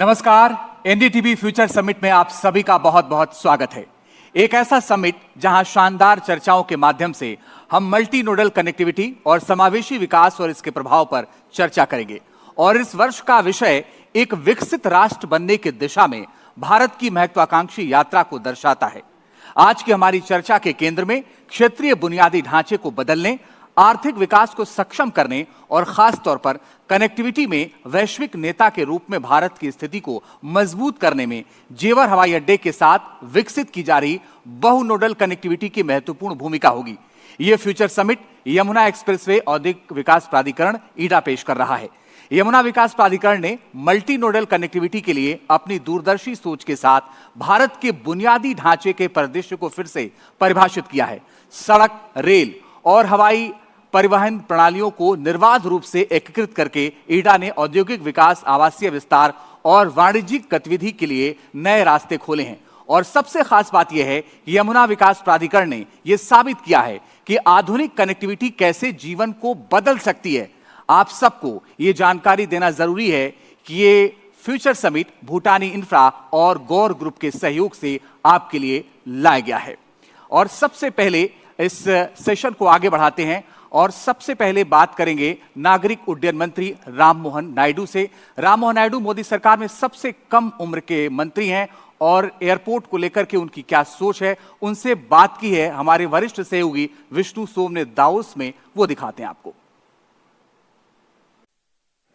नमस्कार। NDTV future summit में आप सभी का बहुत बहुत स्वागत है। एक ऐसा समिट जहां शानदार चर्चाओं के माध्यम से हम मल्टी नोडल कनेक्टिविटी और समावेशी विकास और इसके प्रभाव पर चर्चा करेंगे। और इस वर्ष का विषय एक विकसित राष्ट्र बनने की दिशा में भारत की महत्वाकांक्षी यात्रा को दर्शाता है। आज की हमारी चर्चा के केंद्र में क्षेत्रीय बुनियादी ढांचे को बदलने, आर्थिक विकास को सक्षम करने और खास तौर पर कनेक्टिविटी में वैश्विक नेता के रूप में भारत की स्थिति को मजबूत करने में जेवर हवाई अड्डे के साथ विकसित की जा रही बहु नोडल कनेक्टिविटी की महत्वपूर्ण भूमिका होगी। यह फ्यूचर समिट यमुना एक्सप्रेसवे औद्योगिक विकास प्राधिकरण ईडा पेश कर रहा है। यमुना विकास प्राधिकरण ने मल्टी नोडल कनेक्टिविटी के लिए अपनी दूरदर्शी सोच के साथ भारत के बुनियादी ढांचे के परिदृश्य को फिर से परिभाषित किया है। सड़क, रेल और हवाई परिवहन प्रणालियों को निर्बाध रूप से एकीकृत करके ईडा ने औद्योगिक विकास, आवासीय विस्तार और वाणिज्यिक गतिविधि के लिए नए रास्ते खोले हैं। और सबसे खास बात यह है कि यमुना विकास प्राधिकरण ने यह साबित किया है कि आधुनिक कनेक्टिविटी कैसे जीवन को बदल सकती है। आप सबको यह जानकारी देना जरूरी है कि ये फ्यूचर समिट भूटानी इंफ्रा और गौर ग्रुप के सहयोग से आपके लिए लाया गया है। और सबसे पहले इस सेशन को आगे बढ़ाते हैं और सबसे पहले बात करेंगे नागरिक उड्डयन मंत्री राममोहन नायडू से। राममोहन नायडू मोदी सरकार में सबसे कम उम्र के मंत्री हैं और एयरपोर्ट को लेकर के उनकी क्या सोच है, उनसे बात की है हमारे वरिष्ठ सहयोगी विष्णु सोम ने दावोस में। वो दिखाते हैं आपको।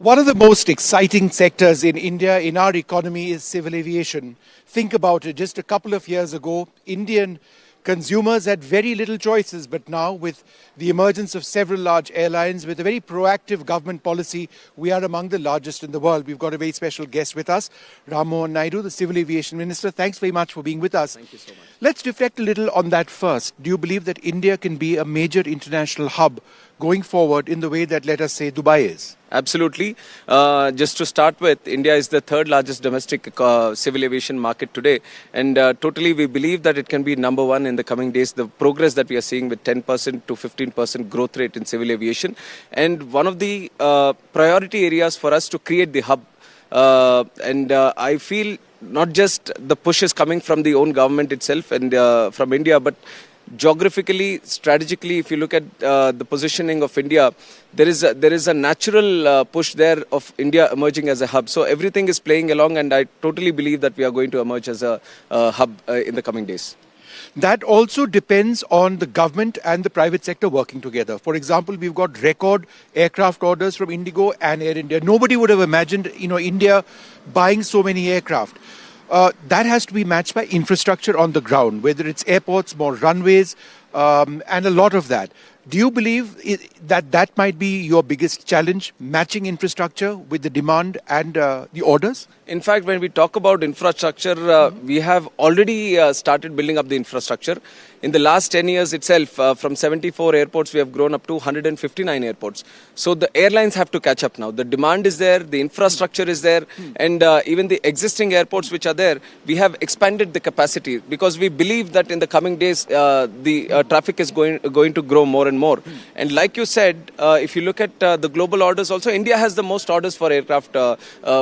One of the most exciting sectors in India, in our economy, is civil aviation. Think about it. Just a couple of years ago, Indian consumers had very little choices, but now with the emergence of several large airlines, with a very proactive government policy, we are among the largest in the world. We've got a very special guest with us, Rammohan Naidu, the Civil Aviation Minister. Thanks very much for being with us. Thank you so much. Let's reflect a little on that first. Do you believe that India can be a major international hub going forward in the way that, let us say, Dubai is? Absolutely. Just to start with, India is the third largest domestic civil aviation market today, and totally we believe that it can be number one in the coming days. The progress that we are seeing with 10% to 15% growth rate in civil aviation, and one of the priority areas for us to create the hub. And I feel not just the push is coming from the own government itself and from India, but geographically, strategically, if you look at the positioning of India, there is a natural push there of India emerging as a hub. So everything is playing along, and I totally believe that we are going to emerge as a hub in the coming days. That also depends on the government and the private sector working together. For example, we've got record aircraft orders from Indigo and Air India. Nobody would have imagined, India buying so many aircraft. That has to be matched by infrastructure on the ground, whether it's airports, more runways, and a lot of that. Do you believe that might be your biggest challenge, matching infrastructure with the demand and the orders? In fact, when we talk about infrastructure, we have already started building up the infrastructure. In the last 10 years itself, from 74 airports, we have grown up to 159 airports. So the airlines have to catch up now. The demand is there, the infrastructure is there, and even the existing airports which are there, we have expanded the capacity because we believe that in the coming days, the traffic is going to grow more and more. And like you said, if you look at the global orders also, India has the most orders for aircraft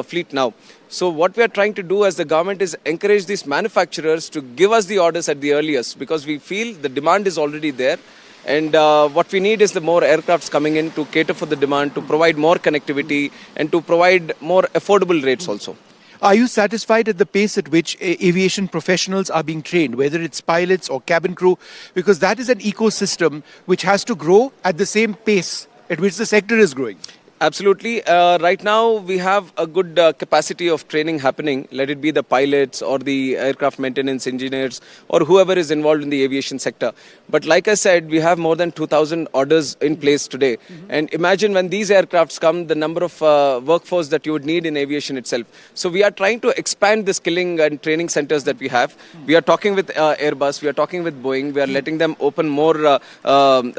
fleet now. So what we are trying to do as the government is encourage these manufacturers to give us the orders at the earliest, because we feel the demand is already there, and what we need is the more aircrafts coming in to cater for the demand, to provide more connectivity and to provide more affordable rates also. Are you satisfied at the pace at which aviation professionals are being trained, whether it's pilots or cabin crew? Because that is an ecosystem which has to grow at the same pace at which the sector is growing. Absolutely. Right now, we have a good capacity of training happening. Let it be the pilots or the aircraft maintenance engineers or whoever is involved in the aviation sector. But like I said, we have more than 2,000 orders in place today. And imagine when these aircrafts come, the number of workforce that you would need in aviation itself. So we are trying to expand the skilling and training centers that we have. We are talking with Airbus, we are talking with Boeing, we are letting them open more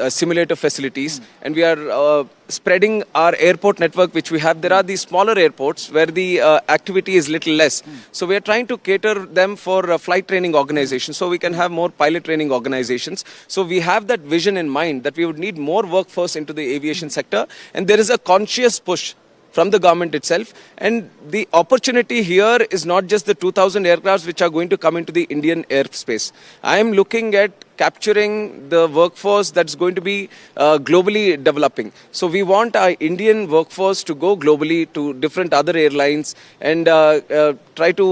simulator facilities, and we are spreading our airport network which we have. There are these smaller airports where the activity is little less. So we are trying to cater them for flight training organizations, so we can have more pilot training organizations. So we have that vision in mind that we would need more workforce into the aviation sector, and there is a conscious push from the government itself. And the opportunity here is not just the 2,000 aircrafts which are going to come into the Indian airspace. I am looking at capturing the workforce that's going to be globally developing. So we want our Indian workforce to go globally to different other airlines and try to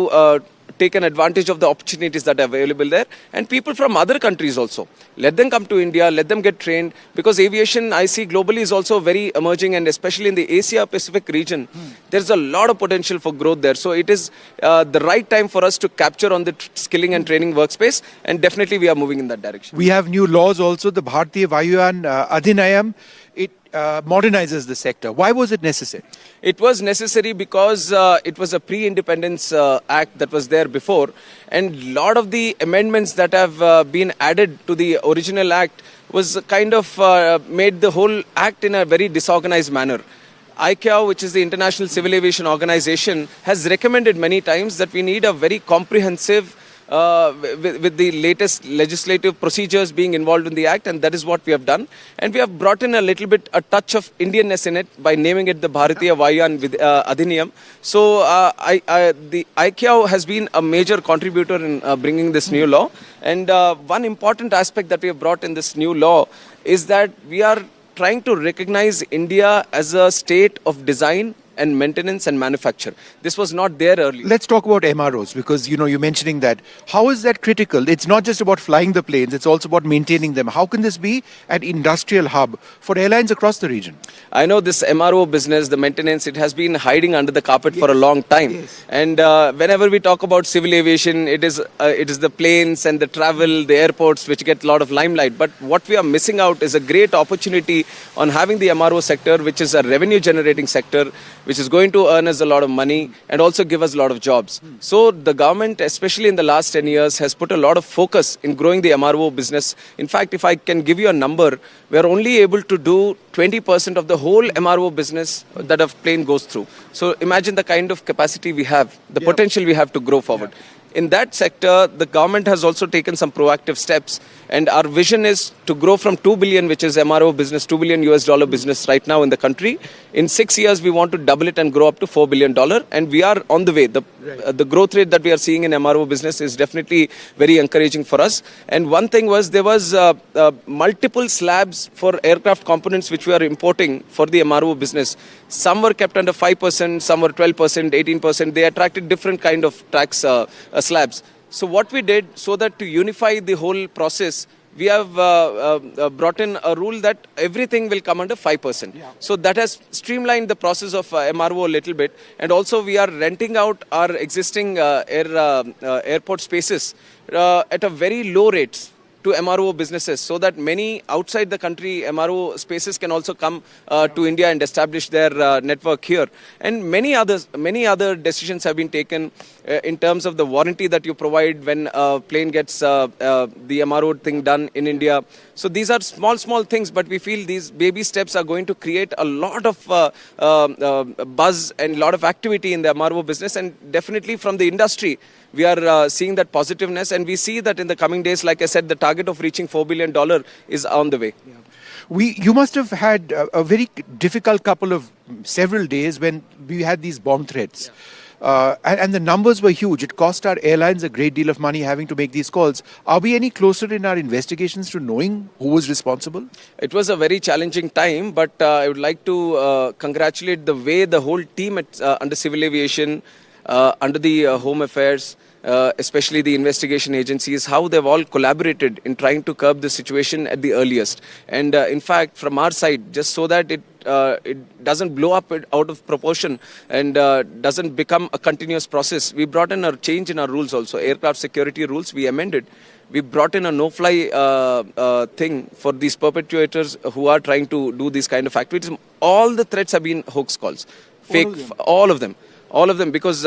take an advantage of the opportunities that are available there, and people from other countries also. Let them come to India, let them get trained, because aviation, I see globally, is also very emerging, and especially in the Asia Pacific region, there's a lot of potential for growth there. So it is the right time for us to capture on the skilling and training workspace, and definitely we are moving in that direction. We have new laws also, the Bharatiya Vayuyan Adhinayam. It modernizes the sector. Why was it necessary? It was necessary because it was a pre-independence act that was there before, and a lot of the amendments that have been added to the original act was kind of made the whole act in a very disorganized manner. ICAO, which is the International Civil Aviation Organization, has recommended many times that we need a very comprehensive with the latest legislative procedures being involved in the act, and that is what we have done. And we have brought in a little bit, a touch of Indianness in it by naming it the Bharatiya Vayuyan Adhinayam. So the ICAO has been a major contributor in bringing this new law. And one important aspect that we have brought in this new law is that we are trying to recognize India as a state of design and maintenance and manufacture. This was not there earlier. Let's talk about MROs, because you're mentioning that. How is that critical? It's not just about flying the planes, it's also about maintaining them. How can this be an industrial hub for airlines across the region? I know this MRO business, the maintenance, it has been hiding under the carpet for a long time. Yes. And whenever we talk about civil aviation, it is the planes and the travel, the airports, which get a lot of limelight. But what we are missing out is a great opportunity on having the MRO sector, which is a revenue generating sector, which is going to earn us a lot of money and also give us a lot of jobs. So the government, especially in the last 10 years, has put a lot of focus in growing the MRO business. In fact, if I can give you a number, we are only able to do 20% of the whole MRO business that a plane goes through. So imagine the kind of capacity we have, the potential we have to grow forward. In that sector, the government has also taken some proactive steps, and our vision is to grow from 2 billion, which is MRO business, $2 billion US business right now in the country. In 6 years, we want to double it and grow up to $4 billion, and we are on the way. The growth rate that we are seeing in MRO business is definitely very encouraging for us. And one thing was, there was multiple slabs for aircraft components which we are importing for the MRO business. Some were kept under 5%, some were 12%, 18%. They attracted different kind of tax slabs. So what we did, so that to unify the whole process, we have brought in a rule that everything will come under 5%. Yeah. So that has streamlined the process of MRO a little bit. And also we are renting out our existing airport spaces at a very low rates to MRO businesses, so that many outside the country MRO spaces can also come to India and establish their network here. And many other decisions have been taken in terms of the warranty that you provide when a plane gets the MRO thing done in India. So these are small things, but we feel these baby steps are going to create a lot of buzz and a lot of activity in the MRO business, and definitely from the industry we are seeing that positiveness, and we see that in the coming days, like I said, the target of reaching $4 billion is on the way. Yeah. You must have had a very difficult several days when we had these bomb threats. Yeah. And the numbers were huge. It cost our airlines a great deal of money having to make these calls. Are we any closer in our investigations to knowing who was responsible? It was a very challenging time, but I would like to congratulate the way the whole team under civil aviation, under the Home Affairs, especially the investigation agencies, how they've all collaborated in trying to curb the situation at the earliest. And in fact, from our side, just so that it doesn't blow up out of proportion and doesn't become a continuous process, we brought in a change in our rules also. Aircraft security rules, we amended. We brought in a no-fly thing for these perpetrators who are trying to do these kind of activities. All the threats have been hoax calls, fake, all of them. All of them, because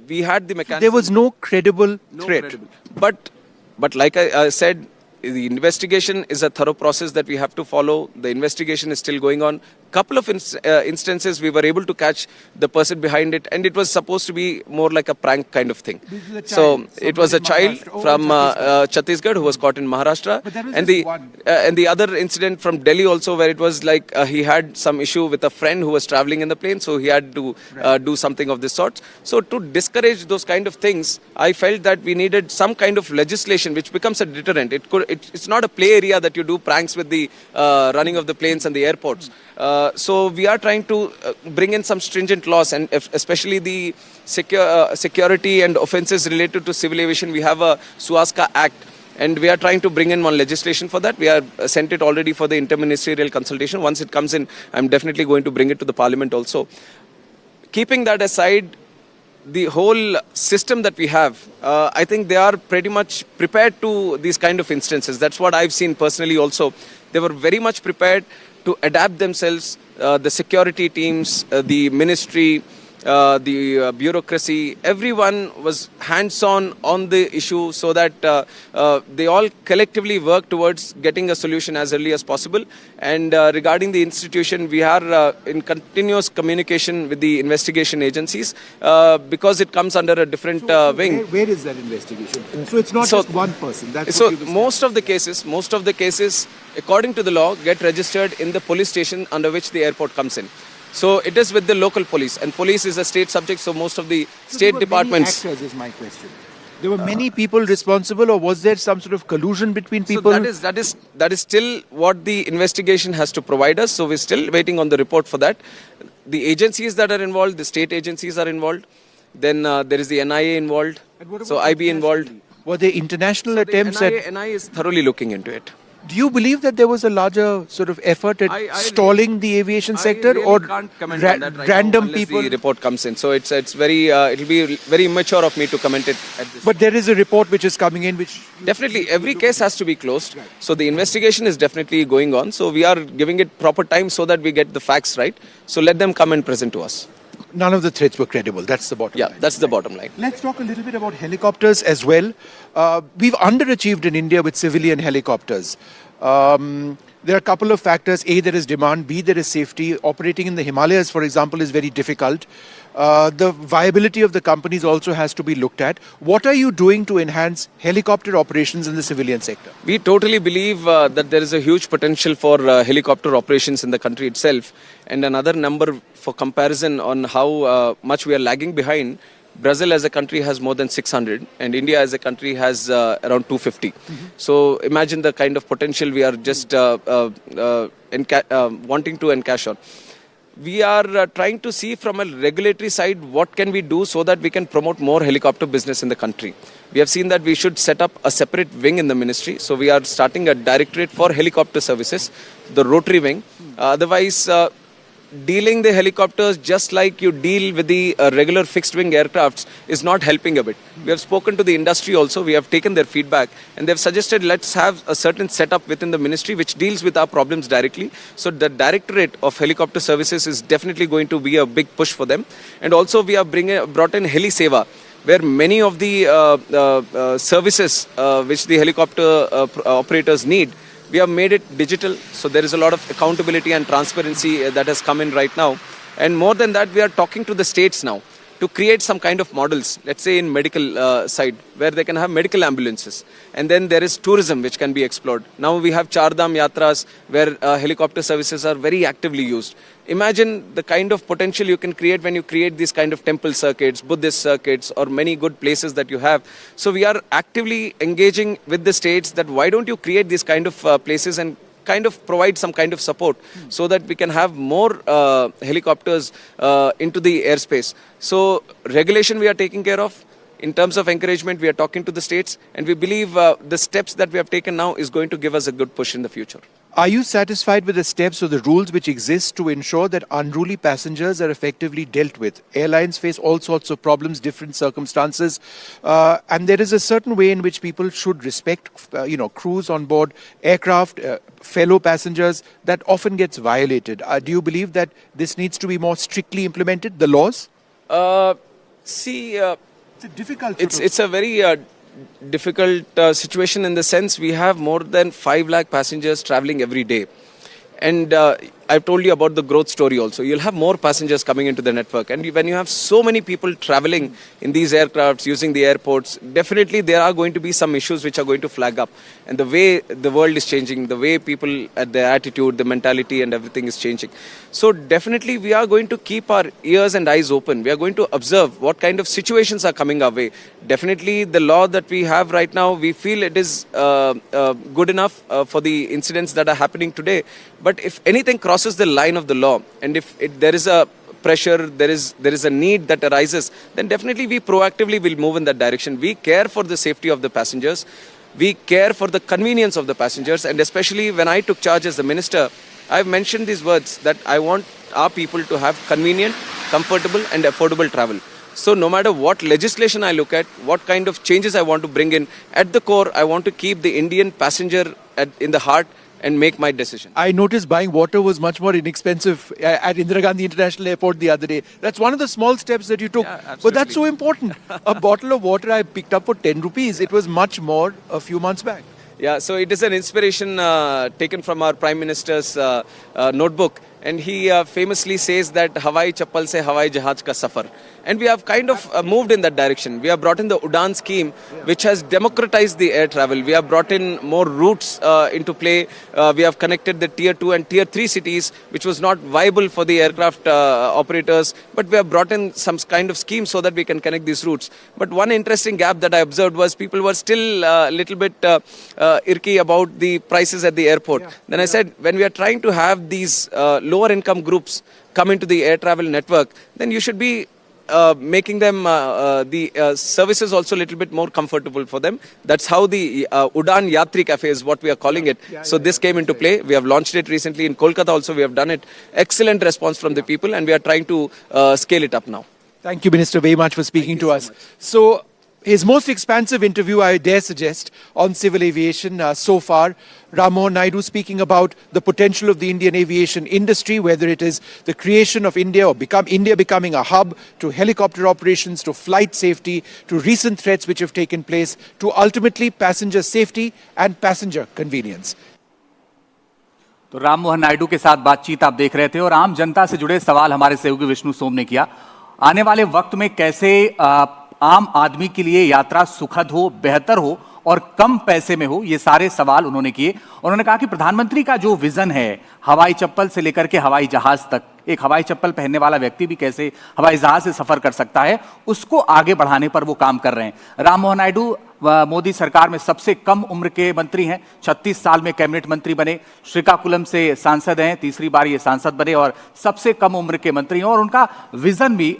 we had the mechanism. There was no credible threat. But like I said, the investigation is a thorough process that we have to follow. The investigation is still going on. couple of instances we were able to catch the person behind it, and it was supposed to be more like a prank kind of thing. So it was a child from Chhattisgarh who was caught in Maharashtra, and the other incident from Delhi also, where it was like he had some issue with a friend who was traveling in the plane, so he had to do something of this sort. So to discourage those kind of things, I felt that we needed some kind of legislation which becomes a deterrent. It's not a play area that you do pranks with the running of the planes and the airports. So we are trying to bring in some stringent laws, and especially the security and offences related to civil aviation. We have a Suaska Act, and we are trying to bring in one legislation for that. We have sent it already for the interministerial consultation. Once it comes in, I'm definitely going to bring it to the parliament also. Keeping that aside, the whole system that we have, I think they are pretty much prepared to these kind of instances. That's what I've seen personally also. They were very much prepared to adapt themselves, the security teams, the ministry, the bureaucracy, everyone was hands-on on the issue, so that they all collectively work towards getting a solution as early as possible. And regarding the institution, we are in continuous communication with the investigation agencies because it comes under a different wing. Where is that investigation? So it's not just one person. That's so most of the cases, according to the law, get registered in the police station under which the airport comes in. So it is with the local police, and police is a state subject, so most of the state departments. Many actors is my question. There were many people responsible, or was there some sort of collusion between people? So that is still what the investigation has to provide us. So we're still waiting on the report for that. The agencies that are involved, the state agencies are involved. Then there is the NIA involved. So IB involved. Were there international attempts NIA is thoroughly looking into it. Do you believe that there was a larger sort of effort at stalling the aviation sector, I really or can't comment on that right random now people? The report comes in, so it's very it'll be very immature of me to comment it at this. But there is a report which is coming in, which Definitely every case has to be closed. So the investigation is definitely going on. So we are giving it proper time so that we get the facts right. So let them come and present to us. None of the threats were credible. That's the bottom line. Yeah, that's the bottom line. Let's talk a little bit about helicopters as well. We've underachieved in India with civilian helicopters. There are a couple of factors. A, there is demand. B, there is safety. Operating in the Himalayas, for example, is very difficult. The viability of the companies also has to be looked at. What are you doing to enhance helicopter operations in the civilian sector? We totally believe that there is a huge potential for helicopter operations in the country itself. And another number for comparison on how much we are lagging behind, Brazil as a country has more than 600, and India as a country has around 250. Mm-hmm. So imagine the kind of potential we are just wanting to encash on. We are trying to see from a regulatory side what can we do so that we can promote more helicopter business in the country. We have seen that we should set up a separate wing in the ministry. So we are starting a directorate for helicopter services, the rotary wing. Otherwise, dealing the helicopters just like you deal with the regular fixed wing aircrafts is not helping a bit. We have spoken to the industry also. We have taken their feedback, and they've suggested let's have a certain setup within the ministry which deals with our problems directly. So the directorate of helicopter services is definitely going to be a big push for them. And also we have brought in Heli Seva, where many of the services which the helicopter operators need, we have made it digital, so there is a lot of accountability and transparency that has come in right now. And more than that, we are talking to the states now to create some kind of models, let's say in medical side, where they can have medical ambulances. And then there is tourism which can be explored. Now we have Char Dham Yatras, where helicopter services are very actively used. Imagine the kind of potential you can create when you create these kind of temple circuits, Buddhist circuits, or many good places that you have. So we are actively engaging with the states that why don't you create these kind of places and kind of provide some kind of support so that we can have more helicopters into the airspace. So regulation we are taking care of. In terms of encouragement, we are talking to the states, and we believe the steps that we have taken now is going to give us a good push in the future. Are you satisfied with the steps or the rules which exist to ensure that unruly passengers are effectively dealt with? Airlines face all sorts of problems, different circumstances, and there is a certain way in which people should respect, crews on board, aircraft, fellow passengers. That often gets violated. Do you believe that this needs to be more strictly implemented, the laws? It's a difficult. It's a very difficult situation in the sense we have more than 5 lakh passengers traveling every day, and I've told you about the growth story also. You'll have more passengers coming into the network. And when you have so many people traveling in these aircrafts, using the airports, definitely there are going to be some issues which are going to flag up. And the way the world is changing, the way people, their attitude, the mentality and everything is changing. So definitely we are going to keep our ears and eyes open. We are going to observe what kind of situations are coming our way. Definitely the law that we have right now, we feel it is good enough for the incidents that are happening today. But if anything crosses the line of the law, and if there is a pressure, there is a need that arises, then definitely we proactively will move in that direction. We care for the safety of the passengers. We care for the convenience of the passengers. And especially when I took charge as the minister, I've mentioned these words that I want our people to have convenient, comfortable and affordable travel. So no matter what legislation I look at, what kind of changes I want to bring in, at the core, I want to keep the Indian passenger in the heart and make my decision. I noticed buying water was much more inexpensive at Indira Gandhi International Airport the other day. That's one of the small steps that you took. Yeah, but that's so important. A bottle of water I picked up for 10 rupees. It was much more a few months back. Yeah, so it is an inspiration taken from our Prime Minister's notebook. And he famously says that Hawai Chappal se Hawai Jahaj ka safar. And we have kind of moved in that direction. We have brought in the Udan scheme, which has democratized the air travel. We have brought in more routes into play. We have connected the tier 2 and tier 3 cities, which was not viable for the aircraft operators. But we have brought in some kind of scheme so that we can connect these routes. But one interesting gap that I observed was people were still a little bit irky about the prices at the airport. Then I said, when we are trying to have these lower income groups come into the air travel network, then you should be making them the services also a little bit more comfortable for them. That's how the Udan Yatri Cafe is what we are calling it. So this came into play. We have launched it recently in Kolkata also. We have done it. Excellent response from the people and we are trying to scale it up now. Thank you, Minister, very much for speaking to us. So his most expansive interview, I dare suggest, on civil aviation so far. Ram Mohan Naidu speaking about the potential of the Indian aviation industry, whether it is the creation of India or India becoming a hub, to helicopter operations, to flight safety, to recent threats which have taken place, to ultimately passenger safety and passenger convenience. तो राम मोहन नायडू के साथ बातचीत आप देख रहे थे और आम जनता से जुड़े सवाल हमारे सहयोगी विष्णु सोम ने किया। आने वाले वक्त में कैसे आम आदमी के लिए यात्रा सुखद हो, बेहतर हो और कम पैसे में हो, ये सारे सवाल उन्होंने किए। उन्होंने कहा कि प्रधानमंत्री का जो विजन है हवाई चप्पल से लेकर के हवाई जहाज तक, एक हवाई चप्पल पहनने वाला व्यक्ति भी कैसे हवाई जहाज से सफर कर सकता है, उसको आगे बढ़ाने पर वो काम कर रहे हैं। राम मोहन नायडू मोदी सरकार में सबसे कम उम्र के मंत्री हैं, 36 साल में कैबिनेट मंत्री बने, श्रीकाकुलम से सांसद हैं, तीसरी बार ये सांसद बने और सबसे कम उम्र के मंत्री हैं। और उनका विजन भी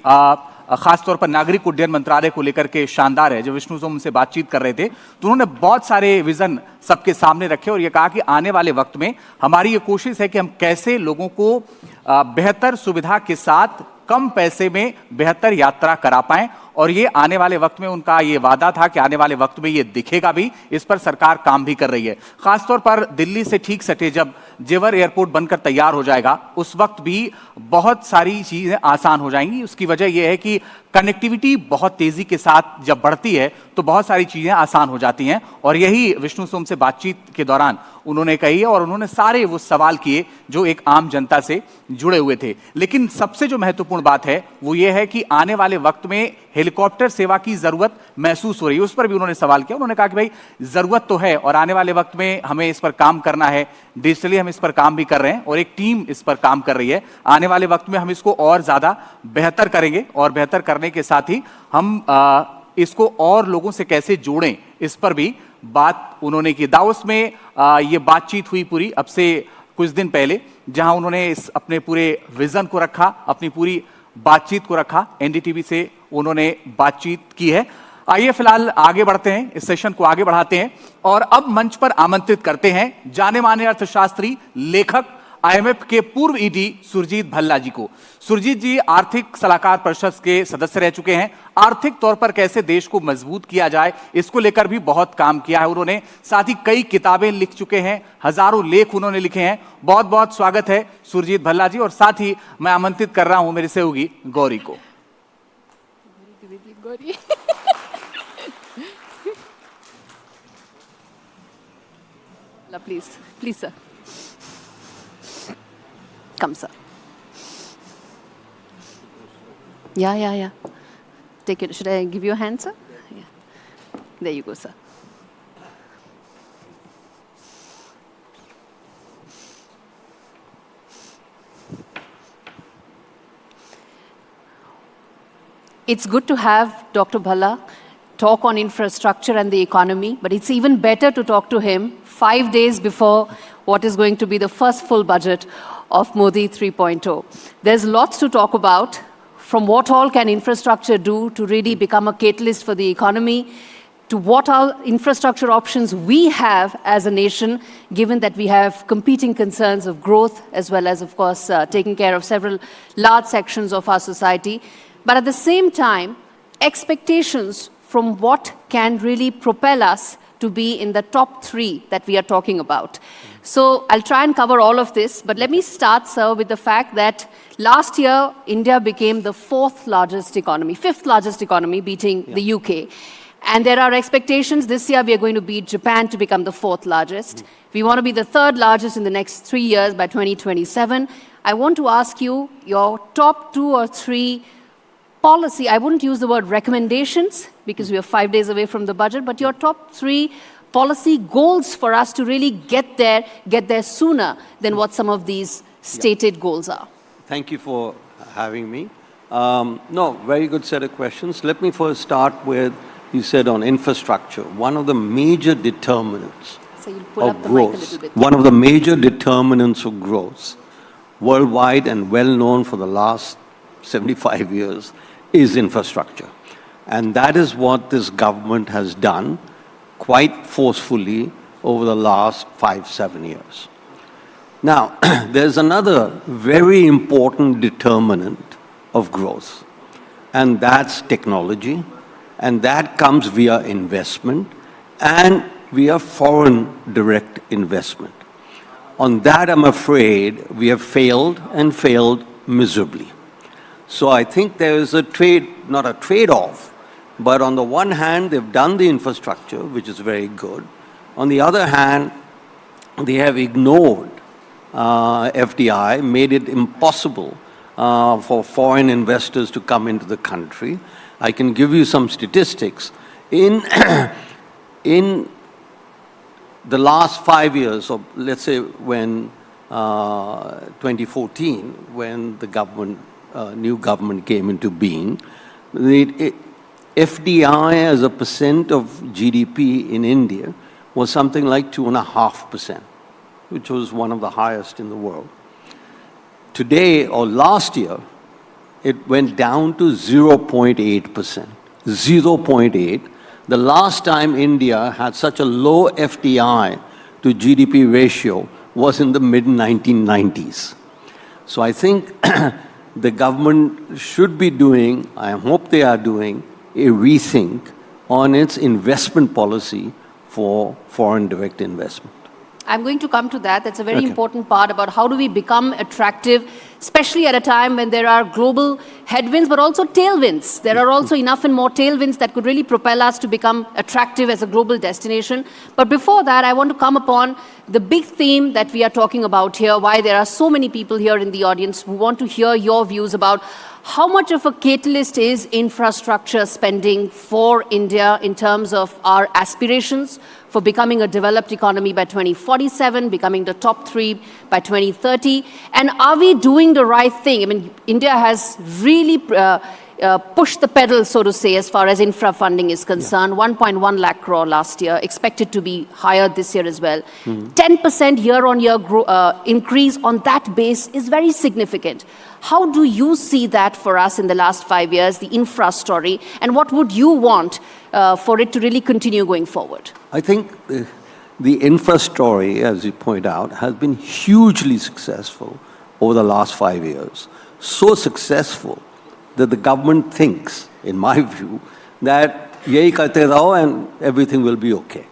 खासतौर पर नागरिक उड्डयन मंत्रालय को लेकर के शानदार है। जब विष्णु सोम से बातचीत कर रहे थे तो उन्होंने बहुत सारे विजन सबके सामने रखे और ये कहा कि आने वाले वक्त में हमारी ये कोशिश है कि हम कैसे लोगों को बेहतर सुविधा के साथ कम पैसे में बेहतर यात्रा करा पाएं। और ये आने वाले वक्त में उनका ये वादा था कि आने वाले वक्त में ये दिखेगा भी, इस पर सरकार काम भी कर रही है। खासतौर पर दिल्ली से ठीक सटे जब जेवर एयरपोर्ट बनकर तैयार हो जाएगा उस वक्त भी बहुत सारी चीजें आसान हो जाएंगी। उसकी वजह यह है कि कनेक्टिविटी बहुत तेजी के साथ जब बढ़ती है तो बहुत सारी चीजें आसान हो जाती हैं और यही विष्णु सोम से बातचीत के दौरान उन्होंने कही है। और उन्होंने सारे वो सवाल किए जो एक आम जनता से जुड़े हुए थे। लेकिन सबसे जो महत्वपूर्ण बात है वो ये है कि आने वाले वक्त में हेलीकॉप्टर सेवा की जरूरत महसूस हो रही है, उस पर भी उन्होंने सवाल किया। उन्होंने कहा कि भाई जरूरत तो है और आने वाले वक्त में हमें इस पर काम करना है, डिजिटली हम इस पर काम भी कर रहे हैं और एक टीम इस पर काम कर रही है। आने वाले वक्त में हम इसको और ज्यादा बेहतर करेंगे और बेहतर करने के साथ ही हम इसको और लोगों से कैसे जोड़ें, इस पर भी बात उन्होंने की। दावोस में ये बातचीत हुई पूरी अब से कुछ दिन पहले, जहां उन्होंने इस अपने पूरे विजन को रखा, अपनी पूरी बातचीत को रखा। एनडीटीवी से उन्होंने बातचीत की है। आइए फिलहाल आगे बढ़ते हैं, इस सेशन को आगे बढ़ाते हैं और अब मंच पर आमंत्रित करते हैं जाने माने अर्थशास्त्री, लेखक, आईएमएफ के पूर्व ईडी सुरजीत भल्ला जी को। सुरजीत जी आर्थिक सलाहकार परिषद के सदस्य रह चुके हैं। आर्थिक तौर पर कैसे देश को मजबूत किया जाए इसको लेकर भी बहुत काम किया है उन्होंने। साथ ही कई किताबें लिख चुके हैं, हजारों लेख उन्होंने लिखे हैं। बहुत बहुत स्वागत है सुरजीत भल्ला जी। और साथ ही मैं आमंत्रित कर रहा हूं मेरे सहयोगी गौरी को। Gauri please sir. Come, sir. Yeah. Take it. Should I give you a hand, sir? Yeah. There you go, sir. It's good to have Dr. Bhalla talk on infrastructure and the economy, but it's even better to talk to him 5 days before what is going to be the first full budget of Modi 3.0. There's lots to talk about, from what all can infrastructure do to really become a catalyst for the economy, to what all infrastructure options we have as a nation, given that we have competing concerns of growth, as well as, of course, taking care of several large sections of our society. But at the same time, expectations from what can really propel us to be in the top 3 that we are talking about. So I'll try and cover all of this, but let me start, sir, with the fact that last year, India became the 5th largest economy, beating the UK. And there are expectations this year we are going to beat Japan to become the 4th largest. We want to be the 3rd largest in the next 3 years by 2027. I want to ask you your top 2 or 3 policy, I wouldn't use the word recommendations because we are 5 days away from the budget, but your top 3 policy goals for us to really get there sooner than what some of these stated goals are. Thank you for having me. No, very good set of questions. Let me first start with, you said on infrastructure, one of the major determinants of growth, one of the major determinants of growth, worldwide and well known for the last 75 years, is infrastructure. And that is what this government has done quite forcefully over the last 5-7 years. Now, there's another very important determinant of growth, and that's technology, and that comes via investment and via foreign direct investment. On that, I'm afraid, we have failed and failed miserably. So I think there is a not a trade-off, but on the one hand, they've done the infrastructure, which is very good. On the other hand, they have ignored FDI, made it impossible for foreign investors to come into the country. I can give you some statistics. In the last 5 years, or let's say when 2014, when the government new government came into being, the FDI as a percent of GDP in India was something like 2.5%, which was one of the highest in the world. Today, or last year, it went down to 0.8%. 0.8. The last time India had such a low FDI to GDP ratio was in the mid-1990s. So I think the government should be doing, I hope they are doing, a rethink on its investment policy for foreign direct investment. I'm going to come to that. That's a very important part about how do we become attractive, especially at a time when there are global headwinds, but also tailwinds. There are also enough and more tailwinds that could really propel us to become attractive as a global destination. But before that, I want to come upon the big theme that we are talking about here, why there are so many people here in the audience who want to hear your views about how much of a catalyst is infrastructure spending for India in terms of our aspirations for becoming a developed economy by 2047, becoming the top 3 by 2030? And are we doing the right thing? I mean, India has really pushed the pedal, so to say, as far as infra funding is concerned. 1.1 lakh crore last year, expected to be higher this year as well. 10% year-on-year increase on that base is very significant. How do you see that for us in the last 5 years, the infra story, and what would you want for it to really continue going forward? I think the infra story, as you point out, has been hugely successful over the last 5 years. So successful that the government thinks, in my view, that yahi karte raho and everything will be okay.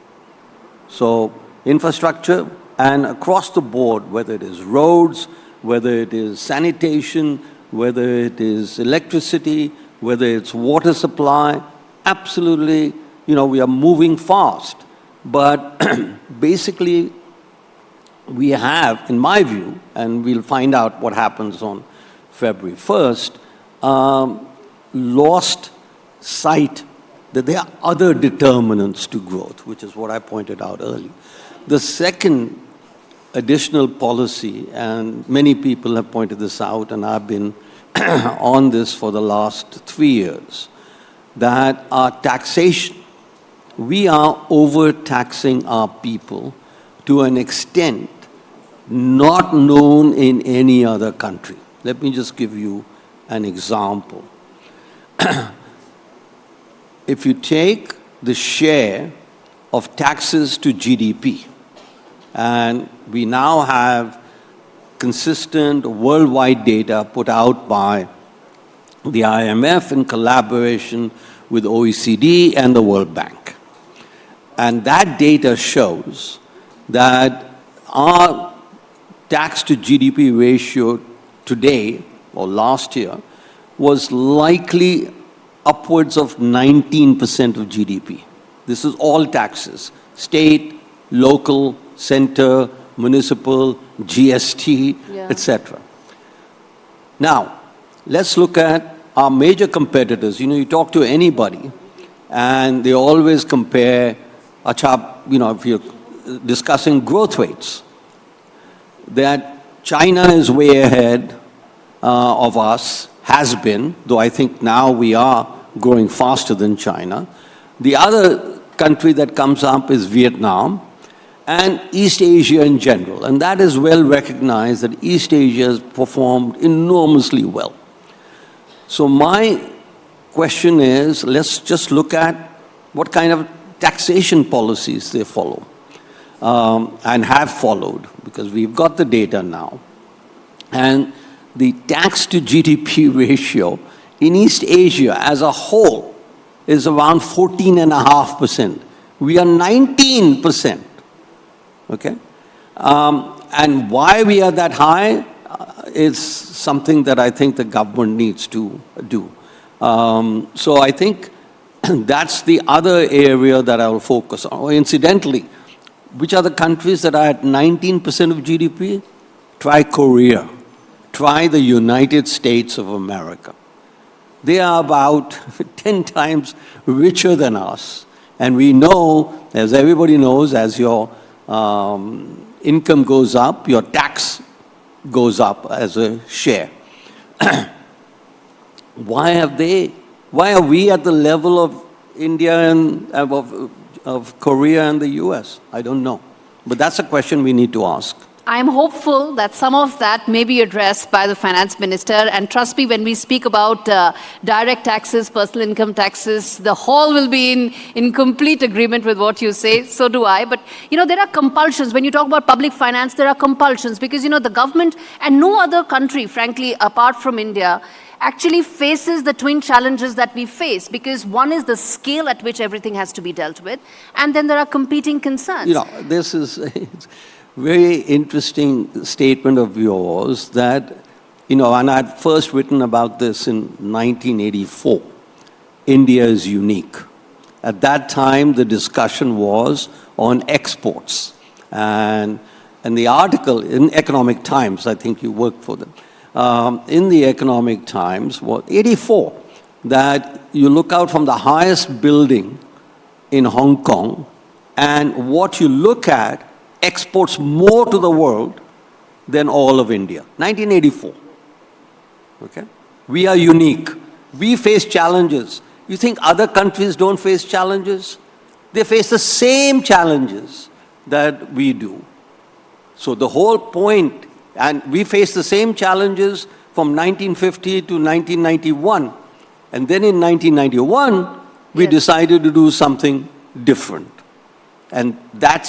So infrastructure and across the board, whether it is roads, whether it is sanitation, whether it is electricity, whether it's water supply, absolutely, we are moving fast. But basically, we have, in my view, and we'll find out what happens on February 1st, lost sight that there are other determinants to growth, which is what I pointed out earlier. The second additional policy, and many people have pointed this out, and I've been on this for the last 3 years, that our taxation, we are overtaxing our people to an extent not known in any other country. Let me just give you an example. If you take the share of taxes to GDP, and we now have consistent worldwide data put out by the IMF in collaboration with OECD and the World Bank. And that data shows that our tax to GDP ratio today, or last year, was likely upwards of 19% of GDP. This is all taxes, state, local, center, municipal, GST, etc. Now, let's look at our major competitors. You know, you talk to anybody, and they always compare, if you're discussing growth rates, that China is way ahead of us, has been, though I think now we are growing faster than China. The other country that comes up is Vietnam and East Asia in general. And that is well recognized that East Asia has performed enormously well. So my question is, let's just look at what kind of taxation policies they follow and have followed, because we've got the data now. And the tax to GDP ratio in East Asia as a whole is around 14.5%. We are 19%. Okay? And why we are that high is something that I think the government needs to do. So I think that's the other area that I will focus on. Incidentally, which are the countries that are at 19% of GDP? Try Korea. Try the United States of America. They are about 10 times richer than us. And we know, as everybody knows, as your income goes up, your tax goes up as a share. Why are we at the level of India and of Korea and the US? I don't know. But that's a question we need to ask. I'm hopeful that some of that may be addressed by the finance minister. And trust me, when we speak about direct taxes, personal income taxes, the hall will be in complete agreement with what you say. So do I. But, there are compulsions. When you talk about public finance, there are compulsions because, the government and no other country, frankly, apart from India, actually faces the twin challenges that we face, because one is the scale at which everything has to be dealt with, and then there are competing concerns. This is very interesting statement of yours that, and I'd first written about this in 1984. India is unique. At that time, the discussion was on exports. And the article in Economic Times, I think you worked for them, in the Economic Times was 84, that you look out from the highest building in Hong Kong, and what you look at exports more to the world than all of India. 1984. Okay? We are unique. We face challenges. You think other countries don't face challenges? They face the same challenges that we do. So the whole point, and we face the same challenges from 1950 to 1991. And then in 1991, we decided to do something different. And that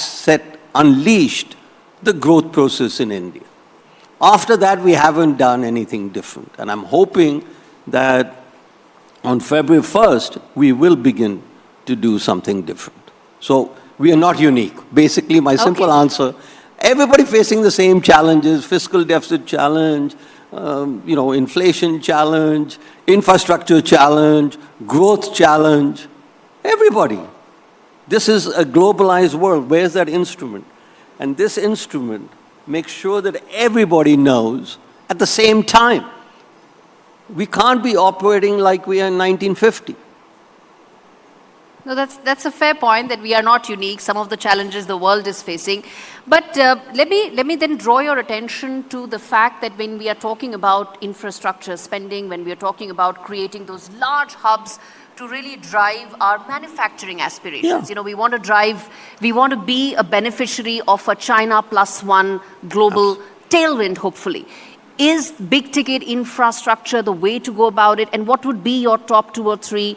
unleashed the growth process in India. After that, we haven't done anything different. And I'm hoping that on February 1st, we will begin to do something different. So we are not unique. Basically, my simple answer, everybody facing the same challenges, fiscal deficit challenge, inflation challenge, infrastructure challenge, growth challenge, everybody. This is a globalized world. Where's that instrument? And this instrument make sure that everybody knows at the same time. We can't be operating like we are in 1950. No, that's a fair point, that we are not unique, some of the challenges the world is facing. But let me then draw your attention to the fact that when we are talking about infrastructure spending, when we are talking about creating those large hubs to really drive our manufacturing aspirations. Yeah. You know, we want to be a beneficiary of a China +1 global tailwind, hopefully. Is big ticket infrastructure the way to go about it? And what would be your top 2 or 3,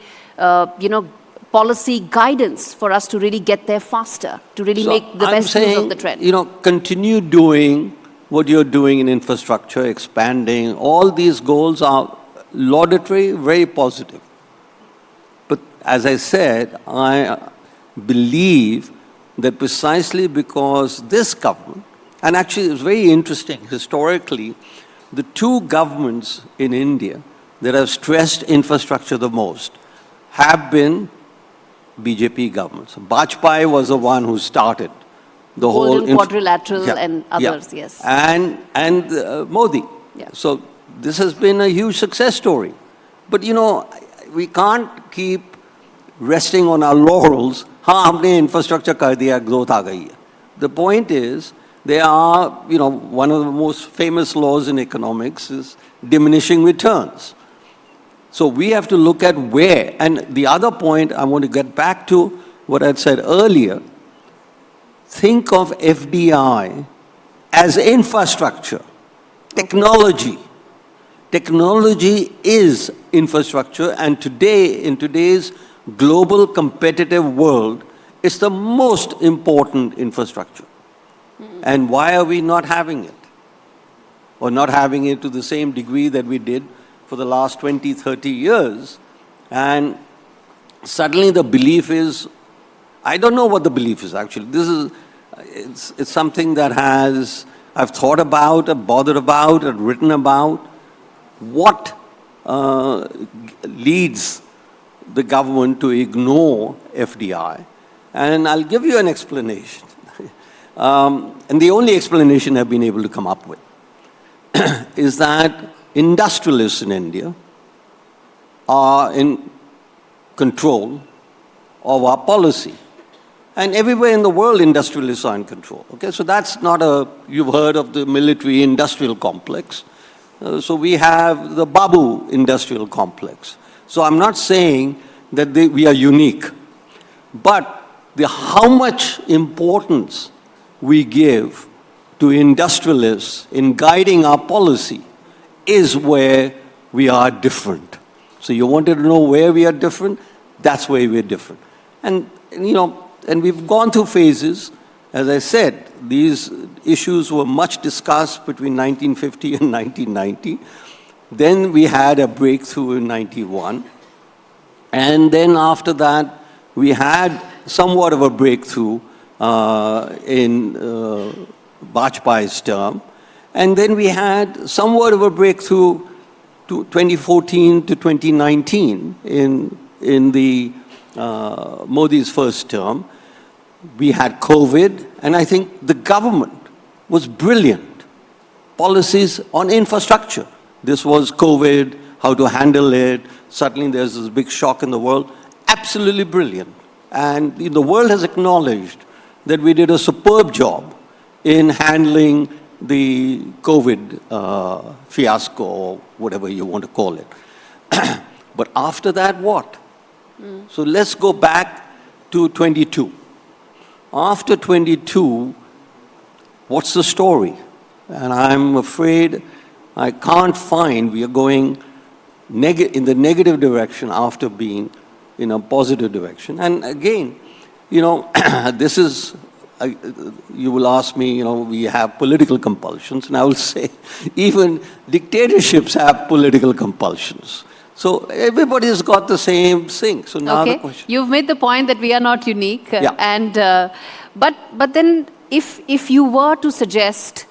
policy guidance for us to really get there faster, to really make the best use of the trend? Continue doing what you're doing in infrastructure, expanding. All these goals are laudatory, very positive. But as I said, I believe that precisely because this government, and actually it's very interesting, historically, the 2 governments in India that have stressed infrastructure the most have been BJP governments. Bajpayee was the one who started the Golden Quadrilateral and others, yes. And Modi. Yeah. So this has been a huge success story. But we can't keep resting on our laurels. Humne infrastructure kar diya, growth aa gayi hai. The point is, there are, one of the most famous laws in economics is diminishing returns. So we have to look at where. And the other point, I want to get back to what I said earlier. Think of FDI as infrastructure, technology. Technology is infrastructure, and today, in today's global competitive world, it's the most important infrastructure. And why are we not having it? Or not having it to the same degree that we did for the last 20, 30 years? And suddenly the belief is, I don't know what the belief is actually. It's something that I've thought about, I've bothered about, I've written about. What leads the government to ignore FDI? And I'll give you an explanation. And the only explanation I've been able to come up with is that industrialists in India are in control of our policy. And everywhere in the world, industrialists are in control. Okay, so that's not you've heard of the military industrial complex. So we have the Babu industrial complex. So I'm not saying that we are unique, but how much importance we give to industrialists in guiding our policy is where we are different. So you wanted to know where we are different? That's where we're different. And we've gone through phases. As I said, these issues were much discussed between 1950 and 1990. Then we had a breakthrough in 91. And then after that, we had somewhat of a breakthrough in Bajpayee's term. And then we had somewhat of a breakthrough to 2014 to 2019 in the Modi's first term. We had COVID, and I think the government was brilliant. Policies on infrastructure. This was COVID, how to handle it. Suddenly there's this big shock in the world. Absolutely brilliant. And the world has acknowledged that we did a superb job in handling the COVID fiasco, or whatever you want to call it. But after that, what? So let's go back to 22. After 22, what's the story? And I'm afraid I can't find, we are going in the negative direction after being in a positive direction. And again, this is, you will ask me, we have political compulsions, and I will say even dictatorships have political compulsions. So everybody's got the same thing. So now the question. You've made the point that we are not unique. Yeah. And but then if you were to suggest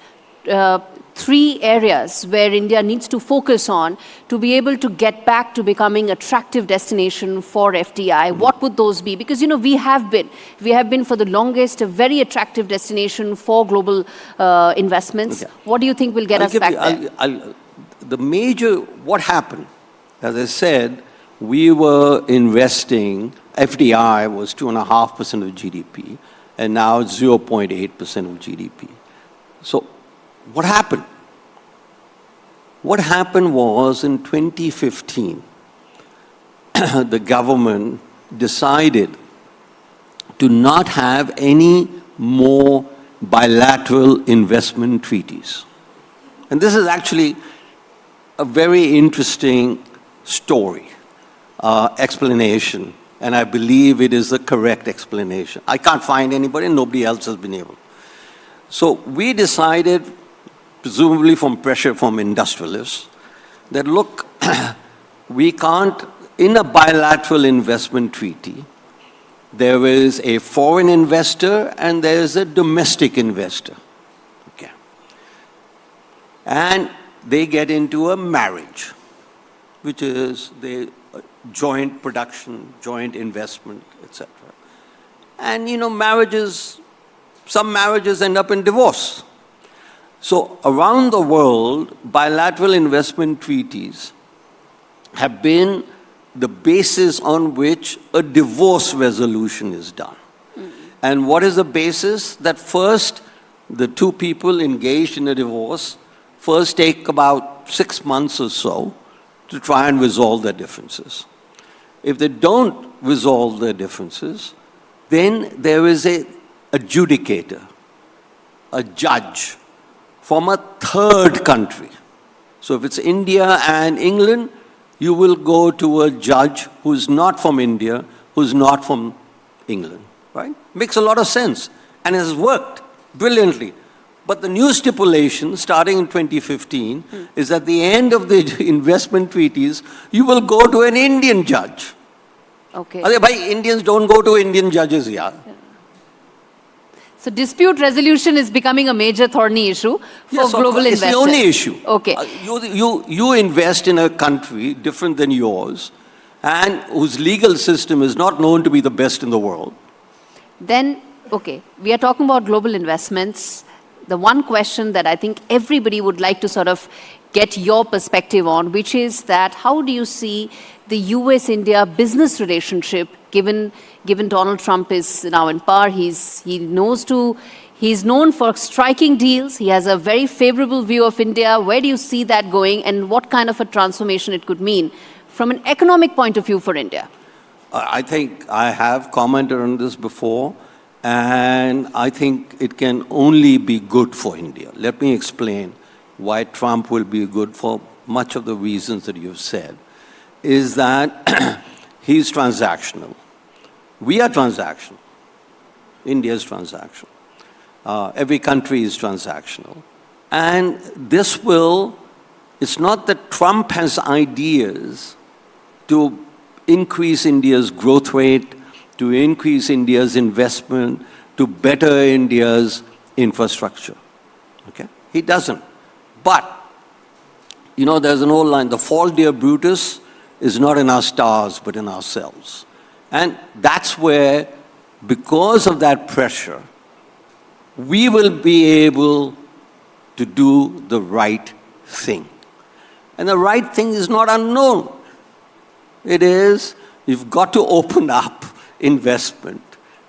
three areas where India needs to focus on to be able to get back to becoming attractive destination for FDI, what would those be? Because, you know, we have been for the longest a very attractive destination for global investments. Okay. What do you think will get us back there? What happened, as I said, we were investing, FDI was 2.5% of GDP, and now it's 0.8% of GDP. So, what happened? What happened was in 2015, the government decided to not have any more bilateral investment treaties. And this is actually a very interesting story, explanation, and I believe it is the correct explanation. I can't find anybody, and nobody else has been able. So we decided, presumably from pressure from industrialists, that look, we can't, in a bilateral investment treaty, there is a foreign investor and there is a domestic investor. Okay. And they get into a marriage, which is the joint production, joint investment, etc. And you know, some marriages end up in divorce. So around the world, bilateral investment treaties have been the basis on which a divorce resolution is done. Mm-hmm. And what is the basis? That first, the two people engaged in a divorce first take about 6 months or so to try and resolve their differences. If they don't resolve their differences, then there is an adjudicator, a judge, from a third country. So if it's India and England, you will go to a judge who's not from India, who's not from England, right? Makes a lot of sense and has worked brilliantly. But the new stipulation, starting in 2015, is at the end of the investment treaties, you will go to an Indian judge. Okay. Indians don't go to Indian judges, yeah. So dispute resolution is becoming a major thorny issue for global investors. It's the only issue. Okay. You invest in a country different than yours and whose legal system is not known to be the best in the world. Then, okay, we are talking about global investments. The one question that I think everybody would like to sort of get your perspective on, which is that how do you see the US-India business relationship given Donald Trump is now in power? He's known for striking deals. He has a very favorable view of India. Where do you see that going, and what kind of a transformation it could mean from an economic point of view for India? I think I have commented on this before, and I think it can only be good for India. Let me explain why Trump will be good for much of the reasons that you've said. Is that he's transactional. We are transactional. India is transactional. Every country is transactional. And this it's not that Trump has ideas to increase India's growth rate, to increase India's investment, to better India's infrastructure. Okay? He doesn't. But, you know, there's an old line, the fault, dear Brutus, is not in our stars, but in ourselves. And that's where, because of that pressure, we will be able to do the right thing. And the right thing is not unknown. It is, you've got to open up investment.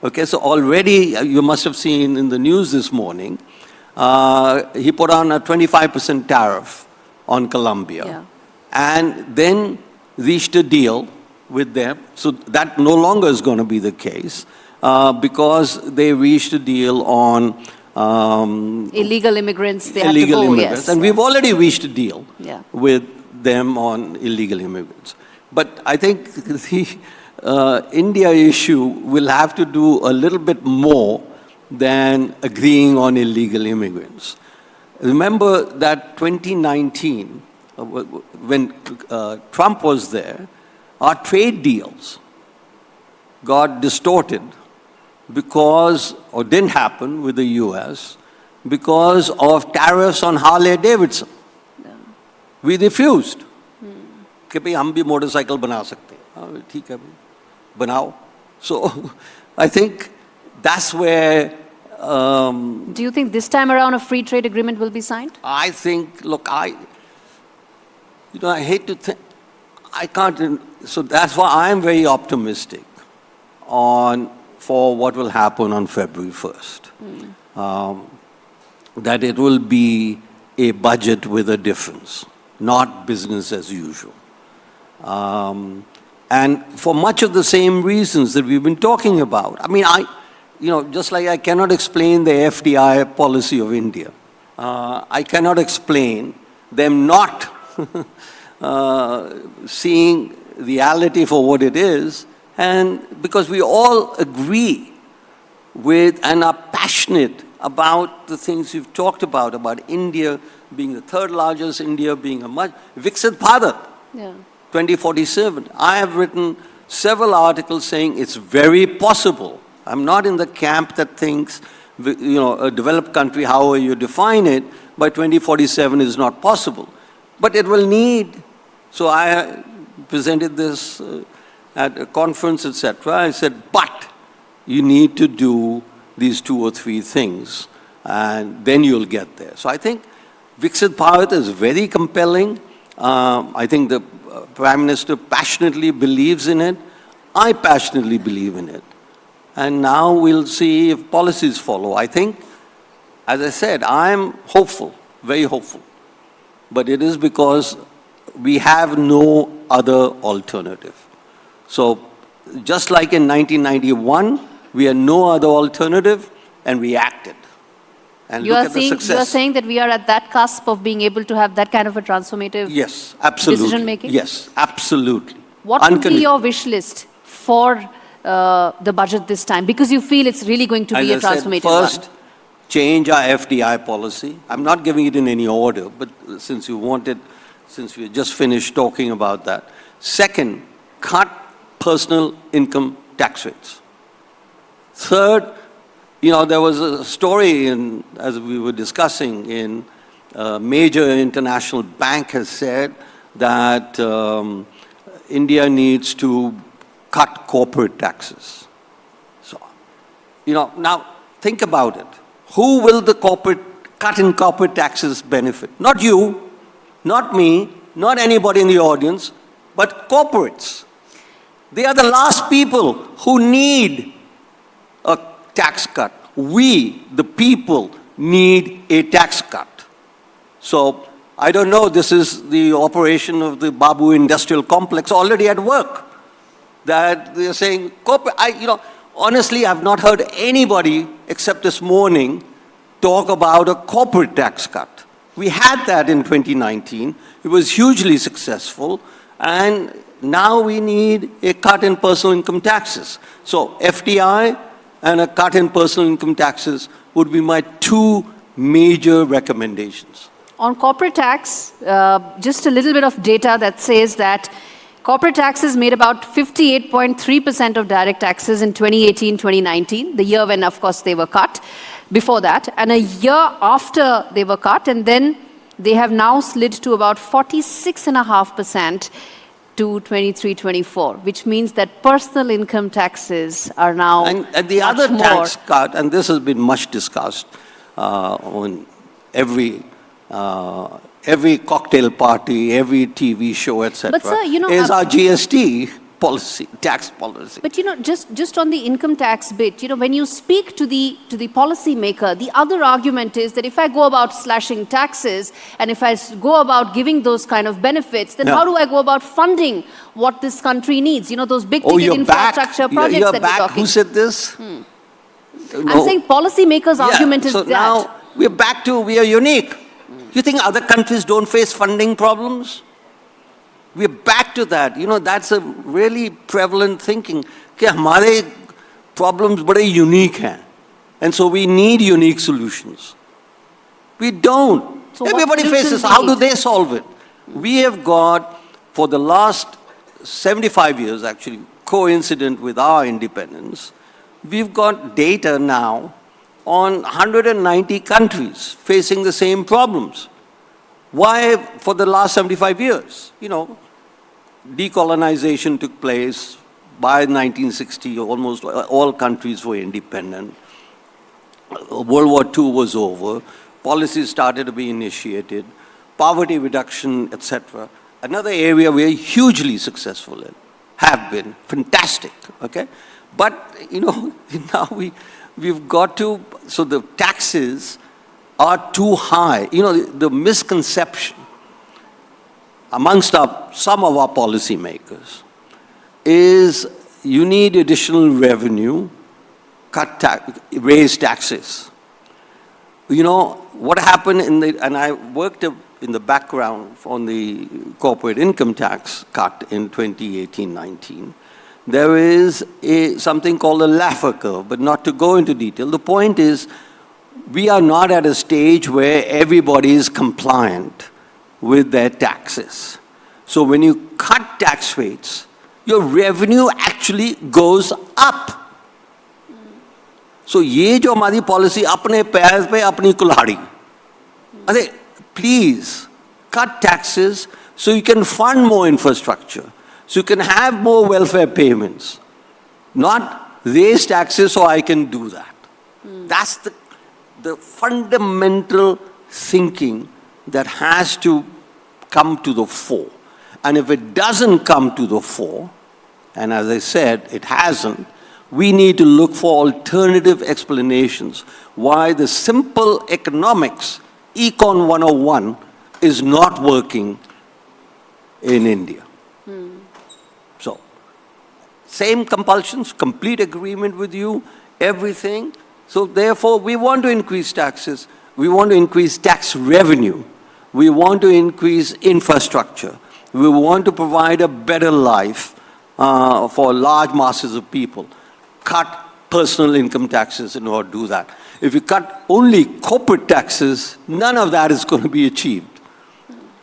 Okay, so already, you must have seen in the news this morning, he put on a 25% tariff on Colombia. Yeah. And then reached a deal with them. So that no longer is going to be the case because they reached a deal on illegal immigrants. They illegal have to go, immigrants. yes. And we've already reached a deal with them on illegal immigrants. But I think the India issue will have to do a little bit more than agreeing on illegal immigrants. Remember that 2019, when Trump was there, our trade deals got distorted because, or didn't happen with the US, because of tariffs on Harley Davidson. We refused. कि भाई हम भी motorcycle बना सकते हैं. ठीक है भाई, बनाओ. So I think that's where. Do you think this time around a free trade agreement will be signed? I think, look, I hate to think, I can't, so that's why I'm very optimistic for what will happen on February 1st. That it will be a budget with a difference, not business as usual. And for much of the same reasons that we've been talking about. I mean, just like I cannot explain the FDI policy of India, I cannot explain them not seeing reality for what it is, and because we all agree with and are passionate about the things we've talked about India being the third largest, India being a much Viksit Bharat, 2047. I have written several articles saying it's very possible. I'm not in the camp that thinks, a developed country, however you define it, by 2047 is not possible. But it will need, so I presented this at a conference, etc. I said, but you need to do these 2 or 3 things, and then you'll get there. So I think Viksit Bharat is very compelling. I think the Prime Minister passionately believes in it. I passionately believe in it. And now we'll see if policies follow. I think, as I said, I'm hopeful, very hopeful. But it is because we have no other alternative. So just like in 1991, we had no other alternative, and we acted. And you look at the success. You are saying that we are at that cusp of being able to have that kind of a transformative decision making? Yes, absolutely. What would be your wish list for the budget this time? Because you feel it's really going to be a transformative one. First, change our FDI policy. I'm not giving it in any order, but since we just finished talking about that. Second, cut personal income tax rates. Third, there was a story as we were discussing in a major international bank has said that India needs to cut corporate taxes. So, now think about it. Who will the cut in corporate taxes benefit? Not you, not me, not anybody in the audience, but corporates. They are the last people who need a tax cut. We, the people, need a tax cut. So, I don't know, this is the operation of the Babu Industrial Complex already at work. That they're saying, honestly, I've not heard anybody except this morning talk about a corporate tax cut. We had that in 2019. It was hugely successful. And now we need a cut in personal income taxes. So FDI and a cut in personal income taxes would be my 2 major recommendations. On corporate tax, just a little bit of data that says that corporate taxes made about 58.3% of direct taxes in 2018-2019, the year when, of course, they were cut. Before that, and a year after they were cut, and then they have now slid to about 46.5% to 23-24, which means that personal income taxes are now and the other tax cut, and this has been much discussed on every cocktail party, every TV show, etc. But sir, is our GST policy, tax policy. But just on the income tax bit, when you speak to the policy maker, the other argument is that if I go about slashing taxes and if I go about giving those kind of benefits, then how do I go about funding what this country needs? Those big ticket infrastructure projects that we're talking. Who said this? I'm saying policy makers' argument is that. Now we are unique. You think other countries don't face funding problems? We're back to that. That's a really prevalent thinking. कि हमारे problems बड़े unique हैं. And so we need unique solutions. We don't. So everybody faces, how do they solve it? We have got, for the last 75 years actually, coincident with our independence, we've got data now on 190 countries facing the same problems. Why for the last 75 years? You know, decolonization took place by 1960, almost all countries were independent. World War II was over, policies started to be initiated, poverty reduction, etc. Another area we're hugely successful in, have been, fantastic, okay? But, you know, now we've got to, so the taxes are too high. You know, the misconception amongst some of our policymakers is you need additional revenue, raise taxes. You know, what happened and I worked in the background on the corporate income tax cut in 2018-19. There is something called a Laffer curve, but not to go into detail. The point is, we are not at a stage where everybody is compliant with their taxes. So when you cut tax rates, your revenue actually goes up. So ये जो हमारी policy अपने पैर पे अपनी कुल्हाड़ी, अरे please cut taxes so you can fund more infrastructure, so you can have more welfare payments, not raise taxes so I can do that. That's the fundamental thinking that has to come to the fore. And if it doesn't come to the fore, and as I said, it hasn't, we need to look for alternative explanations why the simple economics, Econ 101, is not working in India. So, same compulsions, complete agreement with you, everything. So therefore, we want to increase taxes. We want to increase tax revenue. We want to increase infrastructure. We want to provide a better life for large masses of people. Cut personal income taxes in order to do that. If you cut only corporate taxes, none of that is going to be achieved.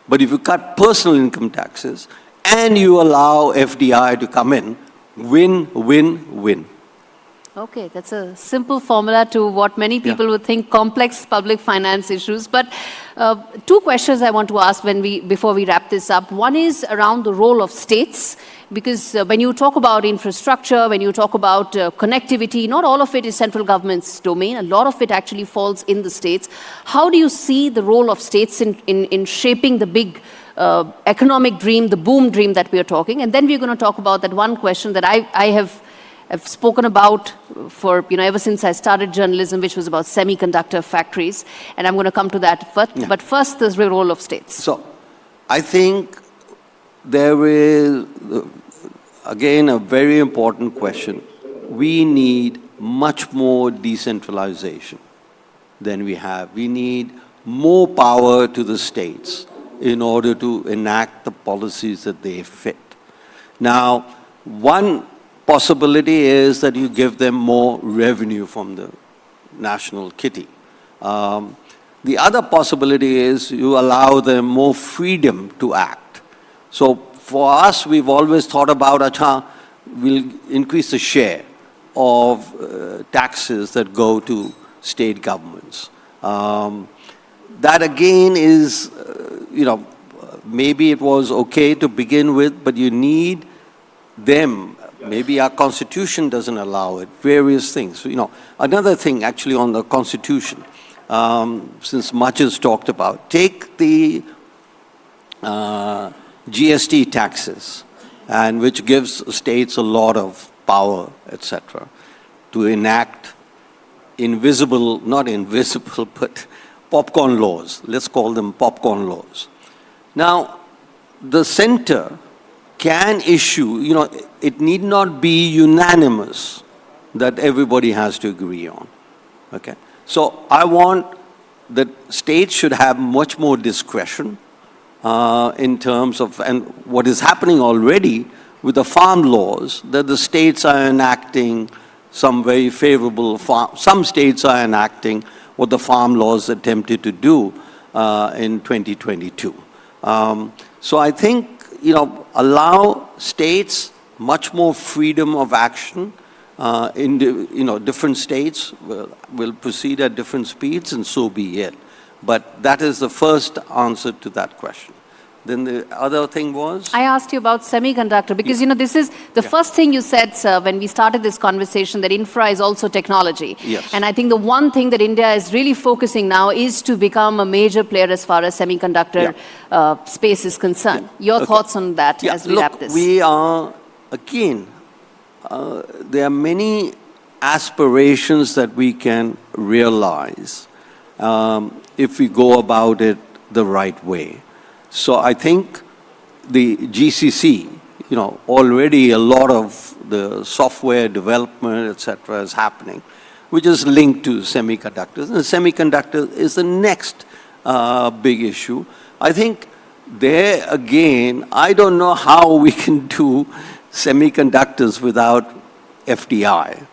But if you cut personal income taxes and you allow FDI to come in, win, win, win. Okay, that's a simple formula to what many people would think complex public finance issues. But two questions I want to ask before we wrap this up. One is around the role of states, because when you talk about infrastructure, when you talk about connectivity, not all of it is central government's domain. A lot of it actually falls in the states. How do you see the role of states in shaping the big economic dream, the boom dream that we are talking? And then we're going to talk about that one question that I have spoken about for, ever since I started journalism, which was about semiconductor factories. And I'm going to come to that first. Yeah. But first, the role of states. So, I think there is, again, a very important question. We need much more decentralization than we have. We need more power to the states in order to enact the policies that they fit. Now, one possibility is that you give them more revenue from the national kitty. The other possibility is you allow them more freedom to act. So for us, we've always thought about, we'll increase the share of taxes that go to state governments. That again is, maybe it was okay to begin with, but you need them. Maybe our constitution doesn't allow it, various things. Another thing actually on the constitution, since much is talked about, take the GST taxes, and which gives states a lot of power, etc., to enact not invisible, but popcorn laws. Let's call them popcorn laws. Now, the center can issue, it need not be unanimous that everybody has to agree on, okay? So I want that states should have much more discretion in terms of, and what is happening already with the farm laws, that the states are enacting some very favorable, some states are enacting what the farm laws attempted to do in 2022. So I think, allow states much more freedom of action, Different states will proceed at different speeds, and so be it. But that is the first answer to that question. Then the other thing was? I asked you about semiconductor because, this is the first thing you said, sir, when we started this conversation, that infra is also technology. Yes. And I think the one thing that India is really focusing now is to become a major player as far as semiconductor space is concerned. Your thoughts on that as we wrap this? We are, again, there are many aspirations that we can realize if we go about it the right way. So I think the GCC, already a lot of the software development, etc., is happening, which is linked to semiconductors. And semiconductor is the next big issue. I think there again, I don't know how we can do semiconductors without FDI.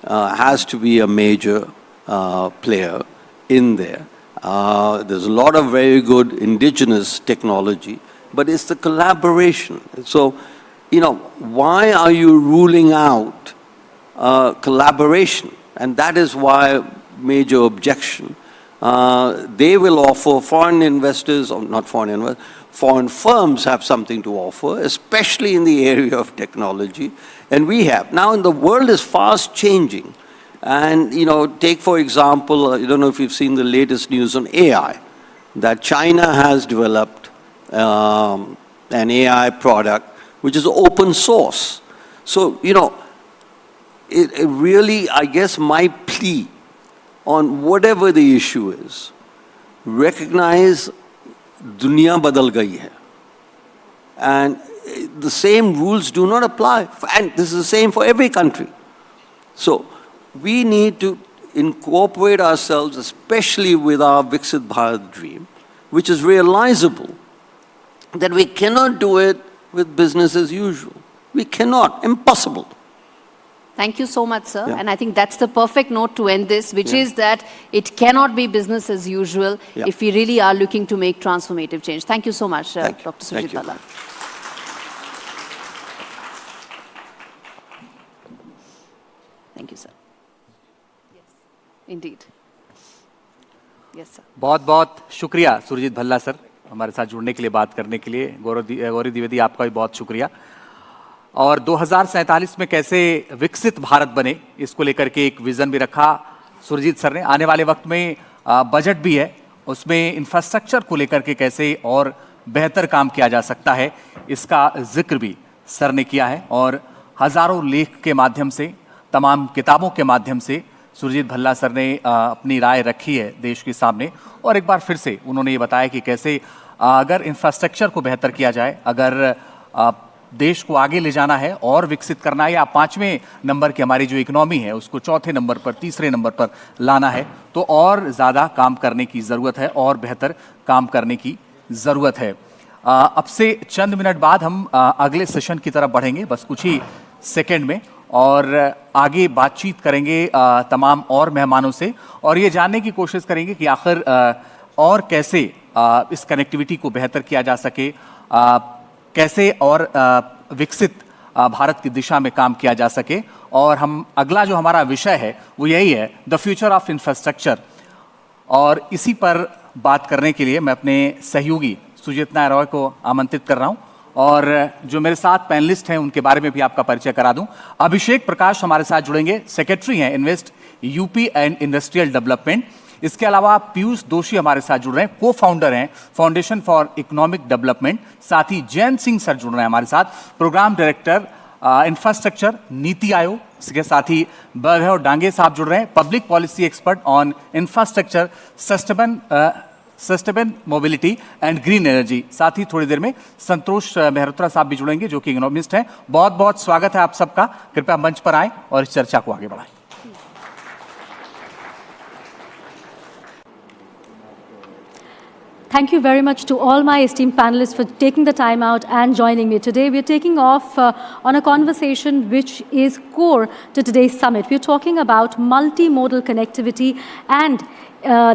Has to be a major player in there. There's a lot of very good indigenous technology, but it's the collaboration. So, why are you ruling out collaboration? And that is why major objection. They will offer foreign investors, or not foreign investors, foreign firms have something to offer, especially in the area of technology, and we have. Now, the world is fast changing. And, take, for example, I don't know if you've seen the latest news on AI, that China has developed an AI product which is open source. So, it really, I guess, my plea on whatever the issue is, recognize dunya badal gayi hai. And the same rules do not apply. And this is the same for every country. So, we need to incorporate ourselves, especially with our Viksit Bharat dream, which is realizable, that we cannot do it with business as usual. We cannot. Impossible. Thank you so much, sir. And I think that's the perfect note to end this, which is that it cannot be business as usual if we really are looking to make transformative change. Thank you so much, Dr. Surjit Bhalla. Thank you, sir. Indeed. Yes, sir. बहुत बहुत शुक्रिया Surjit Bhalla sir, हमारे साथ जुड़ने के लिए, बात करने के लिए। गौरी द्विवेदी, आपका भी बहुत शुक्रिया। और 2047 में कैसे विकसित भारत बने, इसको लेकर के एक विजन भी रखा सुरजीत सर ने। आने वाले वक्त में बजट भी है, उसमें इंफ्रास्ट्रक्चर को लेकर के कैसे और बेहतर काम किया जा सकता है, इसका जिक्र भी सर ने किया है। और हजारों लेख के माध्यम से, तमाम किताबों के माध्यम से सुरजीत भल्ला सर ने अपनी राय रखी है देश के सामने। और एक बार फिर से उन्होंने ये बताया कि कैसे अगर इंफ्रास्ट्रक्चर को बेहतर किया जाए, अगर देश को आगे ले जाना है और विकसित करना है, या 5वें नंबर की हमारी जो इकोनॉमी है उसको 4थे नंबर पर, 3रे नंबर पर लाना है, तो और ज़्यादा काम करने की ज़रूरत है और बेहतर काम करने की ज़रूरत है। अब से चंद मिनट बाद हम अगले सेशन की तरफ बढ़ेंगे, बस कुछ ही सेकेंड में, और आगे बातचीत करेंगे तमाम और मेहमानों से, और ये जानने की कोशिश करेंगे कि आखिर और कैसे इस कनेक्टिविटी को बेहतर किया जा सके, कैसे और विकसित भारत की दिशा में काम किया जा सके। और हम अगला जो हमारा विषय है वो यही है, द फ्यूचर ऑफ इंफ्रास्ट्रक्चर। और इसी पर बात करने के लिए मैं अपने सहयोगी सुजीत रॉय को आमंत्रित कर रहा हूं, और जो मेरे साथ पैनलिस्ट हैं उनके बारे में भी आपका परिचय करा दूं। अभिषेक प्रकाश हमारे साथ जुड़ेंगे, सेक्रेटरी हैं invest UP and industrial development. इसके अलावा पीयूष दोषी हमारे साथ जुड़ रहे हैं, को फाउंडर हैं फाउंडेशन फॉर इकोनॉमिक डेवलपमेंट। साथ ही जैन सिंह सर जुड़ रहे हैं हमारे साथ, programme director infrastructure NITI Aayog. इसके साथ ही वैभव डांगे साहब जुड़ रहे हैं, public policy expert on infrastructure, sustainable mobility and green energy. साथ ही थोड़ी देर में संतोष मेहरोत्रा साहब भी जुड़ेंगे जो कि इकोनॉमिस्ट हैं। बहुत बहुत स्वागत है आप सबका, कृपया मंच पर आएं और इस चर्चा को आगे बढ़ाएं। Thank you very much to all my esteemed panelists for taking the time out and joining me today. We're taking off on a conversation which is core to today's summit. We're talking about multimodal connectivity and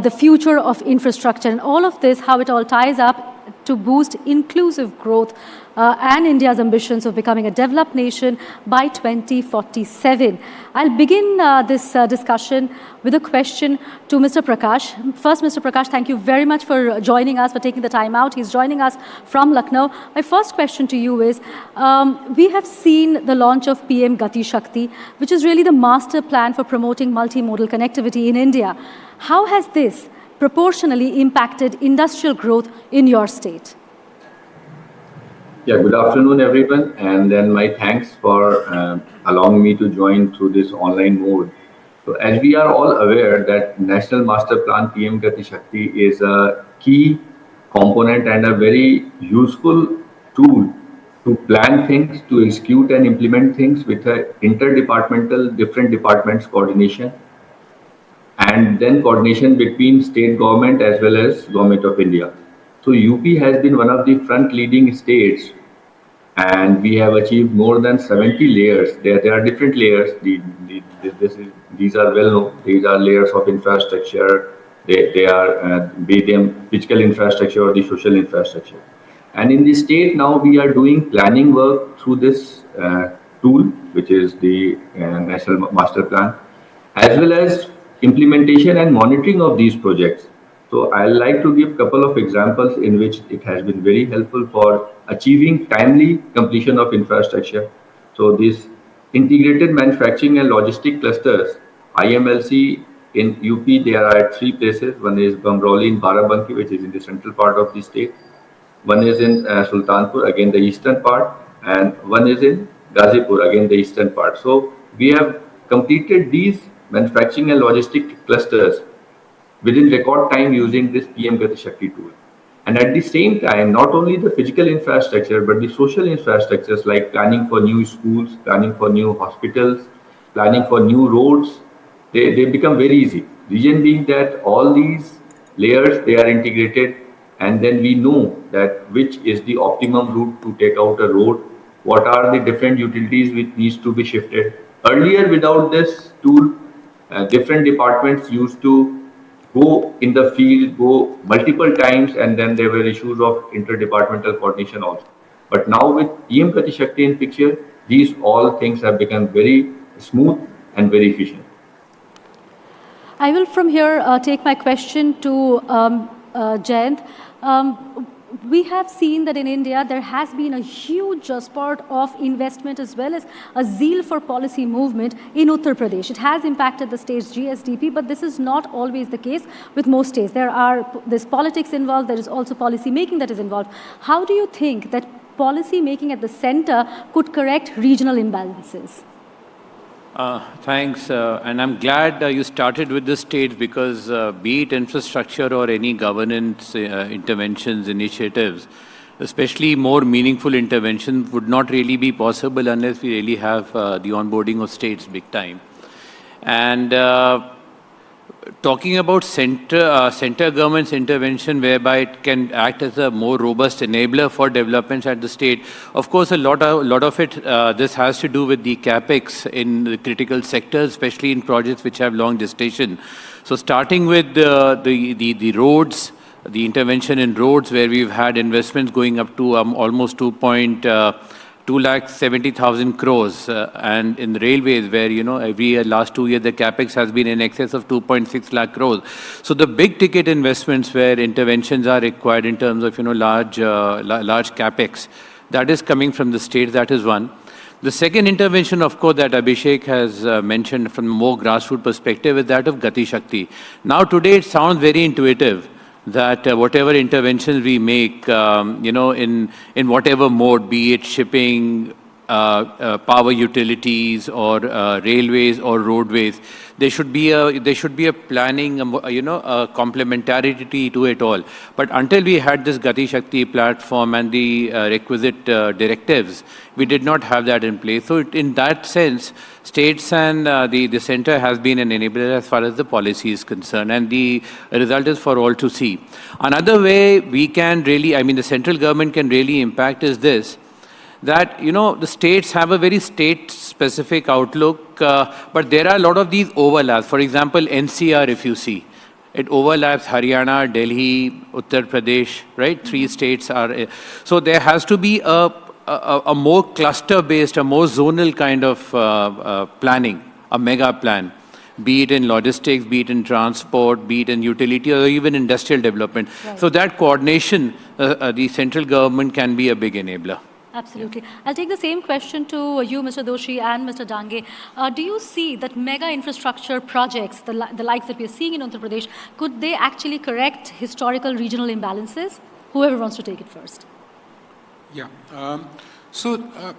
the future of infrastructure, and all of this, how it all ties up to boost inclusive growth and India's ambitions of becoming a developed nation by 2047. I'll begin this discussion with a question to Mr. Prakash. First, Mr. Prakash, thank you very much for joining us, for taking the time out. He's joining us from Lucknow. My first question to you is, we have seen the launch of PM Gati Shakti, which is really the master plan for promoting multimodal connectivity in India. How has this proportionally impacted industrial growth in your state? Yeah, good afternoon, everyone. And then my thanks for allowing me to join through this online mode. So as we are all aware that National Master Plan PM Gati Shakti is a key component and a very useful tool to plan things, to execute and implement things with a interdepartmental, different departments coordination, and then coordination between state government as well as Government of India. So UP has been one of the front leading states, and we have achieved more than 70 layers. There are different layers. These are well known. These are layers of infrastructure. They are be them physical infrastructure or the social infrastructure. And in the state now we are doing planning work through this tool, which is the National Master Plan, as well as implementation and monitoring of these projects. So I'd like to give a couple of examples in which it has been very helpful for achieving timely completion of infrastructure. So these integrated manufacturing and logistic clusters, IMLC in UP, there are at 3 places. One is Bamrauli in Barabanki, which is in the central part of the state. One is in Sultanpur, again the eastern part, and one is in Ghazipur, again the eastern part. So we have completed these manufacturing and logistic clusters within record time using this PM Gati Shakti tool. And at the same time, not only the physical infrastructure, but the social infrastructures like planning for new schools, planning for new hospitals, planning for new roads, they become very easy. Reason being that all these layers, they are integrated, and then we know that which is the optimum route to take out a road, what are the different utilities which needs to be shifted. Earlier, without this tool, different departments used to go in the field, go multiple times, and then there were issues of interdepartmental coordination also. But now with PM Gati Shakti in picture, these all things have become very smooth and very efficient. I will from here take my question to Jayant. We have seen that in India there has been a huge spurt of investment as well as a zeal for policy movement in Uttar Pradesh. It has impacted the state's GSDP, but this is not always the case with most states. There's politics involved, there is also policy making that is involved. How do you think that policy making at the center could correct regional imbalances? Thanks, and I'm glad you started with the states because be it infrastructure or any governance interventions, initiatives, especially more meaningful interventions would not really be possible unless we really have the onboarding of states big time. And talking about center government's intervention, whereby it can act as a more robust enabler for developments at the state. Of course, a lot of it, this has to do with the capex in the critical sectors, especially in projects which have long gestation. So starting with the roads, the intervention in roads, where we've had investments going up to almost 2,70,000 crores, and in railways, where every year, last 2 years, the capex has been in excess of 2.6 lakh crores. So the big ticket investments where interventions are required in terms of large capex, that is coming from the states. That is one. The second intervention, of course, that Abhishek has mentioned from a more grassroots perspective is that of Gati Shakti. Now today it sounds very intuitive that whatever interventions we make, in whatever mode, be it shipping, power utilities, or railways or roadways, there should be a planning, a complementarity to it all. But until we had this Gati Shakti platform and the requisite directives, we did not have that in place. So in that sense, states and the center has been an enabler as far as the policy is concerned, and the result is for all to see. Another way we can really, the central government can really impact is this, that the states have a very state-specific outlook, but there are a lot of these overlaps. For example, NCR, if you see, It overlaps Haryana, Delhi, Uttar Pradesh, right? Three states are. So there has to be a more cluster-based, a more zonal kind of planning, a mega plan, be it in logistics, be it in transport, be it in utility, or even industrial development. Right. So that coordination, the central government can be a big enabler. Absolutely. I'll take the same question to you, Mr. Doshi and Mr. Dange. Do you see that mega infrastructure projects, the likes that we are seeing in Uttar Pradesh, could they actually correct historical regional imbalances? Whoever wants to take it first. Yeah.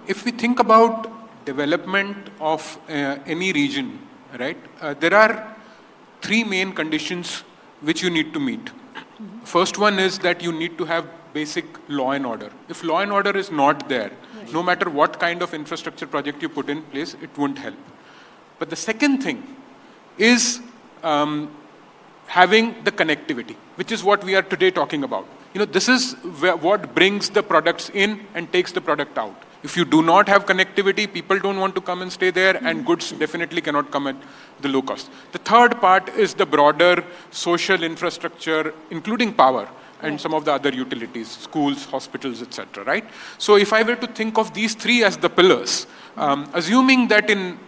If we think about development of any region, right, there are three main conditions which you need to meet. First one is that you need to have basic law and order. If law and order is not there, no matter what kind of infrastructure project you put in place, it won't help. But the second thing is having the connectivity, which is what we are today talking about. You know, this is what brings the products in and takes the product out. If you do not have connectivity, people don't want to come and stay there, and goods definitely cannot come at the low cost. The third part is the broader social infrastructure, including power and some of the other utilities, schools, hospitals, etc., right? So if I were to think of these three as the pillars, assuming that in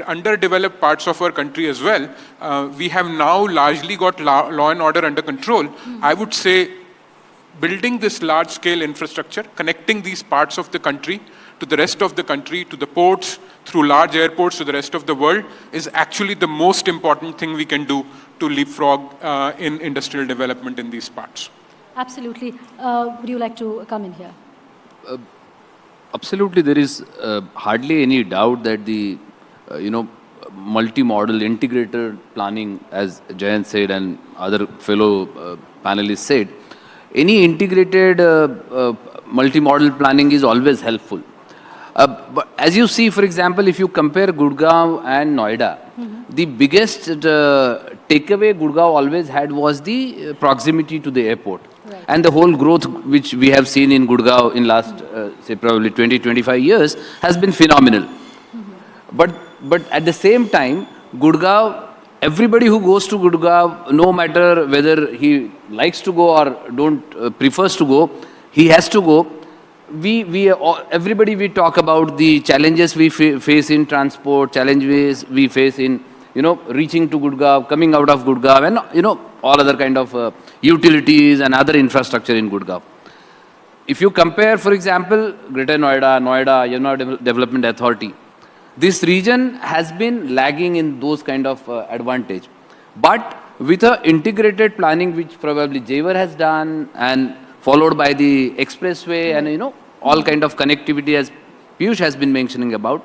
underdeveloped parts of our country as well, we have now largely got law and order under control, I would say building this large-scale infrastructure, connecting these parts of the country to the rest of the country, to the ports, through large airports to the rest of the world, is actually the most important thing we can do to leapfrog in industrial development in these parts. Absolutely. Would you like to come in here? Absolutely. There is hardly any doubt that the, multi-model integrated planning, as Jayant said and other fellow panelists said, any integrated multi-model planning is always helpful. But as you see, for example, if you compare Gurgaon and Noida, the biggest takeaway Gurgaon always had was the proximity to the airport. Right. And the whole growth which we have seen in Gurgaon in last, say, probably 20-25 years has been phenomenal. But at the same time, Gurgaon, everybody who goes to Gurgaon, no matter whether he likes to go or prefers to go, he has to go. Everybody we talk about the challenges we face in transport, challenges we face in, reaching to Gurgaon, coming out of Gurgaon, and, all other kind of utilities and other infrastructure in Gurgaon. If you compare, for example, Greater Noida, Yamuna Development Authority, this region has been lagging in those kind of advantage. But with an integrated planning, which probably Jaywar has done, and followed by the expressway and, all kind of connectivity, as Piyush has been mentioning about.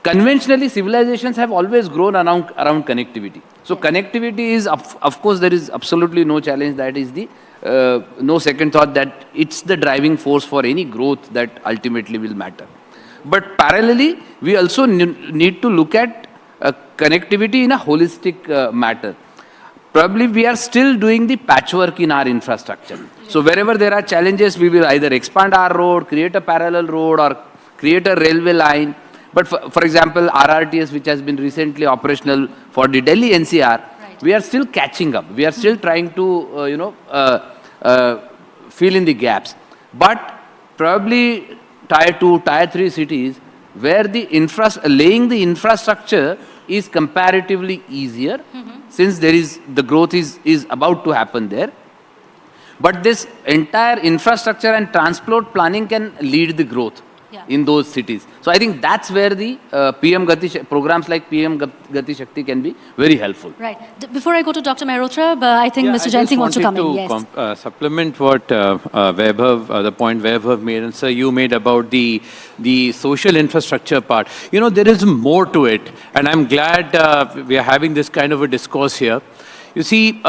Conventionally, civilizations have always grown around connectivity. So connectivity is, of course, there is absolutely no challenge. That is the, no second thought that it's the driving force for any growth that ultimately will matter. But parallelly, we also need to look at connectivity in a holistic matter. Probably we are still doing the patchwork in our infrastructure. So wherever there are challenges, we will either expand our road, create a parallel road, or create a railway line. But for example, RRTS, which has been recently operational for the Delhi NCR, we are still catching up. We are still trying to, fill in the gaps. But probably Tier 2, Tier 3 cities, where the laying the infrastructure is comparatively easier, since the growth is about to happen there. But this entire infrastructure and transport planning can lead the growth in those cities. So I think that's where the programs like PM Gati Shakti can be very helpful. Right. Before I go to Dr. Mehrotra, I think Mr. Jain Singh wants to come in. Yes. Supplement what Vaibhav, the point Vaibhav made, and sir, you made about the social infrastructure part. There is more to it, and I'm glad we are having this kind of a discourse here. You see,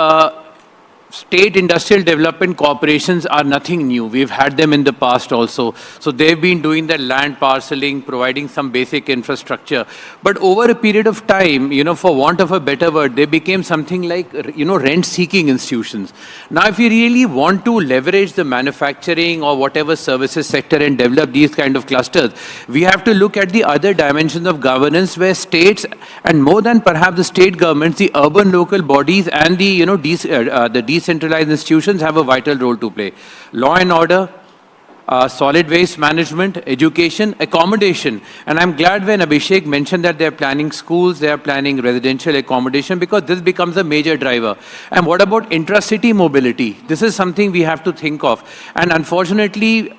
state industrial development corporations are nothing new. We've had them in the past also. So they've been doing the land parceling, providing some basic infrastructure. But over a period of time, for want of a better word, they became something like, rent-seeking institutions. Now, if you really want to leverage the manufacturing or whatever services sector and develop these kind of clusters, we have to look at the other dimensions of governance where states, and more than perhaps the state governments, the urban local bodies and the decentralized institutions have a vital role to play. Law and order, solid waste management, education, accommodation. And I'm glad when Abhishek mentioned that they're planning schools, they're planning residential accommodation, because this becomes a major driver. And what about intra-city mobility? This is something we have to think of. And unfortunately,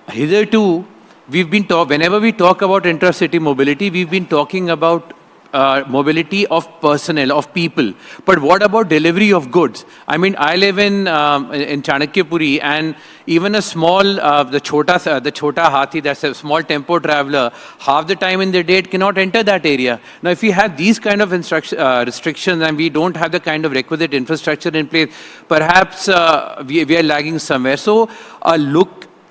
hitherto, whenever we talk about intra-city mobility, we've been talking about mobility of personnel, of people. But what about delivery of goods? I mean, I live in Chanakyapuri, and even a small, the chota hathi, that's a small tempo traveler, half the time in the day it cannot enter that area. Now, if we have these kind of restrictions and we don't have the kind of requisite infrastructure in place, perhaps we are lagging somewhere. So,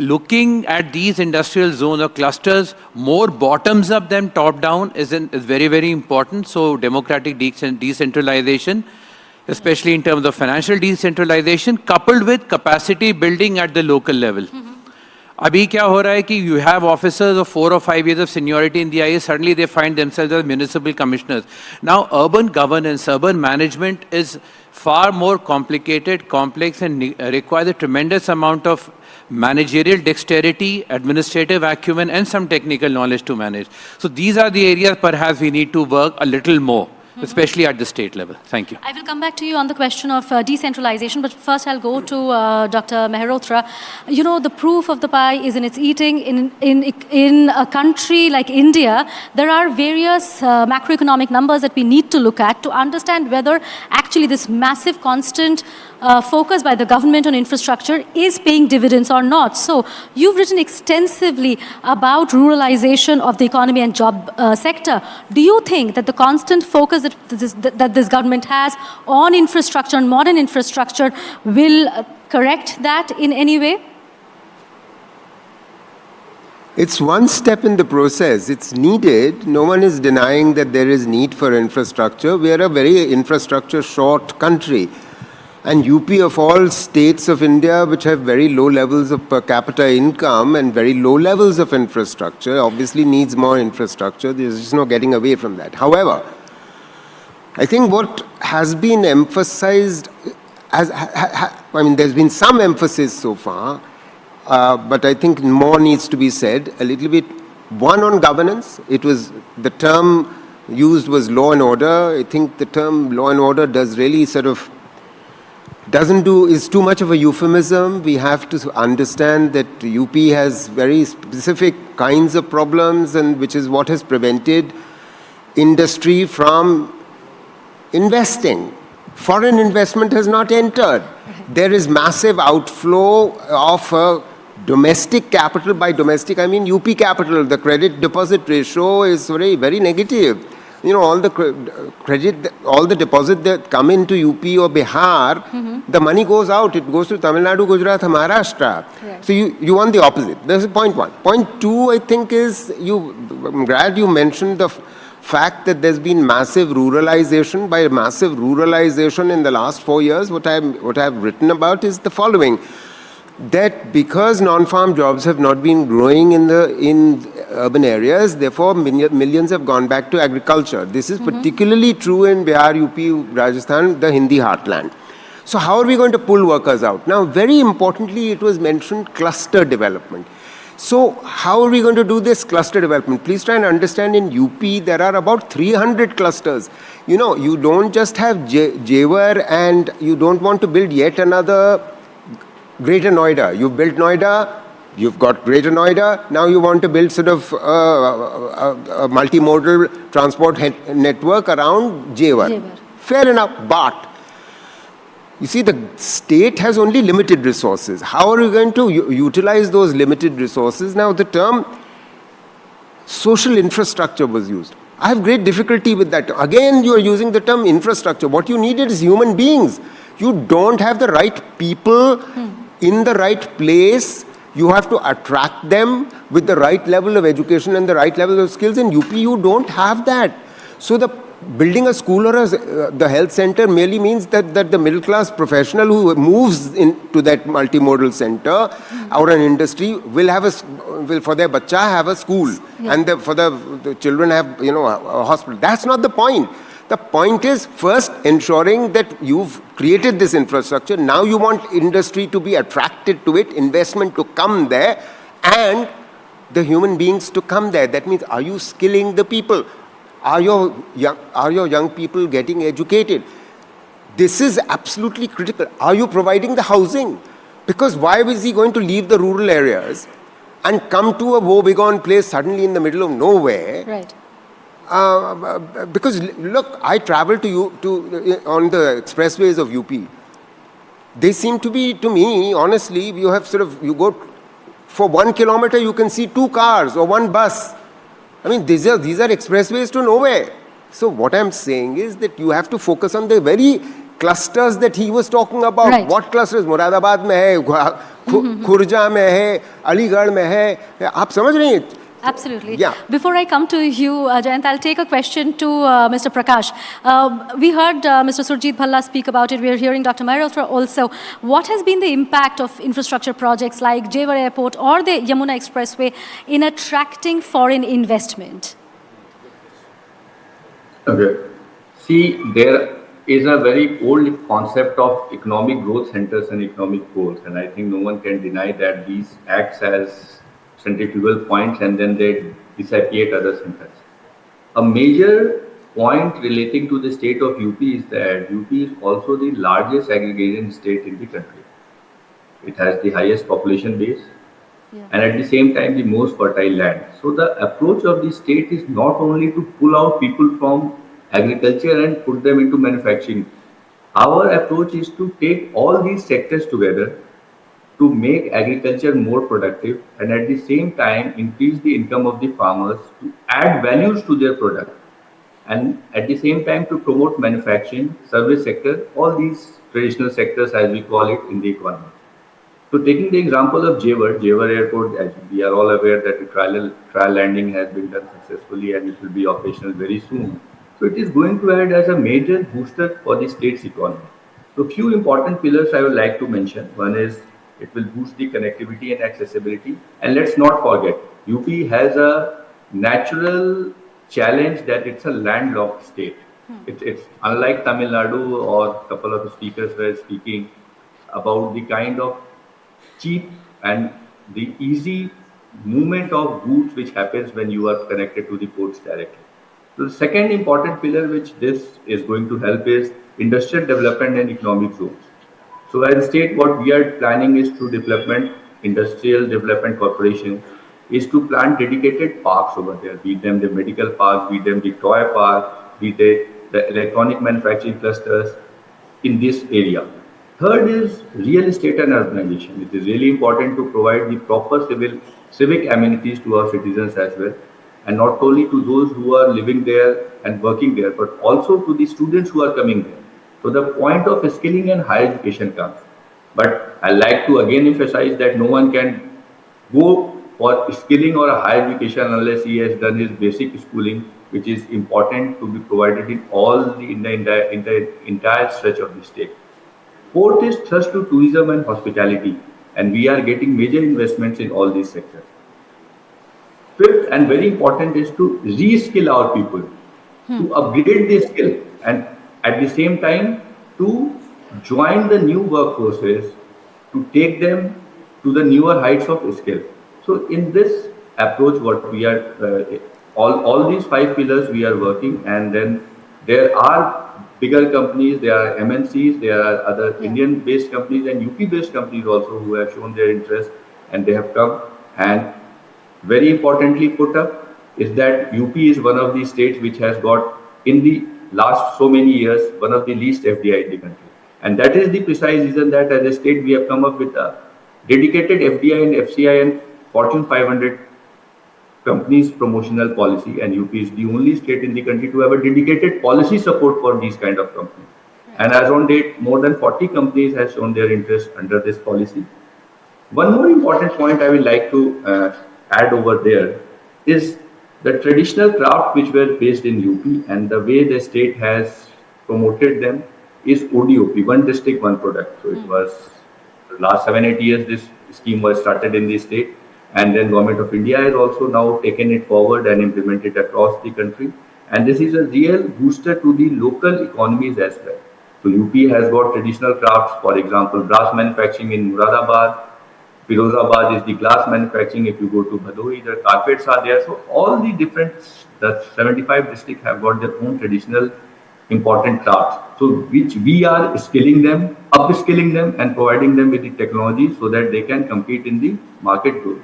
looking at these industrial zones or clusters more bottoms up than top down is very, very important. So democratic decentralization, especially in terms of financial decentralization, coupled with capacity building at the local level. Abhi kya ho raha hai ki you have officers of 4 or 5 years of seniority in the IAS, suddenly they find themselves as municipal commissioners. Now urban governance, urban management is far more complicated, complex, and requires a tremendous amount of managerial dexterity, administrative acumen, and some technical knowledge to manage. So these are the areas perhaps we need to work a little more, especially at the state level. Thank you. I will come back to you on the question of decentralization, but first I'll go to Dr. Mehrotra. The proof of the pie is in its eating. In a country like India, there are various macroeconomic numbers that we need to look at to understand whether actually this massive constant focus by the government on infrastructure is paying dividends or not. So you've written extensively about ruralization of the economy and job sector. Do you think that the constant focus that this government has on infrastructure and modern infrastructure will correct that in any way? It's one step in the process. It's needed. No one is denying that there is need for infrastructure. We are a very infrastructure short country. And UP, of all states of India which have very low levels of per capita income and very low levels of infrastructure, obviously needs more infrastructure. There's just no getting away from that. However, I think what has been emphasized, there's been some emphasis so far, but I think more needs to be said a little bit. One, on governance. The term used was law and order. I think the term law and order is too much of a euphemism. We have to understand that UP has very specific kinds of problems, and which is what has prevented industry from investing. Foreign investment has not entered. There is massive outflow of domestic capital. By domestic, I mean UP capital. The credit deposit ratio is very, very negative. All the deposit that come into UP or Bihar, the money goes out. It goes to Tamil Nadu, Gujarat, Maharashtra. Right. So you want the opposite. That's point one. Point two, I think, is I'm glad you mentioned the fact that there's been massive ruralization. By massive ruralization in the last 4 years, what I've written about is the following. That because non-farm jobs have not been growing in urban areas, therefore millions have gone back to agriculture. This is particularly true in Bihar, UP, Rajasthan, the Hindi heartland. So how are we going to pull workers out? Now, very importantly, it was mentioned cluster development. So how are we going to do this cluster development? Please try and understand, in UP, there are about 300 clusters. You don't just have Jewar, and you don't want to build yet another Greater Noida. You've built Noida, you've got Greater Noida, now you want to build sort of a multimodal transport network around Jewar. Fair enough, but you see, the state has only limited resources. How are we going to utilize those limited resources? Now, the term social infrastructure was used. I have great difficulty with that. Again, you are using the term infrastructure. What you needed is human beings. You don't have the right people in the right place. You have to attract them with the right level of education and the right level of skills. In UP, you don't have that. So the building a school or the health center merely means that the middle class professional who moves into that multimodal center or an industry will have for their bacha have a school, and for the children have a hospital. That's not the point. The point is first ensuring that you've created this infrastructure. Now you want industry to be attracted to it, investment to come there, and the human beings to come there. That means, are you skilling the people? Are your young people getting educated? This is absolutely critical. Are you providing the housing? Because why is he going to leave the rural areas and come to a woebegone place suddenly in the middle of nowhere? Right. Because look, I travel on the expressways of UP. They seem to be, to me, honestly, you go for 1 kilometer, you can see 2 cars or 1 bus. I mean, these are expressways to nowhere. So what I'm saying is that you have to focus on the very clusters that he was talking about. Right. What clusters? Moradabad mein hai, Khurja mein hai, Aligarh mein hai. Aap samajh rahe hain? Absolutely. Yeah. Before I come to you, Jayant, I'll take a question to Mr. Prakash. We heard Mr. Surjit Bhalla speak about it. We are hearing Dr. Mehrotra also. What has been the impact of infrastructure projects like Jewar Airport or the Yamuna Expressway in attracting foreign investment? Okay. See, there is a very old concept of economic growth centers and economic poles, and I think no one can deny that these acts as centrifugal points and then they dissipate other centers. A major point relating to the state of UP is that UP is also the largest agrarian state in the country. It has the highest population base and at the same time the most fertile land. So the approach of the state is not only to pull out people from agriculture and put them into manufacturing. Our approach is to take all these sectors together to make agriculture more productive and at the same time increase the income of the farmers, to add values to their product, and at the same time to promote manufacturing, service sector, all these traditional sectors as we call it in the economy. So taking the example of Jewar Airport, as we are all aware that the trial landing has been done successfully and it will be operational very soon. So it is going to add as a major booster for the state's economy. So few important pillars I would like to mention. One is it will boost the connectivity and accessibility. And let's not forget, UP has a natural challenge that it's a landlocked state. It's unlike Tamil Nadu, or a couple of speakers were speaking about the kind of cheap and the easy movement of goods which happens when you are connected to the ports directly. So the second important pillar which this is going to help is industrial development and economic zones. So as a state, what we are planning is through Industrial Development Corporation, is to plan dedicated parks over there, be them the medical parks, be them the toy park, be they the electronic manufacturing clusters in this area. Third is real estate and urbanization. It is really important to provide the proper civic amenities to our citizens as well, and not only to those who are living there and working there, but also to the students who are coming there. So the point of skilling and higher education comes. But I like to again emphasize that no one can go for skilling or a higher education unless he has done his basic schooling, which is important to be provided in the entire stretch of the state. Fourth is thrust to tourism and hospitality, and we are getting major investments in all these sectors. Fifth and very important is to re-skill our people, to upgrade their skill, and at the same time to join the new workforces, to take them to the newer heights of skill. So in this approach, what we are, all these 5 pillars we are working, and then there are bigger companies, there are MNCs, there are other Indian-based companies and UP-based companies also who have shown their interest, and they have come. And very importantly put up is that UP is one of the states which has got, in the last so many years, one of the least FDI in the country. And that is the precise reason that as a state we have come up with a dedicated FDI and FCI and Fortune 500 companies promotional policy, and UP is the only state in the country to have a dedicated policy support for these kind of companies. And as on date, more than 40 companies have shown their interest under this policy. One more important point I would like to add over there is the traditional craft which were based in UP and the way the state has promoted them is ODOP, one district, one product. So it was the last 7-8 years this scheme was started in the state, and then Government of India has also now taken it forward and implemented across the country. And this is a real booster to the local economies as well. So UP has got traditional crafts, for example, brass manufacturing in Muradabad. Firozabad is the glass manufacturing. If you go to Bhadoi, the carpets are there. So all the 75 districts have got their own traditional important crafts. So which we are skilling them, upskilling them and providing them with the technology so that they can compete in the market growth.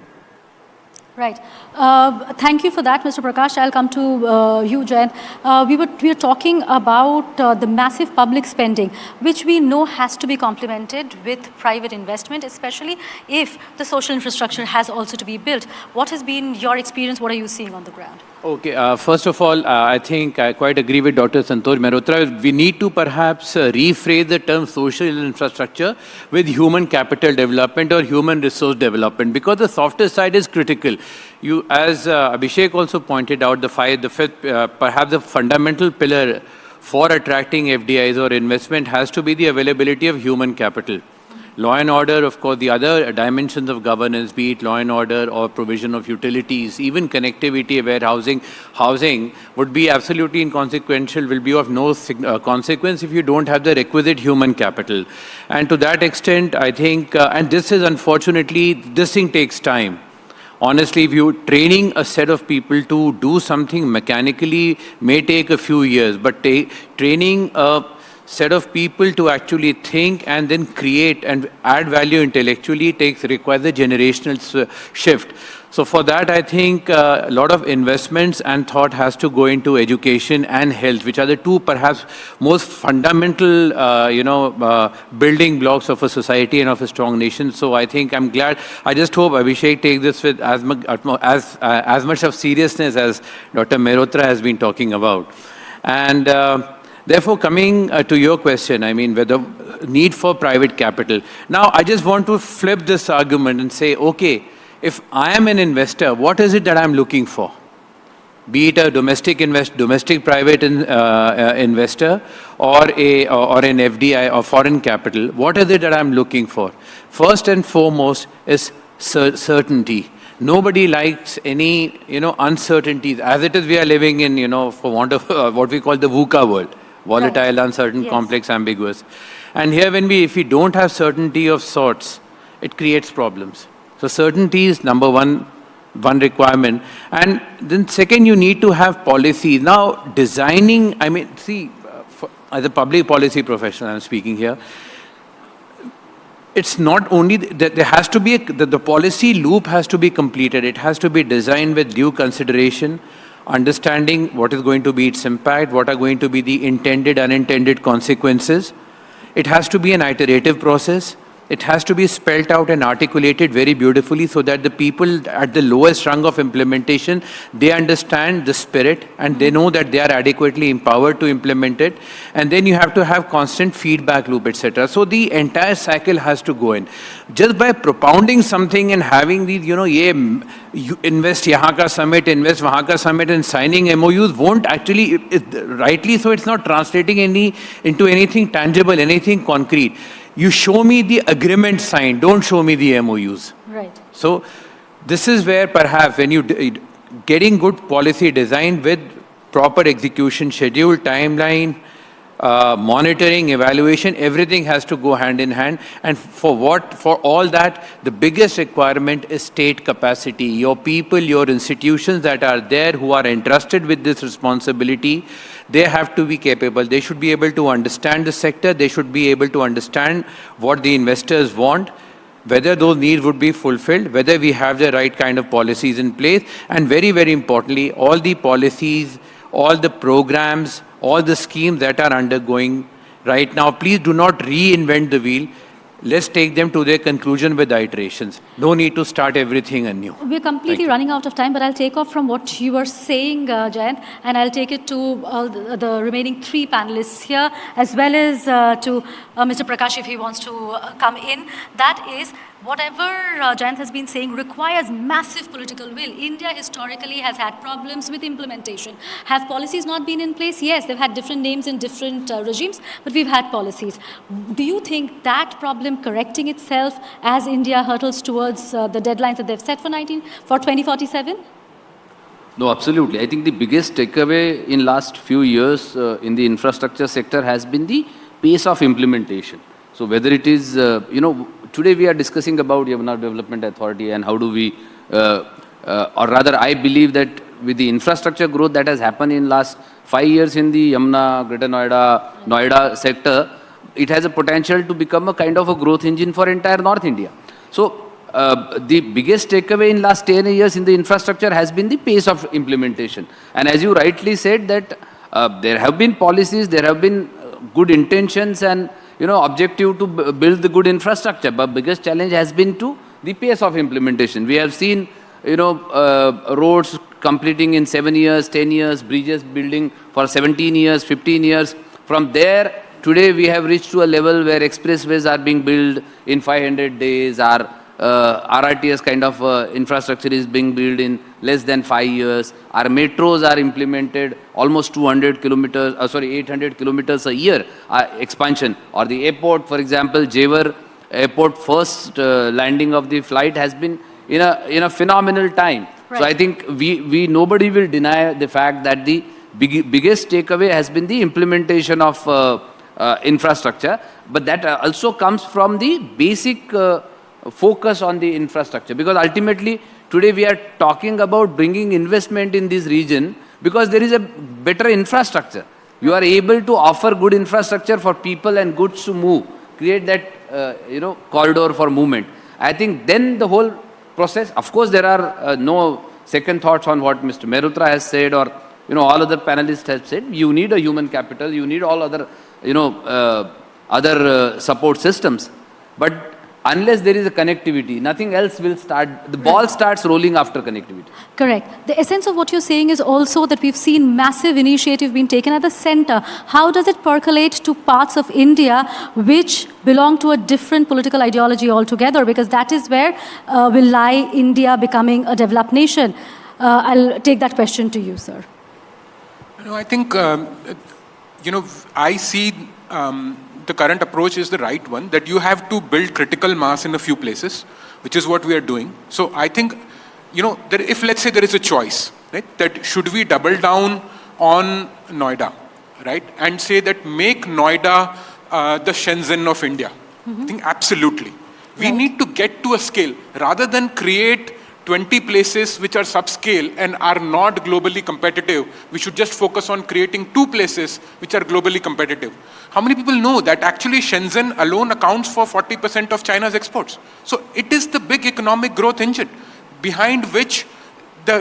Right. Thank you for that, Mr. Prakash. I'll come to you, Jayant. We were talking about the massive public spending, which we know has to be complemented with private investment, especially if the social infrastructure has also to be built. What has been your experience? What are you seeing on the ground? Okay, first of all, I think I quite agree with Dr. Santosh Mehrotra. We need to perhaps rephrase the term social infrastructure with human capital development or human resource development, because the softer side is critical. You, as Abhishek also pointed out, the fifth, perhaps the fundamental pillar for attracting FDIs or investment has to be the availability of human capital. Law and order, of course, the other dimensions of governance, be it law and order or provision of utilities, even connectivity, where housing would be absolutely inconsequential, will be of no consequence if you don't have the requisite human capital. And to that extent, I think, and this is unfortunately, this thing takes time. Honestly, if you're training a set of people to do something mechanically may take a few years, but training a set of people to actually think and then create and add value intellectually requires a generational shift. So for that, I think a lot of investments and thought has to go into education and health, which are the two perhaps most fundamental, building blocks of a society and of a strong nation. So I think I'm glad. I just hope Abhishek takes this with as much of seriousness as Dr. Mehrotra has been talking about. And therefore, coming to your question, I mean, whether need for private capital. Now, I just want to flip this argument and say, okay, if I am an investor, what is it that I'm looking for? Be it a domestic private investor or an FDI or foreign capital, what is it that I'm looking for? First and foremost is certainty. Nobody likes any, uncertainties. As it is, we are living in, for want of what we call the VUCA world. Volatile, uncertain, yes, complex, ambiguous. And here if we don't have certainty of sorts, it creates problems. So certainty is number one requirement. And then second, you need to have policies. Now, designing, I mean, see, as a public policy professional, I'm speaking here, it's not only that there has to be, the policy loop has to be completed. It has to be designed with due consideration, understanding what is going to be its impact, what are going to be the intended, unintended consequences. It has to be an iterative process. It has to be spelled out and articulated very beautifully so that the people at the lowest rung of implementation, they understand the spirit and they know that they are adequately empowered to implement it. And then you have to have constant feedback loop, etc. So the entire cycle has to go in. Just by propounding something and having these, you invest yahan ka summit, invest wahan ka summit, and signing MOUs won't actually, rightly so, it's not translating into anything tangible, anything concrete. You show me the agreement signed, don't show me the MOUs. Right. So this is where perhaps when you getting good policy design with proper execution schedule, timeline, monitoring, evaluation, everything has to go hand in hand. And for all that, the biggest requirement is state capacity. Your people, your institutions that are there who are entrusted with this responsibility, they have to be capable. They should be able to understand the sector. They should be able to understand what the investors want, whether those needs would be fulfilled, whether we have the right kind of policies in place, and very, very importantly, all the policies, all the programs, all the schemes that are undergoing right now, please do not reinvent the wheel. let's take them to their conclusion with iterations. No need to start everything anew. We're completely running out of time, but I'll take off from what you were saying, Jayant, and I'll take it to all the remaining three panelists here, as well as to Mr. Prakash if he wants to come in. That is, whatever Jayant has been saying requires massive political will. India historically has had problems with implementation. Have policies not been in place? Yes, they've had different names in different regimes, but we've had policies. Do you think that problem correcting itself as India hurtles towards the deadlines that they've set for 2047? No, absolutely. I think the biggest takeaway in last few years in the infrastructure sector has been the pace of implementation. So whether it is, today we are discussing about Yamuna Development Authority and how do we, or rather I believe that with the infrastructure growth that has happened in last 5 years in the Yamuna, Greater Noida sector, it has a potential to become a kind of a growth engine for entire North India. So the biggest takeaway in last 10 years in the infrastructure has been the pace of implementation. And as you rightly said that there have been policies, there have been good intentions and objective to build the good infrastructure, but biggest challenge has been to the pace of implementation. We have seen, roads completing in 7 years, 10 years, bridges building for 17 years, 15 years. From there, today we have reached to a level where expressways are being built in 500 days, our RRTS kind of infrastructure is being built in less than 5 years. Our metros are implemented almost 800 kilometers a year expansion. Or the airport, for example, Jewar Airport, first landing of the flight has been in a phenomenal time. Right. So I think nobody will deny the fact that the biggest takeaway has been the implementation of infrastructure, but that also comes from the basic focus on the infrastructure, because ultimately today we are talking about bringing investment in this region because there is a better infrastructure. You are able to offer good infrastructure for people and goods to move, create that corridor for movement. I think then the whole process, of course there are no second thoughts on what Mr. Mehrotra has said or all other panelists have said. You need a human capital, you need all other support systems, but unless there is a connectivity, nothing else will start. The ball starts rolling after connectivity. Correct. The essence of what you're saying is also that we've seen massive initiative being taken at the center. How does it percolate to parts of India which belong to a different political ideology altogether? Because that is where will lie India becoming a developed nation. I'll take that question to you, sir. I think, I see the current approach is the right one, that you have to build critical mass in a few places, which is what we are doing. So I think, if let's say there is a choice, right, that should we double down on Noida, right, and say that make Noida the Shenzhen of India. I think absolutely. We need to get to a scale rather than create 20 places which are subscale and are not globally competitive. We should just focus on creating 2 places which are globally competitive. How many people know that actually Shenzhen alone accounts for 40% of China's exports? So it is the big economic growth engine behind which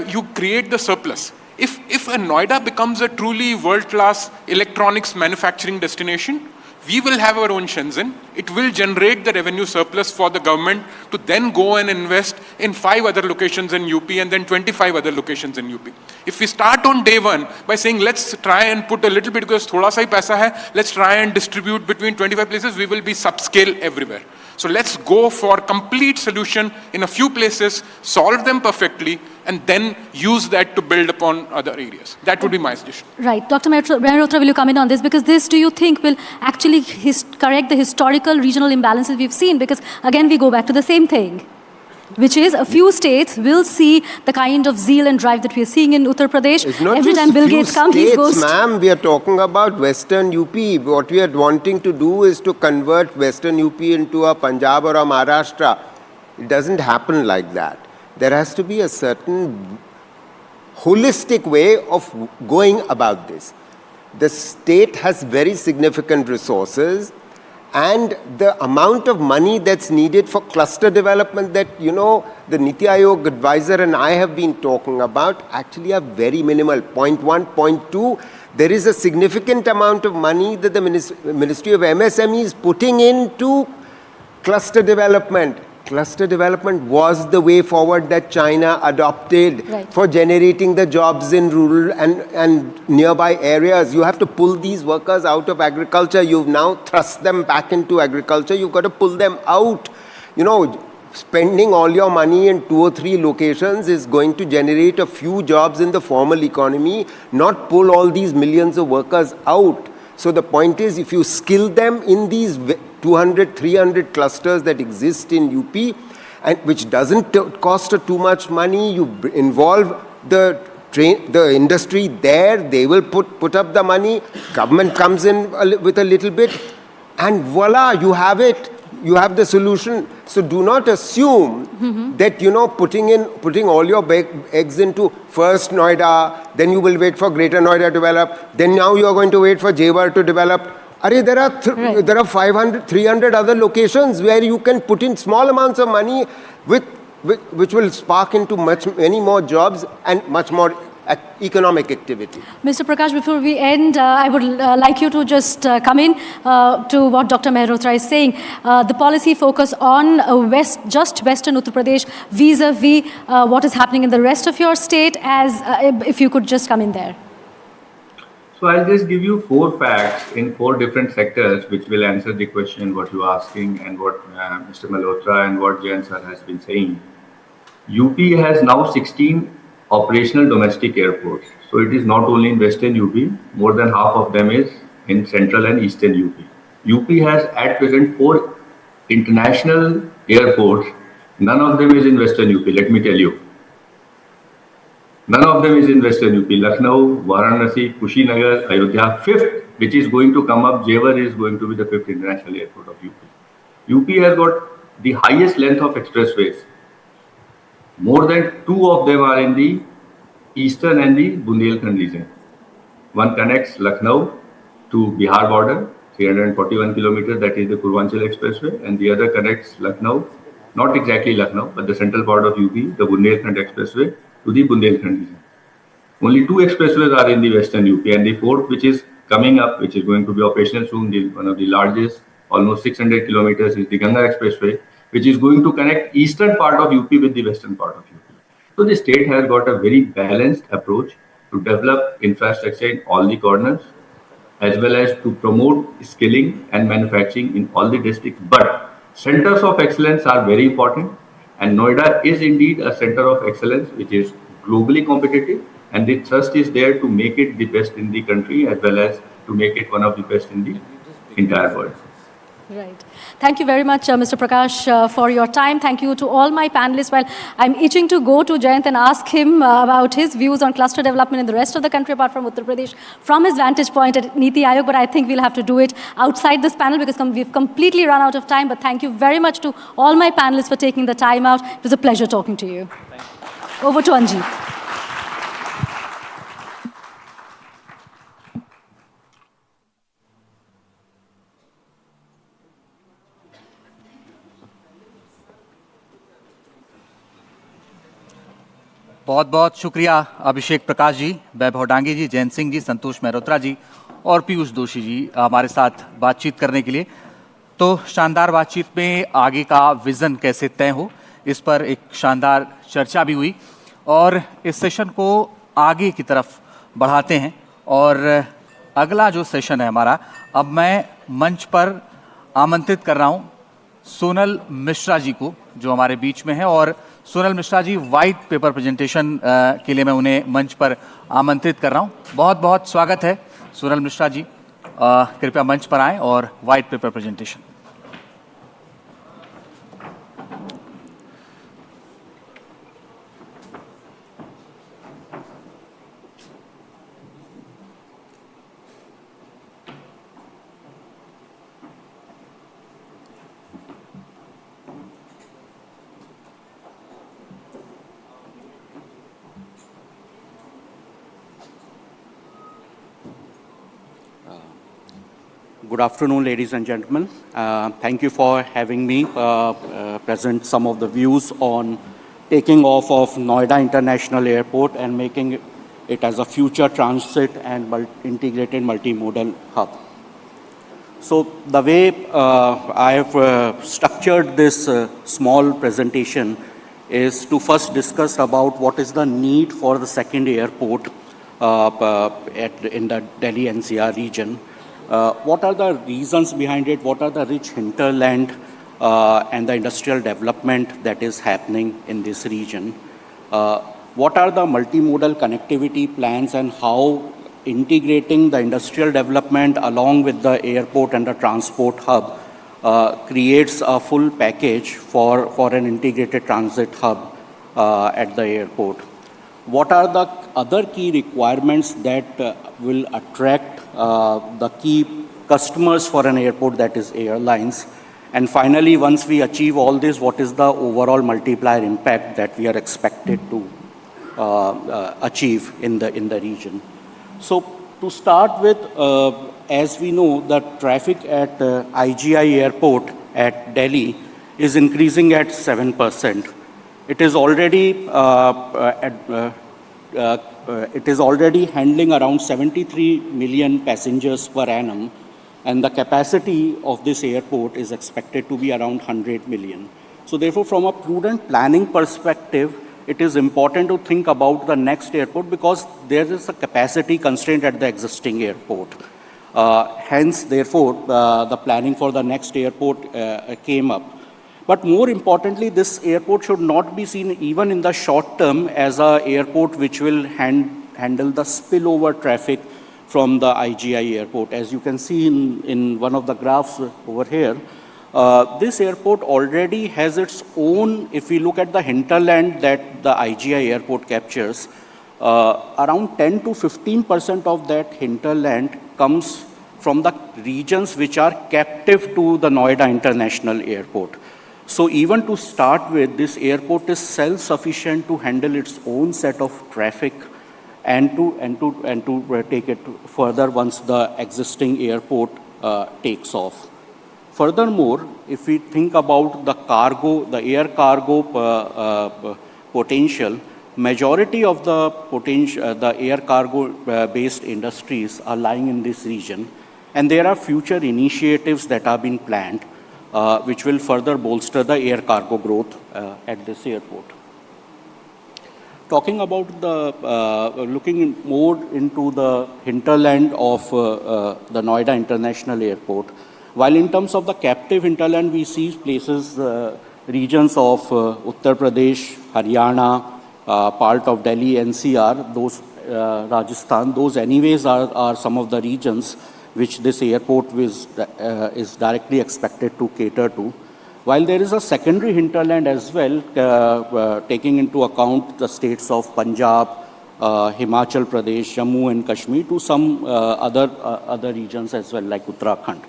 you create the surplus. If a Noida becomes a truly world-class electronics manufacturing destination, we will have our own Shenzhen. It will generate the revenue surplus for the government to then go and invest in 5 other locations in UP and then 25 other locations in UP. If we start on day one by saying, let's try and put a little bit because thoda sa hi paisa hai, let's try and distribute between 25 places, we will be subscale everywhere. So let's go for complete solution in a few places, solve them perfectly, and then use that to build upon other areas. That would be my suggestion. Right. Dr. Mehrotra, will you comment on this? Because this, do you think, will actually correct the historical regional imbalances we've seen? Because, again, we go back to the same thing, which is a few states will see the kind of zeal and drive that we are seeing in Uttar Pradesh. It's not every just time Bill Gates comes, he goes. Ma'am, we are talking about Western UP. What we are wanting to do is to convert Western UP into a Punjab or a Maharashtra. It doesn't happen like that. There has to be a certain holistic way of going about this. The state has very significant resources, and the amount of money that's needed for cluster development that, the Niti Aayog advisor and I have been talking about actually are very minimal. Point 1, point 2, there is a significant amount of money that the Ministry of MSME is putting into Cluster development. Cluster development was the way forward that China adopted for generating the jobs in rural and nearby areas. You have to pull these workers out of agriculture. You've now thrust them back into agriculture. You've got to pull them out. You know, spending all your money in 2 or 3 locations is going to generate a few jobs in the formal economy, not pull all these millions of workers out. So the point is, if you skill them in these 200, 300 clusters that exist in UP, and which doesn't cost too much money, you involve the industry there, they will put up the money, government comes in with a little bit, and voila, you have it. You have the solution. So do not assume that, you know, putting all your eggs into first Noida, then you will wait for Greater Noida to develop, then now you are going to wait for Jewar to develop. There are 500, 300 other locations where you can put in small amounts of money which will spark into many more jobs and much more economic activity. Mr. Prakash, before we end, I would like you to just come in to what Dr. Mehrotra is saying. The policy focus on just Western Uttar Pradesh vis-a-vis what is happening in the rest of your state, as if you could just come in there. So I'll just give you 4 facts in 4 different sectors which will answer the question what you're asking and what Mr. Malhotra and what Jain sir has been saying. UP has now 16 operational domestic airports. So it is not only in Western UP, more than half of them is in Central and Eastern UP. UP has at present 4 international airports. None of them is in Western UP, let me tell you. None of them is in Western UP. Lucknow, Varanasi, Kushinagar, Ayodhya. 5th, which is going to come up, Jewar is going to be the 5th international airport of UP. UP has got the highest length of expressways. More than 2 of them are in the eastern and the Bundelkhand region. One connects Lucknow to Bihar border, 341 kilometers, that is the Purvanchal Expressway, and the other connects Lucknow, not exactly Lucknow, but the central part of UP, the Bundelkhand Expressway, to the Bundelkhand region. Only 2 expressways are in the Western UP, and the 4th, which is coming up, which is going to be operational soon, one of the largest, almost 600 kilometers, is the Ganga Expressway, which is going to connect eastern part of UP with the western part of UP. So the state has got a very balanced approach to develop infrastructure in all the corners, as well as to promote skilling and manufacturing in all the districts. But centers of excellence are very important, and Noida is indeed a center of excellence which is globally competitive, and the thrust is there to make it the best in the country as well as to make it one of the best in the entire world. Right. Thank you very much, Mr. Prakash, for your time. Thank you to all my panelists. Well, I'm itching to go to Jayant and ask him about his views on cluster development in the rest of the country, apart from Uttar Pradesh, from his vantage point at Niti Aayog, but I think we'll have to do it outside this panel because we've completely run out of time. But thank you very much to all my panelists for taking the time out. It was a pleasure talking to you. Over to Anjeet. बहुत बहुत शुक्रिया अभिषेक प्रकाश जी, वैभव डांगे जी, जयंत सिंह जी, संतोष मेहरोत्रा जी और पीयूष दोषी जी हमारे साथ बातचीत करने के लिए। तो शानदार बातचीत में आगे का विज़न कैसे तय हो, इस पर एक शानदार चर्चा भी हुई और इस सेशन को आगे की तरफ बढ़ाते हैं। और अगला जो सेशन है हमारा, अब मैं मंच पर आमंत्रित कर रहा हूँ सोनल मिश्रा जी को, जो हमारे बीच में है। और Sonal Mishra ji white paper presentation के लिए मैं उन्हें मंच पर आमंत्रित कर रहा हूं। बहुत बहुत स्वागत है सोनल मिश्रा जी, कृपया मंच पर आएं और white paper presentation. Good afternoon, ladies and gentlemen. Thank you for having me present some of the views on taking off of Noida International Airport and making it as a future transit and integrated multimodal hub. So the way I have structured structured this small presentation is to first discuss about what is the need for the second airport in the Delhi NCR region. What are the reasons behind it? What are the rich hinterland and the industrial development that is happening in this region? What are the multimodal connectivity plans and how integrating the industrial development along with the airport and the transport hub creates a full package for an integrated transit hub at the airport? What are the other key requirements that will attract the key customers for an airport, that is airlines? And finally, once we achieve all this, what is the overall multiplier impact that we are expected to achieve in the region? So to start with, as we know, the traffic at IGI airport at Delhi is increasing at 7%. It is already handling around 73 million passengers per annum, and the capacity of this airport is expected to be around 100 million. So therefore, from a prudent planning perspective, it is important to think about the next airport because there is a capacity constraint at the existing airport. Hence, therefore, the planning for the next airport came up. But more importantly, this airport should not be seen even in the short term as an airport which will handle the spillover traffic from the IGI airport. As you can see in one of the graphs over here, this airport already has its own, if we look at the hinterland that the IGI airport captures, around 10 to 15% of that hinterland comes from the regions which are captive to the Noida International Airport. So even to start with, this airport is self-sufficient to handle its own set of traffic and to take it further once the existing airport takes off. Furthermore, if we think about the cargo, the air cargo potential, majority of the air cargo based industries are lying in this region, and there are future initiatives that are being planned which will further bolster the air cargo growth at this airport. Talking about looking more into the hinterland of the Noida International Airport, while in terms of the captive hinterland, we see places, regions of Uttar Pradesh, Haryana, part of Delhi, NCR, those Rajasthan, those anyways are some of the regions which this airport is directly expected to cater to. While there is a secondary hinterland as well, taking into account the states of Punjab, Himachal Pradesh, Jammu and Kashmir, to some other regions as well, like Uttarakhand.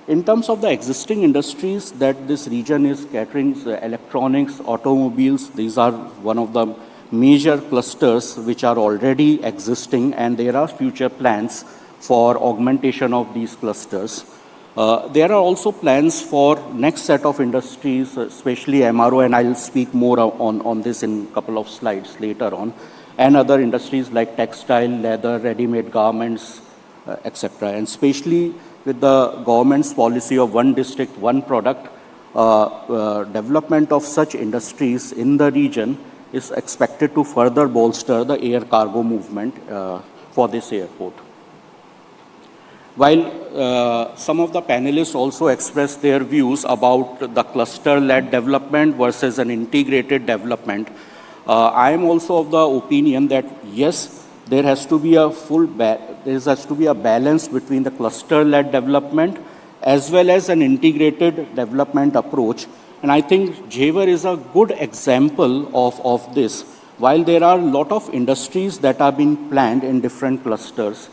In terms of the existing industries that this region is catering, electronics, automobiles, these are one of the major clusters which are already existing, and there are future plans for augmentation of these clusters. There are also plans for next set of industries, especially MRO, and I'll speak more on this in a couple of slides later on, and other industries like textile, leather, ready-made garments, etc. And especially with the government's policy of one district, one product, development of such industries in the region is expected to further bolster the air cargo movement for this airport. While some of the panelists also expressed their views about the cluster-led development versus an integrated development, I am also of the opinion that yes, there has to be a balance between the cluster-led development as well as an integrated development approach. And I think Jewar is a good example of this. While there are a lot of industries that are being planned in different clusters,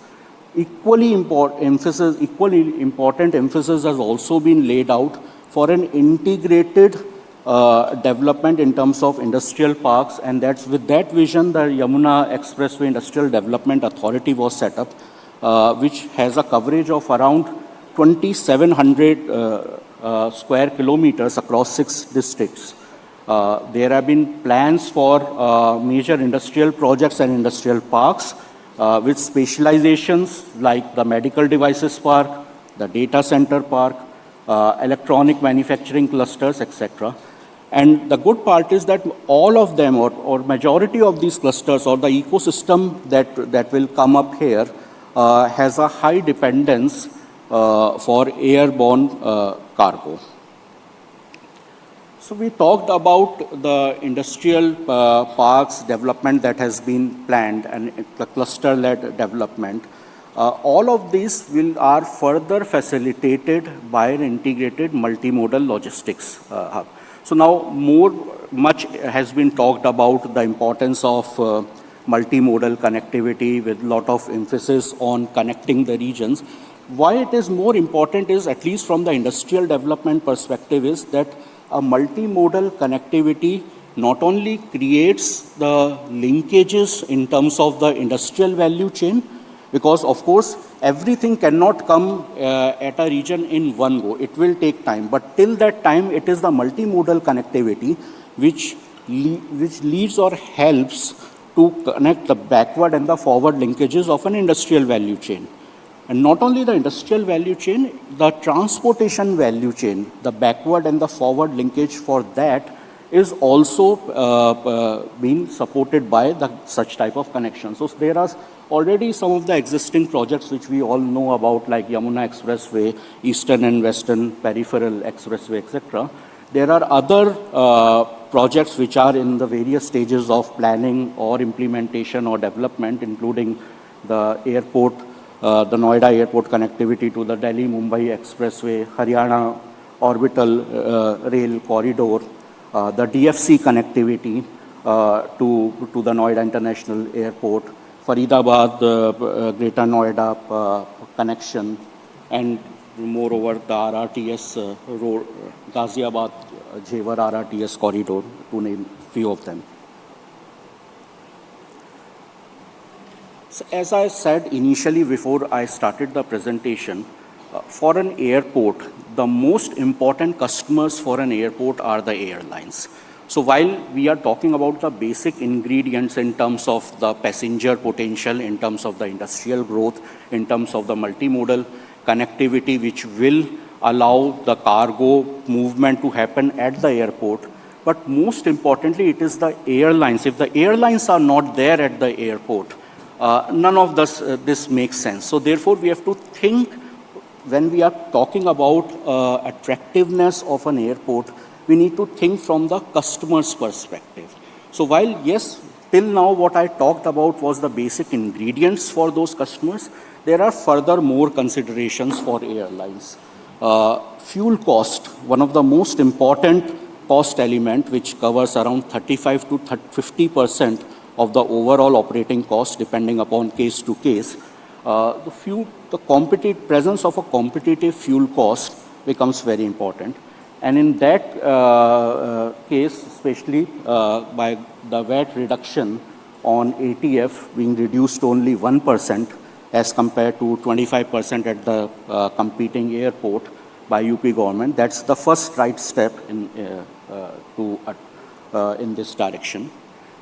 equally important emphasis has also been laid out for an integrated development in terms of industrial parks, and that's with that vision the Yamuna Expressway Industrial Development Authority was set up, which has a coverage of around 2,700 square kilometers across 6 districts. There have been plans for major industrial projects and industrial parks with specializations like the medical devices park, the data center park, electronic manufacturing clusters, etc. And the good part is that all of them, or majority of these clusters, or the ecosystem that will come up here, has a high dependence for airborne cargo. So we talked about the industrial parks development that has been planned and the cluster-led development. All of these are further facilitated by an integrated multimodal logistics hub. So now much has been talked about the importance of multimodal connectivity with a lot of emphasis on connecting the regions. Why it is more important is, at least from the industrial development perspective, is that a multimodal connectivity not only creates the linkages in terms of the industrial value chain, because of course everything cannot come at a region in one go. It will take time, but till that time it is the multimodal connectivity which leads or helps to connect the backward and the forward linkages of an industrial value chain. And not only the industrial value chain, the transportation value chain, the backward and the forward linkage for that is also being supported by such type of connections. So there are already some of the existing projects which we all know about, like Yamuna Expressway, Eastern and Western Peripheral Expressway, etc. There are other projects which are in the various stages of planning or implementation or development, including the airport, the Noida airport connectivity to the Delhi-Mumbai Expressway, Haryana orbital rail corridor, the DFC connectivity to the Noida International Airport, Faridabad, Greater Noida connection, and moreover the RRTS road, Ghaziabad, Jewar RRTS corridor, to name few of them. So as I said initially before I started the presentation, for an airport, the most important customers for an airport are the airlines. So while we are talking about the basic ingredients in terms of the passenger potential, in terms of the industrial growth, in terms of the multimodal connectivity which will allow the cargo movement to happen at the airport, but most importantly it is the airlines. If the airlines are not there at the airport, none of this makes sense. So therefore we have to think, when we are talking about attractiveness of an airport, we need to think from the customer's perspective. So while, yes, till now what I talked about was the basic ingredients for those customers, there are further more considerations for airlines. Fuel cost, one of the most important cost element, which covers around 35 to 50% of the overall operating cost, depending upon case to case. The presence of a competitive fuel cost becomes very important. And in that case, especially by the VAT reduction on ATF being reduced to only 1% as compared to 25% at the competing airport by UP government, that's the first right step in this direction.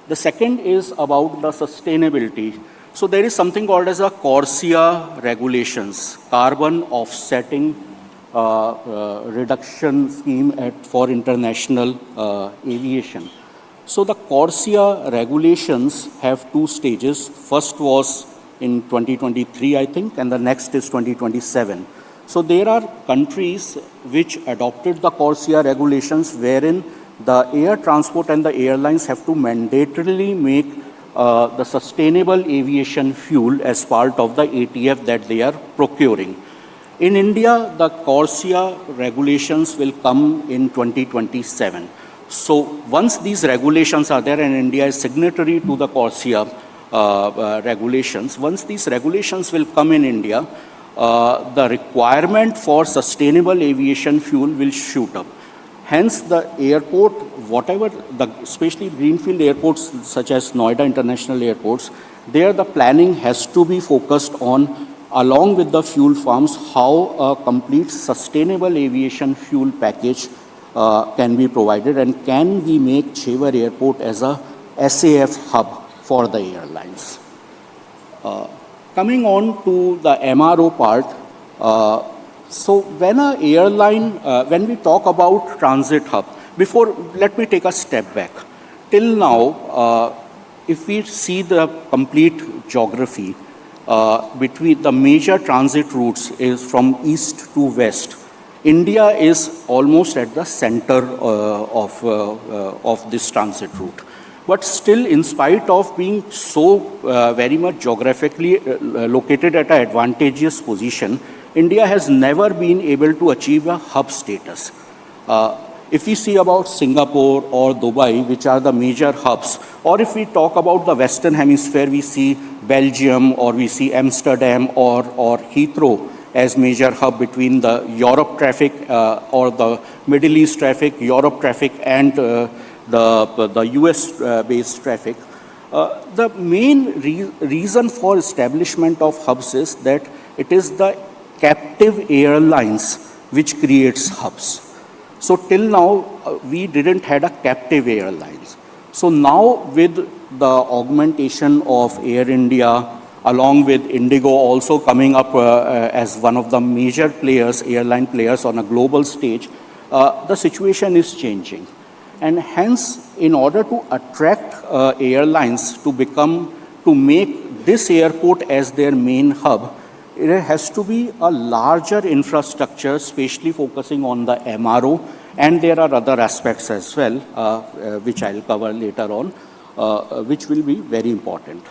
The second is about the sustainability. So there is something called as a CORSIA regulations, carbon offsetting reduction scheme for international aviation. So the CORSIA regulations have two stages. First was in 2023, I think, and the next is 2027. So there are countries which adopted the CORSIA regulations wherein the air transport and the airlines have to mandatorily make the sustainable aviation fuel as part of the ATF that they are procuring. In India, the CORSIA regulations will come in 2027. So once these regulations are there, and India is signatory to the CORSIA regulations, once these regulations will come in India, the requirement for sustainable aviation fuel will shoot up. Hence, the airport, especially greenfield airports such as Noida International Airports, there the planning has to be focused on, along with the fuel farms, how a complete sustainable aviation fuel package can be provided, and can we make Jewar Airport as a SAF hub for the airlines. Coming on to the MRO part, So when when we talk about transit hub, let me take a step back. Till now, if we see the complete geography, between the major transit routes is from east to west. India is almost at the center of this transit route. But still, in spite of being so very much geographically located at an advantageous position, India has never been able to achieve a hub status. If we see about Singapore or Dubai, which are the major hubs, or if we talk about the Western Hemisphere, we see Belgium or we see Amsterdam or Heathrow as major hub between the Europe traffic or the Middle East traffic, Europe traffic, and the US-based traffic. The main reason for establishment of hubs is that it is the captive airlines which creates hubs. So till now, we didn't had a captive airlines. So now with the augmentation of Air India, along with Indigo also coming up as one of the major players, airline players on a global stage, the situation is changing. And hence, in order to attract airlines to make this airport as their main hub, it has to be a larger infrastructure, especially focusing on the MRO, and there are other aspects as well, which I'll cover later on, which will be very important.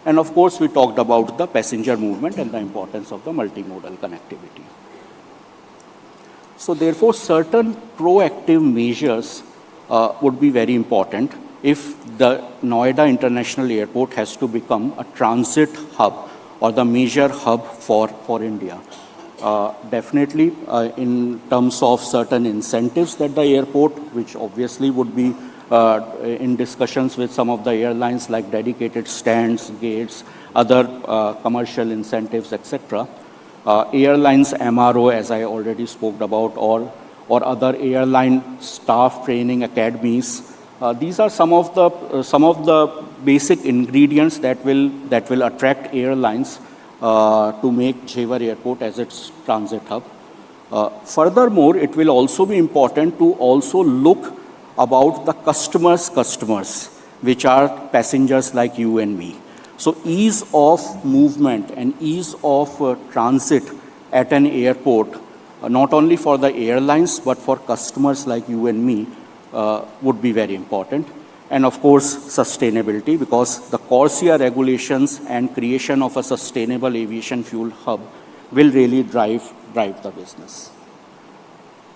And of course, we talked about the passenger movement and the importance of the multimodal connectivity. So therefore, certain proactive measures would be very important if the Noida International Airport has to become a transit hub or the major hub for India. Definitely in terms of certain incentives that the airport, which obviously would be in discussions with some of the airlines like dedicated stands, gates, other commercial incentives, etc. Airlines MRO, as I already spoke about, or other airline staff training academies. These are some of the basic ingredients that will attract airlines to make Jewar Airport as its transit hub. Furthermore, it will also be important to also look about the customers, which are passengers like you and me. So ease of movement and ease of transit at an airport, not only for the airlines, but for customers like you and me, would be very important. And of course, sustainability, because the CORSIA regulations and creation of a sustainable aviation fuel hub will really drive the business.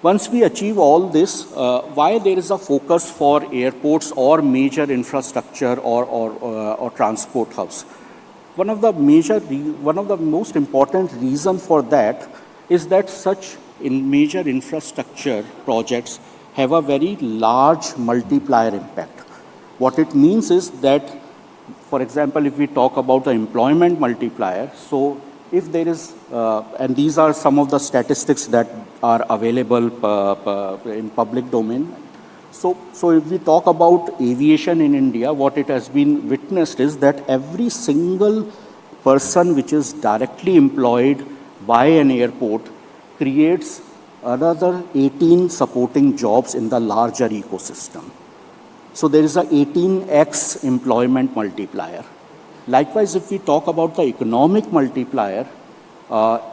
Once we achieve all this, why there is a focus for airports or major infrastructure or transport hubs? One of the most important reasons for that is that such major infrastructure projects have a very large multiplier impact. What it means is that, for example, if we talk about the employment multiplier, so if there is, and these are some of the statistics that are available in public domain. So if we talk about aviation in India, what it has been witnessed is that every single person which is directly employed by an airport creates another 18 supporting jobs in the larger ecosystem. So there is a 18x employment multiplier. Likewise, if we talk about the economic multiplier,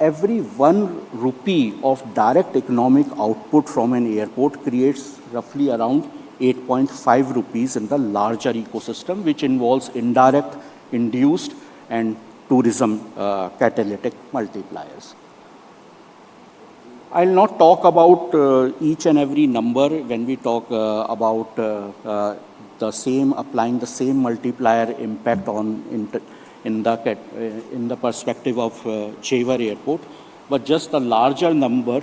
every 1 rupee of direct economic output from an airport creates roughly around 8.5 rupees in the larger ecosystem, which involves indirect, induced, and tourism catalytic multipliers. I'll not talk about each and every number when we talk about applying the same multiplier impact in the perspective of Jewar Airport, but just the larger number,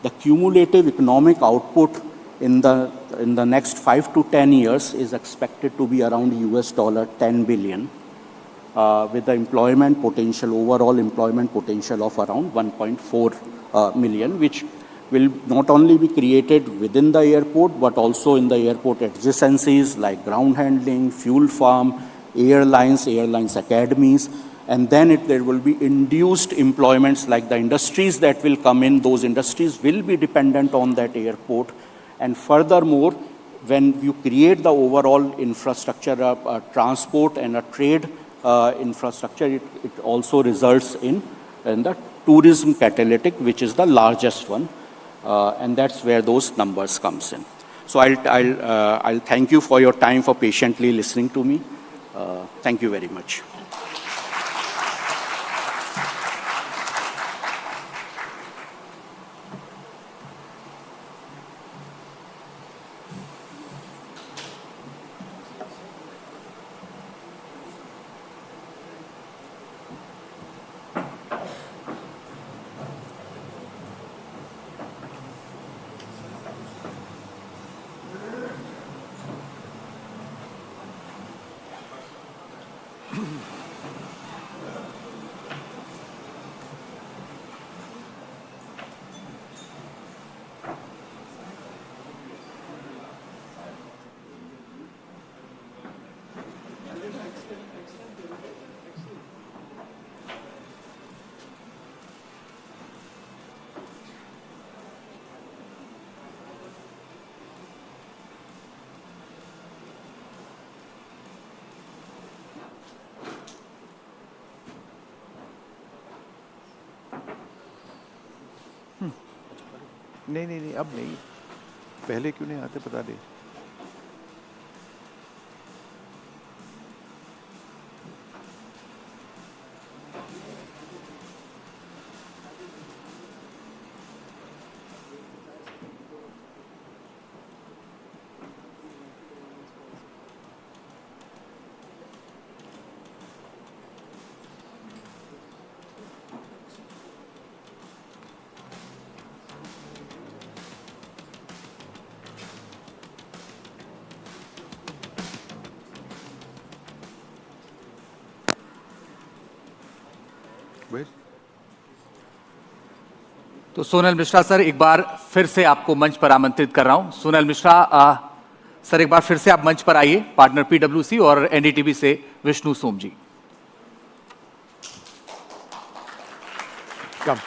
the cumulative economic output in the next 5 to 10 years is expected to be around $10 billion, with the employment potential, overall employment potential of around 1.4 million, which will not only be created within the airport, but also in the airport adjacencies like ground handling, fuel farm, airlines academies, And then there will be induced employments like the industries that will come in, those industries will be dependent on that airport. And furthermore, when you create the overall infrastructure, transport and a trade infrastructure, it also results in the tourism catalytic, which is the largest one. And that's where those numbers comes in. So I'll thank you for your time, for patiently listening to me. Thank you very much. नहीं अब नहीं पहले क्यों नहीं आते बता दे तो Sonal Mishra sir एक बार फिर से आपको मंच पर आमंत्रित कर रहा हूं। सोनल मिश्रा सर एक बार फिर से आप मंच पर आइए, पार्टनर पीडब्ल्यूसी और एनडीटीवी से विष्णु सोम जी। Come.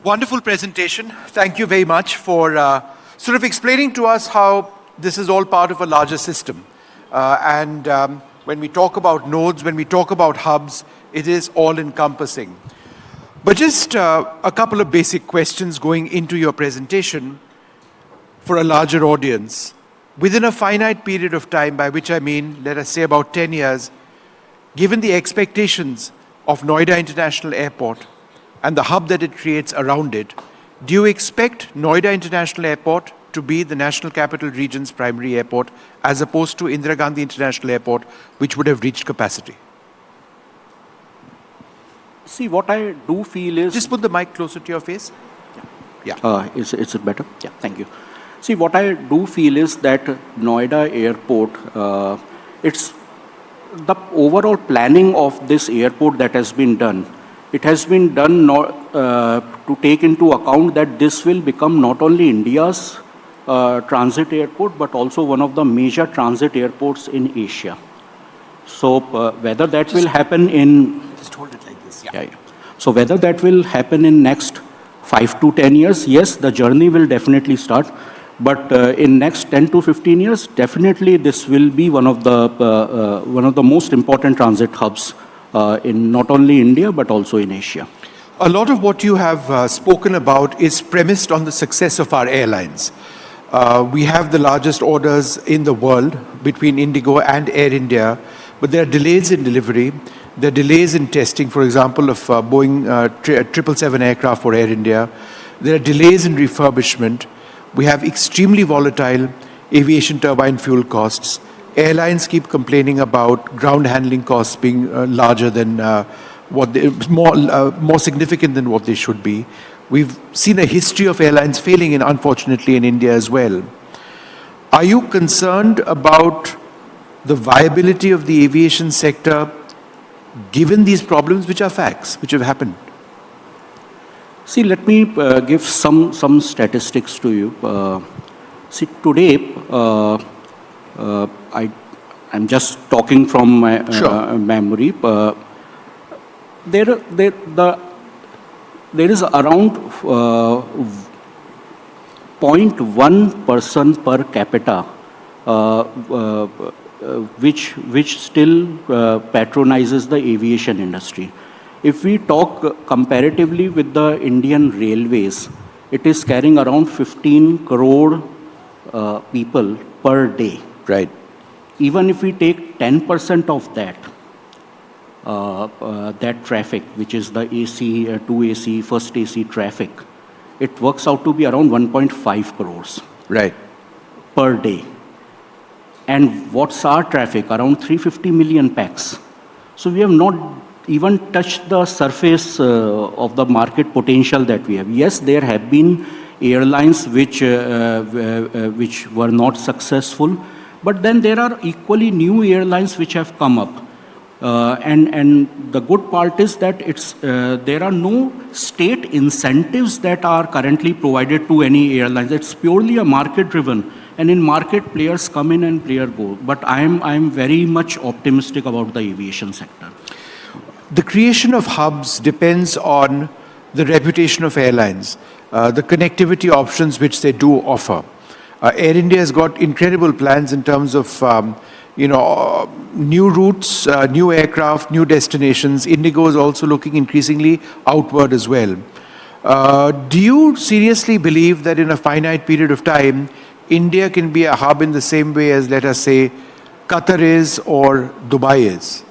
Wonderful presentation. Thank you very much for sort of explaining to us how this is all part of a larger system. When we talk about nodes, when we talk about hubs, it is all-encompassing. But just a couple of basic questions going into your presentation for a larger audience. Within a finite period of time, by which I mean, let us say about 10 years, given the expectations of Noida International Airport and the hub that it creates around it, do you expect Noida International Airport to be the National Capital Region's primary airport as opposed to Indira Gandhi International Airport, which would have reached capacity? See, what I do feel is... Just put the mic closer to your face. Yeah. Is it better? Yeah, thank you. See, what I do feel is that Noida Airport, it's the overall planning of this airport that has been done. It has been done to take into account that this will become not only India's transit airport, but also one of the major transit airports in Asia. So whether that will happen in... Just hold it like this. Yeah. So whether that will happen in next 5 to 10 years, yes, the journey will definitely start. But in next 10 to 15 years, definitely this will be one of the most important transit hubs in not only India, but also in Asia. A lot of what you have spoken about is premised on the success of our airlines. We have the largest orders in the world between Indigo and Air India, but there are delays in delivery. There are delays in testing, for example, of Boeing 777 aircraft for Air India. There are delays in refurbishment. We have extremely volatile aviation turbine fuel costs. Airlines keep complaining about ground handling costs being larger than more significant than what they should be. We've seen a history of airlines failing, unfortunately, in India as well. Are you concerned about the viability of the aviation sector given these problems, which are facts, which have happened? See, let me give some statistics to you. See, today, I'm just talking from my memory. There is around 0.1 person per capita which still patronizes the aviation industry. If we talk comparatively with the Indian Railways, it is carrying around 15 crore people per day. Right. Even if we take 10% of that, that traffic, which is the AC, 2AC, first AC traffic, it works out to be around 1.5 crores. Right. Per day. And what's our traffic? Around 350 million pax. So we have not even touched the surface of the market potential that we have. Yes, there have been airlines which were not successful, but then there are equally new airlines which have come up. And the good part is that there are no state incentives that are currently provided to any airlines. It's purely a market-driven. And in market, players come in and players go. But I'm very much optimistic about the aviation sector. The creation of hubs depends on the reputation of airlines, the connectivity options which they do offer. Air India has got incredible plans in terms of new routes, new aircraft, new destinations. Indigo is also looking increasingly outward as well. Do you seriously believe that in a finite period of time, India can be a hub in the same way as, let us say, Qatar is or Dubai is?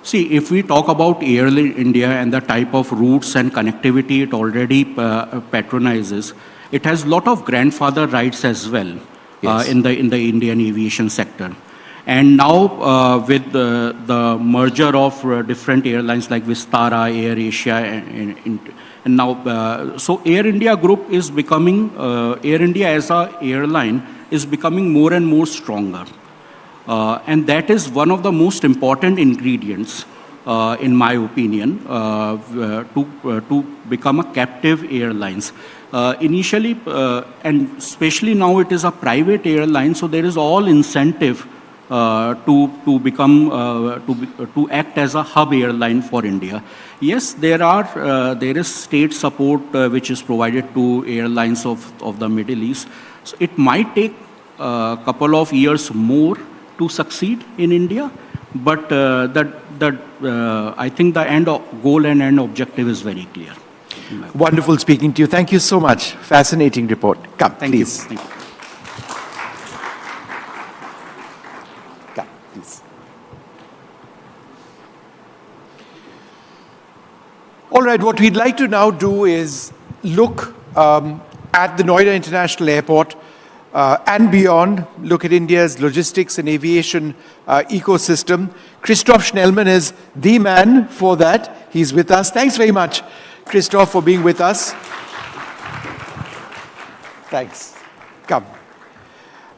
See, if we talk about Air India and the type of routes and connectivity it already patronizes, it has a lot of grandfather rights as well. Yes. In the Indian aviation sector. And now with the merger of different airlines like Vistara, Air Asia, and now, so Air India Group is becoming, Air India as an airline is becoming more and more stronger. And that is one of the most important ingredients, in my opinion, to become a captive airlines. Initially, and especially now it is a private airline, so there is all incentive to become, to act as a hub airline for India. Yes, there is state support which is provided to airlines of the Middle East. So it might take a couple of years more to succeed in India, but I think the end goal and end objective is very clear. Wonderful speaking to you. Thank you so much. Fascinating report. Come, please. Thank you. Come, please. All right, what we'd like to now do is look at the Noida International Airport and beyond, look at India's logistics and aviation ecosystem. Christoph Schnellmann is the man for that. He's with us. Thanks very much, Christoph, for being with us. Thanks. Come.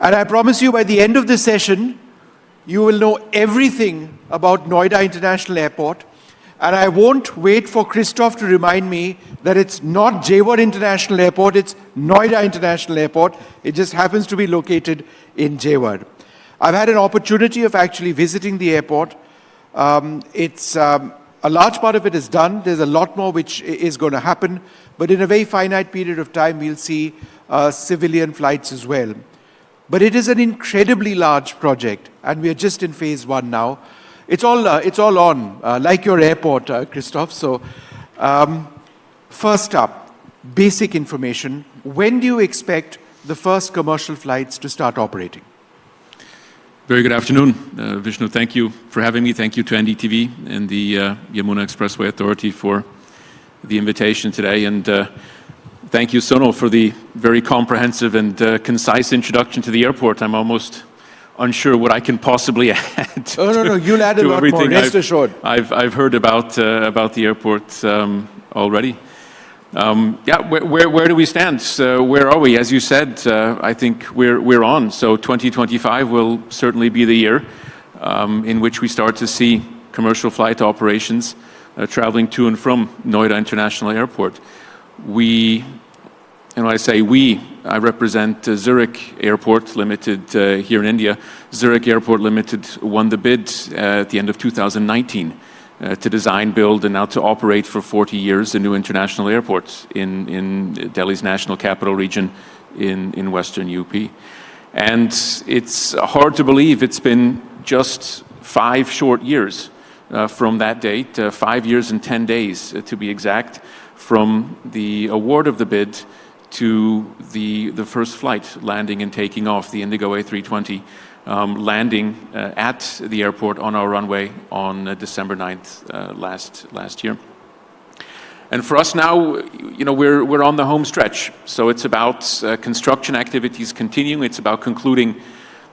And I promise you, by the end of the session, you will know everything about Noida International Airport. And I won't wait for Christoph to remind me that it's not Jewar International Airport, it's Noida International Airport. It just happens to be located in Jewar. I've had an opportunity of actually visiting the airport. A large part of it is done. There's a lot more which is going to happen. But in a very finite period of time, we'll see civilian flights as well. But it is an incredibly large project, and we are just in phase 1 now. It's all on, like your airport, Christoph. So, first up, basic information. When do you expect the first commercial flights to start operating? Very good afternoon, Vishnu. Thank you for having me. Thank you to NDTV and the Yamuna Expressway Authority for the invitation today. And thank you, Sono, for the very comprehensive and concise introduction to the airport. I'm almost unsure what I can possibly add. Oh, no, you'll add a lot more, rest assured. I've heard about the airport already. Where do we stand? Where are we? As you said, I think we're on. So 2025 will certainly be the year in which we start to see commercial flight operations. traveling to and from Noida International Airport. We, and when I say we, I represent Zurich Airport Limited here in India. Zurich Airport Limited won the bid at the end of 2019 to design, build, and now to operate for 40 years a new international airport in Delhi's national capital region in Western UP. And it's hard to believe it's been just 5 short years from that date, 5 years and 10 days to be exact, from the award of the bid to the first flight landing and taking off, the Indigo A320, landing at the airport on our runway on December 9th last year. And for us now, we're on the home stretch. So it's about construction activities continuing. It's about concluding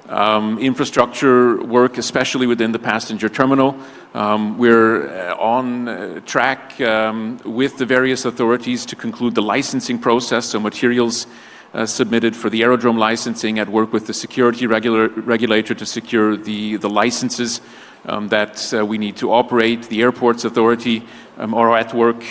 infrastructure work, especially within the passenger terminal. We're on track with the various authorities to conclude the licensing process, so materials submitted for the aerodrome licensing, at work with the security regulator to secure the licenses that we need to operate. The airports authority are at work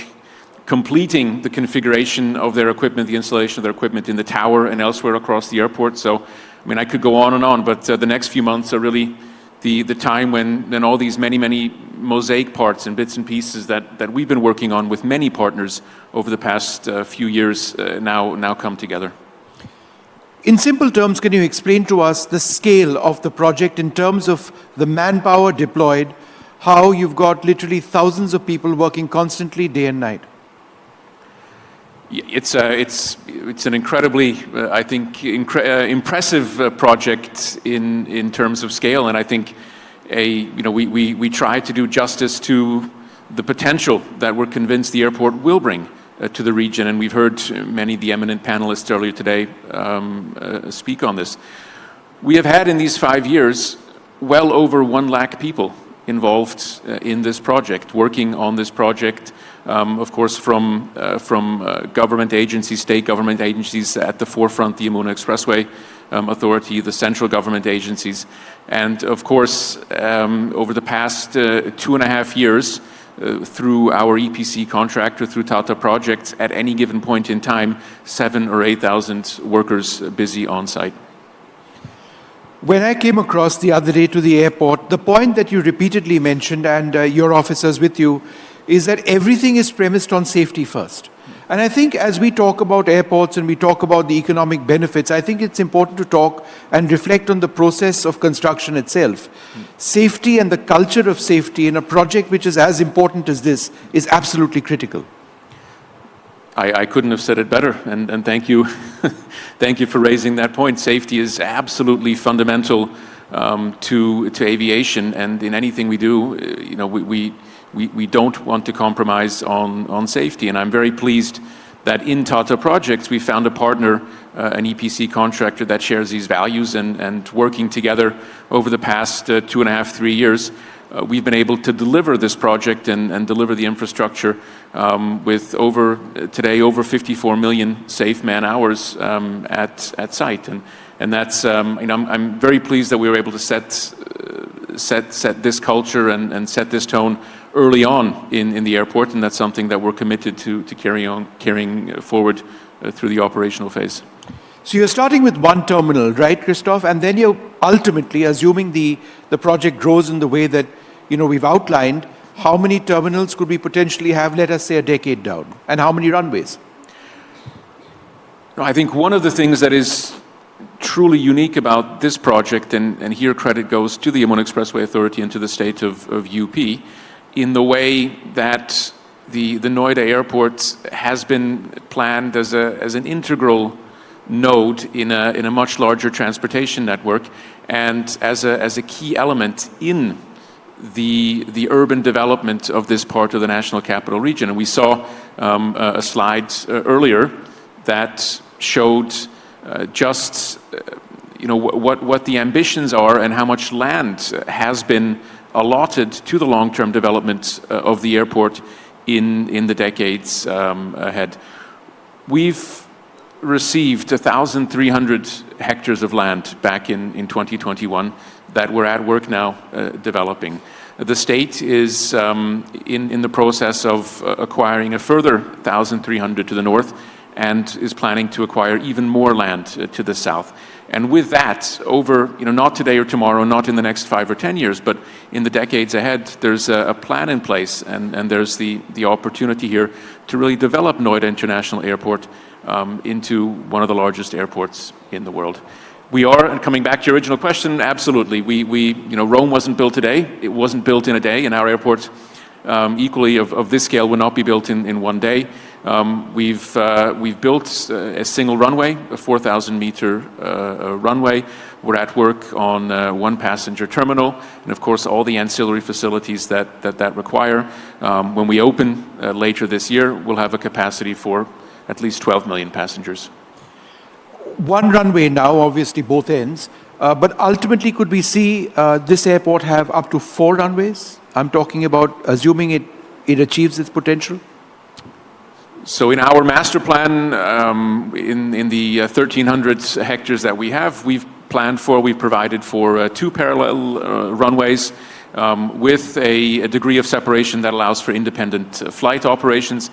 completing the configuration of their equipment, the installation of their equipment in the tower and elsewhere across the airport. So, I mean, I could go on and on, but the next few months are really the time when all these many mosaic parts and bits and pieces that we've been working on with many partners over the past few years now come together. In simple terms, can you explain to us the scale of the project in terms of the manpower deployed, how you've got literally thousands of people working constantly day and night? It's an incredibly, I think, impressive project in terms of scale, and I think we try to do justice to the potential that we're convinced the airport will bring to the region, and we've heard many of the eminent panelists earlier today speak on this. We have had in these 5 years well over 1 lakh people involved in this project, working on this project, of course, from government agencies, state government agencies at the forefront, the Yamuna Expressway Authority, the central government agencies, and of course, over the past 2.5 years, through our EPC contractor, through Tata Projects, at any given point in time, 7,000 or 8,000 workers busy on site. When I came across the other day to the airport, the point that you repeatedly mentioned, and your officers with you, is that everything is premised on safety first. And I think as we talk about airports and we talk about the economic benefits, I think it's important to talk and reflect on the process of construction itself. Safety and the culture of safety in a project which is as important as this is absolutely critical. I couldn't have said it better, and thank you. Thank you for raising that point. Safety is absolutely fundamental to aviation, and in anything we do, we don't want to compromise on safety. And I'm very pleased that in Tata Projects we found a partner, an EPC contractor that shares these values, and working together over the past 2.5, 3 years, we've been able to deliver this project and deliver the infrastructure with today over 54 million safe man hours at site, and that's I'm very pleased that we were able to set this culture and set this tone early on in the airport, and that's something that we're committed to carrying forward through the operational phase. So you're starting with one terminal, right, Christoph? And then you're ultimately, assuming the project grows in the way that we've outlined, how many terminals could we potentially have, let us say, a decade down? And how many runways? I think one of the things that is truly unique about this project, and here credit goes to the Yamuna Expressway Authority and to the state of UP, in the way that the Noida Airport has been planned as an integral node in a much larger transportation network, and as a key element in the urban development of this part of the national capital region. And we saw a slide earlier that showed just what the ambitions are and how much land has been allotted to the long-term development of the airport in the decades ahead. We've received 1,300 hectares of land back in 2021 that we're at work now developing. The state is in the process of acquiring a further 1,300 to the north and is planning to acquire even more land to the south. And with that, over, not today or tomorrow, not in the next 5 or 10 years, but in the decades ahead, there's a plan in place, and there's the opportunity here to really develop Noida International Airport into one of the largest airports in the world. We are, and coming back to your original question, absolutely. Rome wasn't built today. It wasn't built in a day, and our airport, equally of this scale, will not be built in one day. We've built a single runway, a 4,000-meter runway. We're at work on one passenger terminal, and of course all the ancillary facilities that require. When we open later this year, we'll have a capacity for at least 12 million passengers. One runway now, obviously both ends, but ultimately could we see this airport have up to 4 runways? I'm talking about assuming it achieves its potential. So in our master plan, in the 1,300 hectares that we have, we've provided for 2 parallel runways with a degree of separation that allows for independent flight operations.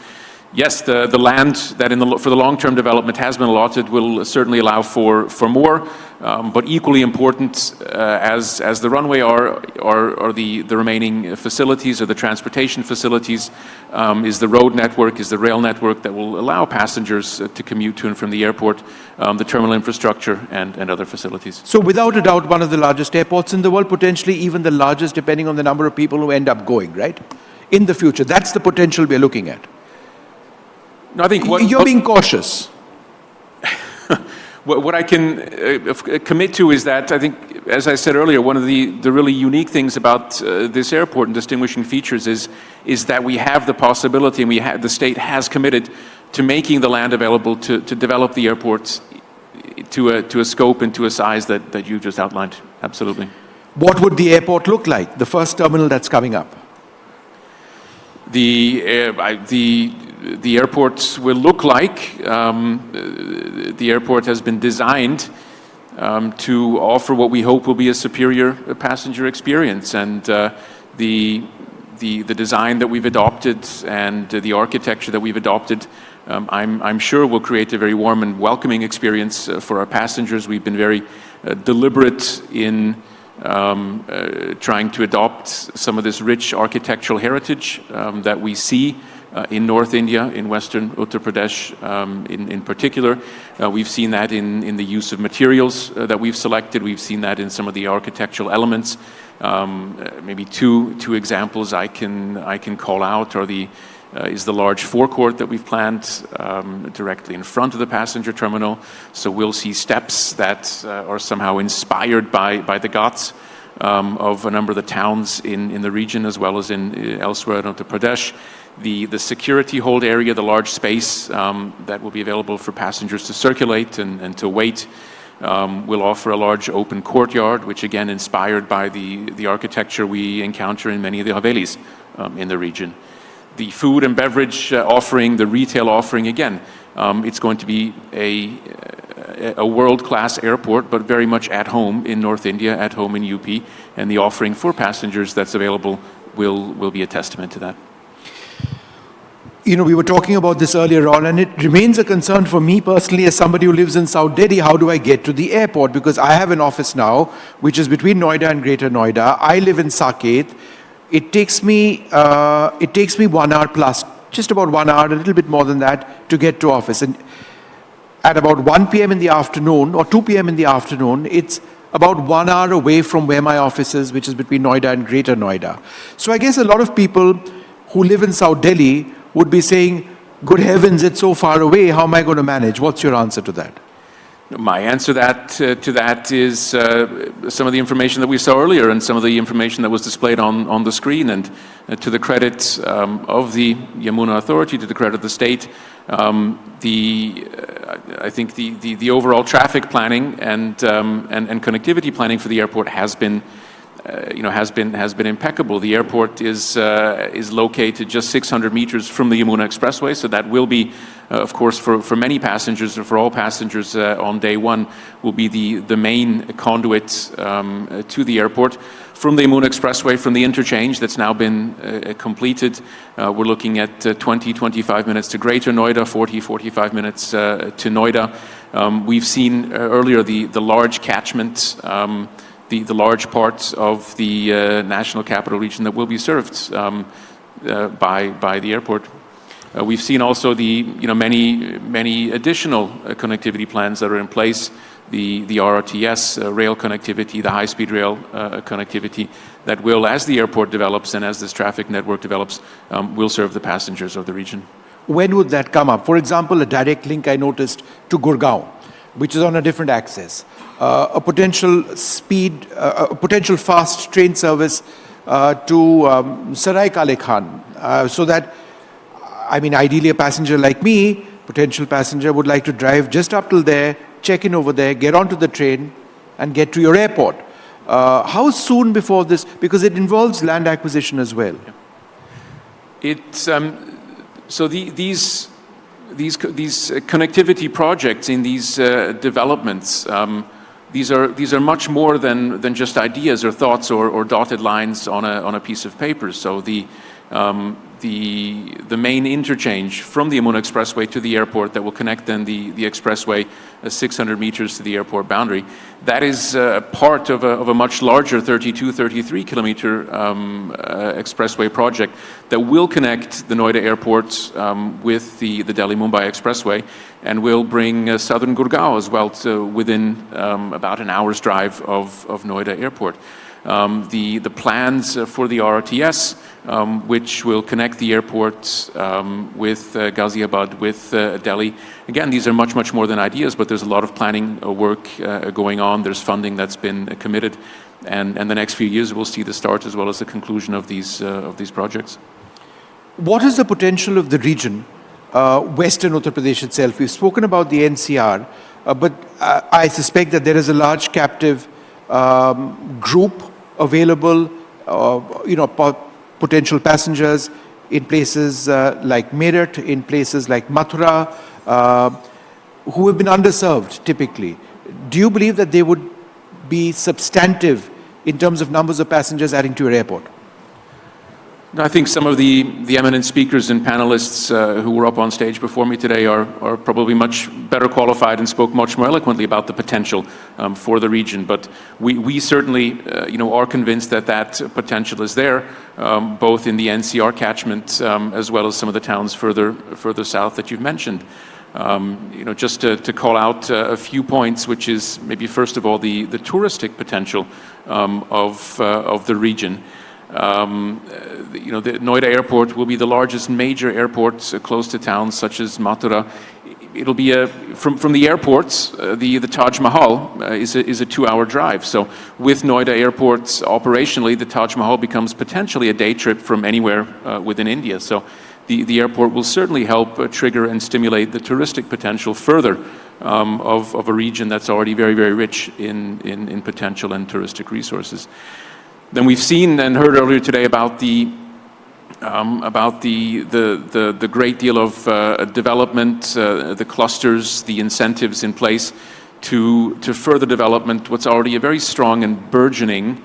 Yes, the land that for the long-term development has been allotted will certainly allow for more, but equally important as the runway are the remaining facilities or the transportation facilities, is the road network, is the rail network that will allow passengers to commute to and from the airport, the terminal infrastructure and other facilities. So without a doubt, one of the largest airports in the world, potentially even the largest depending on the number of people who end up going, right? In the future, that's the potential we're looking at. No, I think you're being cautious. What I can commit to is that I think, as I said earlier, one of the really unique things about this airport and distinguishing features is that we have the possibility, and the state has committed to making the land available to develop the airport to a scope and to a size that you just outlined. Absolutely. What would the airport look like? The first terminal that's coming up. The airport will look like, the airport has been designed to offer what we hope will be a superior passenger experience. And the design that we've adopted and the architecture that we've adopted, I'm sure will create a very warm and welcoming experience for our passengers. We've been very deliberate in trying to adopt some of this rich architectural heritage that we see in North India, in Western Uttar Pradesh in particular. We've seen that in the use of materials that we've selected. We've seen that in some of the architectural elements. Maybe two examples I can call out is the large forecourt that we've planned directly in front of the passenger terminal. So we'll see steps that are somehow inspired by the Ghats of a number of the towns in the region, as well as elsewhere in Uttar Pradesh. The security hold area, the large space that will be available for passengers to circulate and to wait, will offer a large open courtyard, which again inspired by the architecture we encounter in many of the Havelis in the region. The food and beverage offering, the retail offering, again, it's going to be a world-class airport, but very much at home in North India, at home in UP, and the offering for passengers that's available will be a testament to that. We were talking about this earlier on, and it remains a concern for me personally as somebody who lives in South Delhi. How do I get to the airport? Because I have an office now, which is between Noida and Greater Noida. I live in Saket. It takes me 1 hour plus, just about 1 hour, a little bit more than that, to get to office. And at about 1 p.m. in the afternoon or 2 p.m. in the afternoon, it's about 1 hour away from where my office is, which is between Noida and Greater Noida. So I guess a lot of people who live in South Delhi would be saying, good heavens, it's so far away, how am I going to manage? What's your answer to that? My answer to that is some of the information that we saw earlier and some of the information that was displayed on the screen. And to the credit of the Yamuna Authority, to the credit of the state, I think the overall traffic planning and connectivity planning for the airport has been has been impeccable. The airport is located just 600 meters from the Yamuna Expressway, so that will be, of course, for many passengers, or for all passengers on day one, will be the main conduit to the airport. From the Yamuna Expressway, from the interchange that's now been completed, we're looking at 20-25 minutes to Greater Noida, 40-45 minutes to Noida. We've seen earlier the large catchment, the large parts of the National Capital Region that will be served by the airport. We've seen also the many additional connectivity plans that are in place, the RRTS rail connectivity, the high-speed rail connectivity that will, as the airport develops and as this traffic network develops, will serve the passengers of the region. When would that come up? For example, a direct link I noticed to Gurgaon, which is on a different axis. A potential fast train service to Sarai Kale Khan, so that, I mean, ideally a passenger like me, potential passenger, would like to drive just up till there, check in over there, get onto the train, and get to your airport. How soon before this? Because it involves land acquisition as well. It's so these connectivity projects in these developments. These are much more than just ideas or thoughts or dotted lines on a piece of paper. So the main interchange from the Yamuna Expressway to the airport that will connect then the expressway 600 meters to the airport boundary, that is part of a much larger 33 kilometer expressway project that will connect the Noida airport with the Delhi-Mumbai Expressway, and will bring southern Gurgaon as well to within about an hour's drive of Noida airport. The plans for the RRTS, which will connect the airport with Ghaziabad, with Delhi. Again, these are much more than ideas, but there's a lot of planning work going on. There's funding that's been committed, and the next few years we'll see the start as well as the conclusion of these projects. What is the potential of the region, Western Uttar Pradesh itself? We've spoken about the NCR, but I suspect that there is a large captive group available, potential passengers in places like Meerut, in places like Mathura, who have been underserved typically. Do you believe that they would be substantive in terms of numbers of passengers adding to your airport? I think some of the eminent speakers and panelists who were up on stage before me today are probably much better qualified and spoke much more eloquently about the potential for the region. But we certainly are convinced that potential is there, both in the NCR catchment as well as some of the towns further south that you've mentioned. Just to call out a few points, which is maybe first of all the touristic potential of the region. The Noida airport will be the largest major airport close to towns such as Mathura. It'll be from the airports, the Taj Mahal is a 2-hour drive. So with Noida airports operationally, the Taj Mahal becomes potentially a day trip from anywhere within India. So the airport will certainly help trigger and stimulate the touristic potential further of a region that's already very rich in potential and touristic resources. Then we've seen and heard earlier today about the great deal of development, the clusters, the incentives in place to further development, what's already a very strong and burgeoning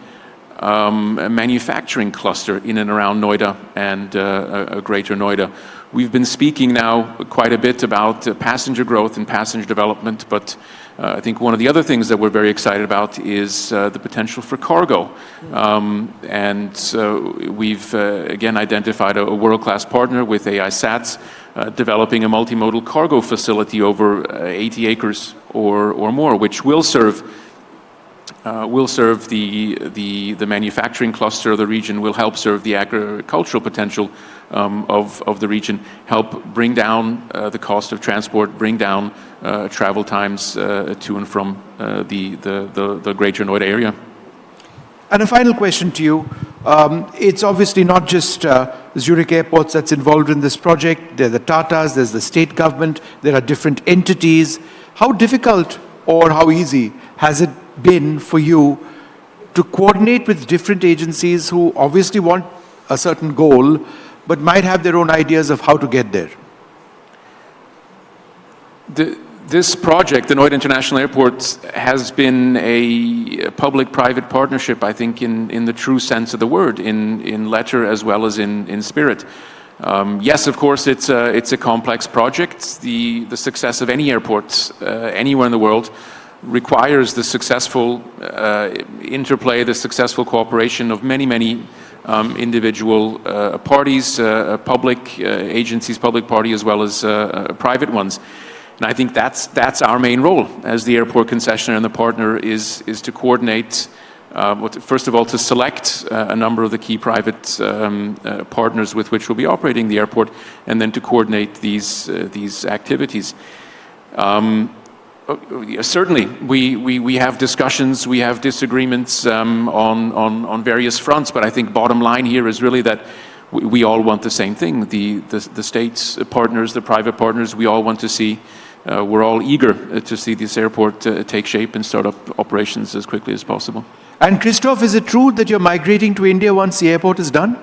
manufacturing cluster in and around Noida and Greater Noida. We've been speaking now quite a bit about passenger growth and passenger development, but I think one of the other things that we're very excited about is the potential for cargo. We've again identified a world-class partner with AI Sats, developing a multimodal cargo facility over 80 acres or more, which will serve the manufacturing cluster of the region, will help serve the agricultural potential of the region, help bring down the cost of transport, bring down travel times to and from the Greater Noida area. And a final question to you. It's obviously not just Zurich Airports that's involved in this project. There are the Tatas, there's the state government, there are different entities. How difficult or how easy has it been for you to coordinate with different agencies who obviously want a certain goal, but might have their own ideas of how to get there? This project, the Noida International Airport, has been a public-private partnership, I think, in the true sense of the word, in letter as well as in spirit. Yes, of course, it's a complex project. The success of any airport anywhere in the world requires the successful interplay, the successful cooperation of many individual parties, public agencies, public party, as well as private ones. And I think that's our main role as the airport concessionaire and the partner is to coordinate, first of all, to select a number of the key private partners with which we'll be operating the airport, and then to coordinate these activities. Certainly, we have discussions, we have disagreements on various fronts, but I think bottom line here is really that we all want the same thing. The state's partners, the private partners, we all want to see, we're all eager to see this airport take shape and start up operations as quickly as possible. And Christoph, is it true that you're migrating to India once the airport is done?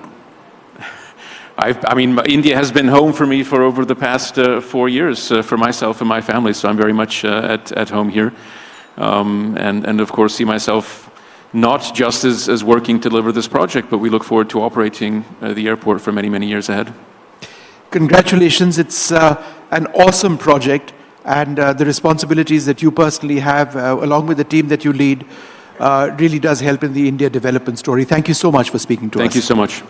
I mean, India has been home for me for over the past 4 years for myself and my family, so I'm very much at home here. And of course see myself not just as working to deliver this project, but we look forward to operating the airport for many years ahead. Congratulations, it's an awesome project, and the responsibilities that you personally have, along with the team that you lead, really does help in the India development story. Thank you so much for speaking to us. Thank you so much.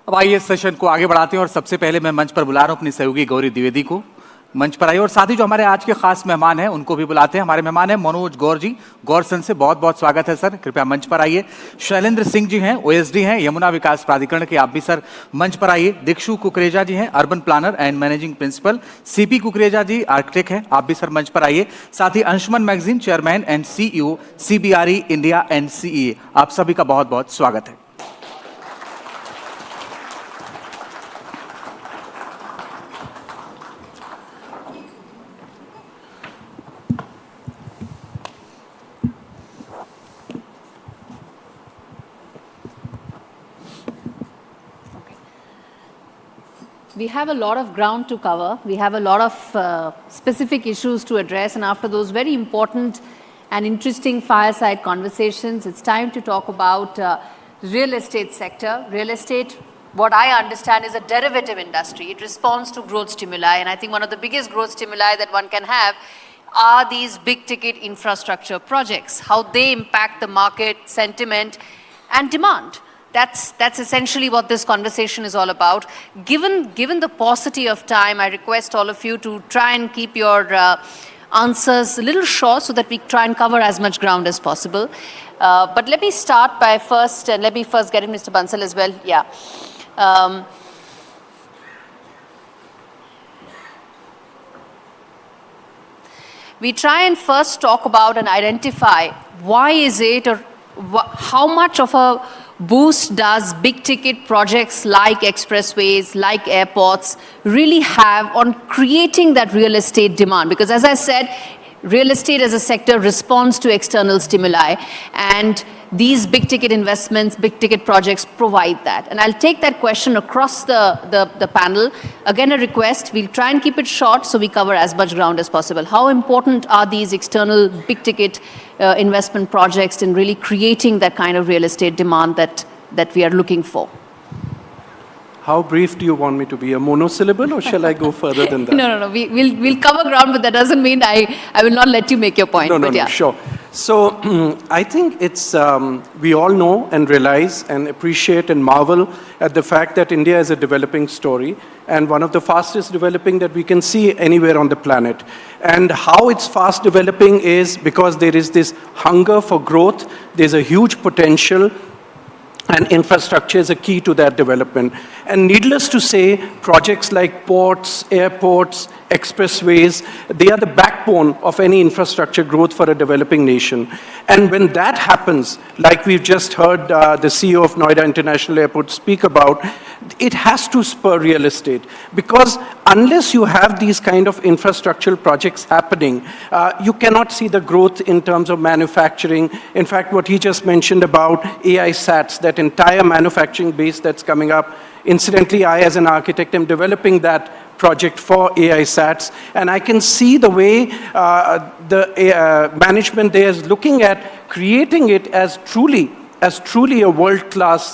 अब आइए इस session को आगे बढ़ाते हैं और सबसे पहले मैं मंच पर बुला रहा हूं अपनी सहयोगी गौरी द्विवेदी को मंच पर आइए, और साथ ही जो हमारे आज के खास मेहमान हैं उनको भी बुलाते हैं। हमारे मेहमान हैं मनोज गौर जी, गौरसन से बहुत बहुत स्वागत है सर, कृपया मंच पर आइए। शैलेंद्र सिंह जी हैं, ओएसडी हैं यमुना विकास प्राधिकरण के, आप भी सर मंच पर आइए। दीक्षु कुकरेजा जी हैं, urban planner and managing principal. CP Kukreja ji architect हैं, आप भी सर मंच पर आइए। साथ ही Anshuman Magazine chairman and CEO CBRE India and CEA, आप सभी का बहुत बहुत स्वागत है। We have a lot of ground to cover. We have a lot of specific issues to address, and after those very important and interesting fireside conversations, it's time to talk about real estate sector. Real estate, what I understand, is a derivative industry. It responds to growth stimuli, and I think one of the biggest growth stimuli that one can have are these big ticket infrastructure projects, how they impact the market sentiment and demand. That's essentially what this conversation is all about. Given the paucity of time, I request all of you to try and keep your answers a little short so that we try and cover as much ground as possible. But let me start by let me first get in Mr. Bansal as well. Yeah. We try and first talk about and identify why is it, or how much of a boost does big ticket projects like expressways, like airports really have on creating that real estate demand? Because as I said, real estate as a sector responds to external stimuli, and these big ticket investments, big ticket projects provide that. And I'll take that question across the panel. Again, a request, we'll try and keep it short so we cover as much ground as possible. How important are these external big ticket investment projects in really creating that kind of real estate demand that we are looking for? How brief do you want me to be? A monosyllable, or shall I go further than that? No. We'll cover ground, but that doesn't mean I will not let you make your point. No, sure. So I think it's, we all know and realize and appreciate and marvel at the fact that India is a developing story, and one of the fastest developing that we can see anywhere on the planet. And how it's fast developing is because there is this hunger for growth. There's a huge potential And infrastructure is a key to that development. And needless to say, projects like ports, airports, expressways, they are the backbone of any infrastructure growth for a developing nation. And when that happens, like we've just heard the CEO of Noida International Airport speak about, it has to spur real estate. Because unless you have these kind of infrastructural projects happening, you cannot see the growth in terms of manufacturing. In fact, what he just mentioned about AI SATs, that entire manufacturing base that's coming up. Incidentally, I, as an architect, am developing that project for AI SATs, and I can see the way the management there is looking at creating it as truly a world-class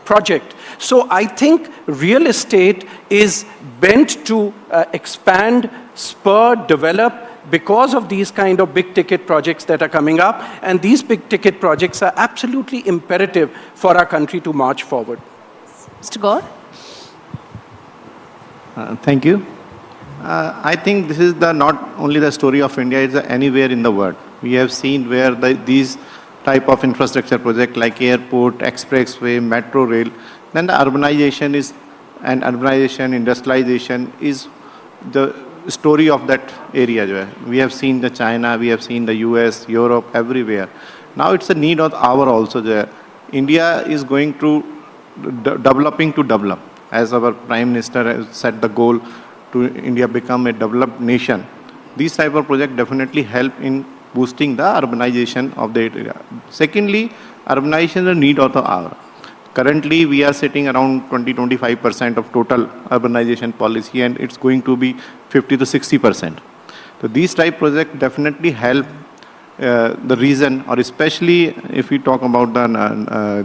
project. So I think real estate is bent to expand, spur, develop, because of these kind of big-ticket projects that are coming up, and these big-ticket projects are absolutely imperative for our country to march forward. Mr. Gaur? Thank you. I think this is not only the story of India, it's anywhere in the world. We have seen where these type of infrastructure projects like airport, expressway, metro rail, then the urbanization, industrialization is the story of that area. We have seen the China, we have seen the US, Europe, everywhere. Now it's a need of our also there. India is going to developing to develop. As our Prime Minister has set the goal to India become a developed nation. These type of projects definitely help in boosting the urbanization of the area. Secondly, urbanization is a need of the hour. Currently, we are sitting around 20-25% of total urbanization policy, and it's going to be 50 to 60%. So these type projects definitely help the region, or especially if we talk about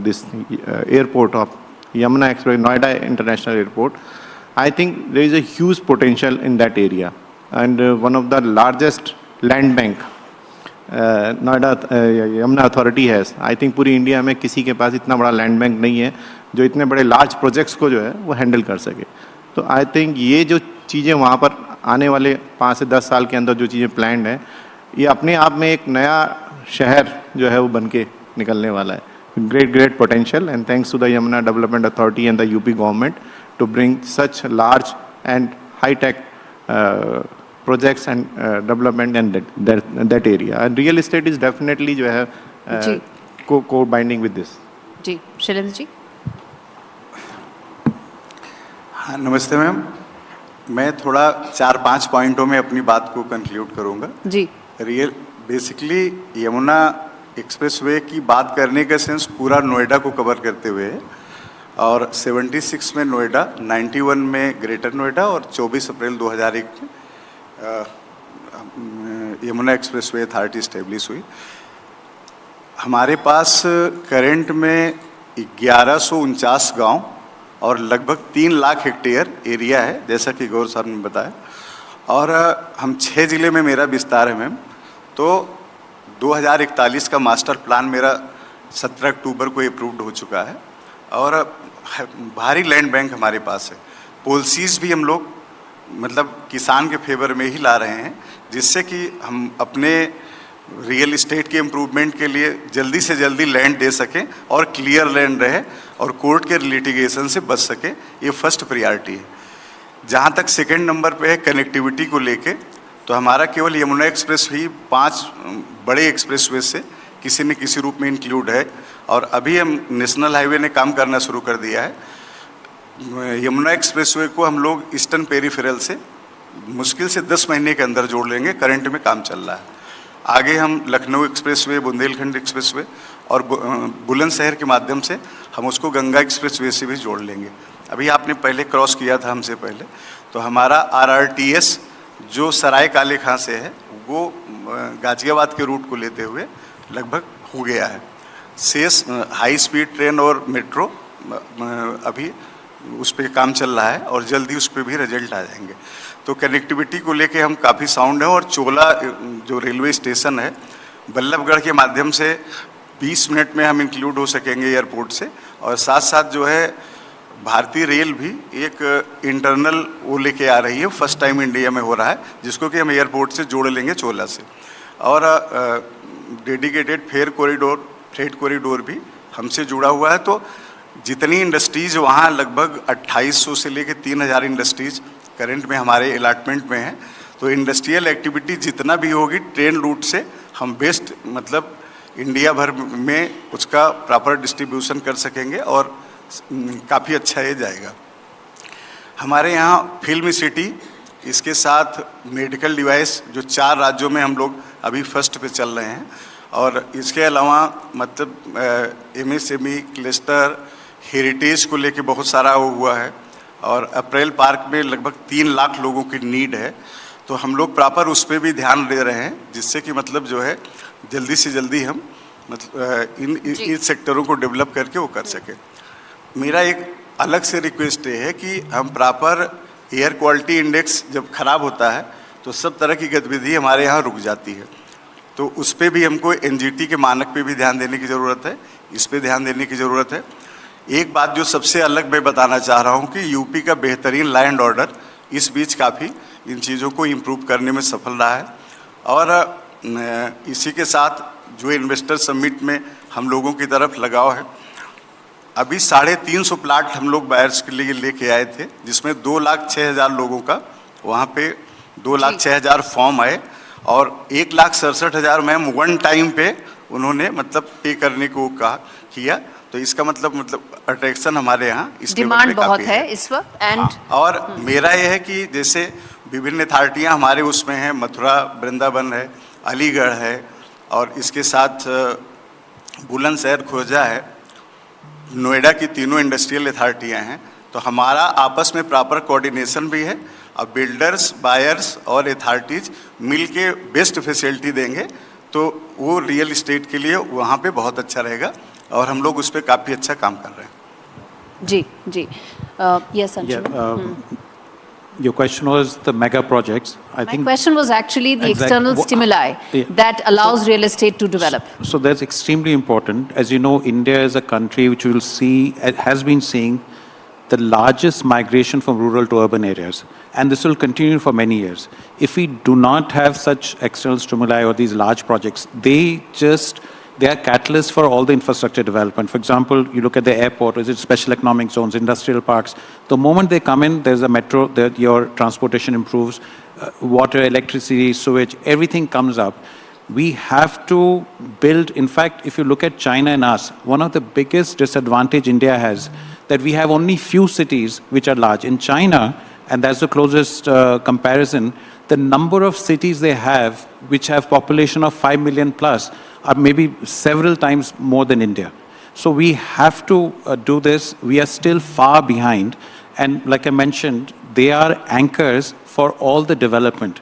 this airport of Yamuna Express, Noida International Airport. I think there is a huge potential in that area, and one of the largest land bank Noida Yamuna Authority has. I think पूरी India में किसी के पास इतना बड़ा land bank नहीं है जो इतने बड़े लार्ज प्रोजेक्ट्स को जो है वो हैंडल कर सके. तो आई थिंक ये जो चीज़ें वहाँ पर आने वाले 5 से 10 साल के अंदर जो चीज़ें प्लान्ड हैं, ये अपने आप में एक नया शहर जो है वो बन के निकलने वाला है. Great potential, and thanks to the Yamuna Development Authority and the UP government to bring such large and high-tech projects and development in that area. And real estate is definitely जो है co-binding with this. जी, शैलेंद्र जी. हाँ, नमस्ते ma'am. मैं थोड़ा 4-5 पॉइंटों में अपनी बात को कंक्लूड करूँगा. जी. बेसिकली यमुना एक्सप्रेसवे की बात करने का सेंस पूरा नोएडा को कवर करते हुए है, और 76 में नोएडा, 91 में ग्रेटर नोएडा, और 24 अप्रैल 2001 में यमुना एक्सप्रेसवे अथॉरिटी इस्टेब्लिश हुई. हमारे पास करंट में 1149 गांव और लगभग 3 लाख हेक्टेयर एरिया है, जैसा कि गौर साहब ने बताया, और हम 6 जिले में मेरा विस्तार है मैम. तो 2041 का मास्टर प्लान मेरा 17 अक्टूबर को अप्रूव्ड हो चुका है, और भारी लैंड बैंक हमारे पास है. पॉलिसीज़ भी हम लोग मतलब किसान के फेवर में ही ला रहे हैं, जिससे कि हम अपने रियल इस्टेट के इम्प्रूवमेंट के लिए जल्दी से जल्दी लैंड दे सकें और क्लियर लैंड रहे और कोर्ट के लिटिगेशन से बच सके. ये फर्स्ट प्रायोरिटी है. जहाँ तक सेकेंड नंबर पे है कनेक्टिविटी को लेके, तो हमारा केवल यमुना एक्सप्रेस ही 5 बड़े एक्सप्रेसवे से किसी न किसी रूप में इंक्लूड है, और अभी हम नेशनल हाईवे ने काम करना शुरू कर दिया है. यमुना एक्सप्रेसवे को हम लोग ईस्टर्न पेरिफेरल से मुश्किल से 10 महीने के अंदर जोड़ लेंगे. करंट में काम चल रहा है. आगे हम लखनऊ एक्सप्रेसवे, बुंदेलखंड एक्सप्रेसवे और बुलंदशहर के माध्यम से हम उसको गंगा एक्सप्रेसवे से भी जोड़ लेंगे. अभी आपने पहले क्रॉस किया था हमसे पहले, तो हमारा RRTS जो सराय काले खां से है वो गाजियाबाद के रूट को लेते हुए लगभग हो गया है. शेष हाई स्पीड ट्रेन और मेट्रो अभी उस पर काम चल रहा है, और जल्दी उस पर भी रिजल्ट आ जाएंगे. तो कनेक्टिविटी को लेके हम काफ़ी साउंड है. और चोला जो रेलवे स्टेशन है बल्लभगढ़ के माध्यम से 20 मिनट में हम इंक्लूड हो सकेंगे एयरपोर्ट से. और साथ साथ जो है भारतीय रेल भी एक इंटरनल वो लेके आ रही है, फर्स्ट टाइम इंडिया में हो रहा है, जिसको कि हम एयरपोर्ट से जोड़ लेंगे चोला से. और dedicated fair corridor, freight corridor भी हमसे जुड़ा हुआ है. तो जितनी इंडस्ट्रीज वहाँ लगभग 2800 से लेकर 3000 इंडस्ट्रीज करंट में हमारे अलॉटमेंट में है। तो इंडस्ट्रियल एक्टिविटी जितना भी होगी ट्रेन रूट से हम बेस्ट मतलब इंडिया भर में उसका प्रॉपर डिस्ट्रीब्यूशन कर सकेंगे और काफ़ी अच्छा ये जाएगा। हमारे यहाँ फिल्म सिटी, इसके साथ मेडिकल डिवाइस जो 4 राज्यों में हम लोग अभी फर्स्ट पे चल रहे हैं, और इसके अलावा मतलब MSME क्लस्टर हेरिटेज को लेके बहुत सारा हुआ है, और अप्रैल पार्क में लगभग 3 लाख लोगों की नीड है। तो हम लोग प्रॉपर उस पर भी ध्यान दे रहे हैं, जिससे कि मतलब जो है जल्दी से जल्दी हम मतलब इन सेक्टरों को डेवलप करके वो कर सकें। मेरा एक अलग से रिक्वेस्ट ये है कि हम प्रॉपर एयर क्वालिटी इंडेक्स जब खराब होता है तो सब तरह की गतिविधि हमारे यहाँ रुक जाती है, तो उस पर भी हमको NGT के मानक पे भी ध्यान देने की ज़रूरत है, इस पे ध्यान देने की ज़रूरत है। एक बात जो सबसे अलग मैं बताना चाह रहा हूँ कि यूपी का बेहतरीन लॉ एंड ऑर्डर इस बीच काफ़ी इन चीज़ों को इम्प्रूव करने में सफल रहा है। और इसी के साथ जो इन्वेस्टर समिट में हम लोगों की तरफ लगाव है, अभी 350 प्लाट हम लोग बायर्स के लिए लेके आए थे, जिसमें 2,06,000 लोगों का वहाँ पे 2,06,000 फॉर्म आए, और 1,67,000 मैम वन टाइम पे उन्होंने मतलब पे करने को कहा किया। तो इसका मतलब अट्रैक्शन हमारे यहाँ इस डिमांड बहुत है इस वक्त। एंड और मेरा ये है कि जैसे विभिन्न अथॉरिटियाँ हमारे उसमें हैं, मथुरा वृंदावन है, अलीगढ़ है, और इसके साथ बुलंदशहर खोजा है, नोएडा की तीनों इंडस्ट्रियल अथॉरिटियाँ हैं। तो हमारा आपस में प्रॉपर कोऑर्डिनेशन भी है। अब बिल्डर्स, बायर्स और अथॉरिटीज मिल के बेस्ट फैसिलिटी देंगे तो वो रियल इस्टेट के लिए वहाँ पे बहुत अच्छा रहेगा, और हम लोग उस पर काफ़ी अच्छा काम कर रहे हैं। जी जी, yes, Anshuman. Your question was the mega projects. My question was actually the external stimuli that allows real estate to develop. So that's extremely important. As you know, India is a country which will see, has been seeing the largest migration from rural to urban areas. And this will continue for many years. If we do not have such external stimuli or these large projects, they are catalysts for all the infrastructure development. For example, you look at the airport, is it special economic zones, industrial parks. The moment they come in, there's a metro, your transportation improves, water, electricity, sewage, everything comes up. We have to build, in fact, if you look at China and us, one of the biggest disadvantage India has, that we have only few cities which are large. In China, and that's the closest comparison, the number of cities they have, which have population of 5 million plus, are maybe several times more than India. So we have to do this. We are still far behind. And like I mentioned, they are anchors for all the development,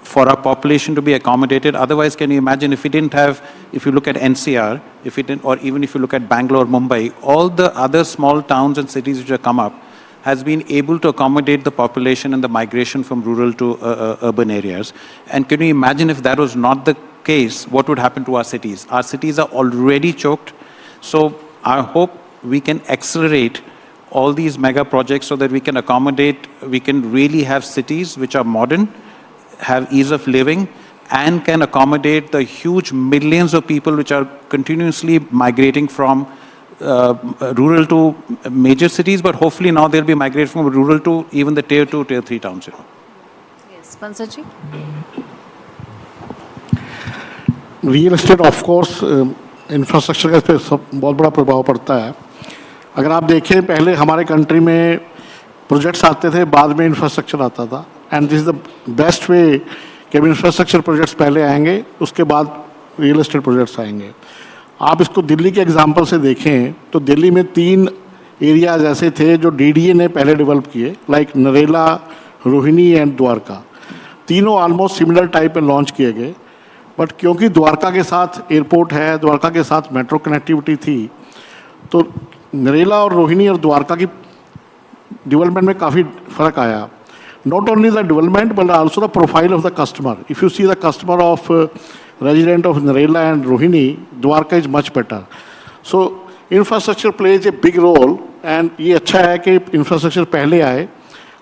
for our population to be accommodated. Otherwise, can you imagine if we didn't have, if you look at NCR, if we didn't, or even if you look at Bangalore, Mumbai, all the other small towns and cities which have come up has been able to accommodate the population and the migration from rural to urban areas. And can you imagine if that was not the case, what would happen to our cities? Our cities are already choked. So I hope we can accelerate all these mega projects so that we can accommodate, we can really have cities which are modern, have ease of living, and can accommodate the huge millions of people which are continuously migrating from rural to major cities, but hopefully now they'll be migrating from rural to even the tier 2, tier 3 towns. Yes, Pansaji. Real estate of course infrastructure का इस पर बहुत बड़ा प्रभाव पड़ता है। अगर आप देखें, पहले हमारे कंट्री में प्रोजेक्ट्स आते थे, बाद में इंफ्रास्ट्रक्चर आता था, and this is the best way कि अब इंफ्रास्ट्रक्चर प्रोजेक्ट्स पहले आएंगे, उसके बाद रियल एस्टेट प्रोजेक्ट्स आएंगे। आप इसको दिल्ली के एग्जांपल से देखें तो दिल्ली में 3 एरियाज ऐसे थे जो DDA ने पहले डेवलप किए, लाइक नरेला, रोहिणी एंड द्वारका। तीनों ऑलमोस्ट सिमिलर टाइप में लॉन्च किए गए, बट क्योंकि द्वारका के साथ एयरपोर्ट है, द्वारका के साथ मेट्रो कनेक्टिविटी थी, तो नरेला और रोहिणी और द्वारका की डेवलपमेंट में काफ़ी फ़र्क आया। Not only the development but also the profile of the customer. If you see the customer of resident of Narela and Rohini, Dwarka is much better. So infrastructure plays a big role, and ये अच्छा है कि infrastructure पहले आए.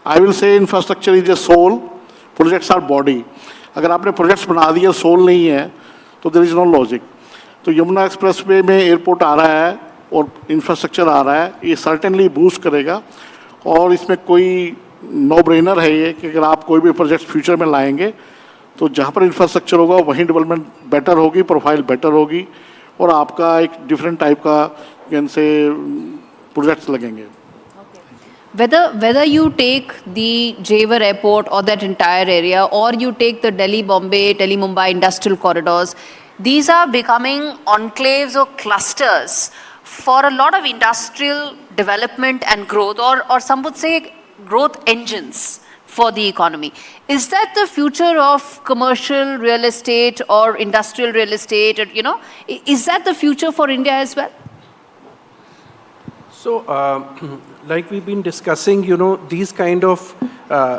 I will say infrastructure is a soul, projects are body. अगर आपने projects बना दिए, soul नहीं है, तो there is no logic. तो यमुना एक्सप्रेसवे में एयरपोर्ट आ रहा है, और इंफ्रास्ट्रक्चर आ रहा है, ये सर्टेनली बूस्ट करेगा। और इसमें कोई नो ब्रेनर है ये कि अगर आप कोई भी प्रोजेक्ट फ्यूचर में लाएंगे तो जहाँ पर इंफ्रास्ट्रक्चर होगा वहीं डेवलपमेंट बेटर होगी, प्रोफाइल बेटर होगी और आपका एक डिफरेंट टाइप का से प्रोजेक्ट्स लगेंगे। Whether you take the Jewar airport or that entire area, or you take the Delhi-Bombay, Delhi-Mumbai industrial corridors, these are becoming enclaves or clusters for a lot of industrial development and growth, or some would say growth engines for the economy. Is that the future of commercial real estate or industrial real estate? Or, you know, is that the future for India as well? So, like we've been discussing, you know, these kind of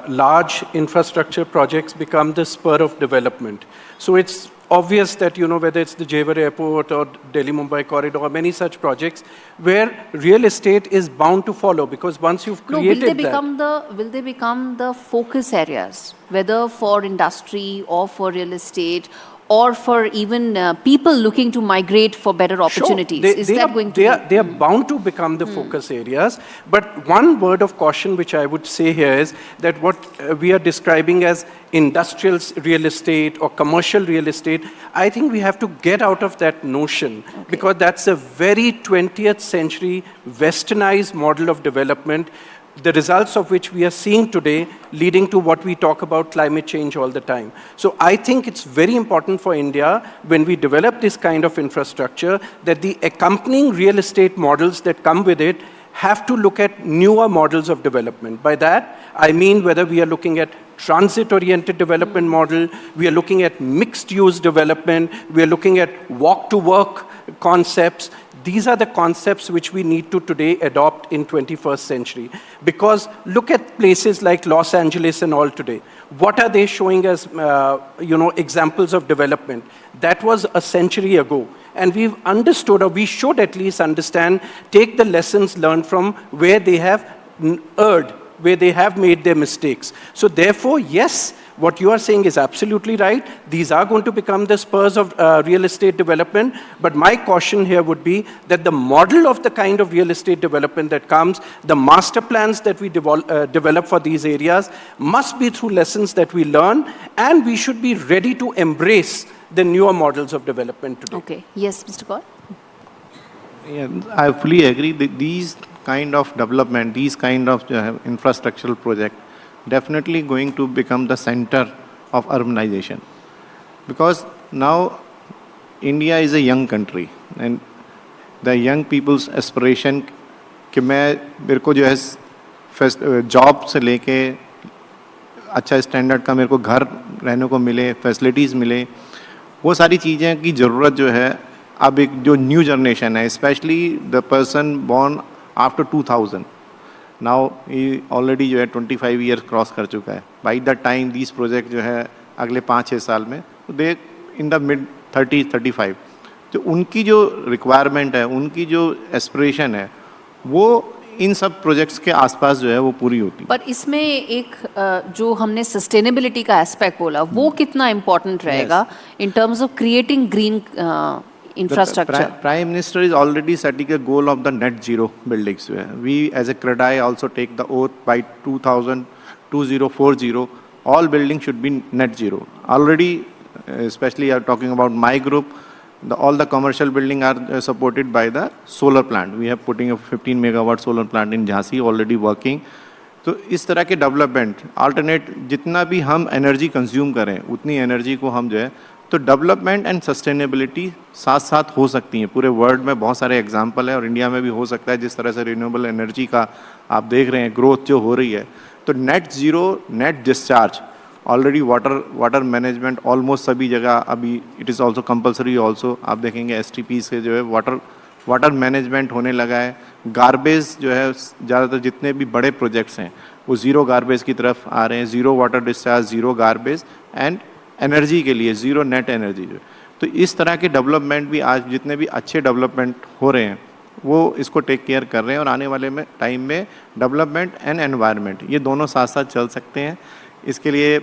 large infrastructure projects become the spur of development. So it's obvious that, you know, whether it's the Jewar Airport or Delhi-Mumbai corridor or many such projects where real estate is bound to follow, because once you've created will they become the focus areas, whether for industry or for real estate or for even people looking to migrate for better opportunities? Sure. They are bound to become the focus areas. But one word of caution which I would say here is that what we are describing as industrial real estate or commercial real estate, I think we have to get out of that notion, because that's a very 20th century westernized model of development, the results of which we are seeing today, leading to what we talk about climate change all the time. So I think it's very important for India, when we develop this kind of infrastructure, that the accompanying real estate models that come with it have to look at newer models of development. By that, I mean whether we are looking at transit-oriented development model, we are looking at mixed-use development, we are looking at walk-to-work concepts. These are the concepts which we need to today adopt in 21st century. Because look at places like Los Angeles and all today. What are they showing as, you know, examples of development? That was a century ago. And we've understood, or we should at least understand, take the lessons learned from where they have erred, where they have made their mistakes. So therefore, yes, what you are saying is absolutely right. These are going to become the spurs of real estate development. But my caution here would be that the model of the kind of real estate development that comes, the master plans that we develop for these areas must be through lessons that we learn, and we should be ready to embrace the newer models of development today. Okay. Yes, Mr. Kaur? Yeah, I fully agree that these kind of development, these kind of infrastructural project, definitely going to become the center of urbanization. Because now India is a young country, and the young people's aspiration कि मेरे को जो है job से लेके अच्छा standard का मेरे को घर रहने को मिले, फैसिलिटीज़ मिले, वो सारी चीज़ें की ज़रूरत जो है अब एक जो न्यू जनरेशन है, specially the person born after 2000, now ये ऑलरेडी जो है 25 ईयर्स क्रॉस कर चुका है. By the time these project जो है अगले 5-6 साल में दे इन द मिड 30-35, तो उनकी जो रिक्वायरमेंट है, उनकी जो एस्पिरेशन है, वो इन सब प्रोजेक्ट्स के आसपास जो है वो पूरी होती है. पर इसमें एक जो हमने सस्टेनेबिलिटी का एस्पेक्ट बोला, वो कितना इम्पोर्टेंट रहेगा in terms of creating green infrastructure? Prime Minister is already setting a goal of the net zero buildings. We as a CREDAI also take the oath by 2040, all buildings should be net zero. Already, especially I'm talking about my group, all the commercial buildings are supported by the solar plant. We have putting a 15 megawatt solar plant in Jhansi already working. तो इस तरह के development alternate जितना भी हम energy consume करें उतनी energy को हम जो है तो डेवलपमेंट एंड सस्टेनेबिलिटी साथ साथ हो सकती हैं. पूरे वर्ल्ड में बहुत सारे एग्जांपल है और इंडिया में भी हो सकता है. जिस तरह से रिन्यूएबल एनर्जी का आप देख रहे हैं ग्रोथ जो हो रही है, तो net zero net discharge already water management almost सभी जगह अभी it is also compulsory. Also आप देखेंगे STP से जो है वाटर मैनेजमेंट होने लगा है. गार्बेज जो है ज़्यादातर जितने भी बड़े प्रोजेक्ट्स हैं वो ज़ीरो गार्बेज की तरफ आ रहे हैं. Zero water discharge, zero garbage and energy के लिए ज़ीरो नेट एनर्जी. तो इस तरह के डेवलपमेंट भी आज जितने भी अच्छे डेवलपमेंट हो रहे हैं वो इसको टेक केयर कर रहे हैं. और आने वाले में टाइम में डेवलपमेंट एंड एनवायरनमेंट ये दोनों साथ साथ चल सकते हैं. इसके लिए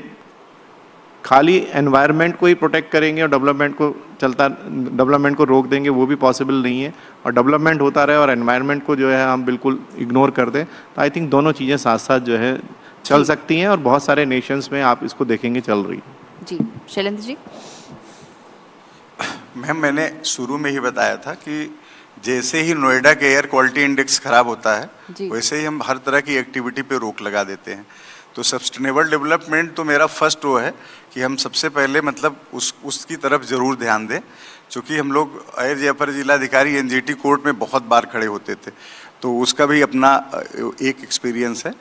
खाली एनवायरनमेंट को ही प्रोटेक्ट करेंगे और डेवलपमेंट को रोक देंगे, वो भी पॉसिबल नहीं है। और डेवलपमेंट होता रहे और एनवायरनमेंट को जो है हम बिल्कुल इग्नोर कर दें, तो आई थिंक दोनों चीज़ें साथ साथ जो है चल सकती हैं, और बहुत सारे नेशंस में आप इसको देखेंगे चल रही है। जी शैलेंद्र जी। मैम, मैंने शुरू में ही बताया था कि जैसे ही नोएडा के एयर क्वालिटी इंडेक्स खराब होता है, वैसे ही हम हर तरह की एक्टिविटी पे रोक लगा देते हैं। तो सस्टेनेबल डेवलपमेंट तो मेरा फर्स्ट वो है कि हम सबसे पहले मतलब उसकी तरफ ज़रूर ध्यान दें, क्योंकि हम लोग एयर जयपुर जिलाधिकारी एनजीटी कोर्ट में बहुत बार खड़े होते थे, तो उसका भी अपना एक एक्सपीरियंस है।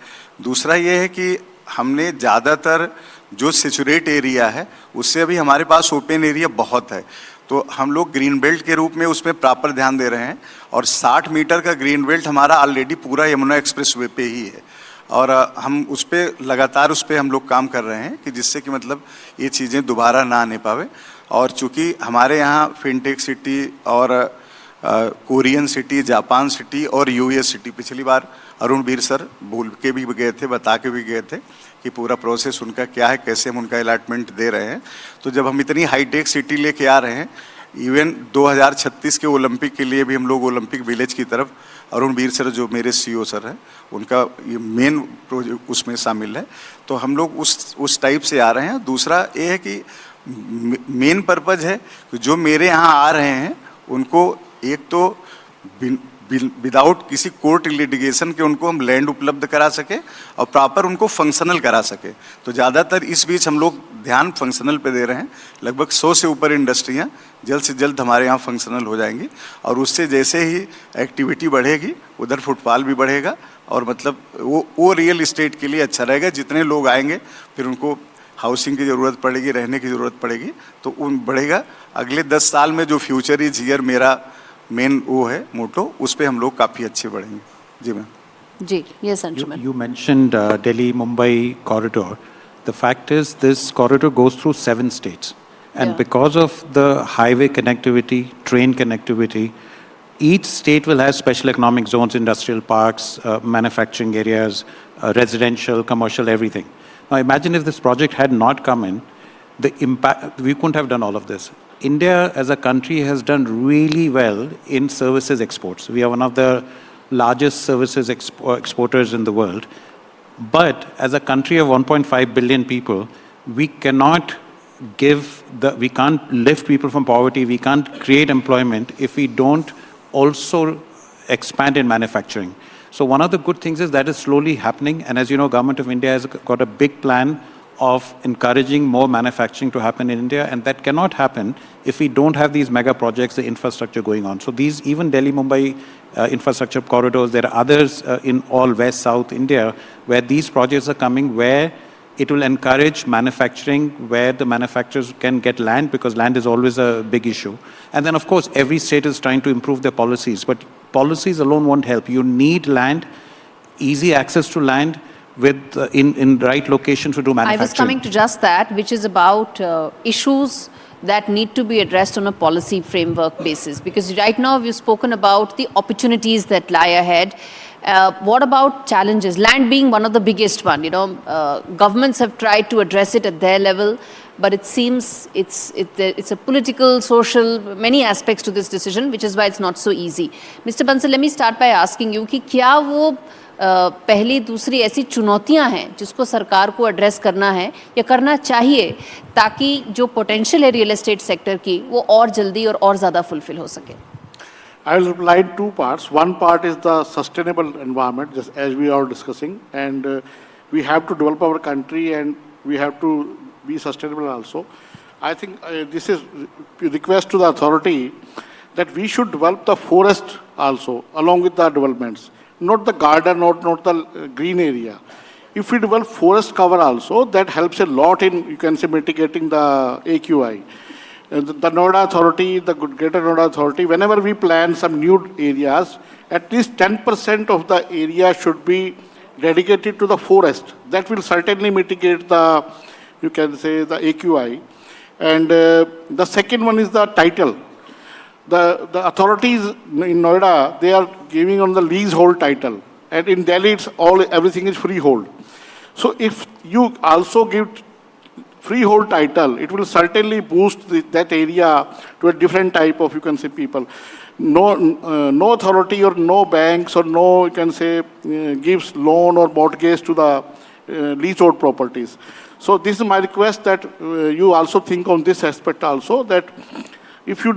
दूसरा ये है कि हमने ज़्यादातर जो सेचुरेट एरिया है उससे अभी हमारे पास ओपन एरिया बहुत है, तो हम लोग ग्रीन बेल्ट के रूप में उसमें प्रॉपर ध्यान दे रहे हैं। और 60 मीटर का ग्रीन बेल्ट हमारा ऑलरेडी पूरा यमुना एक्सप्रेस वे पे ही है, और हम उस पर लगातार हम लोग काम कर रहे हैं कि जिससे कि मतलब ये चीज़ें दोबारा ना आने पावे। और चूँकि हमारे यहाँ फिनटेक सिटी और कोरियन सिटी, जापान सिटी और यूएस सिटी, पिछली बार अरुण वीर सर बोल के भी गए थे, बता के भी गए थे कि पूरा प्रोसेस उनका क्या है, कैसे हम उनका अलॉटमेंट दे रहे हैं। तो जब हम इतनी हाईटेक सिटी लेके आ रहे हैं, इवन 2036 के ओलंपिक के लिए भी हम लोग ओलंपिक विलेज की तरफ, अरुण वीर सर जो मेरे सीईओ सर हैं, उनका ये मेन प्रोजेक्ट उसमें शामिल है, तो हम लोग उस टाइप से आ रहे हैं। दूसरा ये है कि मेन पर्पज है कि जो मेरे यहाँ आ रहे हैं उनको एक तो विदाउट किसी कोर्ट लिटिगेशन के उनको हम लैंड उपलब्ध करा सके और प्रॉपर उनको फंक्शनल करा सके। तो ज़्यादातर इस बीच हम लोग ध्यान फंक्शनल पे दे रहे हैं। लगभग 100 से ऊपर इंडस्ट्रियाँ जल्द से जल्द हमारे यहाँ फंक्शनल हो जाएंगी, और उससे जैसे ही एक्टिविटी बढ़ेगी उधर फुटफॉल भी बढ़ेगा, और मतलब वो रियल इस्टेट के लिए अच्छा रहेगा। जितने लोग आएंगे फिर उनको हाउसिंग की ज़रूरत पड़ेगी, रहने की ज़रूरत पड़ेगी, तो उन बढ़ेगा। अगले 10 साल में जो फ्यूचर इज हियर मेरा मेन वो है मोटो, उस पे हम लोग काफ़ी अच्छे बढ़ेंगे। जी मैम। जी, yes, Anshuman. You mentioned Delhi-Mumbai corridor. The fact is this corridor goes through 7 states. And because of the highway connectivity, train connectivity, each state will have special economic zones, industrial parks, manufacturing areas, residential, commercial, everything. Now imagine if this project had not come in, the impact, we couldn't have done all of this. India as a country has done really well in services exports. We are one of the largest services exporters in the world. But as a country of 1.5 billion people, we cannot we can't lift people from poverty, we can't create employment if we don't also expand in manufacturing. So one of the good things is that is slowly happening. And as you know, Government of India has got a big plan of encouraging more manufacturing to happen in India, and that cannot happen if we don't have these mega projects, the infrastructure going on. So these, even Delhi-Mumbai infrastructure corridors, there are others in all West, South India, where these projects are coming, where it will encourage manufacturing, where the manufacturers can get land, because land is always a big issue. And then, of course, every state is trying to improve their policies, but policies alone won't help. You need land, easy access to land, with in right locations to do manufacturing. I was coming to just that, which is about issues that need to be addressed on a policy framework basis. Because right now we've spoken about the opportunities that lie ahead. What about challenges? Land being one of the biggest one. You know, governments have tried to address it at their level, but it seems it's a political, social, many aspects to this decision, which is why it's not so easy. Mr. Bansal, let me start by asking you कि क्या वो पहली दूसरी ऐसी चुनौतियां हैं जिसको सरकार को एड्रेस करना है या करना चाहिए ताकि जो पोटेंशियल है रियल एस्टेट सेक्टर की वो और जल्दी और ज़्यादा फुलफिल हो सके? I will reply in 2 parts. One part is the sustainable environment, just as we are discussing, and we have to develop our country and we have to be sustainable also. I think this is a request to the authority that we should develop the forest also along with the developments. Not the garden, not the green area. If we develop forest cover also, that helps a lot in, you can say, mitigating the AQI. The Noida Authority, the Greater Noida Authority, whenever we plan some new areas, at least 10% of the area should be dedicated to the forest. That will certainly mitigate the, you can say, the AQI. And the second one is the title. The authorities in Noida, they are giving on the leasehold title. And in Delhi, everything is freehold. So if you also give freehold title, it will certainly boost that area to a different type of, you can say, people. No authority or no banks or no, you can say, gives loan or mortgage to the leasehold properties. So this is my request that you also think on this aspect also, that if you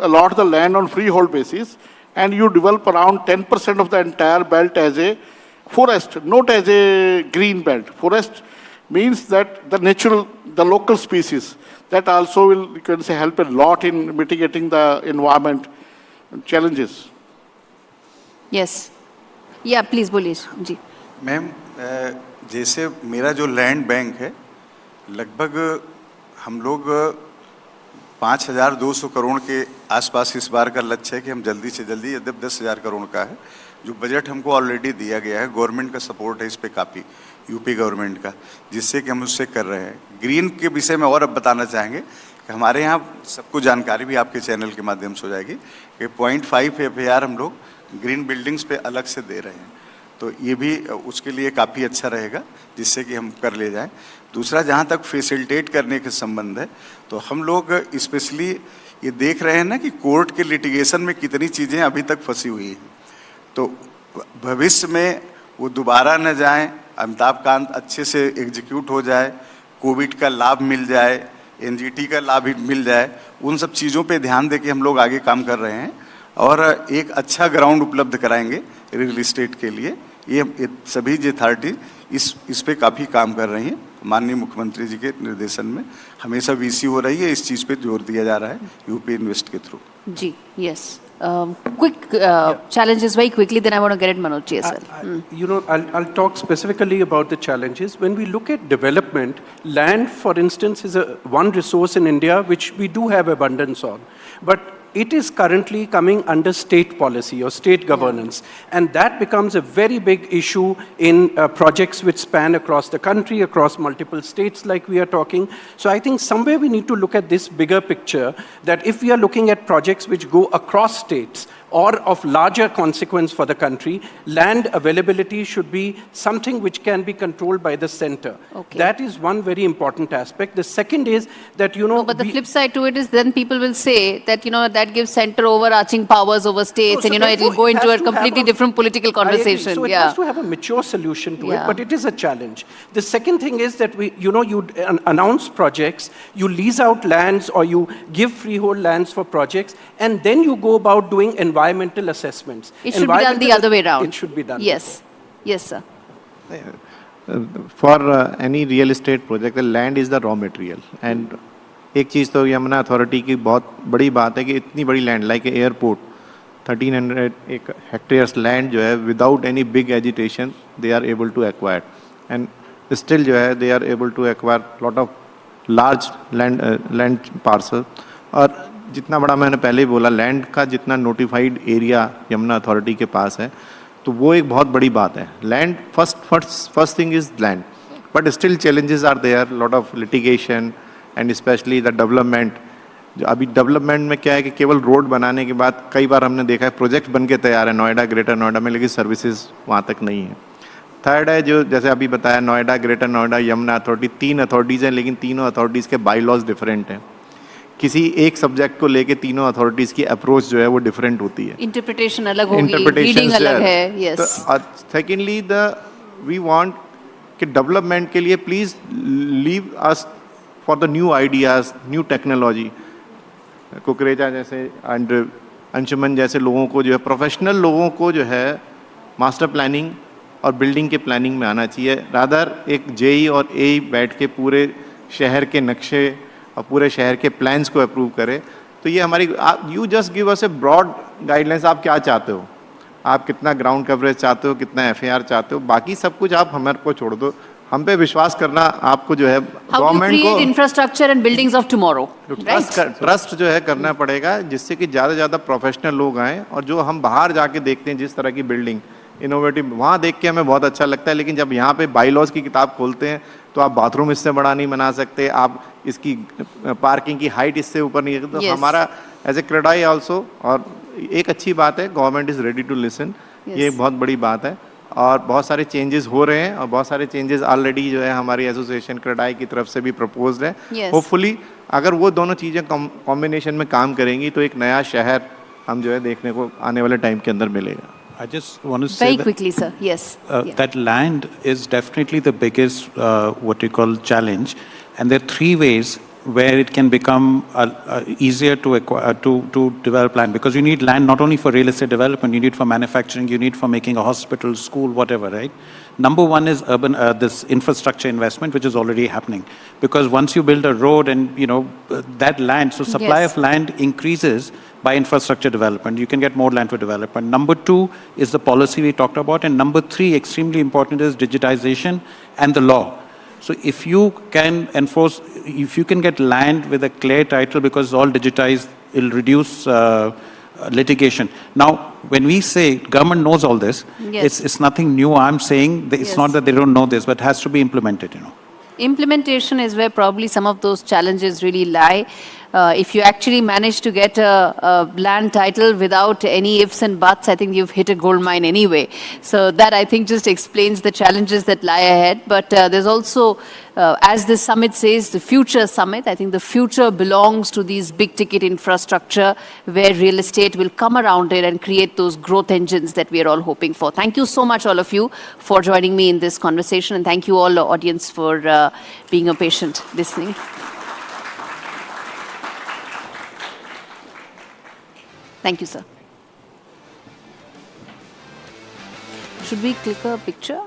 allot the land on freehold basis and you develop around 10% of the entire belt as a forest, not as a green belt. Forest means that the local species, that also will, you can say, help a lot in mitigating the environment challenges. Yes. Yeah, please, बोलिए जी. Ma'am, जैसे मेरा जो land bank है, लगभग हम लोग 5,200 करोड़ के आसपास इस बार का लक्ष्य है कि हम जल्दी से जल्दी, यदि 10,000 करोड़ का है, जो बजट हमको ऑलरेडी दिया गया है, गवर्नमेंट का सपोर्ट है इस पे काफ़ी, यूपी गवर्नमेंट का, जिससे कि हम उससे कर रहे हैं. ग्रीन के विषय में और अब बताना चाहेंगे कि हमारे यहाँ सबको जानकारी भी आपके चैनल के माध्यम से हो जाएगी कि 0.5 FAR हम लोग ग्रीन बिल्डिंग्स पे अलग से दे रहे हैं. तो ये भी उसके लिए काफ़ी अच्छा रहेगा, जिससे कि हम कर ले जाएं. दूसरा, जहाँ तक फैसिलिटेट करने के संबंध है, तो हम लोग स्पेशली ये देख रहे हैं ना कि कोर्ट के लिटिगेशन में कितनी चीज़ें अभी तक फंसी हुई हैं. तो भविष्य में वो दोबारा न जाएं, अमिताभ कांत अच्छे से एग्जीक्यूट हो जाए, कोविड का लाभ मिल जाए, NGT का लाभ मिल जाए, उन सब चीज़ों पे ध्यान दे के हम लोग आगे काम कर रहे हैं और एक अच्छा ग्राउंड उपलब्ध कराएंगे रियल इस्टेट के लिए. ये सभी जो अथॉरिटी इस पे काफ़ी काम कर रही हैं. माननीय मुख्यमंत्री जी के निर्देशन में हमेशा VC हो रही है, इस चीज़ पे जोर दिया जा रहा है यूपी इन्वेस्ट के through. Ji, yes. Quick challenges very quickly, then I want to get at Manoj ji as well. You know, I'll talk specifically about the challenges. When we look at development, land, for instance, is one resource in India which we do have abundance on. But it is currently coming under state policy or state governance. And that becomes a very big issue in projects which span across the country, across multiple states like we are talking. So I think somewhere we need to look at this bigger picture, that if we are looking at projects which go across states, or of larger consequence for the country, land availability should be something which can be controlled by the center. Okay. That is one very important aspect. The second is that, you know... No, but the flip side to it is then people will say that, you know, that gives center overarching powers over states, and, you know, it will go into a completely different political conversation. So it has to have a mature solution to it, but it is a challenge. The second thing is that you announce projects, you lease out lands or you give freehold lands for projects, and then you go about doing environmental assessments. It should be done the other way around. It should be done. Yes. Yes, sir. For any real estate project, the land is the raw material. And एक चीज़ तो Yamuna authority की बहुत बड़ी बात है कि इतनी बड़ी land, like airport, 1300 hectares land जो है without any big agitation they are able to acquire, and still जो है they are able to acquire lot of large land parcel. और जितना बड़ा मैंने पहले ही बोला, लैंड का जितना नोटिफाइड एरिया यमुना अथॉरिटी के पास है, तो वो एक बहुत बड़ी बात है. Land first thing is land, but still challenges are there, lot of litigation and specially the development. जो अभी डेवलपमेंट में क्या है कि केवल रोड बनाने के बाद कई बार हमने देखा है प्रोजेक्ट बन के तैयार है नोएडा, ग्रेटर नोएडा में, लेकिन सर्विसेज वहाँ तक नहीं है. थर्ड है जो जैसे अभी बताया, Noida, greater Noida, Yamuna authority, 3 authorities हैं, लेकिन तीनों अथॉरिटीज़ के बाई लॉज डिफरेंट हैं. किसी एक सब्जेक्ट को लेके तीनों अथॉरिटीज़ की अप्रोच जो है वो डिफरेंट होती है, इंटरप्रिटेशन अलग होगी, रीडिंग अलग है. यस. सेकेंडली वी वांट कि डेवलपमेंट के लिए please leave us for the new ideas, new technology. Kukreja जैसे एंड अंशुमन जैसे लोगों को जो है, प्रोफेशनल लोगों को जो है मास्टर प्लानिंग और बिल्डिंग के प्लानिंग में आना चाहिए. रादर एक जेई और एई बैठ के पूरे शहर के नक्शे और पूरे शहर के प्लान्स को अप्रूव करे. तो ये हमारी, you just give us a broad guidelines, आप क्या चाहते हो, आप कितना ग्राउंड कवरेज चाहते हो, कितना FAR चाहते हो, बाकी सब कुछ आप हमारे को छोड़ दो. हम पे विश्वास करना आपको जो है गवर्नमेंट को infrastructure and buildings of tomorrow, trust जो है करना पड़ेगा, जिससे कि ज़्यादा ज़्यादा प्रोफेशनल लोग आएँ. और जो हम बाहर जाके देखते हैं जिस तरह की बिल्डिंग इनोवेटिव, वहाँ देख के हमें बहुत अच्छा लगता है, लेकिन जब यहाँ पे बाईलॉज की किताब खोलते हैं तो आप बाथरूम इससे बड़ा नहीं बना सकते, आप इसकी पार्किंग की हाइट इससे ऊपर नहीं. तो हमारा एज ए क्रेडाई ऑल्सो, और एक अच्छी बात है, government is ready to listen, ये बहुत बड़ी बात है. और बहुत सारे चेंजेस हो रहे हैं और बहुत सारे चेंजेस ऑलरेडी जो है हमारी एसोसिएशन क्रेडाई की तरफ से भी प्रपोज्ड है. होपफुली अगर वो दोनों चीज़ें कॉम्बिनेशन में काम करेंगी तो एक नया शहर हम जो है देखने को आने वाले टाइम के अंदर मिलेगा. I just want to say Very that, quickly, sir. Yes. that land is definitely the biggest, what you call, challenge. And there are three ways where it can become easier to develop land. Because you need land not only for real estate development, you need for manufacturing, you need for making a hospital, school, whatever, right? Number one is urban, this infrastructure investment, which is already happening. Because once you build a road and, that land, so supply of land increases by infrastructure development. You can get more land for development. Number two is the policy we talked about. And number three, extremely important, is digitization and the law. So if you can enforce, if you can get land with a clear title because it's all digitized, it'll reduce litigation. Now, when we say government knows all this, it's nothing new. I'm saying that it's not that they don't know this, but it has to be implemented, Implementation is where probably some of those challenges really lie. If you actually manage to get a land title without any ifs and buts, I think you've hit a gold mine anyway. So that, I think, just explains the challenges that lie ahead. But there's also, as this summit says, the future summit. I think the future belongs to these big ticket infrastructure where real estate will come around it and create those growth engines that we are all hoping for. Thank you so much, all of you, for joining me in this conversation. And thank you all, the audience, for being a patient listening. Thank you, sir. Should we click a picture?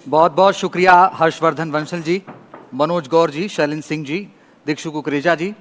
बहुत बहुत शुक्रिया हर्षवर्धन वंशल जी, मनोज गौर जी, शैलेंद्र सिंह जी, दीक्षु कुकरेजा जी,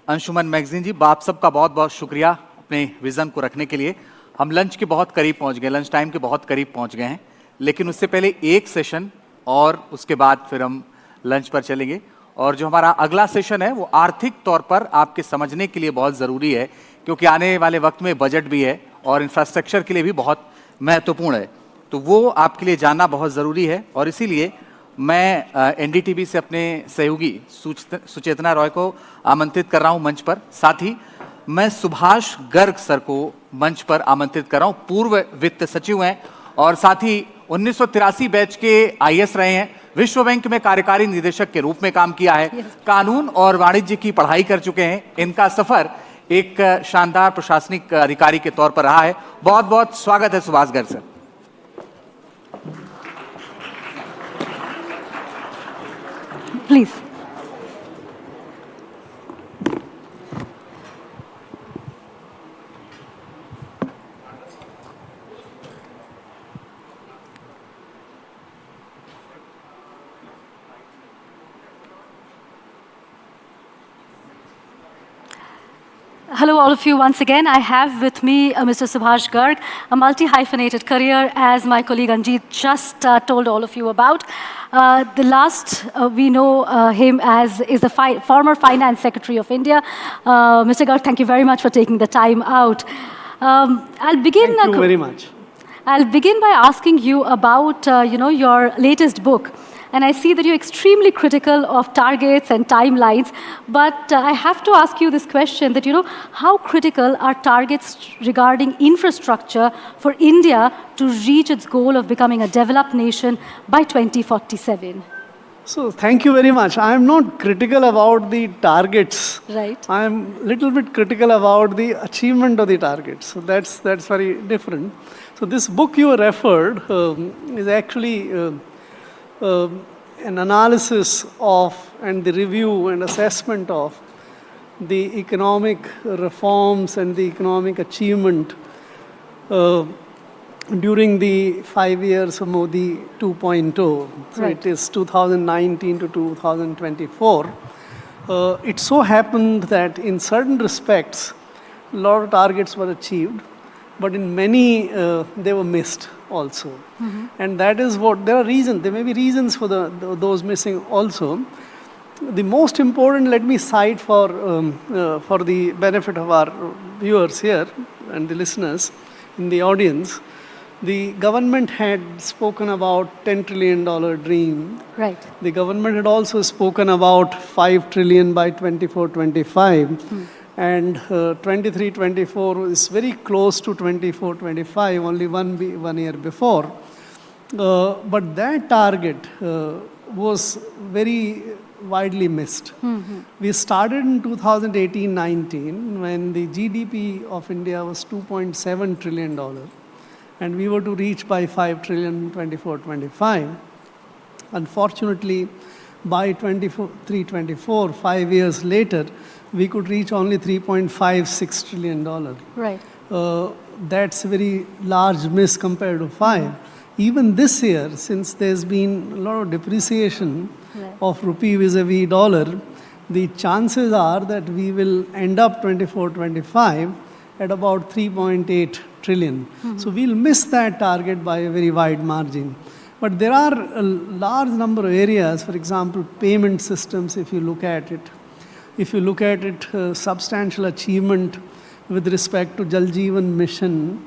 Anshuman magazine जी, आप सबका बहुत बहुत शुक्रिया अपने vision को रखने के लिए. हम लंच के बहुत करीब पहुंच गए, लंच टाइम के बहुत करीब पहुंच गए हैं, लेकिन उससे पहले एक सेशन और उसके बाद फिर हम लंच पर चलेंगे. और जो हमारा अगला सेशन है वो आर्थिक तौर पर आपके समझने के लिए बहुत ज़रूरी है, क्योंकि आने वाले वक्त में बजट भी है और इंफ्रास्ट्रक्चर के लिए भी बहुत महत्वपूर्ण है. तो वो आपके लिए जानना बहुत ज़रूरी है. और इसीलिए मैं एनडीटीवी से अपने सहयोगी सुचेतना रॉय को आमंत्रित कर रहा हूं मंच पर. साथ ही मैं सुभाष गर्ग सर को मंच पर आमंत्रित कर रहा हूं. पूर्व वित्त सचिव हैं और साथ ही 1983 बैच के आईएएस रहे हैं, विश्व बैंक में कार्यकारी निदेशक के रूप में काम किया है, कानून और वाणिज्य की पढ़ाई कर चुके हैं. इनका सफर एक शानदार प्रशासनिक अधिकारी के तौर पर रहा है. बहुत बहुत स्वागत है Subhash Garg sir. Please. Hello, all of you. Once again, I have with me Mr. Subhash Garg, a multi-hyphenated career, as my colleague Anjeet just told all of you about. The last we know him as is the former Finance Secretary of India. Mr. Garg, thank you very much for taking the time out. I'll begin. Thank you very much. I'll begin by asking you about your latest book. And I see that you're extremely critical of targets and timelines, but I have to ask you this question that, how critical are targets regarding infrastructure for India to reach its goal of becoming a developed nation by 2047? So thank you very much. I am not critical about the targets. Right. I am a little bit critical about the achievement of the targets. So that's very different. So this book you referred is actually an analysis of and the review and assessment of the economic reforms and the economic achievement during the 5 years of Modi 2.0. So Right. it is 2019 to 2024. It so happened that in certain respects, a lot of targets were achieved, but in many they were missed also. And that is what, there are reasons, there may be reasons for those missing also. The most important, let me cite for the benefit of our viewers here, and the listeners in the audience, the government had spoken about $10 trillion dream. Right. The government had also spoken about $5 trillion by 24-25. And 23-24 is very close to 24-25, only one year before. But that target was very widely missed. We started in 2018-19 when the GDP of India was $2.7 trillion. And we were to reach by $5 trillion 24-25. Unfortunately, by 23-24, 5 years later, we could reach only $3.56 trillion. Right. That's a very large miss compared to 5. Even this year, since there's been a lot of depreciation of rupee vis-a-vis dollar, the chances are that we will end up 24-25 at about 3.8 trillion. So we'll miss that target by a very wide margin. But there are a large number of areas, for example, payment systems, if you look at it. If you look at it, substantial achievement with respect to Jal Jeevan Mission,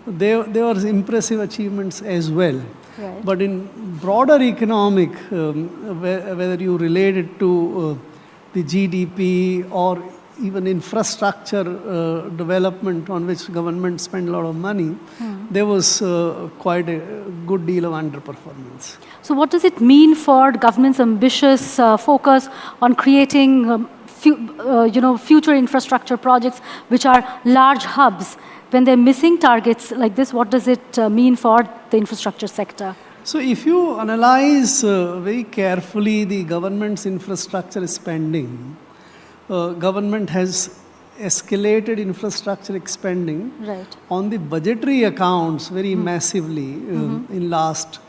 there were impressive achievements as well. Right. But in broader economic, whether you relate it to the GDP or even infrastructure development on which government spend a lot of money, there was quite a good deal of underperformance. So what does it mean for the government's ambitious focus on creating future infrastructure projects which are large hubs? When they're missing targets like this, what does it mean for the infrastructure sector? So if you analyze very carefully the government's infrastructure spending, government has escalated infrastructure spending on the budgetary accounts very massively in last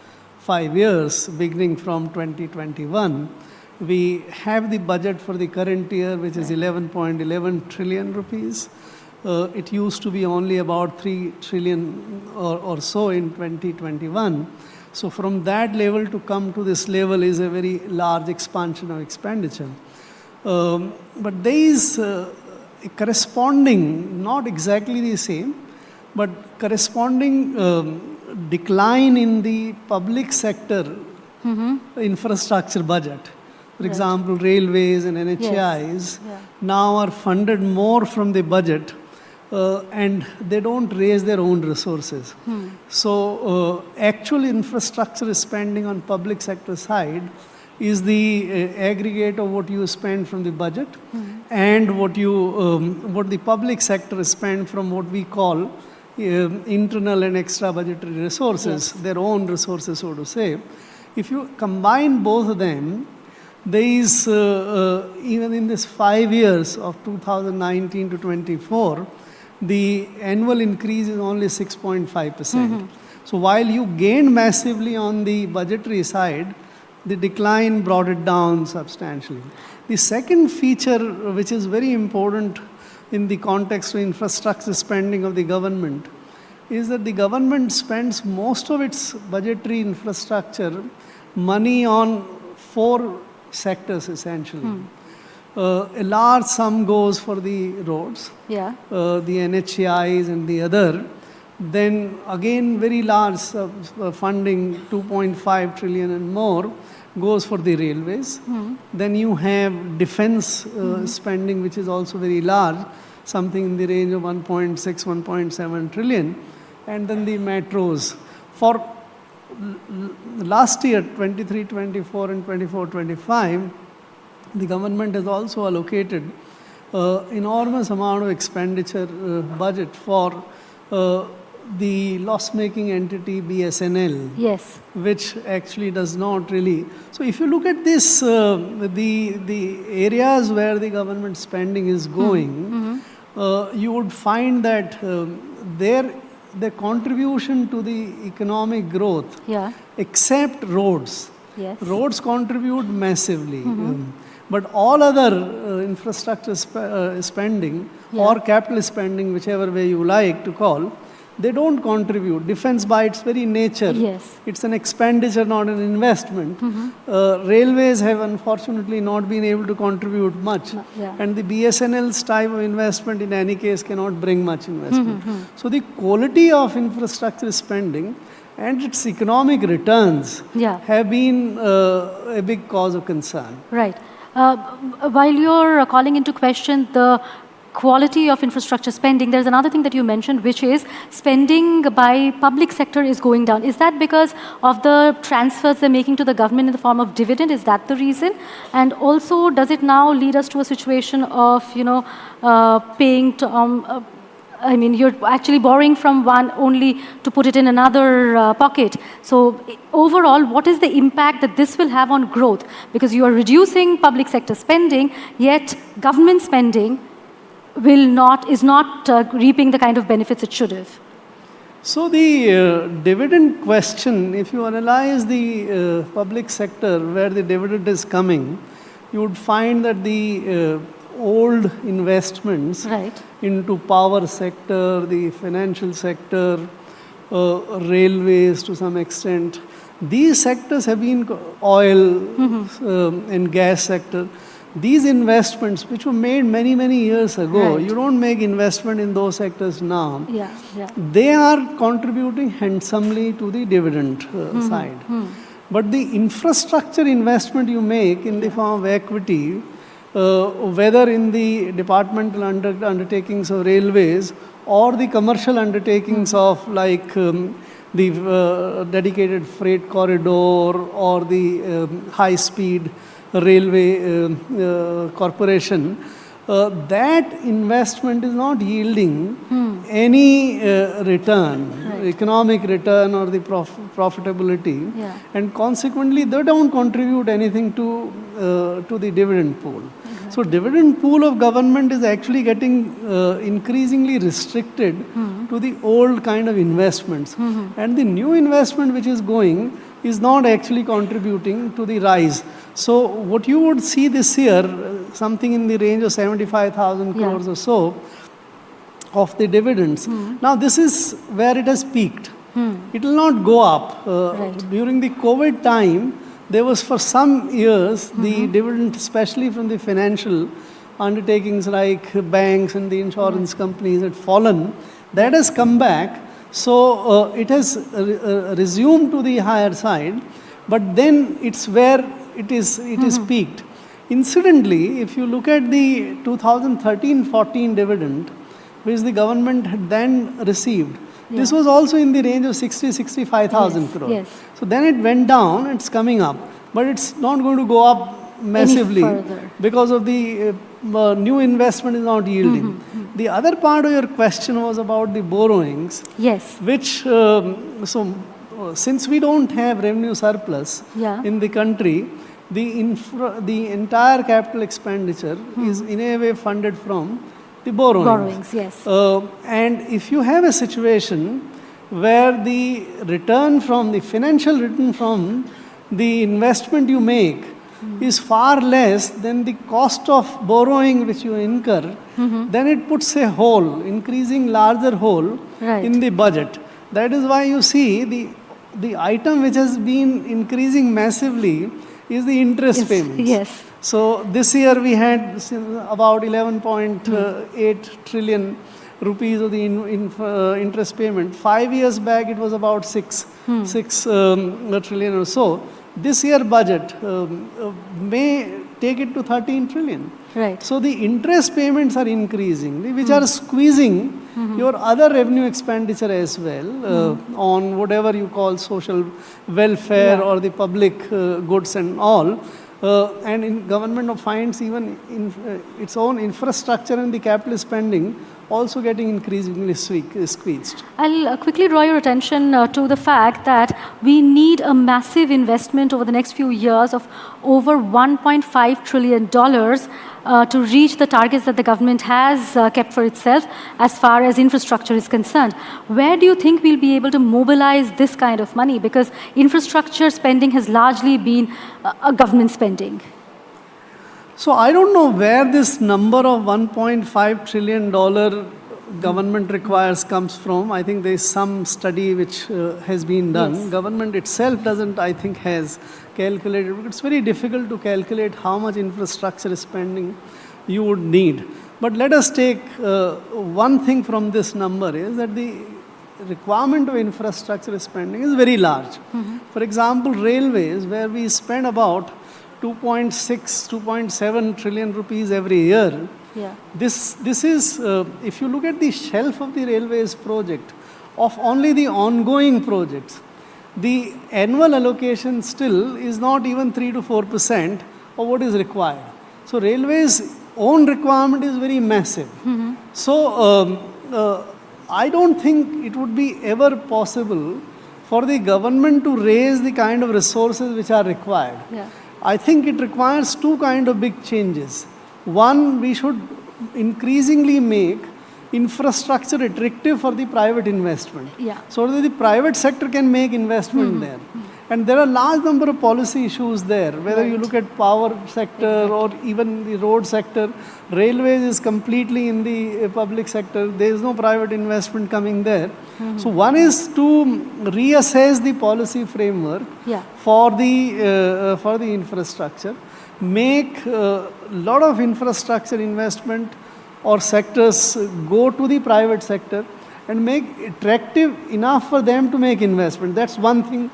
5 years, beginning from 2021. We have the budget for the current year, which is 11.11 trillion rupees. It used to be only about 3 trillion or so in 2021. So from that level to come to this level is a very large expansion of expenditure. But there is a corresponding, not exactly the same, but corresponding decline in the public sector infrastructure budget. For example, railways and NHAIs now are funded more from the budget and they don't raise their own resources. So actual infrastructure spending on public sector side is the aggregate of what you spend from the budget and what the public sector spend from what we call internal and extra budgetary resources, their own resources, so to say. If you combine both of them, there is, even in this 5 years of 2019 to 24, the annual increase is only 6.5%. So while you gained massively on the budgetary side, the decline brought it down substantially. The second feature, which is very important in the context of infrastructure spending of the government, is that the government spends most of its budgetary infrastructure money on 4 sectors essentially. A large sum goes for the roads, the NHAIs and the other. Then again very large funding, 2.5 trillion and more, goes for the railways. Then you have defense spending, which is also very large, something in the range of 1.6, 1.7 trillion. And then the metros. For last year, 23-24 and 24-25, the government has also allocated enormous amount of expenditure budget for the loss-making entity BSNL, which actually does not really. So if you look at this, the areas where the government spending is going, you would find that the contribution to the economic growth, except roads, roads contribute massively. But all other infrastructure spending or capital spending, whichever way you like to call, they don't contribute. Defense by its very nature, it's an expenditure, not an investment. Railways have unfortunately not been able to contribute much. And the BSNL's type of investment in any case cannot bring much investment. So the quality of infrastructure spending and its economic returns have been a big cause of concern. Right. While you're calling into question the quality of infrastructure spending, there's another thing that you mentioned, which is spending by public sector is going down. Is that because of the transfers they're making to the government in the form of dividend? Is that the reason? And also, does it now lead us to a situation of, paying to, I mean, you're actually borrowing from one only to put it in another pocket. So overall, what is the impact that this will have on growth? Because you are reducing public sector spending, yet government spending is not reaping the kind of benefits it should have. So the dividend question, if you analyze the public sector where the dividend is coming, you would find that the old investments into power sector, the financial sector, railways to some extent, these sectors have been oil and gas sector. These investments, which were made many, many years ago, you don't make investment in those sectors now. They are contributing handsomely to the dividend side. But the infrastructure investment you make in the form of equity, whether in the departmental undertakings of railways or the commercial undertakings of like the dedicated freight corridor or the high-speed railway corporation, that investment is not yielding any return, economic return or the profitability, and consequently they don't contribute anything to the dividend pool. So dividend pool of government is actually getting increasingly restricted to the old kind of investments, and the new investment which is going is not actually contributing to the rise. So what you would see this year, something in the range of 75,000 crores or so of the dividends. Now this is where it has peaked. It will not go up. During the COVID time, there was for some years the dividend, especially from the financial undertakings like banks and the insurance companies, had fallen. That has come back. So it has resumed to the higher side, but then it's where it is peaked. Incidentally, if you look at the 2013-14 dividend, which the government had then received, this was also in the range of 65,000 crores. So then it went down, it's coming up, but it's not going to go up massively because of the new investment is not yielding. The other part of your question was about the borrowings, which, since we don't have revenue surplus in the country, the entire capital expenditure is in a way funded from the borrowings. And if you have a situation where the return from the financial return from the investment you make is far less than the cost of borrowing which you incur, then it puts a hole, increasing larger hole in the budget. That is why you see the item which has been increasing massively is the interest payments. So this year we had about 11.8 trillion rupees of the interest payment. 5 years back it was about 6 trillion or so. This year budget may take it to 13 trillion. So the interest payments are increasing, which are squeezing your other revenue expenditure as well on whatever you call social welfare or the public goods and all. And in government finds even in its own infrastructure and the capital spending also getting increasingly squeezed. I'll quickly draw your attention to the fact that we need a massive investment over the next few years of over $1.5 trillion to reach the targets that the government has kept for itself as far as infrastructure is concerned. Where do you think we'll be able to mobilize this kind of money? Because infrastructure spending has largely been a government spending. So I don't know where this number of $1.5 trillion government requires comes from. I think there is some study which has been done. Yes. Government itself doesn't, I think, has calculated. It's very difficult to calculate how much infrastructure spending you would need. But let us take one thing from this number is that the requirement of infrastructure spending is very large. For example, railways, where we spend about 2.6, 2.7 trillion rupees every year. Yeah. This is, if you look at the shelf of the railways project, of only the ongoing projects, the annual allocation still is not even 3 to 4% of what is required. So railways' own requirement is very massive. So I don't think it would be ever possible for the government to raise the kind of resources which are required. Yeah. I think it requires two kind of big changes. One, we should increasingly make infrastructure attractive for the private investment. Yeah. So that the private sector can make investment there. And there are large number of policy issues there, whether you look at power sector or even the road sector. Railways is completely in the public sector. There is no private investment coming there. So one is to reassess the policy framework for the infrastructure, make a lot of infrastructure investment or sectors go to the private sector and make attractive enough for them to make investment. That's one thing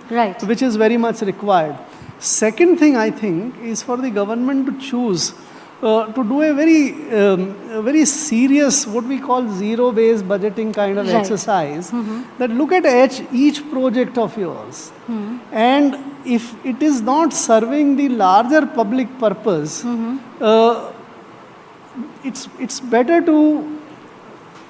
which is very much required. Second thing, I think, is for the government to choose to do a very serious, what we call zero-based budgeting kind of exercise, that look at each project of yours. And if it is not serving the larger public purpose, it's better to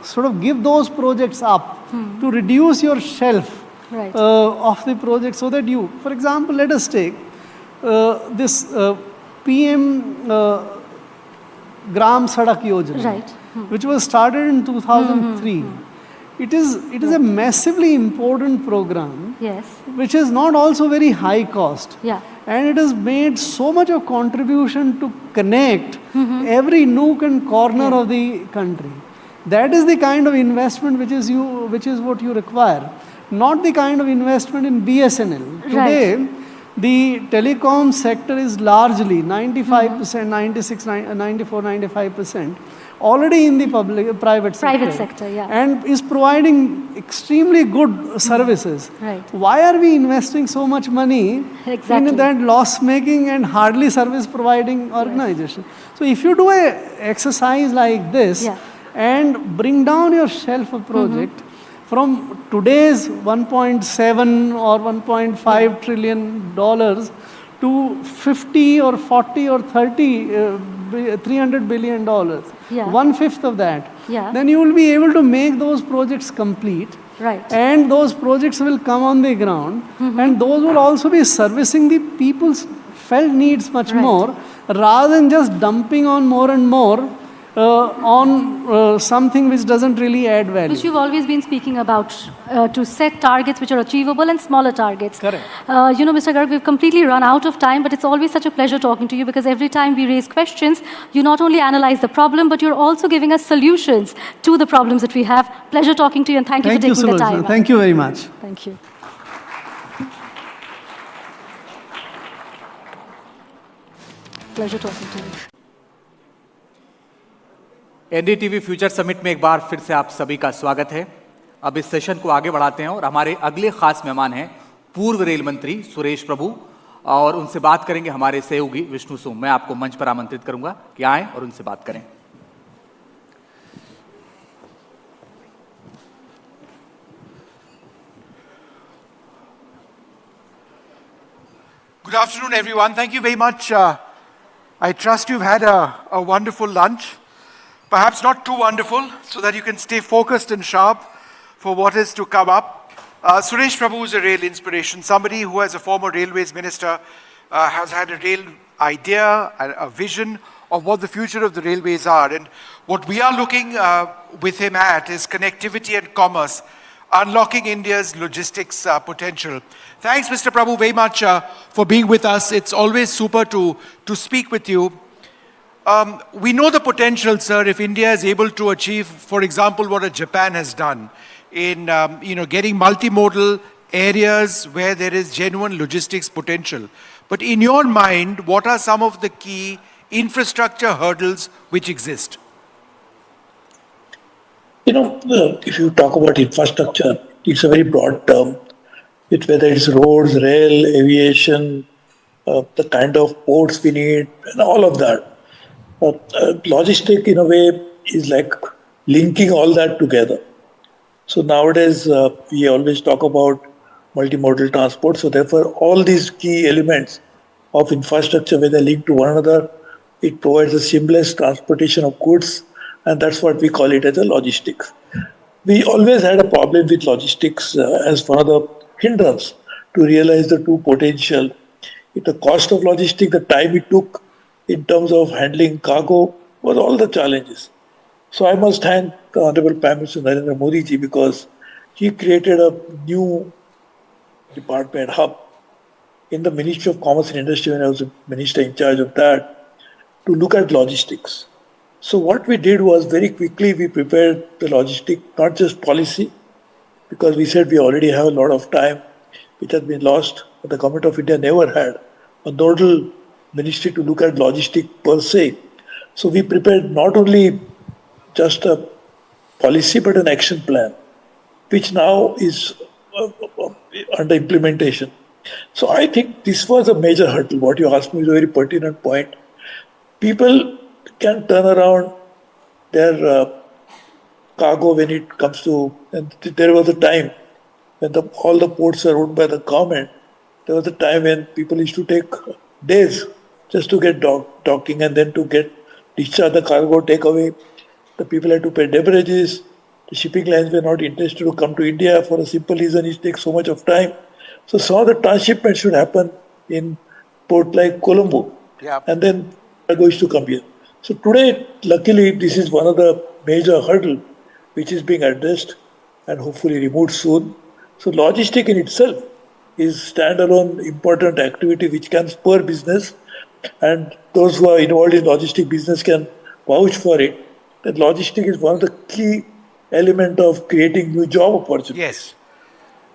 sort of give those projects up to reduce your shelf of the project so that you, for example, let us take this PM Gram Sadak Yojana, which was started in 2003. It is a massively important program, which is not also very high cost. And it has made so much of contribution to connect every nook and corner of the country. That is the kind of investment which is what you require, not the kind of investment in BSNL. Today, the telecom sector is largely 95%, 96, 94, 95% already in the private sector. And is providing extremely good services. Why are we investing so much money in that loss-making and hardly service-providing organization? So if you do an exercise like this, and bring down your shelf of project from today's 1.7 or 1.5 trillion dollars to 50 or 40 or 30, $300 billion, 1/5 of that, then you will be able to make those projects complete. And those projects will come on the ground, and those will also be servicing the people's felt needs much more, rather than just dumping on more and more on something which doesn't really add value. Which you've always been speaking about, to set targets which are achievable and smaller targets. Correct. You know, Mr. Garg, we've completely run out of time, but it's always such a pleasure talking to you because every time we raise questions, you not only analyze the problem, but you're also giving us solutions to the problems that we have. Pleasure talking to you, and thank you for taking the time. Thank you very much. Thank you. Pleasure talking to you. NDTV future summit में एक बार फिर से आप सभी का स्वागत है। अब इस सेशन को आगे बढ़ाते हैं और हमारे अगले खास मेहमान हैं पूर्व रेल मंत्री सुरेश प्रभु, और उनसे बात करेंगे हमारे सहयोगी विष्णु सोम। मैं आपको मंच पर आमंत्रित करूंगा कि आएं और उनसे बात करें। Good afternoon, everyone. Thank you very much. I trust you've had a wonderful lunch. Perhaps not too wonderful, so that you can stay focused and sharp for what is to come up. Suresh Prabhu is a rail inspiration, somebody who, as a former railways minister, has had a real idea, a vision of what the future of the railways are. And what we are looking with him at is connectivity and commerce, unlocking India's logistics potential. Thanks, Mr. Prabhu, very much for being with us. It's always super to speak with you. We know the potential, sir, if India is able to achieve, for example, what Japan has done in getting multimodal areas where there is genuine logistics potential. But in your mind, what are some of the key infrastructure hurdles which exist? If you talk about infrastructure, it's a very broad term. Whether it's roads, rail, aviation, the kind of ports we need, and all of that. Logistic, in a way, is like linking all that together. So nowadays, we always talk about multimodal transport. So therefore, all these key elements of infrastructure, when they link to one another, it provides a seamless transportation of goods, and that's what we call it as a logistics. We always had a problem with logistics as one of the hindrance to realize the true potential. The cost of logistics, the time it took in terms of handling cargo, was all the challenges. So I must thank the Honorable Prime Minister Narendra Modi ji, because he created a new department hub in the Ministry of Commerce and Industry when I was a minister in charge of that, to look at logistics. So what we did was very quickly we prepared the logistic, not just policy, because we said we already have a lot of time which has been lost, but the Government of India never had a nodal ministry to look at logistic per se. So we prepared not only just a policy but an action plan, which now is under implementation. So I think this was a major hurdle. What you asked me is a very pertinent point. People can turn around their cargo when it comes to, and there was a time when all the ports were owned by the government. There was a time when people used to take days just to get docking, and then to get discharge the cargo, take away. The people had to pay damages. The shipping lines were not interested to come to India for a simple reason: it takes so much of time. So some of the transshipment should happen in port like Colombo, and then cargo is to come here. So today, luckily, this is one of the major hurdle which is being addressed and hopefully removed soon. So logistic in itself is standalone important activity which can spur business, and those who are involved in logistic business can vouch for it. That logistic is one of the key element of creating new job opportunities. Yes.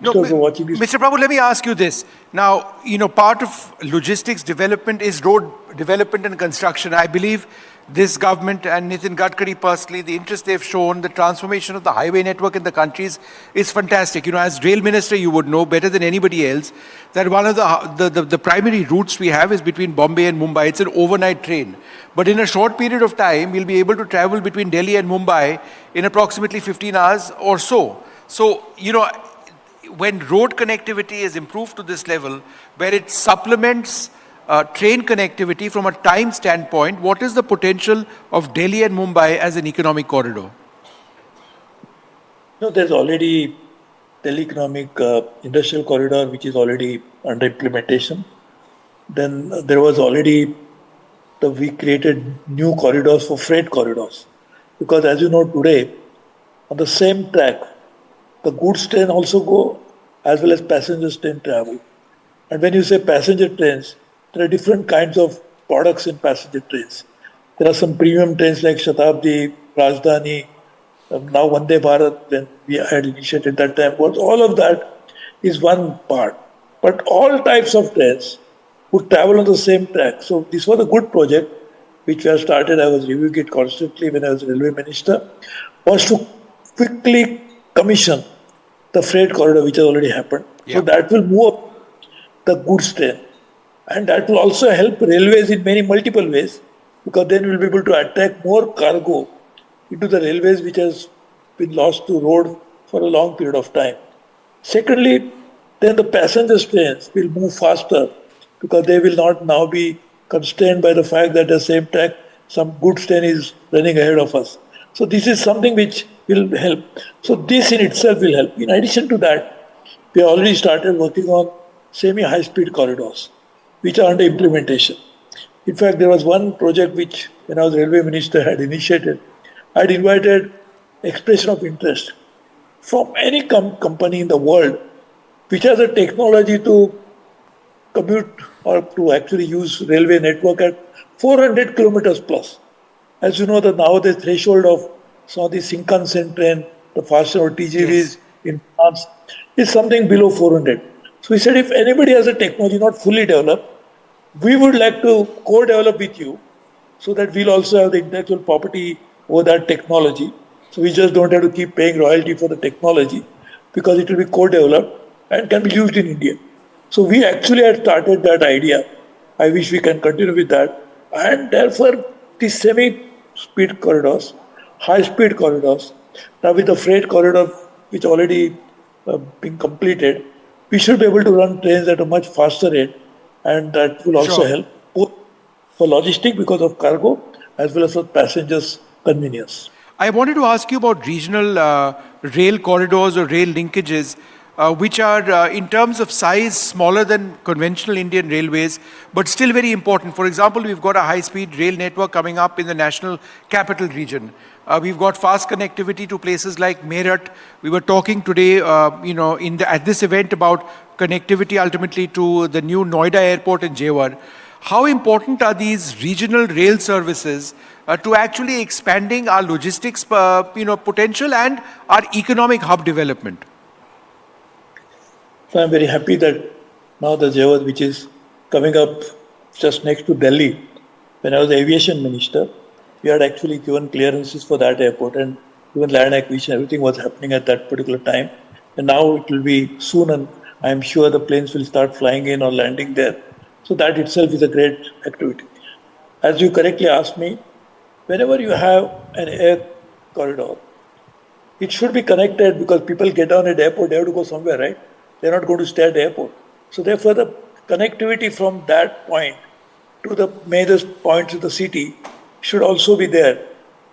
No, Mr. Prabhu, let me ask you this. Now, part of logistics development is road development and construction. I believe this government and Nitin Gadkari personally, the interest they've shown, the transformation of the highway network in the countries is fantastic. As rail minister, you would know better than anybody else that one of the primary routes we have is between Bombay and Mumbai. It's an overnight train. But in a short period of time, we'll be able to travel between Delhi and Mumbai in approximately 15 hours or so. So, when road connectivity is improved to this level, where it supplements train connectivity from a time standpoint, what is the potential of Delhi and Mumbai as an economic corridor? There's already Delhi Economic Industrial Corridor, which is already under implementation. Then there was already, we created new corridors for freight corridors. Because as you know today, on the same track, the goods train also go as well as passenger train travel. And when you say passenger trains, there are different kinds of products in passenger trains. There are some premium trains like Shatabdi, Rajdhani, now Vande Bharat, when we had initiated that time. All of that is one part. But all types of trains would travel on the same track. So this was a good project which we have started. I was reviewing it constantly when I was railway minister, was to quickly commission the freight corridor which has already happened. Yeah. So that will move up the goods train. And that will also help railways in multiple ways, because then we'll be able to attract more cargo into the railways which has been lost to road for a long period of time. Secondly, then the passenger trains will move faster, because they will not now be constrained by the fact that at the same track some goods train is running ahead of us. So this is something which will help. So this in itself will help. In addition to that, we already started working on semi-high-speed corridors, which are under implementation. In fact, there was one project which, when I was railway minister, had initiated. I had invited expression of interest from any company in the world which has a technology to commute or to actually use railway network at 400 kilometers plus. As you know, now the threshold of some of the Shinkansen train, the faster or TGVs in France, is something below 400. So we said if anybody has a technology not fully developed, we would like to co-develop with you so that we'll also have the intellectual property over that technology. So we just don't have to keep paying royalty for the technology because it will be co-developed and can be used in India. So we actually had started that idea. I wish we can continue with that. And therefore, the semi-speed corridors, high-speed corridors, now with the freight corridor, which already been completed, we should be able to run trains at a much faster rate, and that will also help both for logistic because of cargo as well as for passengers' convenience. I wanted to ask you about regional rail corridors or rail linkages, which are, in terms of size, smaller than conventional Indian railways, but still very important. For example, we've got a high-speed rail network coming up in the national capital region. We've got fast connectivity to places like Meerut. We were talking today, at this event about connectivity ultimately to the new Noida airport in Jewar. How important are these regional rail services to actually expanding our logistics, potential and our economic hub development? So I'm very happy that now the Jewar, which is coming up just next to Delhi, when I was the aviation minister, we had actually given clearances for that airport and even land acquisition, everything was happening at that particular time. And now it will be soon, and I'm sure the planes will start flying in or landing there. So that itself is a great activity. As you correctly asked me, whenever you have an air corridor, it should be connected because people get on at the airport, they have to go somewhere, right? They're not going to stay at the airport. So therefore, the connectivity from that point to the major points of the city should also be there,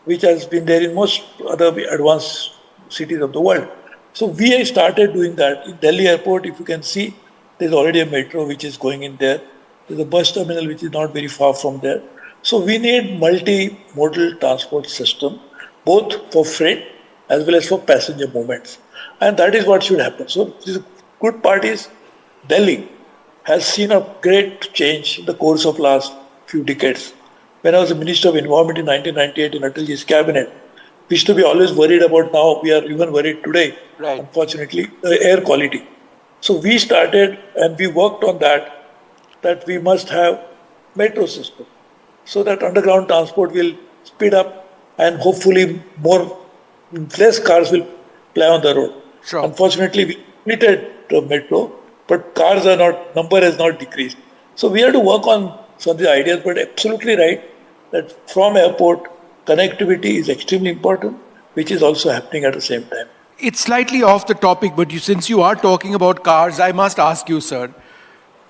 which has been there in most other advanced cities of the world. So we started doing that. In Delhi airport, if you can see, there's already a metro which is going in there. There's a bus terminal which is not very far from there. So we need multimodal transport system, both for freight as well as for passenger movements. And that is what should happen. So the good part is Delhi has seen a great change in the course of last few decades. When I was the Minister of Environment in 1998 in Atalji's cabinet, we used to be always worried about, now we are even worried today, unfortunately, the air quality. So we started and we worked on that we must have metro system so that underground transport will speed up and hopefully less cars will ply on the road. Unfortunately, we completed the metro, but number has not decreased. So we have to work on some of the ideas, but absolutely right that from airport, connectivity is extremely important, which is also happening at the same time. It's slightly off the topic, but since you are talking about cars, I must ask you, sir.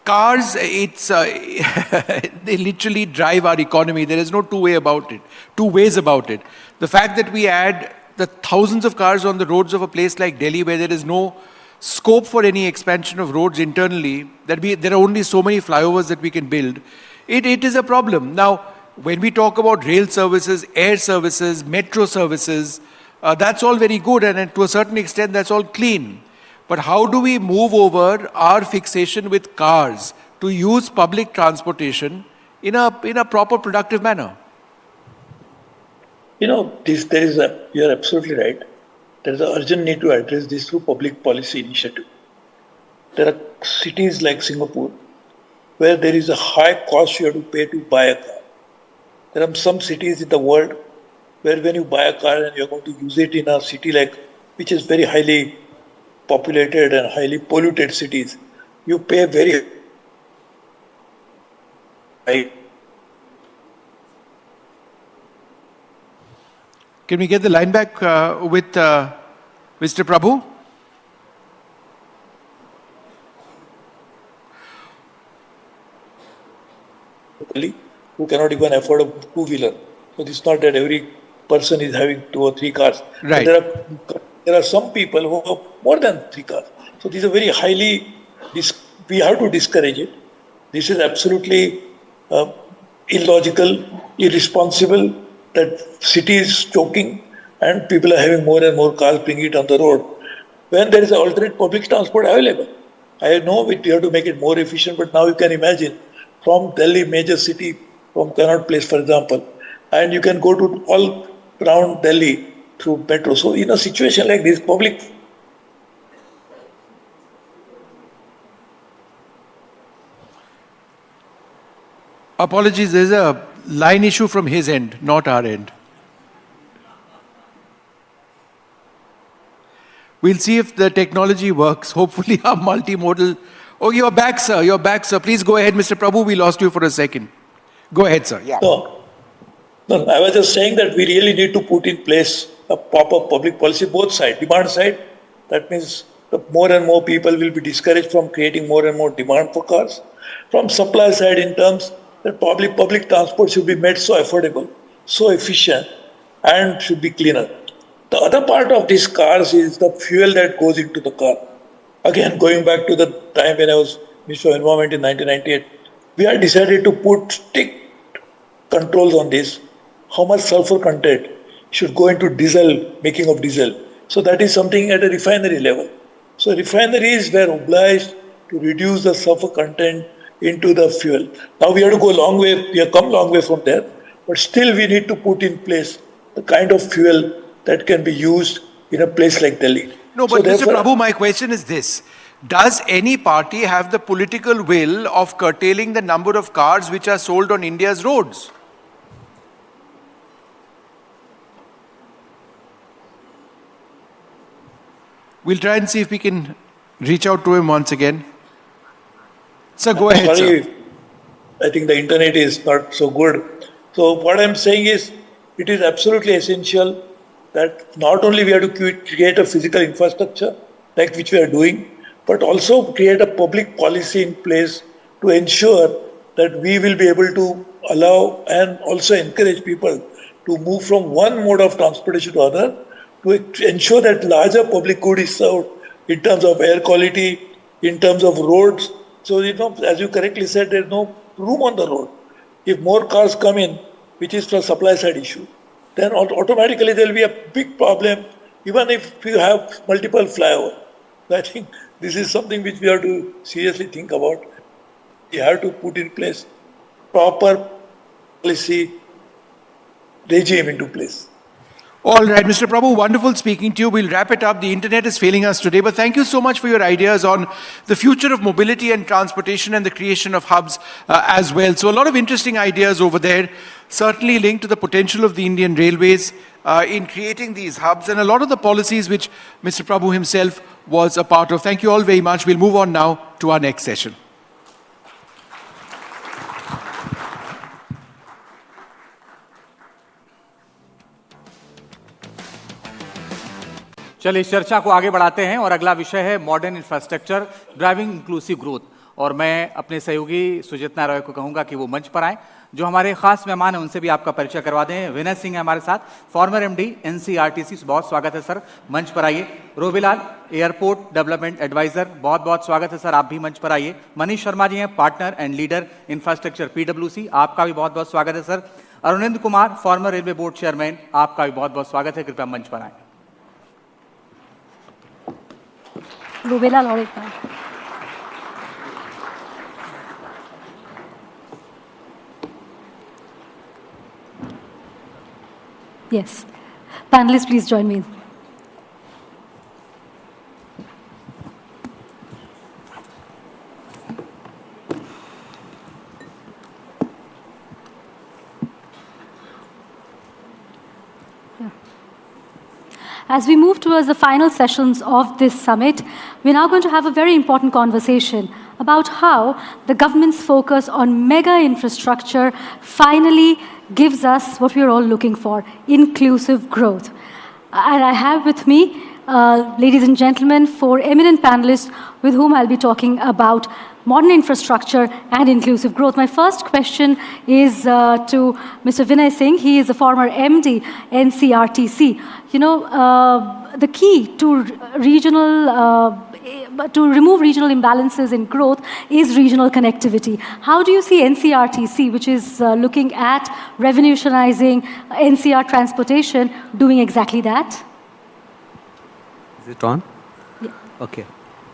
Cars, they literally drive our economy. There is no two ways about it. The fact that we add the thousands of cars on the roads of a place like Delhi, where there is no scope for any expansion of roads internally, there are only so many flyovers that we can build, it is a problem. Now, when we talk about rail services, air services, metro services, that's all very good, and to a certain extent, that's all clean. But how do we move over our fixation with cars to use public transportation in a proper, productive manner? You are absolutely right. There is an urgent need to address this through public policy initiative. There are cities like Singapore where there is a high cost you have to pay to buy a car. There are some cities in the world where when you buy a car and you're going to use it in a city which is very highly populated and highly polluted cities, you pay very high. Can we get the line back with Mr. Prabhu? Who cannot even afford a two-wheeler. So it's not that every person is having 2 or 3 cars. Right. There are some people who have more than 3 cars. So these are very we have to discourage it. This is absolutely illogical, irresponsible, that city is choking and people are having more and more cars, bringing it on the road when there is an alternate public transport available. I know you have to make it more efficient, but now you can imagine from Delhi, major city, from Connaught Place, for example, and you can go to all around Delhi through metro. So in a situation like this, public. Apologies, there's a line issue from his end, not our end. We'll see if the technology works. Hopefully our multimodal... Oh, you're back, sir. You're back, sir. Please go ahead, Mr. Prabhu. We lost you for a second. Go ahead, sir. Yeah. No, I was just saying that we really need to put in place a proper public policy, both sides. Demand side, that means more and more people will be discouraged from creating more and more demand for cars. From supply side, in terms that public transport should be made so affordable, so efficient, and should be cleaner. The other part of these cars is the fuel that goes into the car. Again, going back to the time when I was Minister of Environment in 1998, we had decided to put strict controls on this. How much sulfur content should go into diesel, making of diesel. So that is something at a refinery level. So refineries were obliged to reduce the sulfur content into the fuel. Now we have to go a long way, we have come a long way from there, but still we need to put in place the kind of fuel that can be used in a place like Delhi. No, but so Mr. Prabhu, my question is this. Does any party have the political will of curtailing the number of cars which are sold on India's roads? We'll try and see if we can reach out to him once again. Sir, go ahead, sorry, sir. I think the internet is not so good. So what I'm saying is, it is absolutely essential that not only we have to create a physical infrastructure, like which we are doing, but also create a public policy in place to ensure that we will be able to allow and also encourage people to move from one mode of transportation to other, to ensure that larger public good is served in terms of air quality, in terms of roads. So, as you correctly said, there's no room on the road. If more cars come in, which is the supply side issue, then automatically there will be a big problem, even if you have multiple flyovers. I think this is something which we have to seriously think about. We have to put in place proper policy regime into place. All right, Mr. Prabhu, wonderful speaking to you. We'll wrap it up. The internet is failing us today, but thank you so much for your ideas on the future of mobility and transportation and the creation of hubs as well. So a lot of interesting ideas over there, certainly linked to the potential of the Indian Railways in creating these hubs and a lot of the policies which Mr. Prabhu himself was a part of. Thank you all very much. We'll move on now to our next session. चलिए इस चर्चा को आगे बढ़ाते हैं और अगला विषय है modern infrastructure driving inclusive growth. और मैं अपने सहयोगी सुजितना रॉय को कहूंगा कि वो मंच पर आए। जो हमारे खास मेहमान हैं उनसे भी आपका परिचय करवा दें। विनय सिंह है हमारे साथ, फॉर्मर एमडी एनसीआरटीसी, बहुत स्वागत है सर, मंच पर आइए। रोबीलाल, एयरपोर्ट डेवलपमेंट एडवाइजर, बहुत बहुत स्वागत है सर, आप भी मंच पर आइए। मनीष शर्मा जी हैं, पार्टनर एंड लीडर इंफ्रास्ट्रक्चर पीडब्ल्यूसी, आपका भी बहुत बहुत स्वागत है sir. Arunind Kumar, former railway board chairman, आपका भी बहुत बहुत स्वागत है, कृपया मंच पर आए। Rubela Loretta. Yes. Panelists, please join me. As we move towards the final sessions of this summit, we're now going to have a very important conversation about how the government's focus on mega infrastructure finally gives us what we're all looking for, inclusive growth. And I have with me, ladies and gentlemen, 4 eminent panelists with whom I'll be talking about modern infrastructure and inclusive growth. My first question is to Mr. Vinay Singh. He is a former MD, NCRTC. You know, the key to remove regional imbalances in growth is regional connectivity. How do you see NCRTC, which is looking at revolutionizing NCR transportation, doing exactly that? Is it on? Yeah. Okay.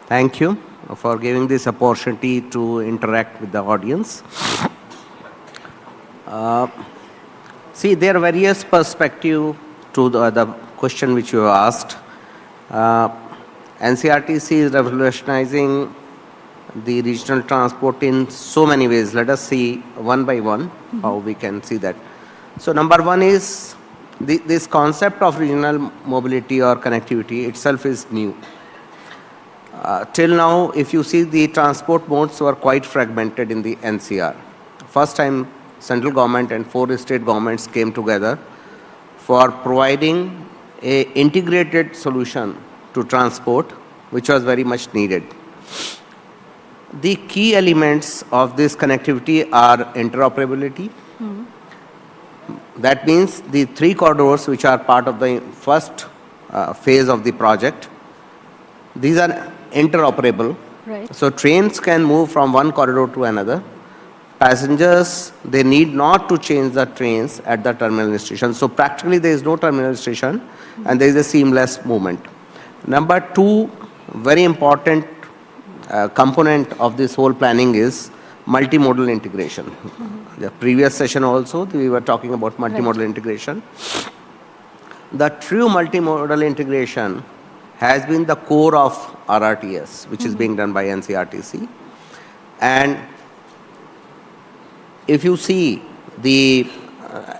Thank you. for giving this opportunity to interact with the audience. See, there are various perspectives to the question which you have asked. NCRTC is revolutionizing the regional transport in so many ways. Let us see one by one how we can see that. So number one is this concept of regional mobility or connectivity itself is new. Till now, if you see, the transport modes were quite fragmented in the NCR. First time central government and 4 state governments came together for providing an integrated solution to transport, which was very much needed. The key elements of this connectivity are interoperability. That means the 3 corridors which are part of the first phase of the project, these are interoperable. Right. So trains can move from one corridor to another. Passengers, they need not to change the trains at the terminal station. So practically there is no terminal station and there is a seamless movement. Number 2, very important component of this whole planning is multimodal integration. The previous session also, we were talking about multimodal integration. The true multimodal integration has been the core of RRTS, which is being done by NCRTC. And if you see, the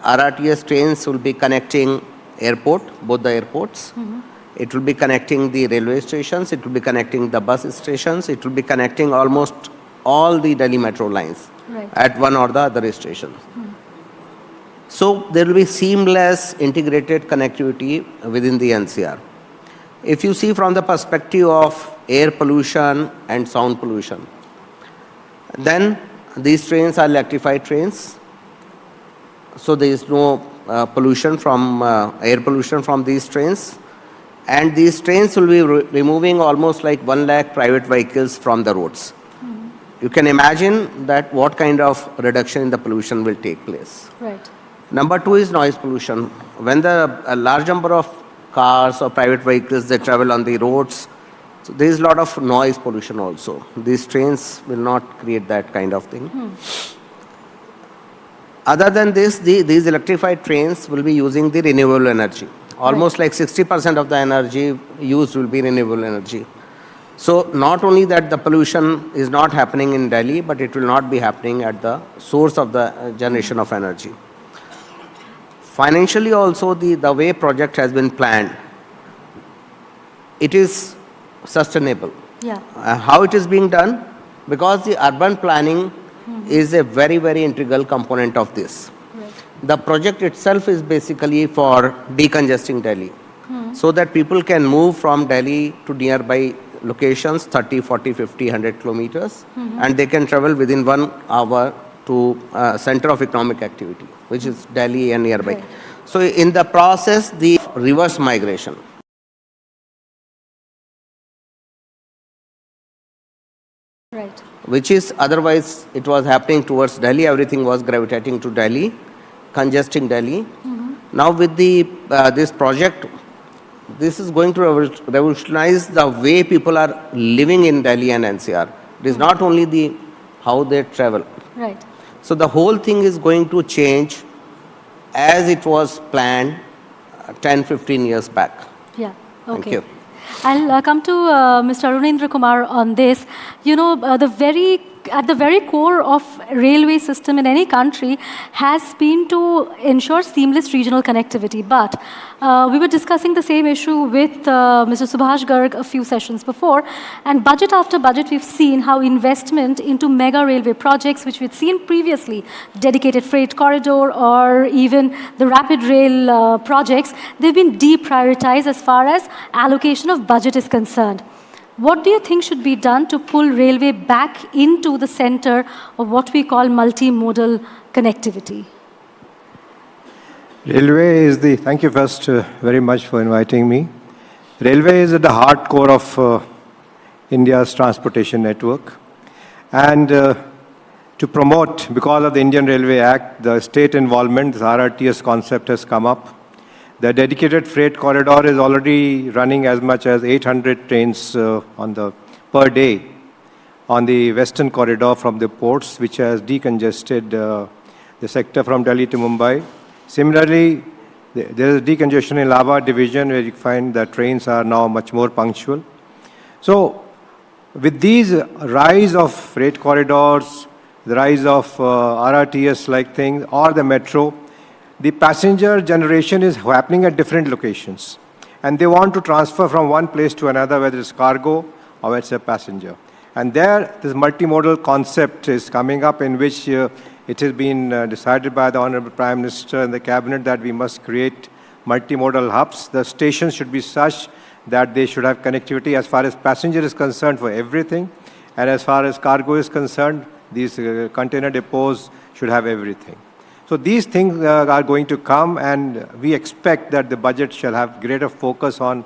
RRTS trains will be connecting both the airports. It will be connecting the railway stations, it will be connecting the bus stations, it will be connecting almost all the Delhi metro lines at one or the other stations. So there will be seamless integrated connectivity within the NCR. If you see from the perspective of air pollution and sound pollution, then these trains are electrified trains. So there is no pollution from air pollution from these trains. And these trains will be removing almost like 1 lakh private vehicles from the roads. You can imagine that what kind of reduction in the pollution will take place. Right. Number 2 is noise pollution. When a large number of cars or private vehicles, they travel on the roads, so there is a lot of noise pollution also. These trains will not create that kind of thing. Other than this, these electrified trains will be using the renewable energy. Almost like 60% of the energy used will be renewable energy. So not only that the pollution is not happening in Delhi, but it will not be happening at the source of the generation of energy. Financially also, the way project has been planned, it is sustainable. Yeah. How it is being done? Because the urban planning is a very, very integral component of this. The project itself is basically for decongesting Delhi, so that people can move from Delhi to nearby locations, 30, 40, 50, 100 kilometers, and they can travel within 1 hour to center of economic activity, which is Delhi and nearby. So in the process, the reverse migration. Right. Which is otherwise it was happening towards Delhi, everything was gravitating to Delhi, congesting Delhi. Now with this project, this is going to revolutionize the way people are living in Delhi and NCR. It is not only how they travel. Right. So the whole thing is going to change as it was planned 10, 15 years back. Yeah. Okay. Thank you. I'll come to Mr. Arunendra Kumar on this. You know, at the very core of railway system in any country has been to ensure seamless regional connectivity. But we were discussing the same issue with Mr. Subhash Garg a few sessions before. And budget after budget, we've seen how investment into mega railway projects, which we'd seen previously, dedicated freight corridor or even the rapid rail projects, they've been deprioritized as far as allocation of budget is concerned. What do you think should be done to pull railway back into the center of what we call multimodal connectivity? Railway is thank you first very much for inviting me. Railway is at the heart core of India's transportation network. And to promote, because of the Indian Railway Act, the state involvement, the RRTS concept has come up. The dedicated freight corridor is already running as much as 800 trains per day on the western corridor from the ports, which has decongested the sector from Delhi to Mumbai. Similarly, there is decongestion in Lava division, where you find that trains are now much more punctual. So, with these rise of freight corridors, the rise of RRTS-like things, or the metro, the passenger generation is happening at different locations. And they want to transfer from one place to another, whether it's cargo or whether it's a passenger. And there, this multimodal concept is coming up, in which it has been decided by the Honorable Prime Minister and the Cabinet that we must create multimodal hubs. The stations should be such that they should have connectivity as far as passenger is concerned for everything, and as far as cargo is concerned, these container depots should have everything. So these things are going to come, and we expect that the budget shall have greater focus on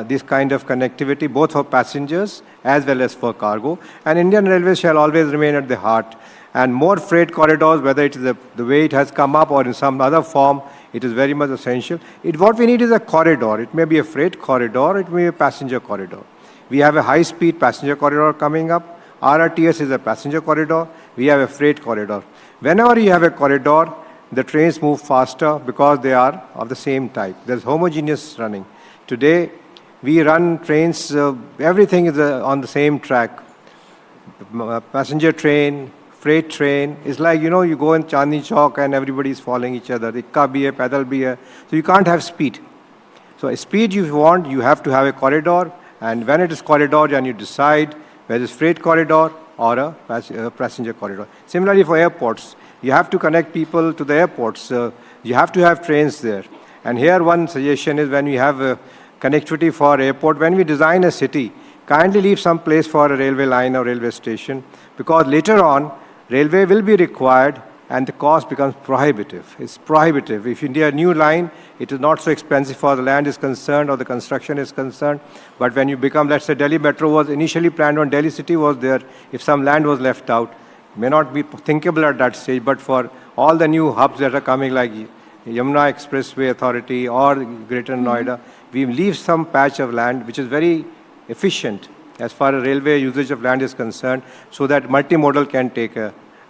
this kind of connectivity, both for passengers as well as for cargo. And Indian Railways shall always remain at the heart. And more freight corridors, whether it is the way it has come up or in some other form, it is very much essential. What we need is a corridor. It may be a freight corridor, it may be a passenger corridor. We have a high-speed passenger corridor coming up. RRTS is a passenger corridor. We have a freight corridor. Whenever you have a corridor, the trains move faster because they are of the same type. There's homogeneous running. Today, we run trains, everything is on the same track. Passenger train, freight train. It's like, you know, you go in Chandni Chowk and everybody is following each other. Ikka bhi hai, pedal bhi hai. So you can't have speed. So a speed you want, you have to have a corridor. And when it is corridor, then you decide whether it's freight corridor or a passenger corridor. Similarly for airports, you have to connect people to the airports. You have to have trains there. And here one suggestion is, when we have connectivity for airport, when we design a city, kindly leave some place for a railway line or railway station, because later on, railway will be required and the cost becomes prohibitive. It's prohibitive. If you need a new line, it is not so expensive for the land is concerned or the construction is concerned. But when you become, let's say Delhi Metro was initially planned on Delhi City was there, if some land was left out, may not be thinkable at that stage, but for all the new hubs that are coming, like Yamuna Expressway Authority or Greater Noida, we leave some patch of land which is very efficient as far as railway usage of land is concerned, so that multimodal can take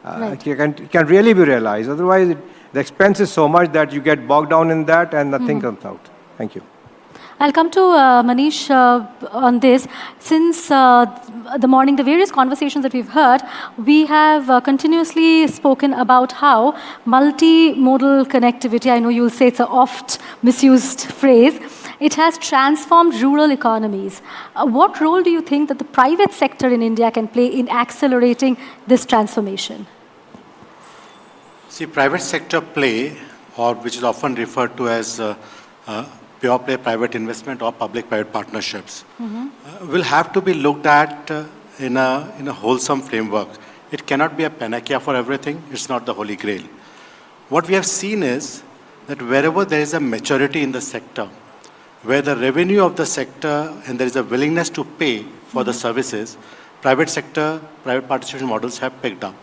can really be realized. Otherwise, the expense is so much that you get bogged down in that and nothing comes out. Thank you. I'll come to Manish on this. Since the morning, the various conversations that we've heard, we have continuously spoken about how multimodal connectivity, I know you'll say it's an oft misused phrase, it has transformed rural economies. What role do you think that the private sector in India can play in accelerating this transformation? See, private sector play, or which is often referred to as pure play private investment or public-private partnerships, will have to be looked at in a wholesome framework. It cannot be a panacea for everything. It's not the holy grail. What we have seen is that wherever there is a maturity in the sector, where the revenue of the sector and there is a willingness to pay for the services, private sector, private participation models have picked up.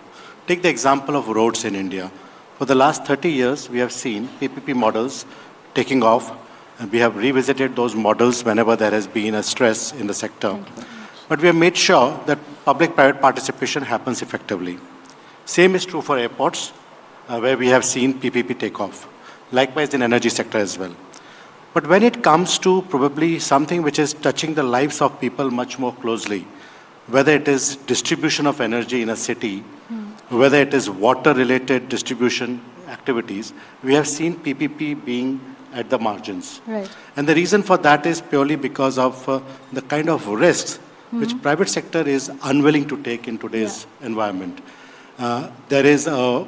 Take the example of roads in India. For the last 30 years, we have seen PPP models taking off. And we have revisited those models whenever there has been a stress in the sector. But we have made sure that public-private participation happens effectively. Same is true for airports, where we have seen PPP take off. Likewise in energy sector as well. But when it comes to probably something which is touching the lives of people much more closely, whether it is distribution of energy in a city, whether it is water-related distribution activities, we have seen PPP being at the margins. Right. And the reason for that is purely because of the kind of risks which private sector is unwilling to take in today's environment. There is a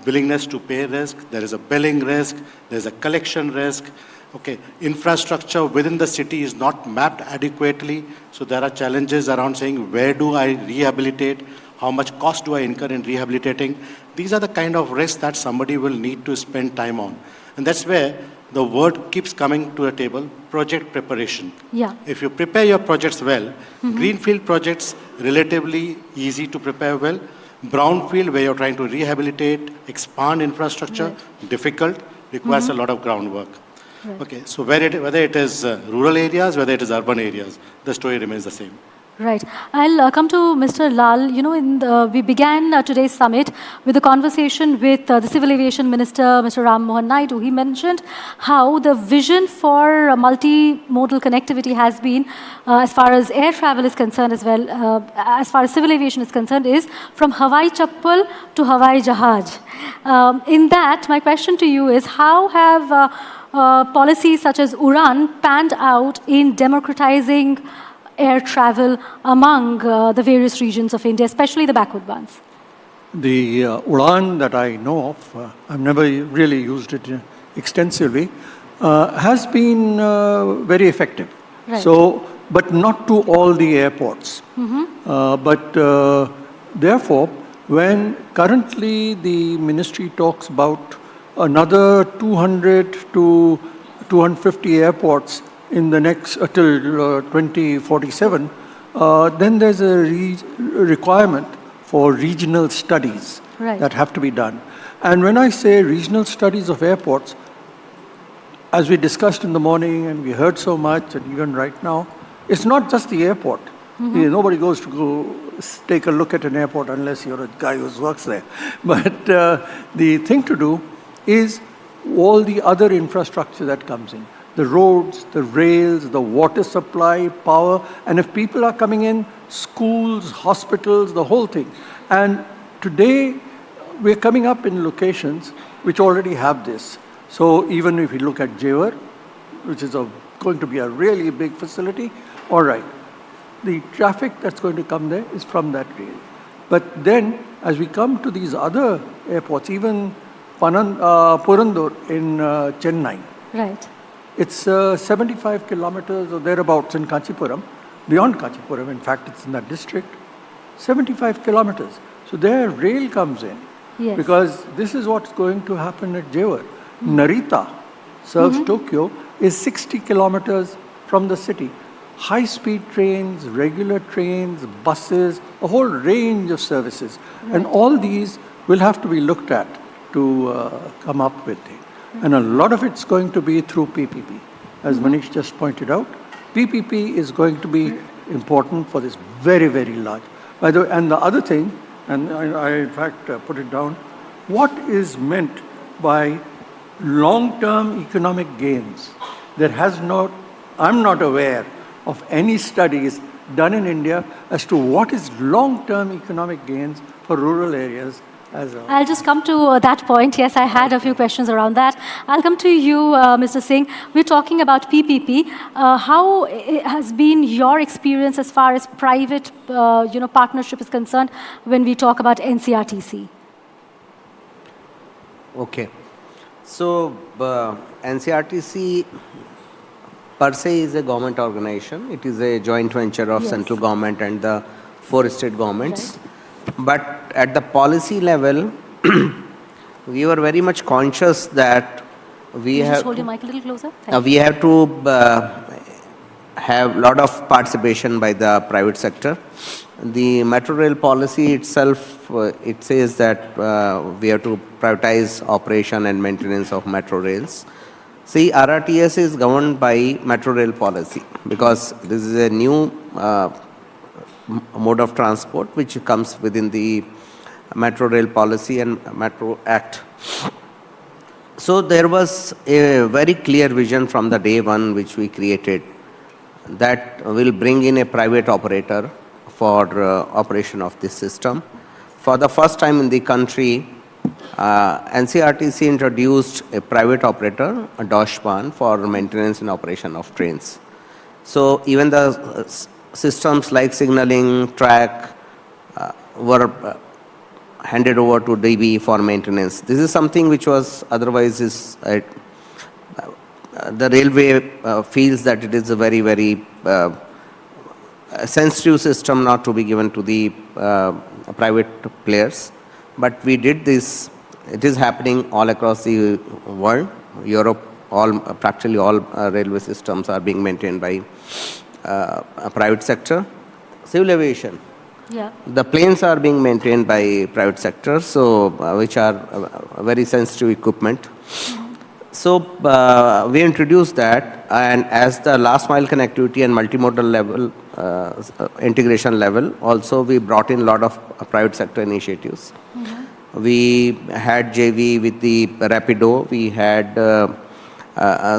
willingness to pay risk, there is a billing risk, there is a collection risk. Okay, infrastructure within the city is not mapped adequately, so there are challenges around saying, where do I rehabilitate? How much cost do I incur in rehabilitating? These are the kind of risks that somebody will need to spend time on. And that's where the word keeps coming to the table, project preparation. Yeah. If you prepare your projects well, greenfield projects, relatively easy to prepare well. Brownfield, where you're trying to rehabilitate, expand infrastructure, difficult, requires a lot of groundwork. Right. Okay, so whether it is rural areas, whether it is urban areas, the story remains the same. Right. I'll come to Mr. Lal. You know, we began today's summit with a conversation with the Civil Aviation Minister, Mr. Ram Mohan Naidu. He mentioned how the vision for multimodal connectivity has been, as far as air travel is concerned as well, as far as civil aviation is concerned, is from Hawai Chappal to Hawai Jahaj. In that, my question to you is, how have policies such as UDAN panned out in democratizing air travel among the various regions of India, especially the backward ones? The UDAN that I know of, I've never really used it extensively, has been very effective. Right. So, but not to all the airports. Therefore, when currently the ministry talks about another 200 to 250 airports in the next till 2047, then there's a requirement for regional studies that have to be done. And when I say regional studies of airports, as we discussed in the morning and we heard so much, and even right now, it's not just the airport. Nobody goes to go take a look at an airport unless you're a guy who works there. But the thing to do is all the other infrastructure that comes in. The roads, the rails, the water supply, power, and if people are coming in, schools, hospitals, the whole thing. And today, we're coming up in locations which already have this. So even if you look at Jewar, which is going to be a really big facility, all right, the traffic that's going to come there is from that rail. But then, as we come to these other airports, even Purandur in Chennai, right. It's 75 kilometers or thereabouts in Kanchipuram, beyond Kanchipuram, in fact, it's in that district, 75 kilometers. So there rail comes in, because this is what's going to happen at Jewar. Narita serves Tokyo, is 60 kilometers from the city. High-speed trains, regular trains, buses, a whole range of services. And all these will have to be looked at to come up with it. And a lot of it's going to be through PPP. As Manish just pointed out, PPP is going to be important for this very, very large. By the way, and the other thing, and I in fact put it down, what is meant by long-term economic gains? There has not, I'm not aware of any studies done in India as to what is long-term economic gains for rural areas. I'll just come to that point. Yes, I had a few questions around that. I'll come to you, Mr. Singh. We're talking about PPP. How has been your experience as far as private partnership is concerned when we talk about NCRTC? Okay. So, NCRTC per se is a government organization. It is a joint venture of central government and the 4 state governments. Right. But at the policy level, we were very much conscious that we have... Just hold your mic a little closer. We have to have a lot of participation by the private sector. The metro rail policy itself, it says that we have to prioritize operation and maintenance of metro rails. See, RRTS is governed by metro rail policy because this is a new mode of transport which comes within the Metro Rail Policy and Metro Act. So there was a very clear vision from the day one which we created that will bring in a private operator for operation of this system. For the first time in the country, NCRTC introduced a private operator, a DOSH1, for maintenance and operation of trains. So even the systems like signaling, track were handed over to DB for maintenance. This is something which was otherwise the railway feels that it is a very, very sensitive system not to be given to the private players. But we did this. It is happening all across the world. Europe, practically all railway systems are being maintained by a private sector. Civil aviation. The planes are being maintained by private sector, so which are very sensitive equipment. So we introduced that, and as the last mile connectivity and multimodal level, integration level, also we brought in a lot of private sector initiatives. We had JV with the Rapido, we had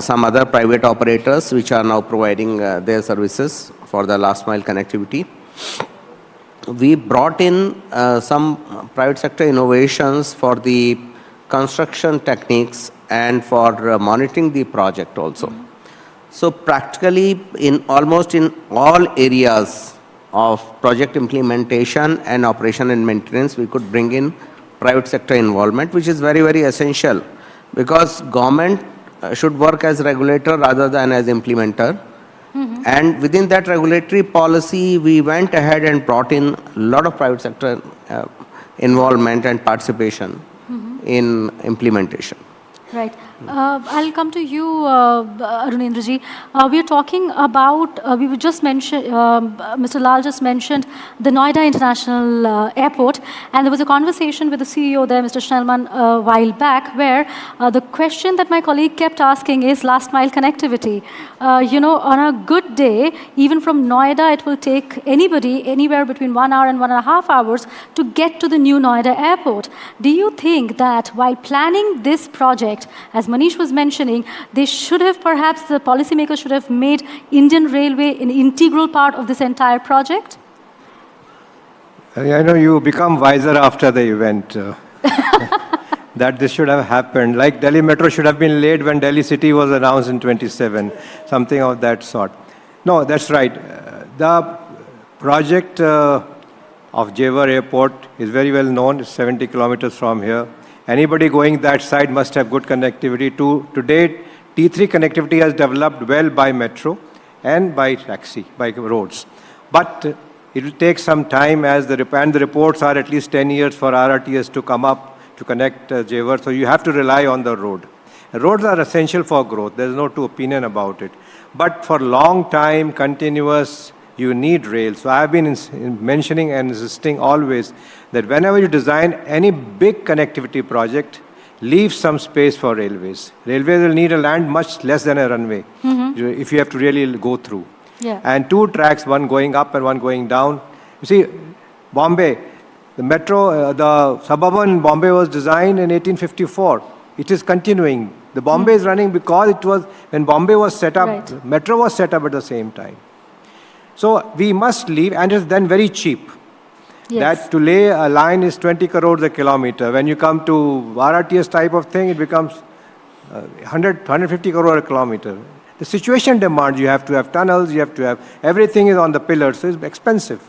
some other private operators which are now providing their services for the last mile connectivity. We brought in some private sector innovations for the construction techniques and for monitoring the project also. So practically almost in all areas of project implementation and operation and maintenance, we could bring in private sector involvement, which is very, very essential, because government should work as regulator rather than as implementer. And within that regulatory policy, we went ahead and brought in a lot of private sector involvement and participation in implementation. Right. I'll come to you, Arunendraji. We are talking about, we just mentioned, Mr. Lal just mentioned the Noida International Airport, and there was a conversation with the CEO there, Mr. Schnellman, a while back, where the question that my colleague kept asking is last mile connectivity. You know, on a good day, even from Noida, it will take anybody anywhere between 1 hour and 1.5 hours to get to the new Noida Airport. Do you think that while planning this project, as Manish was mentioning, they should have, perhaps the policymakers should have made Indian Railway an integral part of this entire project? I know you become wiser after the event. That this should have happened. Like Delhi Metro should have been laid when Delhi City was announced in 27, something of that sort. No, that's right. The project of Jewar Airport is very well known. It's 70 kilometers from here. Anybody going that side must have good connectivity. To date, T3 connectivity has developed well by metro and by taxi, by roads. But it will take some time, as the reports are at least 10 years for RRTS to come up to connect Jewar. So you have to rely on the road. Roads are essential for growth. There's no two opinion about it. But for long time, continuous, you need rail. So I've been mentioning and insisting always that whenever you design any big connectivity project, leave some space for railways. Railways will need a land much less than a runway if you have to really go through. Yeah. And 2 tracks, one going up and one going down. You see, Bombay, the metro, the suburban Bombay was designed in 1854. It is continuing. The Bombay is running because it was, when Bombay was set up, Right. metro was set up at the same time. So we must leave, and it's then very cheap. Yes. That to lay a line is 20 crores a kilometer. When you come to RRTS type of thing, it becomes 150 crore a kilometer. The situation demands you have to have tunnels, you have to have, everything is on the pillars, so it's expensive.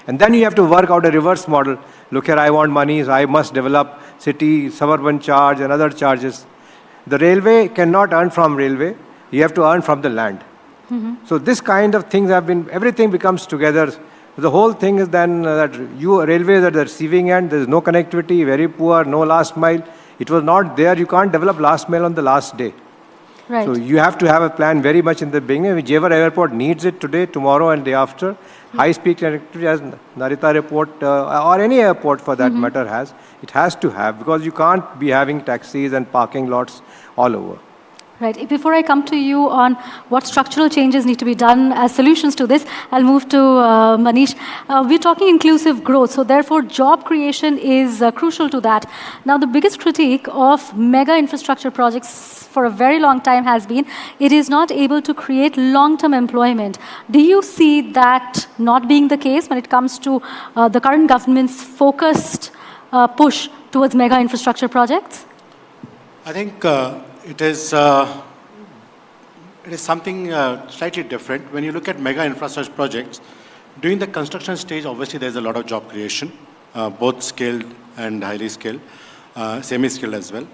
And then you have to work out a reverse model. Look here, I want money, so I must develop city, suburban charge and other charges. The railway cannot earn from railway, you have to earn from the land. So this kind of things have been, everything becomes together. The whole thing is then that you railways at the receiving end, there is no connectivity, very poor, no last mile. It was not there, you can't develop last mile on the last day. Right. So you have to have a plan very much in the beginning. Jewar Airport needs it today, tomorrow and day after. High-speed connectivity as Narita Airport or any airport for that matter has. It has to have, because you can't be having taxis and parking lots all over. Right. Before I come to you on what structural changes need to be done as solutions to this, I'll move to Manish. We're talking inclusive growth, so therefore job creation is crucial to that. Now, the biggest critique of mega infrastructure projects for a very long time has been it is not able to create long-term employment. Do you see that not being the case when it comes to the current government's focused push towards mega infrastructure projects? I think it is something slightly different. When you look at mega infrastructure projects, during the construction stage, obviously there's a lot of job creation, both skilled and highly skilled, semi-skilled as well.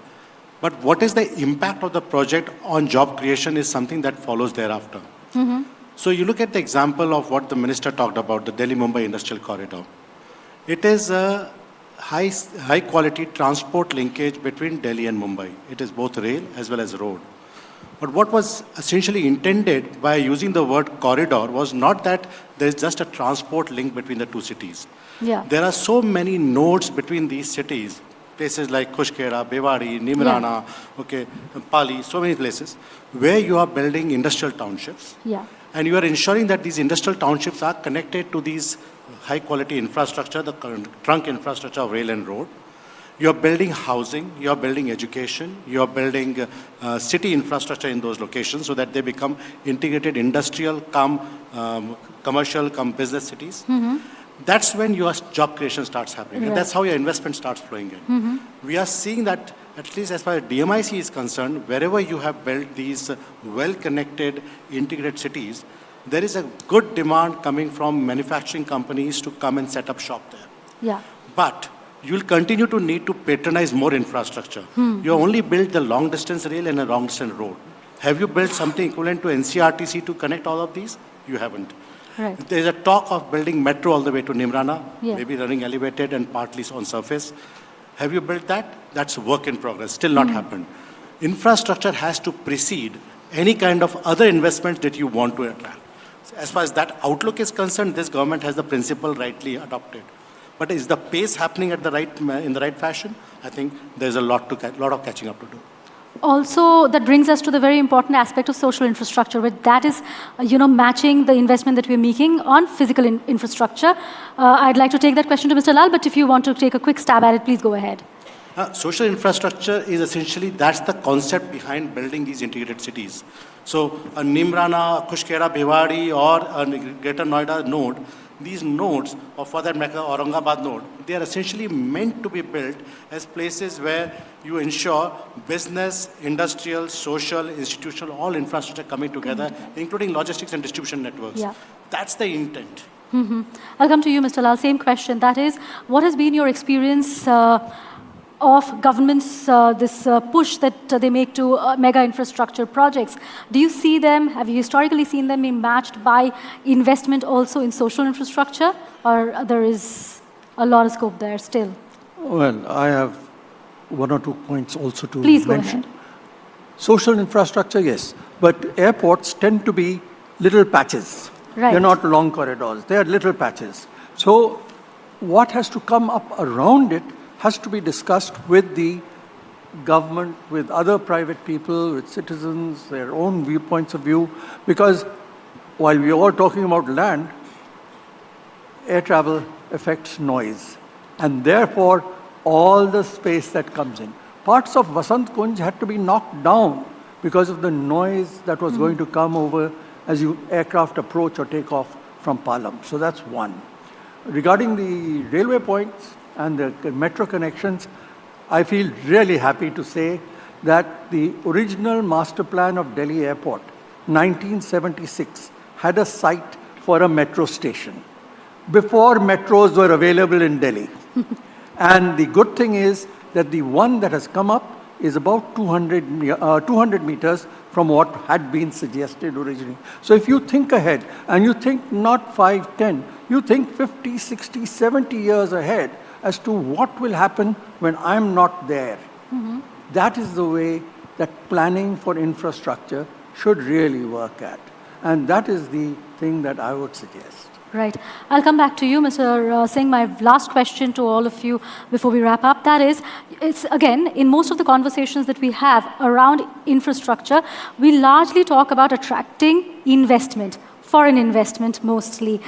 But what is the impact of the project on job creation is something that follows thereafter. So you look at the example of what the minister talked about, the Delhi-Mumbai Industrial Corridor. It is a high quality transport linkage between Delhi and Mumbai. It is both rail as well as road. But what was essentially intended by using the word corridor was not that there is just a transport link between the two cities. Yeah. There are so many nodes between these cities, places like Kushkera, Bewari, Nimrana, okay, Pali, so many places, where you are building industrial townships. Yeah. And you are ensuring that these industrial townships are connected to these high quality infrastructure, the trunk infrastructure of rail and road. You are building housing, you are building education, you are building city infrastructure in those locations so that they become integrated industrial, commercial, business cities. That's when your job creation starts happening. Right. And that's how your investment starts flowing in. We are seeing that, at least as far as DMIC is concerned, wherever you have built these well-connected, integrated cities, there is a good demand coming from manufacturing companies to come and set up shop there. Yeah. But you will continue to need to patronize more infrastructure. You only built the long distance rail and a long distance road. Have you built something equivalent to NCRTC to connect all of these? You haven't. Right. There is a talk of building metro all the way to Nimrana, Yeah. maybe running elevated and partly on surface. Have you built that? That's work in progress, still not happened. Infrastructure has to precede any kind of other investments that you want to attract. As far as that outlook is concerned, this government has the principle rightly adopted. But is the pace happening at in the right fashion? I think there's a lot of catching up to do. Also, that brings us to the very important aspect of social infrastructure, where that is, matching the investment that we're making on physical infrastructure. I'd like to take that question to Mr. Lal, but if you want to take a quick stab at it, please go ahead. Social infrastructure is essentially, that's the concept behind building these integrated cities. So a Nimrana, Kushkera, Bhiwadi, or a Greater Noida node, these nodes, or for that matter, Aurangabad node, they are essentially meant to be built as places where you ensure business, industrial, social, institutional, all infrastructure coming together, including logistics and distribution networks. Yeah. That's the intent. I'll come to you, Mr. Lal. Same question. That is, what has been your experience of government's this push that they make to mega infrastructure projects? Do you see them, have you historically seen them being matched by investment also in social infrastructure, or there is a lot of scope there still? Well, I have one or two points also to Please go mention. ahead. Social infrastructure, yes, but airports tend to be little patches. Right. They're not long corridors, they are little patches. So what has to come up around it has to be discussed with the government, with other private people, with citizens, their own viewpoints of view, because while we're all talking about land, air travel affects noise, and therefore all the space that comes in. Parts of Vasant Kunj had to be knocked down because of the noise that was going to come over as you aircraft approach or take off from Palam. So that's one. Regarding the railway points and the metro connections, I feel really happy to say that the original master plan of Delhi Airport, 1976, had a site for a metro station before metros were available in Delhi. And the good thing is that the one that has come up is about 200 meters from what had been suggested originally. So if you think ahead, and you think not 5, 10, you think 50, 60, 70 years ahead as to what will happen when I'm not there. That is the way that planning for infrastructure should really work at. And that is the thing that I would suggest. Right. I'll come back to you, Mr. Singh. My last question to all of you before we wrap up, that is, it's again, in most of the conversations that we have around infrastructure, we largely talk about attracting investment, foreign investment mostly.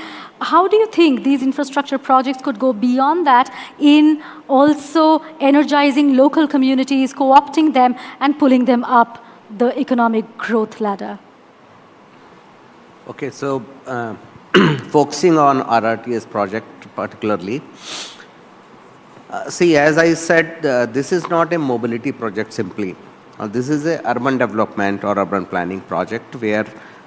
How do you think these infrastructure projects could go beyond that in also energizing local communities, co-opting them and pulling them up the economic growth ladder? Okay, so focusing on RRTS project particularly, see, as I said, this is not a mobility project simply. This is a urban development or urban planning project where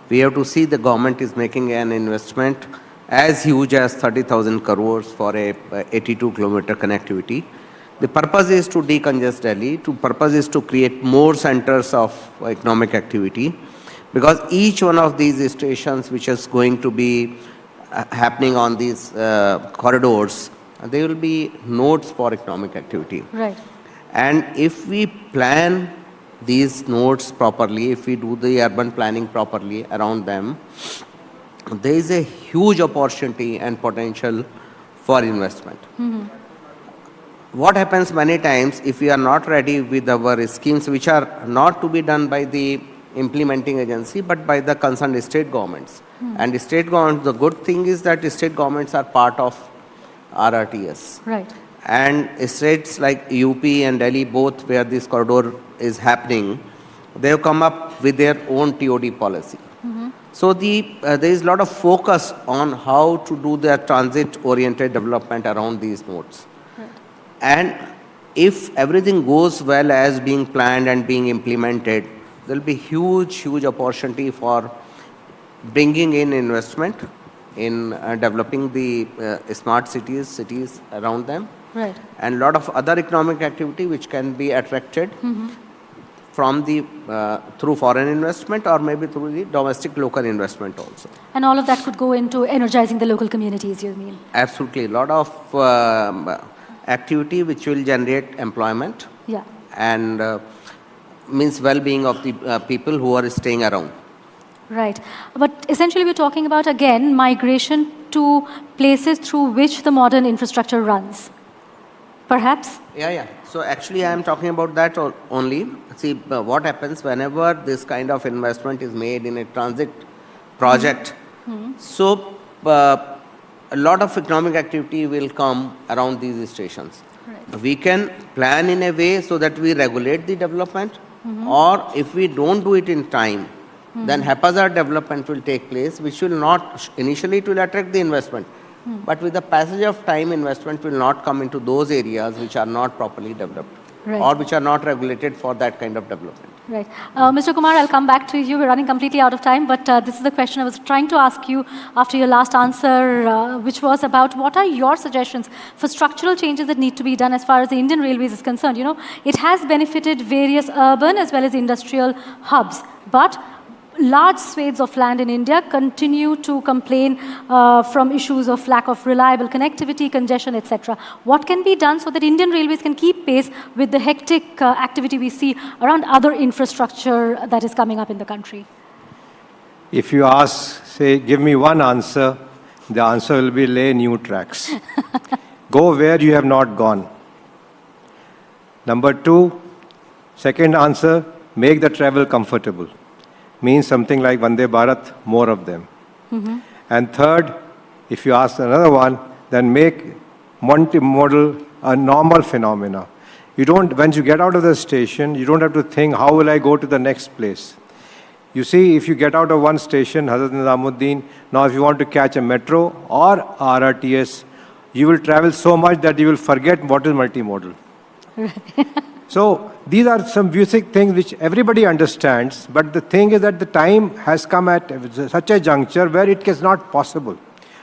we have to see the government is making an investment as huge as 30,000 crores for a 82-kilometer connectivity. The purpose is to decongest Delhi. The purpose is to create more centers of economic activity, because each one of these stations which is going to be happening on these corridors, they will be nodes for economic activity. Right. And if we plan these nodes properly, if we do the urban planning properly around them, there is a huge opportunity and potential for investment. what happens many times if we are not ready with our schemes, which are not to be done by the implementing agency, but by the concerned state governments. And the state governments, the good thing is that the state governments are part of RRTS. Right. And states like UP and Delhi, both where this corridor is happening, they have come up with their own TOD policy. So there is a lot of focus on how to do the transit-oriented development around these nodes. Right. And if everything goes well as being planned and being implemented, there will be huge opportunity for bringing in investment in developing the smart cities around them. Right. And a lot of other economic activity which can be attracted from the through foreign investment or maybe through the domestic local investment also. And all of that could go into energizing the local communities, you mean? Absolutely. A lot of activity which will generate employment. Yeah. And means well-being of the people who are staying around. Right. But essentially we're talking about, again, migration to places through which the modern infrastructure runs. Perhaps? Yeah. So actually I am talking about that only. See, what happens whenever this kind of investment is made in a transit project, so a lot of economic activity will come around these stations. Right. We can plan in a way so that we regulate the development, or if we don't do it in time, then haphazard development will take place, which will not, initially it will attract the investment. But with the passage of time, investment will not come into those areas which are not properly developed, Right. or which are not regulated for that kind of development. Right. Mr. Kumar, I'll come back to you. We're running completely out of time, but this is the question I was trying to ask you after your last answer, which was about what are your suggestions for structural changes that need to be done as far as the Indian Railways is concerned. You know, it has benefited various urban as well as industrial hubs, but large swathes of land in India continue to complain from issues of lack of reliable connectivity, congestion, etc. What can be done so that Indian Railways can keep pace with the hectic activity we see around other infrastructure that is coming up in the country? If you ask, say, give me one answer, the answer will be lay new tracks. Go where you have not gone. Number two, second answer, make the travel comfortable. Means something like Vande Bharat, more of them. And third, if you ask another one, then make multimodal a normal phenomena. You don't, once you get out of the station, you don't have to think, how will I go to the next place? You see, if you get out of one station, Hazrat Nizamuddin, now if you want to catch a metro or RRTS, you will travel so much that you will forget what is multimodal. So these are some basic things which everybody understands, but the thing is that the time has come at such a juncture where it is not possible.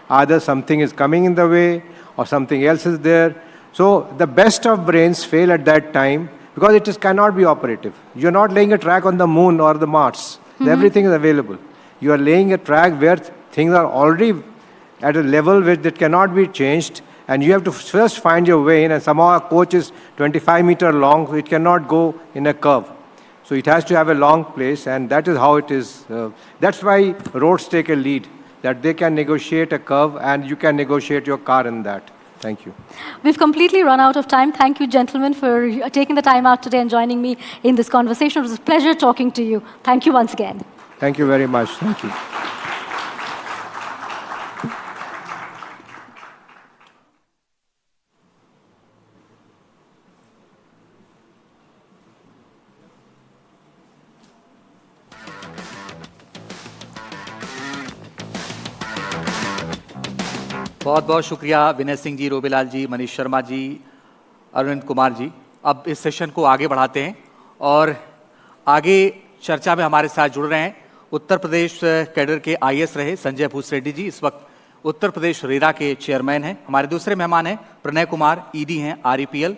Either something is coming in the way or something else is there. So the best of brains fail at that time because it cannot be operative. You're not laying a track on the moon or the Mars. Everything is available. You are laying a track where things are already at a level which that cannot be changed. And you have to first find your way in, and somehow a coach is 25-meter long, so it cannot go in a curve. So it has to have a long place, and that is how it is. That's why roads take a lead, that they can negotiate a curve, and you can negotiate your car in that. Thank you. We've completely run out of time. Thank you, gentlemen, for taking the time out today and joining me in this conversation. It was a pleasure talking to you. Thank you once again. Thank you very much. Thank you. बहुत बहुत शुक्रिया विनय सिंह जी, रोबीलाल जी, मनीष शर्मा जी, अरविंद कुमार जी। अब इस session को आगे बढ़ाते हैं और आगे चर्चा में हमारे साथ जुड़ रहे हैं उत्तर प्रदेश कैडर के आईएएस रहे संजय भूसरेड्डी जी, इस वक्त उत्तर प्रदेश रेरा के चेयरमैन हैं। हमारे दूसरे मेहमान हैं प्रणय कुमार, ईडी हैं आरईपीएल।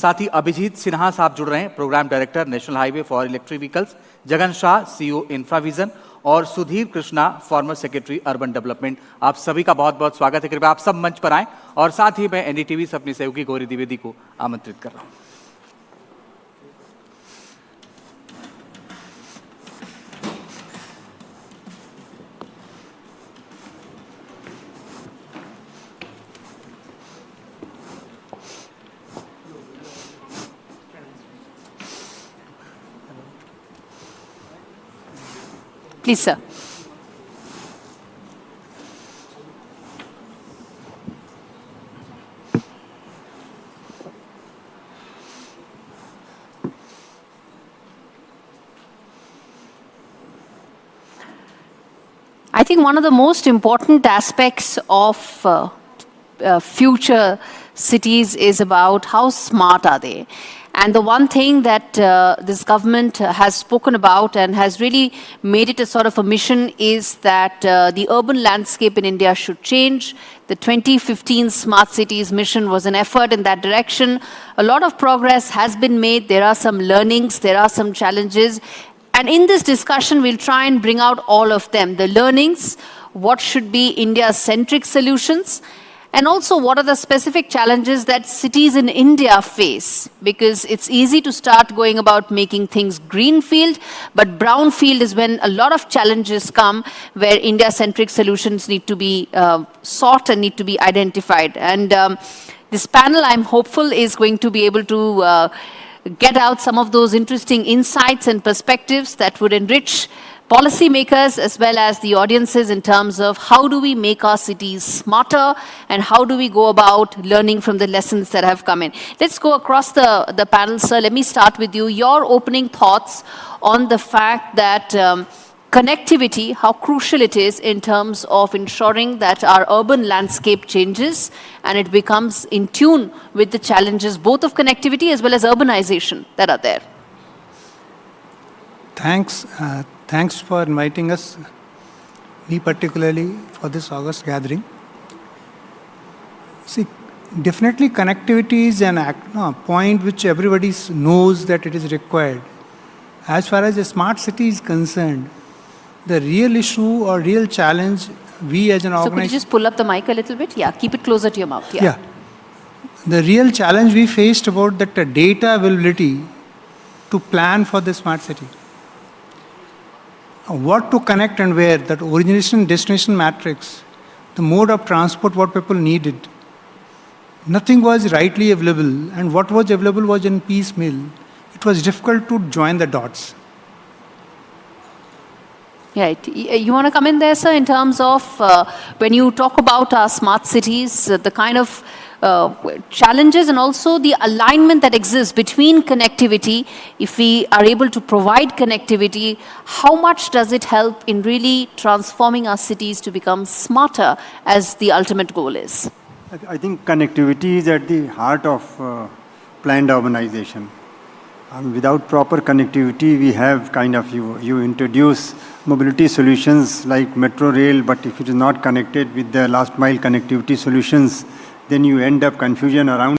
साथ ही अभिजीत सिन्हा साहब जुड़ रहे हैं, programme director national highway for electric vehicles, Jagan Shah, CEO Infravision, और Sudhir Krishna, former secretary urban development. आप सभी का बहुत बहुत स्वागत है। कृपया आप सब मंच पर आएं और साथ ही मैं एनडीटीवी से अपनी सहयोगी गौरी द्विवेदी को आमंत्रित कर रहा हूं। Please, sir. I think one of the most important aspects of future cities is about how smart are they. And the one thing that this government has spoken about and has really made it a sort of a mission is that the urban landscape in India should change. The 2015 Smart Cities mission was an effort in that direction. A lot of progress has been made. There are some learnings, there are some challenges. And in this discussion, we'll try and bring out all of them. The learnings, what should be India-centric solutions, and also what are the specific challenges that cities in India face. Because it's easy to start going about making things greenfield, but brownfield is when a lot of challenges come where India-centric solutions need to be sought and need to be identified. And this panel, I'm hopeful, is going to be able to get out some of those interesting insights and perspectives that would enrich policymakers as well as the audiences in terms of how do we make our cities smarter and how do we go about learning from the lessons that have come in. Let's go across the panel, sir. Let me start with you. Your opening thoughts on the fact that connectivity, how crucial it is in terms of ensuring that our urban landscape changes and it becomes in tune with the challenges both of connectivity as well as urbanization that are there. Thanks for inviting us, me particularly, for this August gathering. See, definitely connectivity is a point which everybody knows that it is required. As far as a smart city is concerned, the real issue or real challenge we as an organization... So could you just pull up the mic a little bit? Yeah, keep it closer to your mouth. Yeah. The real challenge we faced about that data availability to plan for the smart city. What to connect and where, that origination destination matrix, the mode of transport, what people needed. Nothing was rightly available, and what was available was in piecemeal. It was difficult to join the dots. Right. You want to come in there, sir, in terms of when you talk about our smart cities, the kind of challenges and also the alignment that exists between connectivity. If we are able to provide connectivity, how much does it help in really transforming our cities to become smarter as the ultimate goal is? I think connectivity is at the heart of planned urbanization. Without proper connectivity, we have you introduce mobility solutions like metro rail, but if it is not connected with the last mile connectivity solutions, then you end up confusion around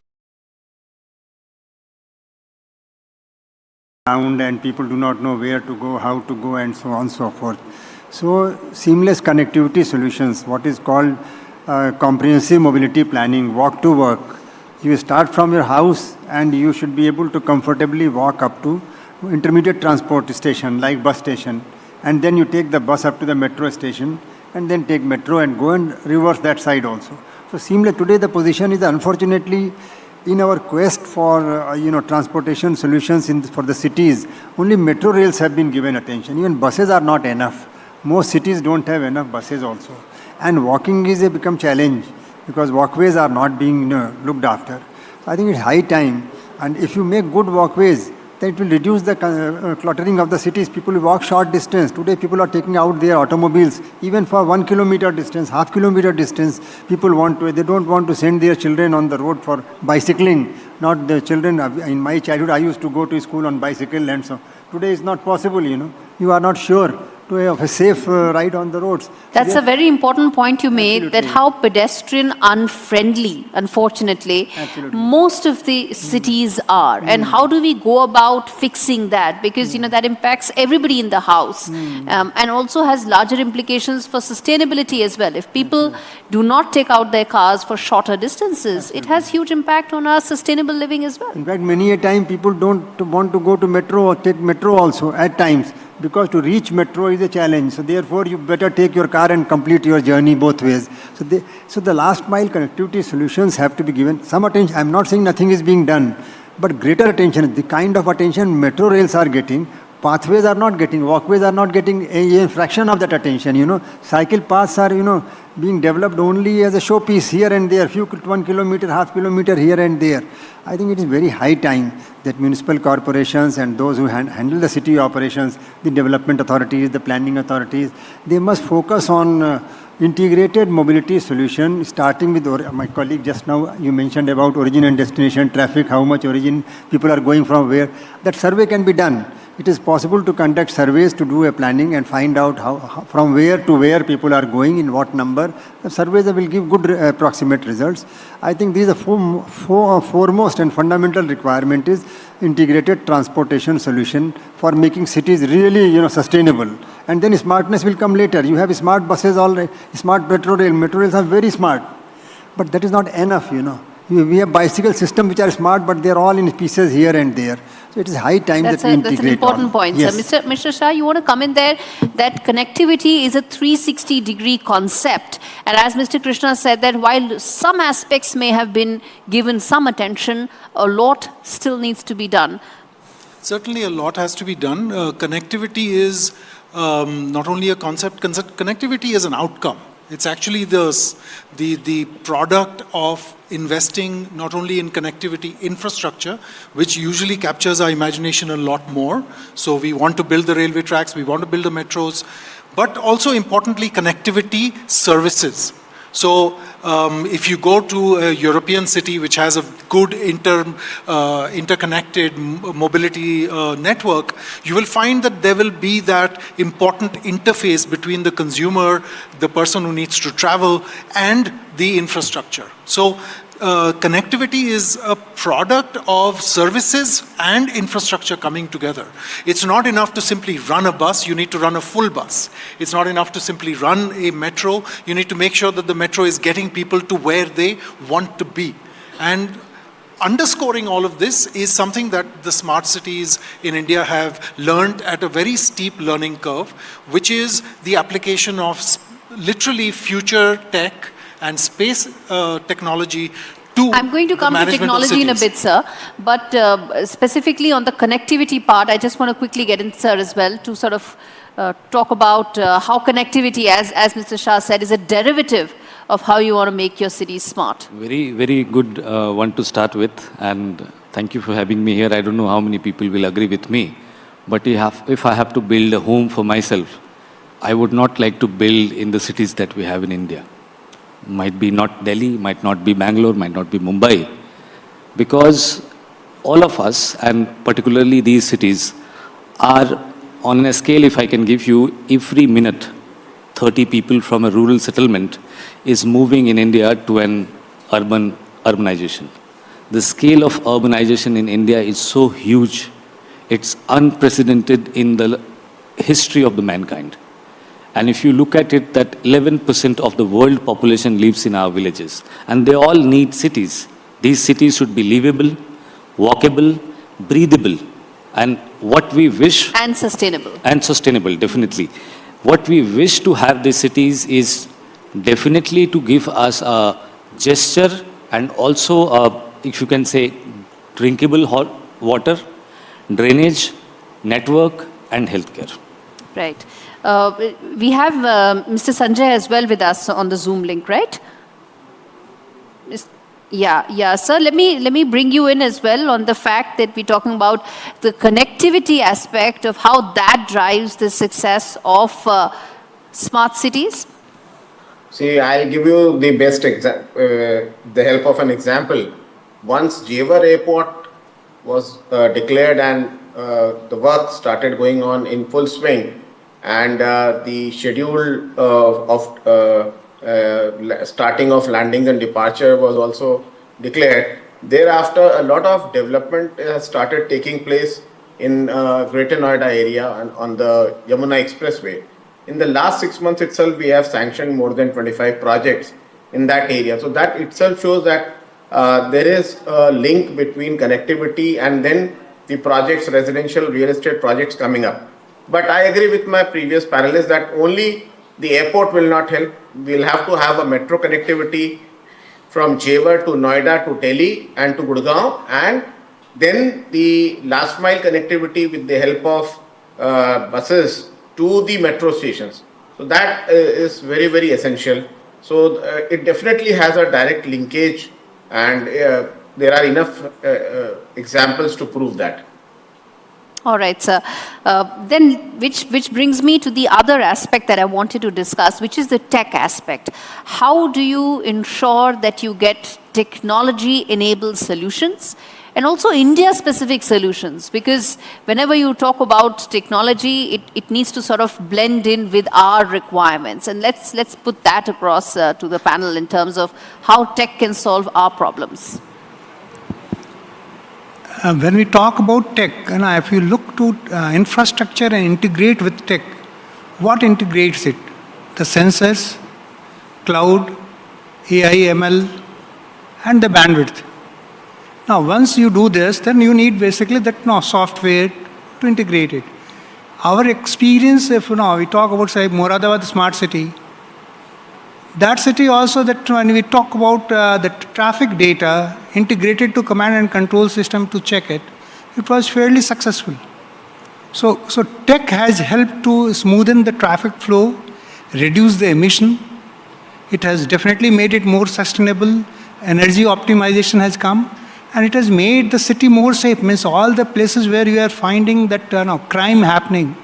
and people do not know where to go, how to go, and so on and so forth. So seamless connectivity solutions, what is called comprehensive mobility planning, walk to work. You start from your house and you should be able to comfortably walk up to intermediate transport station like bus station, and then you take the bus up to the metro station and then take metro and go and reverse that side also. So seamless. Today the position is unfortunately in our quest for transportation solutions for the cities, only metro rails have been given attention. Even buses are not enough. Most cities don't have enough buses also. And walking is a become challenge because walkways are not being looked after. So I think it's high time, and if you make good walkways, then it will reduce the cluttering of the cities. People will walk short distance. Today people are taking out their automobiles, even for 1 kilometer distance, half kilometer distance. People they don't want to send their children on the road for bicycling. Not the children, in my childhood I used to go to school on bicycle, and so today it's not possible, You are not sure to have a safe ride on the roads. That's a very important point you made, that how pedestrian unfriendly, unfortunately, most of the cities are. And how do we go about fixing that? Because, that impacts everybody in the house and also has larger implications for sustainability as well. If people do not take out their cars for shorter distances, it has huge impact on our sustainable living as well. In fact, many a time people don't want to go to metro or take metro also at times, because to reach metro is a challenge. So therefore, you better take your car and complete your journey both ways. So the last mile connectivity solutions have to be given some attention. I'm not saying nothing is being done, but greater attention, the kind of attention metro rails are getting, pathways are not getting, walkways are not getting a fraction of that attention, you know. Cycle paths are, you know, being developed only as a showpiece here and there, 1 kilometer, half kilometer here and there. I think it is very high time that municipal corporations and those who handle the city operations, the development authorities, the planning authorities, they must focus on integrated mobility solution, starting with my colleague just now, you mentioned about origin and destination traffic, how much origin people are going from where. That survey can be done. It is possible to conduct surveys to do a planning and find out how from where to where people are going, in what number. The surveys will give good approximate results. I think these are foremost and fundamental requirement is integrated transportation solution for making cities really, you know, sustainable. And then smartness will come later. You have smart buses already, smart metro rail. Metro rails are very smart. But that is not enough, you know. We have bicycle systems which are smart, but they are all in pieces here and there. So it is high time that we integrate. That's an important point, yes. sir. Mr. Shah, you want to come in there that connectivity is a 360-degree concept. And as Mr. Krishna said, that while some aspects may have been given some attention, a lot still needs to be done. Certainly a lot has to be done. Connectivity is not only a concept, connectivity is an outcome. It's actually the product of investing not only in connectivity infrastructure, which usually captures our imagination a lot more. So we want to build the railway tracks, we want to build the metros, but also importantly, connectivity services. So if you go to a European city which has a good interconnected mobility network, you will find that there will be that important interface between the consumer, the person who needs to travel, and the infrastructure. So connectivity is a product of services and infrastructure coming together. It's not enough to simply run a bus, you need to run a full bus. It's not enough to simply run a metro, you need to make sure that the metro is getting people to where they want to be. And underscoring all of this is something that the smart cities in India have learned at a very steep learning curve, which is the application of literally future tech and space technology to I'm going to come to technology in a bit, sir. But specifically on the connectivity part, I just want to quickly get in, sir, as well, to sort of talk about how connectivity, as Mr. Shah said, is a derivative of how you want to make your cities smart. Very, very good one to start with. And thank you for having me here. I don't know how many people will agree with me. But if I have to build a home for myself, I would not like to build in the cities that we have in India. Might be not Delhi, might not be Bangalore, might not be Mumbai. Because all of us, and particularly these cities, are on a scale, if I can give you, every minute, 30 people from a rural settlement is moving in India to an urbanization. The scale of urbanization in India is so huge, it's unprecedented in the history of the mankind. And if you look at it, that 11% of the world population lives in our villages. And they all need cities. These cities should be livable, walkable, breathable. And what we wish... And sustainable. And sustainable, definitely. What we wish to have these cities is definitely to give us a gesture and also, if you can say, drinkable hot water, drainage, network, and healthcare. Right. We have Mr. Sanjay as well with us on the Zoom link, right? Yeah, sir. Let me bring you in as well on the fact that we're talking about the connectivity aspect of how that drives the success of smart cities. See, I'll give you the best the help of an example. Once Jewar Airport was declared and the work started going on in full swing, and the schedule of starting of landings and departure was also declared. Thereafter, a lot of development has started taking place in Greater Noida area and on the Yamuna Expressway. In the last 6 months itself, we have sanctioned more than 25 projects in that area. So that itself shows that there is a link between connectivity and then the projects, residential real estate projects coming up. But I agree with my previous panelists that only the airport will not help. We'll have to have a metro connectivity from Jewar to Noida to Delhi and to Gurgaon, and then the last mile connectivity with the help of buses to the metro stations. So that is very, very essential. So it definitely has a direct linkage, and there are enough examples to prove that. All right, sir. Then, which brings me to the other aspect that I wanted to discuss, which is the tech aspect. How do you ensure that you get technology-enabled solutions and also India-specific solutions? Because whenever you talk about technology, it needs to sort of blend in with our requirements. And let's put that across to the panel in terms of how tech can solve our problems. When we talk about tech, if you look to infrastructure and integrate with tech, what integrates it? The sensors, cloud, AI, ML, and the bandwidth. Now, once you do this, then you need basically that software to integrate it. Our experience, if we talk about, say, Moradabad smart city, that city also, that when we talk about the traffic data integrated to command and control system to check it, it was fairly successful. So tech has helped to smoothen the traffic flow, reduce the emission. It has definitely made it more sustainable. Energy optimization has come, and it has made the city more safe. Means all the places where you are finding that crime happening,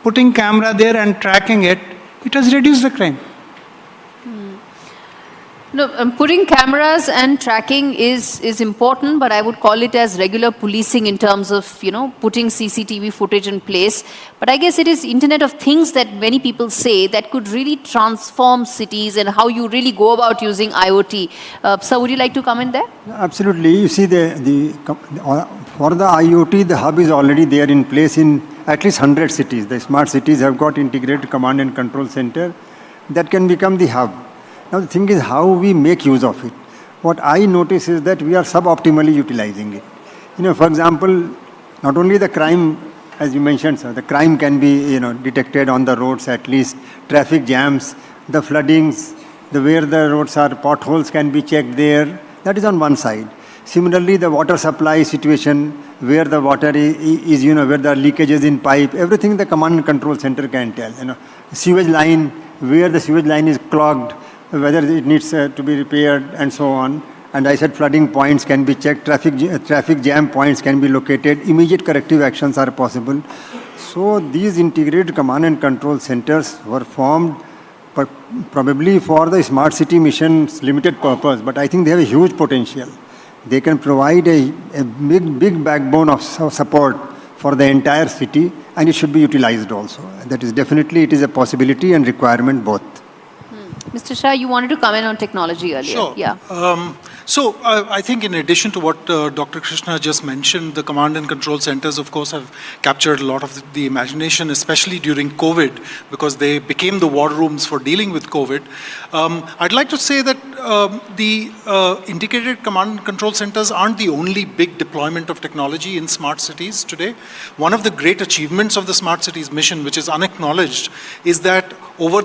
putting camera there and tracking it, it has reduced the crime. No, putting cameras and tracking is important, but I would call it as regular policing in terms of, putting CCTV footage in place. But I guess it is Internet of Things that many people say that could really transform cities and how you really go about using IoT. Sir, would you like to comment there? Absolutely. You see, for the IoT, the hub is already there in place in at least 100 cities. The smart cities have got integrated command and control center that can become the hub. Now the thing is how we make use of it. What I notice is that we are suboptimally utilizing it. For example, not only the crime, as you mentioned, sir, the crime can be detected on the roads, at least traffic jams, the floodings, where the roads are potholes can be checked there. That is on one side. Similarly, the water supply situation, where the water is where the leakages in pipe, everything the command and control center can tell. Sewage line, where the sewage line is clogged, whether it needs to be repaired and so on. And I said flooding points can be checked, traffic jam points can be located, immediate corrective actions are possible. So these integrated command and control centers were formed probably for the smart city mission's limited purpose, but I think they have a huge potential. They can provide a big backbone of support for the entire city, and it should be utilized also. That is definitely, it is a possibility and requirement both. Mr. Shah, you wanted to comment on technology earlier. Sure. Yeah. So I think in addition to what Dr. Krishna just mentioned, the command and control centers, of course, have captured a lot of the imagination, especially during COVID, because they became the war rooms for dealing with COVID. I'd like to say that the integrated command and control centers aren't the only big deployment of technology in smart cities today. One of the great achievements of the smart cities mission, which is unacknowledged, is that over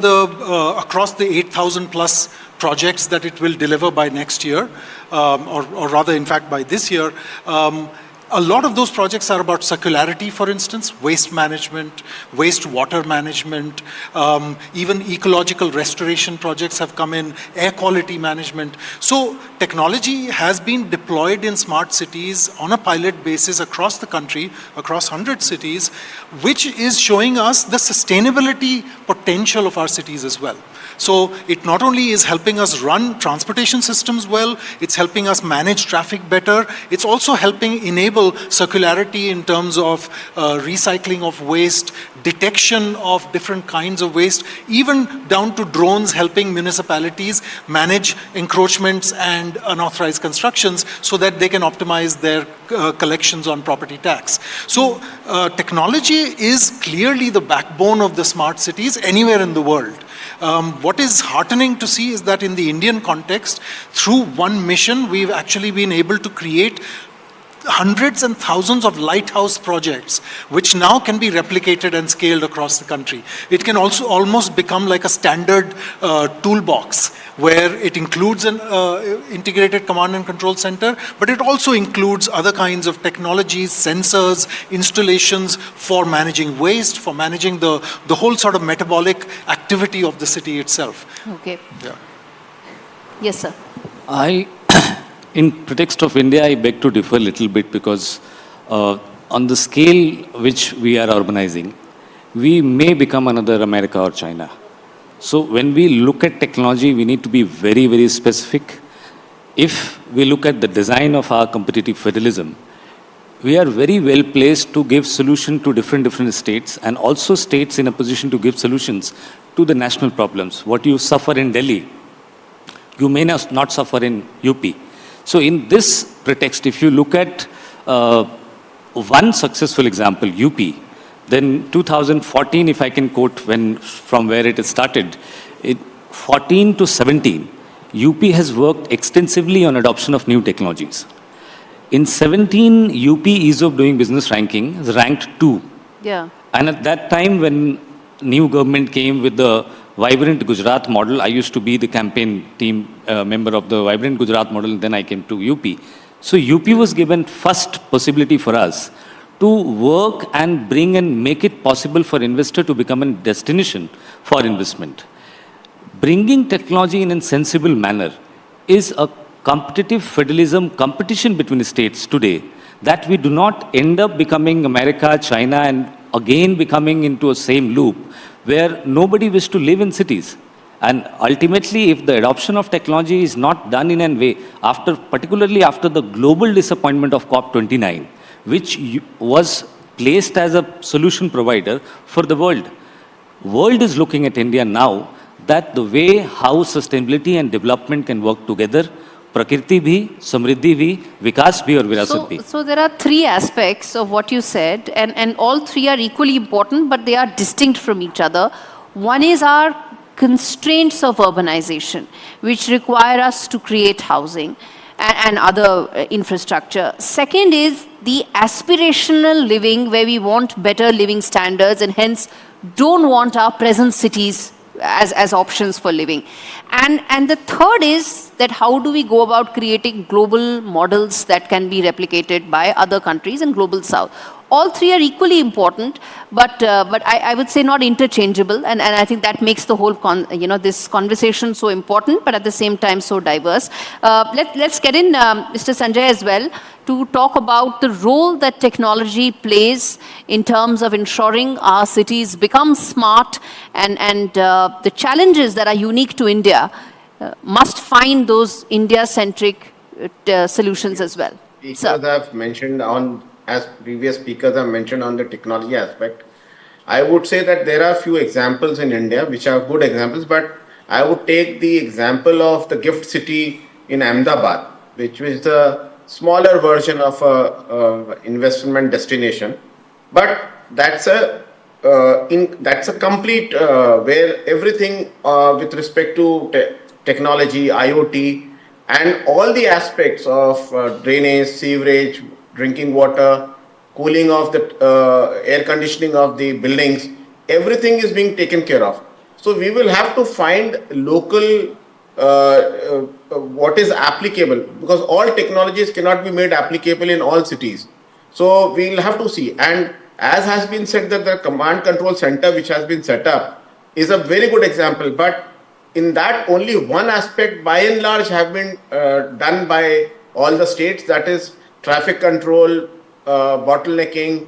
across the 8,000 plus projects that it will deliver by next year, or rather, in fact, by this year, a lot of those projects are about circularity, for instance, waste management, wastewater management, even ecological restoration projects have come in, air quality management. So technology has been deployed in smart cities on a pilot basis across the country, across 100 cities, which is showing us the sustainability potential of our cities as well. So it not only is helping us run transportation systems well, it's helping us manage traffic better, it's also helping enable circularity in terms of recycling of waste, detection of different kinds of waste, even down to drones helping municipalities manage encroachments and unauthorized constructions so that they can optimize their collections on property tax. So technology is clearly the backbone of the smart cities anywhere in the world. What is heartening to see is that in the Indian context, through one mission, we've actually been able to create hundreds and thousands of lighthouse projects, which now can be replicated and scaled across the country. It can also almost become like a standard toolbox, where it includes an integrated command and control center, but it also includes other kinds of technologies, sensors, installations for managing waste, for managing the whole sort of metabolic activity of the city itself. Okay. Yeah. Yes, sir. In pretext of India, I beg to differ a little bit because on the scale which we are urbanizing, we may become another America or China. So when we look at technology, we need to be very, very specific. If we look at the design of our competitive federalism, we are very well placed to give solution to different states, and also states in a position to give solutions to the national problems. What you suffer in Delhi, you may not suffer in UP. So in this pretext, if you look at one successful example, UP, then 2014, if I can quote from where it started, 14 to 17, UP has worked extensively on adoption of new technologies. In 17, UP Ease of Doing Business ranking is ranked 2. Yeah. And at that time, when new government came with the Vibrant Gujarat model, I used to be the campaign team member of the Vibrant Gujarat model, and then I came to UP. So UP was given first possibility for us to work and bring and make it possible for investor to become a destination for investment. Bringing technology in a sensible manner is a competitive federalism competition between states today, that we do not end up becoming America, China, and again becoming into a same loop where nobody wishes to live in cities. And ultimately, if the adoption of technology is not done in a way, particularly after the global disappointment of COP29, which was placed as a solution provider for the world. World is looking at India now that the way how sustainability and development can work together, Prakriti bhi, Samriddhi bhi, Vikas bhi, or Virasat bhi. So there are three aspects of what you said, and all three are equally important, but they are distinct from each other. One is our constraints of urbanization, which require us to create housing and other infrastructure. Second is the aspirational living, where we want better living standards and hence don't want our present cities as options for living. And the third is that how do we go about creating global models that can be replicated by other countries in global south. All three are equally important, but I would say not interchangeable, and I think that makes the whole this conversation so important, but at the same time so diverse. Let's get in Mr. Sanjay as well to talk about the role that technology plays in terms of ensuring our cities become smart, and the challenges that are unique to India must find those India-centric solutions as well. Speakers have mentioned as previous speakers have mentioned on the technology aspect, I would say that there are few examples in India which are good examples, but I would take the example of the gift city in Ahmedabad, which was the smaller version of a investment destination, but that's a complete where everything with respect to technology, IoT, and all the aspects of drainage, sewerage, drinking water, cooling of the air conditioning of the buildings, everything is being taken care of. So we will have to find local what is applicable, because all technologies cannot be made applicable in all cities. So we'll have to see. And as has been said, that the command control center which has been set up is a very good example, but in that only one aspect by and large have been done by all the states, that is traffic control, bottlenecking,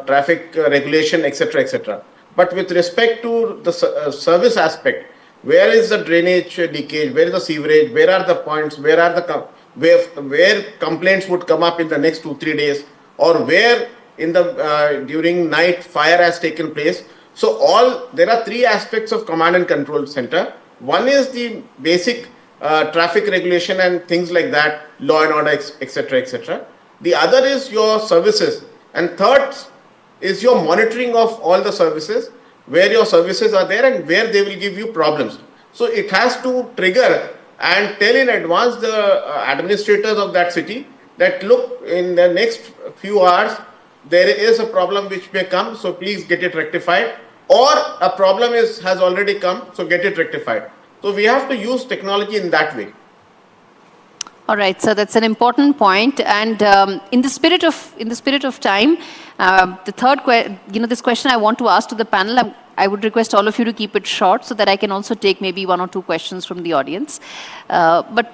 traffic regulation, etc., etc. But with respect to the service aspect, where is the drainage leakage, where is the sewerage, where are the points, where are the where complaints would come up in the next 2-3 days, or where in the during night fire has taken place. So there are three aspects of command and control center. One is the basic traffic regulation and things like that, law and order, etc., etc. The other is your services, and third is your monitoring of all the services, where your services are there and where they will give you problems. So it has to trigger and tell in advance the administrators of that city that look, in the next few hours, there is a problem which may come, so please get it rectified, or a problem has already come, so get it rectified. So we have to use technology in that way. All right, so that's an important point. And in the spirit of time, the third this question I want to ask to the panel, I would request all of you to keep it short so that I can also take maybe one or two questions from the audience. But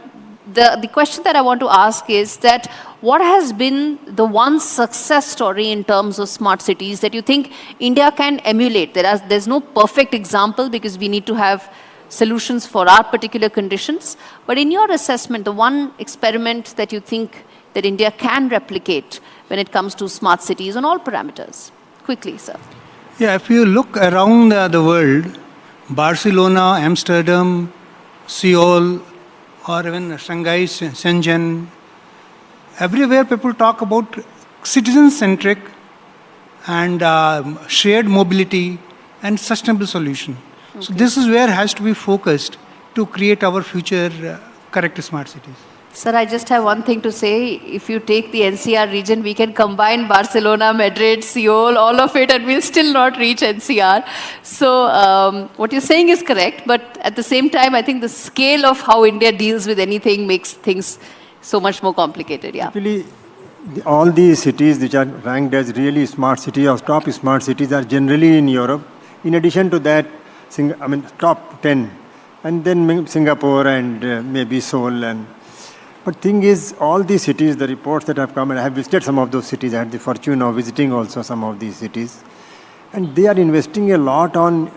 the question that I want to ask is that what has been the one success story in terms of smart cities that you think India can emulate? There's no perfect example because we need to have solutions for our particular conditions. But in your assessment, the one experiment that you think that India can replicate when it comes to smart cities on all parameters? Quickly, sir. Yeah, if you look around the world, Barcelona, Amsterdam, Seoul, or even Shanghai, Shenzhen, everywhere people talk about citizen-centric and shared mobility and sustainable solution. Okay. So this is where has to be focused to create our future correct smart cities. Sir, I just have one thing to say. If you take the NCR region, we can combine Barcelona, Madrid, Seoul, all of it, and we'll still not reach NCR. So what you're saying is correct, but at the same time, I think the scale of how India deals with anything makes things so much more complicated. Yeah. Actually, all these cities which are ranked as really smart cities or top smart cities are generally in Europe. In addition to that, top 10, and then Singapore and maybe Seoul. But thing is, all these cities, the reports that have come, and I have visited some of those cities, I had the fortune of visiting also some of these cities, and they are investing a lot on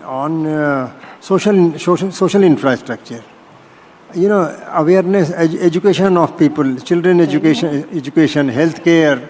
social infrastructure. You know, awareness, education of people, children education, healthcare,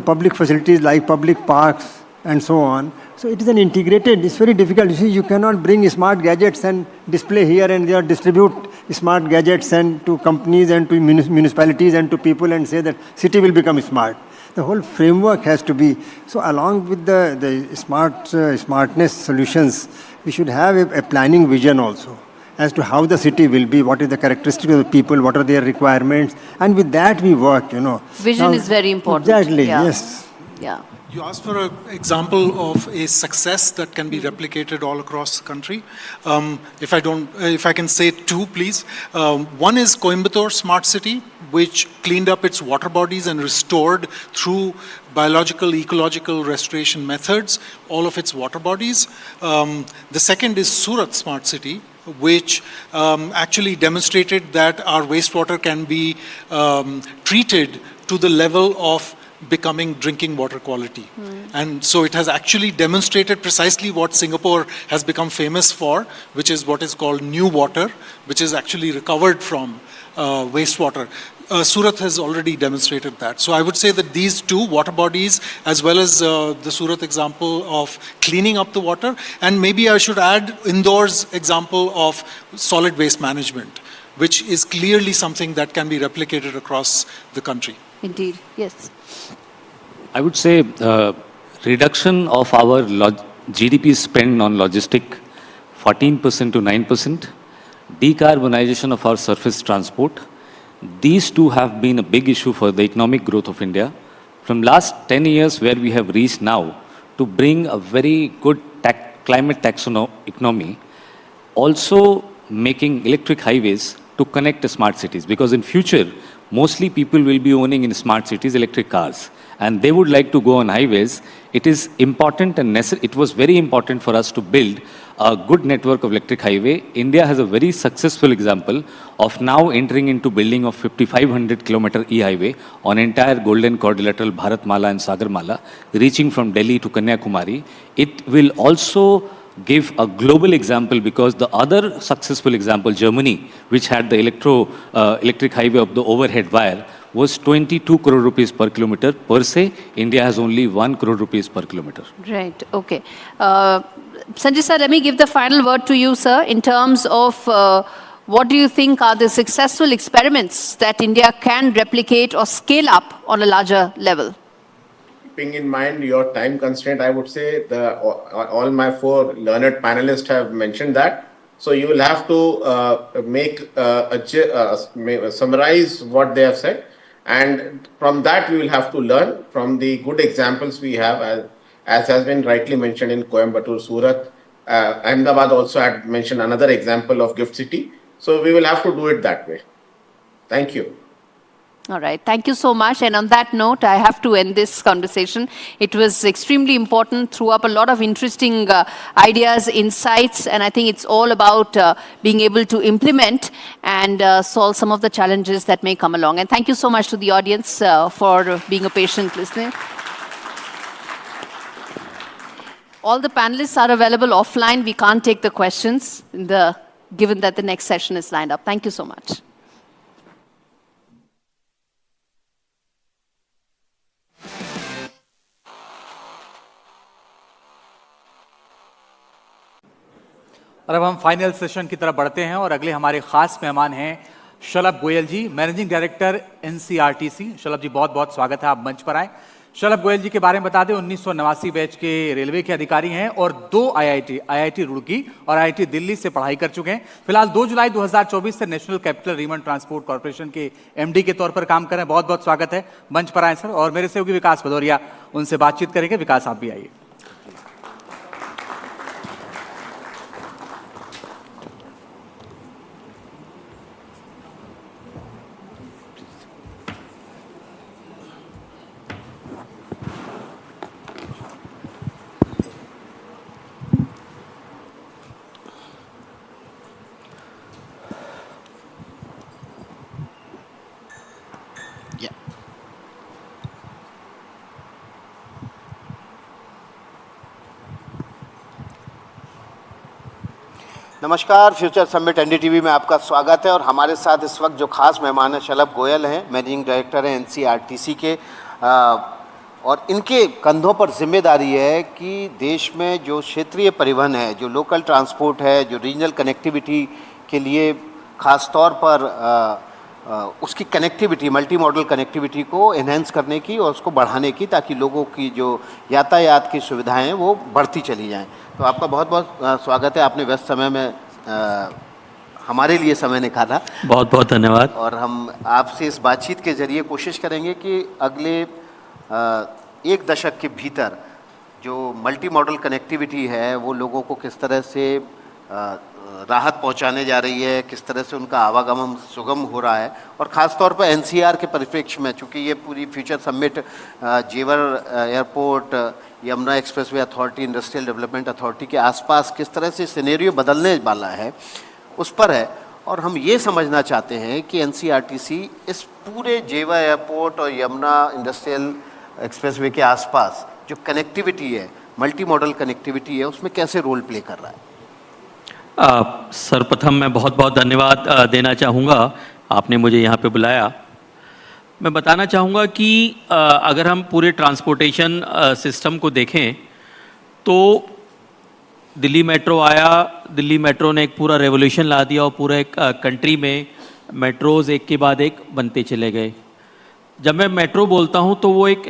public facilities like public parks and so on. So it is an integrated, it's very difficult. You see, you cannot bring smart gadgets and display here and there, distribute smart gadgets and to companies and to municipalities and to people and say that city will become smart. The whole framework has to be, so along with the smartness solutions, we should have a planning vision also as to how the city will be, what is the characteristics of the people, what are their requirements, and with that we work, Vision is very important. Exactly, yeah. Yes. Yeah. You asked for an example of a success that can be replicated all across the country. If I can say two, please. One is Coimbatore Smart City, which cleaned up its water bodies and restored through biological, ecological restoration methods all of its water bodies. The second is Surat Smart City, which actually demonstrated that our wastewater can be treated to the level of becoming drinking water quality. And so it has actually demonstrated precisely what Singapore has become famous for, which is what is called new water, which is actually recovered from wastewater. Surat has already demonstrated that. So I would say that these two water bodies, as well as the Surat example of cleaning up the water, and maybe I should add Indore's example of solid waste management, which is clearly something that can be replicated across the country. Indeed, yes. I would say reduction of our GDP spend on logistic 14% to 9%, decarbonization of our surface transport. These two have been a big issue for the economic growth of India. From last 10 years where we have reached now to bring a very good climate taxonomy, also making electric highways to connect the smart cities, because in future, mostly people will be owning in smart cities electric cars, and they would like to go on highways. It is important and necessary. It was very important for us to build a good network of electric highway. India has a very successful example of now entering into building of 5,500 kilometer e-highway on entire golden quadrilateral Bharatmala and Sagarmala, reaching from Delhi to Kanyakumari. It will also give a global example, because the other successful example, Germany, which had the electric highway of the overhead wire, was 22 crore rupees per kilometer per se. India has only 1 crore rupees per kilometer. Right, okay. Sanjay sir, let me give the final word to you, sir, in terms of what do you think are the successful experiments that India can replicate or scale up on a larger level? Keeping in mind your time constraint, I would say all my four learned panelists have mentioned that. So you will have to summarize what they have said. And from that, we will have to learn from the good examples we have, as has been rightly mentioned in Coimbatore, Surat. Ahmedabad also had mentioned another example of Gift City. So we will have to do it that way. Thank you. All right. Thank you so much. And on that note, I have to end this conversation. It was extremely important, threw up a lot of interesting ideas, insights, and I think it's all about being able to implement and solve some of the challenges that may come along. And thank you so much to the audience for being a patient listener. All the panelists are available offline. We can't take the questions given that the next session is lined up. Thank you so much. और अब हम final session की तरफ बढ़ते हैं और अगले हमारे खास मेहमान हैं शलभ गोयल जी, मैनेजिंग डायरेक्टर एनसीआरटीसी। शलभ जी, बहुत बहुत स्वागत है, आप मंच पर आए। शलभ गोयल जी के बारे में बता दें, 1989 बैच के रेलवे के अधिकारी हैं और 2 आईआईटी रुड़की और आईआईटी दिल्ली से पढ़ाई कर चुके हैं। फिलहाल 2 जुलाई 2024 से नेशनल कैपिटल रीमन ट्रांसपोर्ट कॉर्पोरेशन के एमडी के तौर पर काम कर रहे हैं। बहुत बहुत स्वागत है, मंच पर आए सर। और मेरे सहयोगी विकास भदौरिया उनसे बातचीत करेंगे। विकास, आप भी आइए। नमस्कार, फ्यूचर समिट एनडीटीवी में आपका स्वागत है। और हमारे साथ इस वक्त जो खास मेहमान हैं शलभ गोयल हैं, मैनेजिंग डायरेक्टर हैं एनसीआरटीसी के, और इनके कंधों पर जिम्मेदारी है कि देश में जो क्षेत्रीय परिवहन है, जो लोकल ट्रांसपोर्ट है, जो रीजनल कनेक्टिविटी के लिए खास तौर पर उसकी कनेक्टिविटी, मल्टी मॉडल कनेक्टिविटी को एनहेंस करने की और उसको बढ़ाने की, ताकि लोगों की जो यातायात की सुविधाएं हैं वो बढ़ती चली जाएं। तो आपका बहुत बहुत स्वागत है। आपने व्यस्त समय में हमारे लिए समय निकाला, बहुत बहुत धन्यवाद। और हम आपसे इस बातचीत के जरिए कोशिश करेंगे कि अगले 1 दशक के भीतर जो मल्टी मॉडल कनेक्टिविटी है वो लोगों को किस तरह से राहत पहुंचाने जा रही है, किस तरह से उनका आवागमन सुगम हो रहा है। और ख़ास तौर पर एनसीआर के परिप्रेक्ष्य में, चूँकि ये पूरी फ्यूचर समिट जेवर airport, Yamuna expressway authority, industrial development authority के आसपास किस तरह से सिनेरियो बदलने वाला है उस पर है। और हम ये समझना चाहते हैं कि एनसीआरटीसी इस पूरे जेवर एयरपोर्ट और यमुना इंडस्ट्रियल एक्सप्रेसवे के आसपास जो कनेक्टिविटी है, मल्टी मॉडल कनेक्टिविटी है, उसमें कैसे रोल प्ले कर रहा है। सर्वप्रथम मैं बहुत बहुत धन्यवाद देना चाहूँगा, आपने मुझे यहाँ पे बुलाया। मैं बताना चाहूँगा कि अगर हम पूरे ट्रांसपोर्टेशन सिस्टम को देखें तो दिल्ली मेट्रो आया, दिल्ली मेट्रो ने एक पूरा रेवोल्यूशन ला दिया और पूरे कंट्री में मेट्रोज़ एक के बाद एक बनते चले गए। जब मैं मेट्रो बोलता हूँ तो वो एक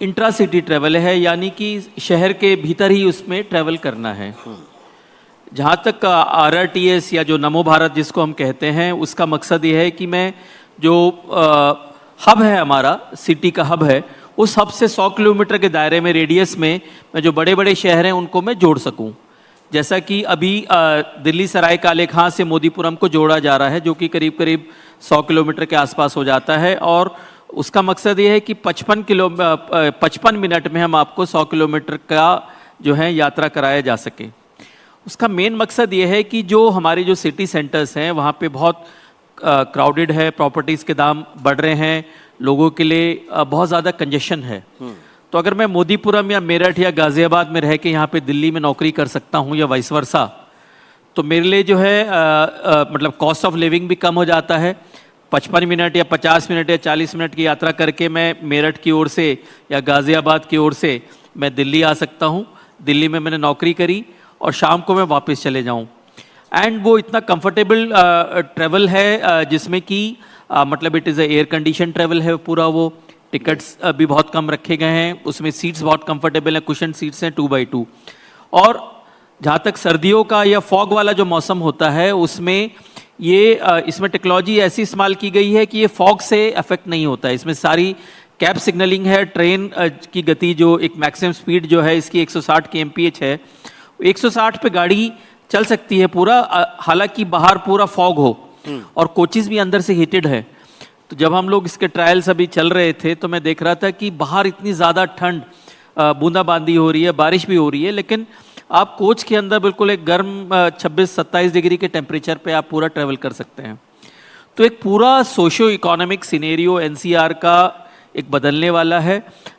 इंट्रा सिटी ट्रैवल है, यानी कि शहर के भीतर ही उसमें ट्रैवल करना है। जहाँ तक आरआरटीएस या जो नमो भारत जिसको हम कहते हैं, उसका मकसद ये है कि मैं जो हब है, हमारा सिटी का हब है, उस हब से 100 किलोमीटर के दायरे में, रेडियस में, मैं जो बड़े बड़े शहर हैं उनको मैं जोड़ सकूं। जैसा कि अभी दिल्ली सराय काले खां से मोदीपुरम को जोड़ा जा रहा है, जो कि करीब करीब 100 किलोमीटर के आसपास हो जाता है। और उसका मकसद ये है कि 55 मिनट में हम आपको 100 किलोमीटर का जो है यात्रा कराया जा सके। उसका मेन मकसद ये है कि जो हमारे जो सिटी सेंटर्स हैं वहाँ पे बहुत क्राउडेड है, प्रॉपर्टीज़ के दाम बढ़ रहे हैं, लोगों के लिए बहुत ज़्यादा कंजेशन है। तो अगर मैं मोदीपुरम या मेरठ या गाज़ियाबाद में रह के यहाँ पे दिल्ली में नौकरी कर सकता हूँ या वाइस वर्सा, तो मेरे लिए जो है मतलब कॉस्ट ऑफ लिविंग भी कम हो जाता है। 55 मिनट या 50 मिनट या 40 मिनट की यात्रा करके मैं मेरठ की ओर से या गाज़ियाबाद की ओर से मैं दिल्ली आ सकता हूँ। दिल्ली में मैंने नौकरी करी और शाम को मैं वापस चले जाऊँ। एंड वो इतना कंफर्टेबल ट्रैवल है जिसमें कि मतलब it is air condition travel है पूरा। वो टिकट्स भी बहुत कम रखे गए हैं, उसमें सीट्स बहुत कंफर्टेबल हैं, कुशन सीट्स हैं 2x2। और जहाँ तक सर्दियों का या फॉग वाला जो मौसम होता है उसमें ये इसमें टेक्नोलॉजी ऐसी इस्तेमाल की गई है कि ये फॉग से अफेक्ट नहीं होता है। इसमें सारी कैब सिग्नलिंग है, ट्रेन की गति जो एक मैक्सिमम स्पीड जो है इसकी 160 kmph है, 160 पे गाड़ी चल सकती है पूरा, हालांकि बाहर पूरा फॉग हो और कोचेस भी अंदर से हीटेड है। तो जब हम लोग इसके ट्रायल्स अभी चल रहे थे तो मैं देख रहा था कि बाहर इतनी ज़्यादा ठंड, बूंदाबांदी हो रही है, बारिश भी हो रही है, लेकिन आप कोच के अंदर बिल्कुल एक गर्म 26-27 डिग्री के टेम्परेचर पे आप पूरा ट्रैवल कर सकते हैं। तो एक पूरा सोशो इकोनॉमिक सिनेरियो एनसीआर का एक बदलने वाला है।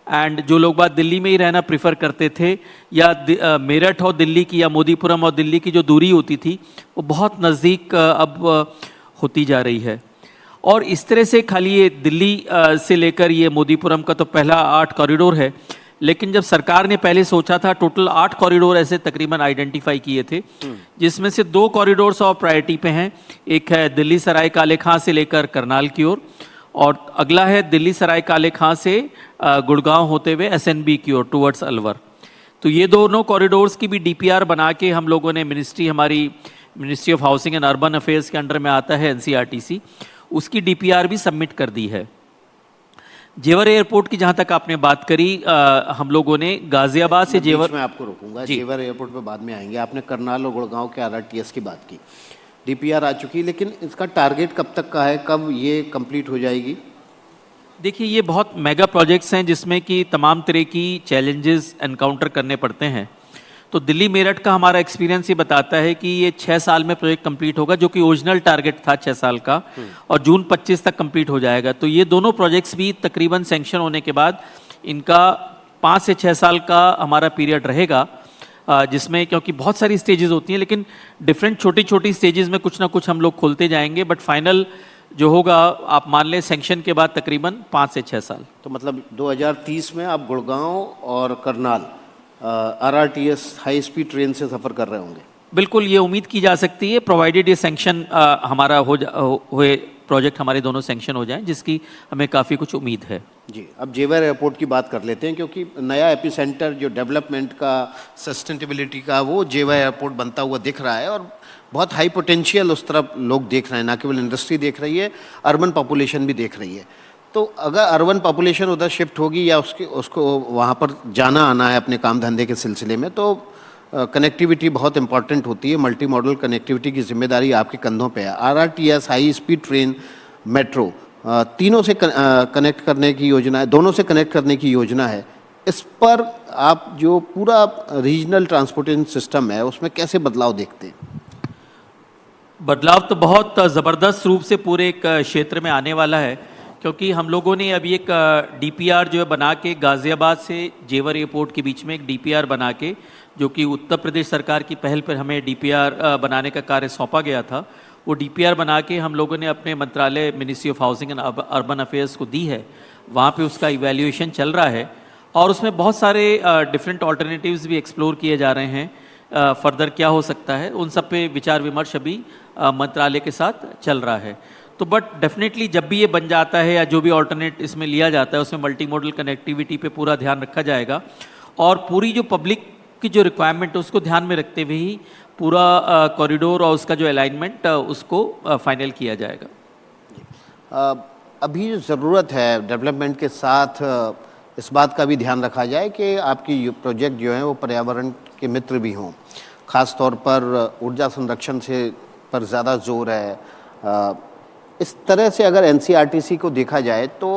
एंड जो लोग बात दिल्ली में ही रहना प्रीफर करते थे या मेरठ और दिल्ली की या मोदीपुरम और दिल्ली की जो दूरी होती थी वो बहुत नज़दीक अब होती जा रही है। और इस तरह से खाली ये दिल्ली से लेकर ये मोदीपुरम का तो पहला 8 कॉरिडोर है, लेकिन जब सरकार ने पहले सोचा था टोटल 8 कॉरिडोर ऐसे तकरीबन आइडेंटिफाई किए थे, जिसमें से 2 कॉरिडोर्स और प्रायोरिटी पे हैं। एक है दिल्ली सराय काले खां से लेकर करनाल की ओर, और अगला है दिल्ली सराय काले खां से गुड़गांव होते हुए एसएनबी की ओर टुवर्ड्स अलवर। तो ये दोनों कॉरिडोर्स की भी डीपीआर बना के हम लोगों ने हमारी ministry of housing and urban affairs के अंडर में आता है एनसीआरटीसी, उसकी डीपीआर भी सबमिट कर दी है। जेवर एयरपोर्ट की जहां तक आपने बात करी, हम लोगों ने गाजियाबाद से जेवर, मैं आपको रोकूंगा, जेवर एयरपोर्ट पे बाद में आएंगे। आपने करनाल और गुड़गांव के आरआरटीएस की बात की, डीपीआर आ चुकी है, लेकिन इसका टारगेट कब तक का है, कब ये कंप्लीट हो जाएगी? देखिए ये बहुत मेगा प्रोजेक्ट्स हैं जिसमें कि तमाम तरह की चैलेंजेस एनकाउंटर करने पड़ते हैं। तो दिल्ली मेरठ का हमारा एक्सपीरियंस ये बताता है कि ये 6 साल में प्रोजेक्ट कंप्लीट होगा, जो कि ओरिजिनल टारगेट था 6 साल का, और जून 25 तक कंप्लीट हो जाएगा। तो ये दोनों प्रोजेक्ट्स भी तकरीबन सैंक्शन होने के बाद इनका 5 से 6 साल का हमारा पीरियड रहेगा, जिसमें क्योंकि बहुत सारी स्टेजेस होती हैं, लेकिन डिफरेंट छोटी छोटी स्टेजेस में कुछ ना कुछ हम लोग खोलते जाएंगे, बट फाइनल जो होगा आप मान लें सैंक्शन के बाद तकरीबन 5 से 6 साल। तो मतलब 2030 में आप गुड़गांव और Karnal RRTS high speed train से सफ़र कर रहे होंगे? बिल्कुल, ये उम्मीद की जा सकती है, प्रोवाइडेड ये सैंक्शन हमारा हुए प्रोजेक्ट हमारे दोनों सैंक्शन हो जाएं, जिसकी हमें काफ़ी कुछ उम्मीद है। जी, अब जेवर एयरपोर्ट की बात कर लेते हैं, क्योंकि नया एपिसेंटर जो डेवलपमेंट का, सस्टेनेबिलिटी का, वो जेवर एयरपोर्ट बनता हुआ दिख रहा है, और बहुत हाई पोटेंशियल उस तरफ लोग देख रहे हैं, ना केवल इंडस्ट्री देख रही है, अर्बन पॉपुलेशन भी देख रही है। तो अगर अर्बन पॉपुलेशन उधर शिफ्ट होगी या उसको वहाँ पर जाना आना है अपने काम धंधे के सिलसिले में, तो कनेक्टिविटी बहुत इंपॉर्टेंट होती है। मल्टी मॉडल कनेक्टिविटी की जिम्मेदारी आपके कंधों पे है। RRTS, high speed train, metro, तीनों से कनेक्ट करने की योजना है, दोनों से कनेक्ट करने की योजना है। इस पर आप जो पूरा रीजनल ट्रांसपोर्टेशन सिस्टम है उसमें कैसे बदलाव देखते हैं? बदलाव तो बहुत ज़बरदस्त रूप से पूरे एक क्षेत्र में आने वाला है, क्योंकि हम लोगों ने अभी एक डीपीआर जो है बना के गाज़ियाबाद से जेवर एयरपोर्ट के बीच में एक डीपीआर बना के, जो कि उत्तर प्रदेश सरकार की पहल पर हमें डीपीआर बनाने का कार्य सौंपा गया था, वो डीपीआर बना के हम लोगों ने अपने मंत्रालय ministry of housing and urban affairs को दी है। वहाँ पे उसका इवैल्यूएशन चल रहा है और उसमें बहुत सारे डिफरेंट ऑल्टरनेटिव्स भी एक्सप्लोर किए जा रहे हैं। फर्दर क्या हो सकता है, उन सब पे विचार विमर्श अभी मंत्रालय के साथ चल रहा है। तो बट डेफिनेटली जब भी ये बन जाता है या जो भी ऑल्टरनेट इसमें लिया जाता है, उसमें मल्टी मॉडल कनेक्टिविटी पे पूरा ध्यान रखा जाएगा, और पूरी जो पब्लिक की जो रिक्वायरमेंट है उसको ध्यान में रखते हुए ही पूरा कॉरिडोर और उसका जो अलाइनमेंट उसको फाइनल किया जाएगा। अभी जो ज़रूरत है डेवलपमेंट के साथ इस बात का भी ध्यान रखा जाए कि आपकी प्रोजेक्ट जो है वो पर्यावरण के मित्र भी हों। ख़ास तौर पर ऊर्जा संरक्षण से पर ज़्यादा जोर है। इस तरह से अगर एनसीआरटीसी को देखा जाए तो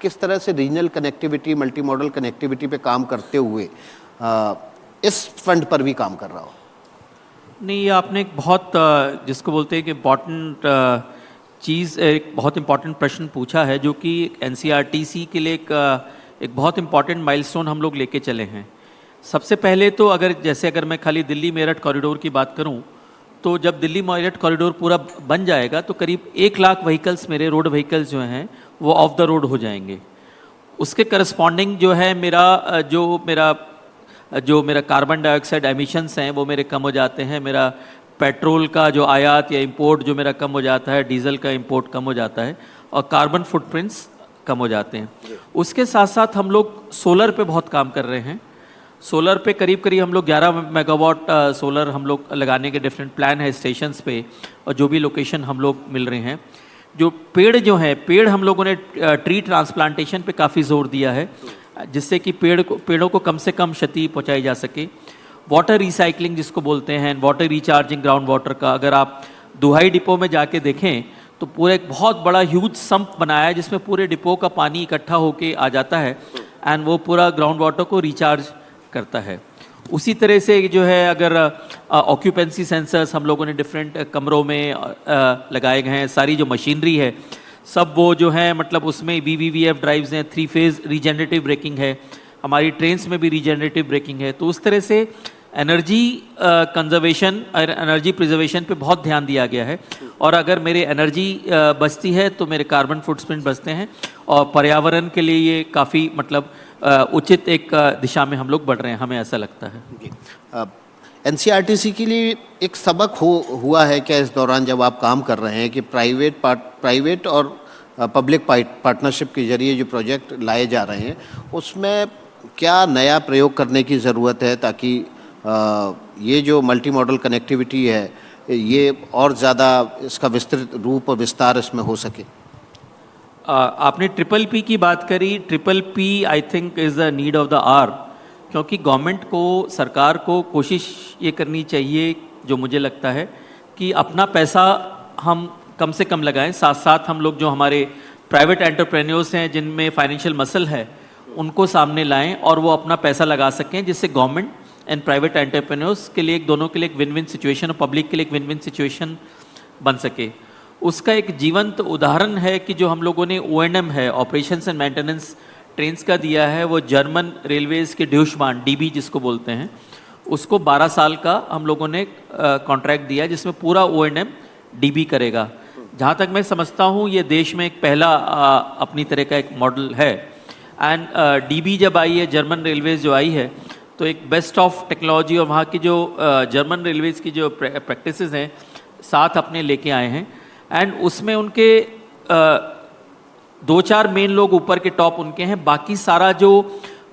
किस तरह से regional connectivity, multi modal connectivity पे काम करते हुए इस फंड पर भी काम कर रहा हो? नहीं, ये आपने एक बहुत जिसको बोलते हैं कि इम्पॉर्टेंट चीज़, एक बहुत इम्पॉर्टेंट प्रश्न पूछा है, जो कि एनसीआरटीसी के लिए एक बहुत इम्पॉर्टेंट माइलस्टोन हम लोग लेके चले हैं। सबसे पहले तो अगर मैं खाली दिल्ली मेरठ कॉरिडोर की बात करूं, तो जब दिल्ली मेरठ कॉरिडोर पूरा बन जाएगा तो करीब 1 लाख व्हीकल्स, मेरे रोड व्हीकल्स जो हैं वो ऑफ द रोड हो जाएंगे। उसके करस्पॉन्डिंग जो है जो मेरा कार्बन डाइऑक्साइड एमिशंस हैं वो मेरे कम हो जाते हैं। मेरा पेट्रोल का जो आयात या इंपोर्ट जो मेरा कम हो जाता है, डीजल का इंपोर्ट कम हो जाता है, और कार्बन फुटप्रिंट्स कम हो जाते हैं। उसके साथ साथ हम लोग सोलर पे बहुत काम कर रहे हैं। सोलर पे करीब करीब हम लोग 11 मेगावाट सोलर हम लोग लगाने के डिफरेंट प्लान है स्टेशंस पे, और जो भी लोकेशन हम लोग मिल रहे हैं। जो पेड़ हम लोगों ने ट्री ट्रांसप्लांटेशन पे काफ़ी जोर दिया है, जिससे कि पेड़ों को कम से कम क्षति पहुंचाई जा सके। वाटर रिसाइकलिंग जिसको बोलते हैं, वाटर रिचार्जिंग ग्राउंड वाटर का, अगर आप दुहाई डिपो में जाके देखें तो पूरा एक बहुत बड़ा ह्यूज सम्प बनाया है जिसमें पूरे डिपो का पानी इकट्ठा होके आ जाता है एंड वो पूरा ग्राउंड वाटर को रिचार्ज करता है। उसी तरह से जो है, अगर ऑक्यूपेंसी सेंसर्स हम लोगों ने डिफरेंट कमरों में लगाए गए हैं, सारी जो मशीनरी है सब वो जो है मतलब उसमें VVVF ड्राइव्स हैं, 3 फेज़ रीजनरेटिव ब्रेकिंग है, हमारी ट्रेन्स में भी रीजनरेटिव ब्रेकिंग है। तो उस तरह से एनर्जी कंजर्वेशन और एनर्जी प्रिजर्वेशन पे बहुत ध्यान दिया गया है, और अगर मेरे एनर्जी बचती है तो मेरे कार्बन फुटप्रिंट बचते हैं, और पर्यावरण के लिए ये काफ़ी मतलब उचित एक दिशा में हम लोग बढ़ रहे हैं, हमें ऐसा लगता है। NCRTC के लिए एक सबक हुआ है क्या इस दौरान जब आप काम कर रहे हैं कि प्राइवेट और पब्लिक पार्टनरशिप के जरिए जो प्रोजेक्ट लाए जा रहे हैं उसमें क्या नया प्रयोग करने की ज़रूरत है ताकि ये जो मल्टी मॉडल कनेक्टिविटी है ये और ज़्यादा इसका विस्तृत रूप और विस्तार इसमें हो सके? आपने PPP की बात करी। PPP I think is the need of the hour, क्योंकि गवर्नमेंट को, सरकार को कोशिश ये करनी चाहिए, जो मुझे लगता है कि अपना पैसा हम कम से कम लगाएं, साथ साथ हम लोग जो हमारे प्राइवेट एंटरप्रेन्योर्स हैं जिनमें फाइनेंशियल मसल है उनको सामने लाएं और वो अपना पैसा लगा सकें, जिससे गवर्नमेंट एंड प्राइवेट एंटरप्रेन्योर्स के लिए दोनों के लिए एक विन विन सिचुएशन और पब्लिक के लिए एक विन विन सिचुएशन बन सके। उसका एक जीवंत उदाहरण है कि जो हम लोगों ने O&M है, ऑपरेशंस एंड मेंटेनेंस ट्रेन्स का दिया है, वो जर्मन रेलवेज़ के ड्यूशबान DB जिसको बोलते हैं, उसको 12 साल का हम लोगों ने कॉन्ट्रैक्ट दिया जिसमें पूरा O&M DB करेगा। जहाँ तक मैं समझता हूँ ये देश में एक पहला अपनी तरह का एक मॉडल है। एंड DB जब आई है, जर्मन रेलवेज़ जो आई है, तो एक बेस्ट ऑफ टेक्नोलॉजी और वहाँ की जो जर्मन रेलवेज़ की जो प्रैक्टिसेस हैं साथ अपने लेके आए हैं, एंड उसमें उनके 2-4 मेन लोग ऊपर के टॉप उनके हैं, बाकी सारा जो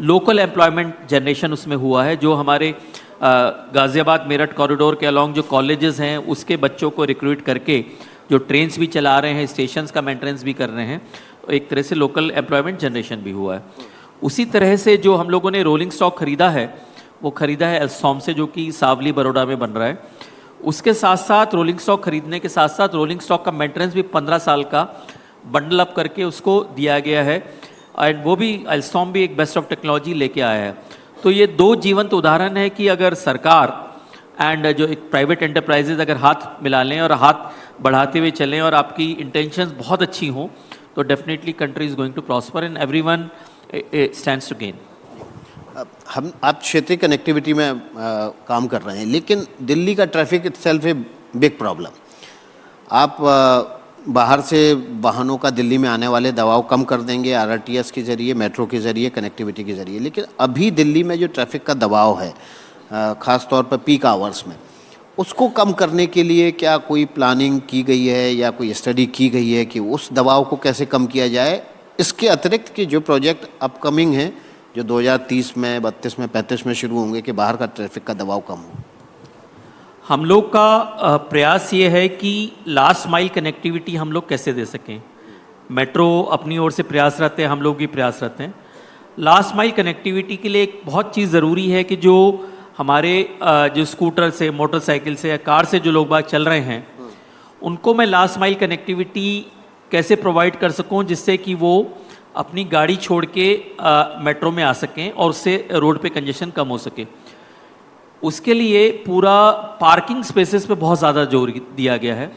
लोकल एम्प्लॉयमेंट जनरेशन उसमें हुआ है, जो हमारे गाज़ियाबाद मेरठ कॉरिडोर के अलॉन्ग जो कॉलेजेस हैं उसके बच्चों को रिक्रूट करके जो ट्रेन्स भी चला रहे हैं, स्टेशंस का मेंटेनेंस भी कर रहे हैं, तो एक तरह से लोकल एम्प्लॉयमेंट जनरेशन भी हुआ है। उसी तरह से जो हम लोगों ने रोलिंग स्टॉक खरीदा है वो खरीदा है एल्सॉम से, जो कि सावली बड़ौदा में बन रहा है। उसके साथ साथ रोलिंग स्टॉक खरीदने के साथ साथ रोलिंग स्टॉक का मेंटेनेंस भी 15 साल का बंडल अप करके उसको दिया गया है, एंड वो भी एल्सॉम भी एक बेस्ट ऑफ टेक्नोलॉजी लेके आया है। तो ये 2 जीवंत उदाहरण है कि अगर सरकार एंड जो एक प्राइवेट एंटरप्राइजेज अगर हाथ मिला लें और हाथ बढ़ाते हुए चलें और आपकी इंटेंशंस बहुत अच्छी हों, तो definitely country is going to prosper and everyone stands to gain. आप क्षेत्रीय कनेक्टिविटी में काम कर रहे हैं, लेकिन दिल्ली का traffic itself a big problem. आप बाहर से वाहनों का दिल्ली में आने वाले दबाव कम कर देंगे RRTS के जरिए, मेट्रो के जरिए, कनेक्टिविटी के जरिए, लेकिन अभी दिल्ली में जो ट्रैफिक का दबाव है ख़ास तौर पर पीक आवर्स में, उसको कम करने के लिए क्या कोई प्लानिंग की गई है या कोई स्टडी की गई है कि उस दबाव को कैसे कम किया जाए? इसके अतिरिक्त कि जो प्रोजेक्ट अपकमिंग हैं जो 2030 में, 32 में, 35 में शुरू होंगे कि बाहर का ट्रैफिक का दबाव कम हो? हम लोग का प्रयास ये है कि लास्ट माइल कनेक्टिविटी हम लोग कैसे दे सकें। मेट्रो अपनी ओर से प्रयासरत है, हम लोग भी प्रयासरत हैं। लास्ट माइल कनेक्टिविटी के लिए एक बहुत चीज़ ज़रूरी है कि जो हमारे जो स्कूटर से, मोटरसाइकिल से या कार से जो लोग बाग चल रहे हैं, उनको मैं लास्ट माइल कनेक्टिविटी कैसे प्रोवाइड कर सकूं जिससे कि वो अपनी गाड़ी छोड़ के मेट्रो में आ सकें और उससे रोड पे कंजेशन कम हो सके। उसके लिए पूरा पार्किंग स्पेसेस पे बहुत ज़्यादा जोर दिया गया है,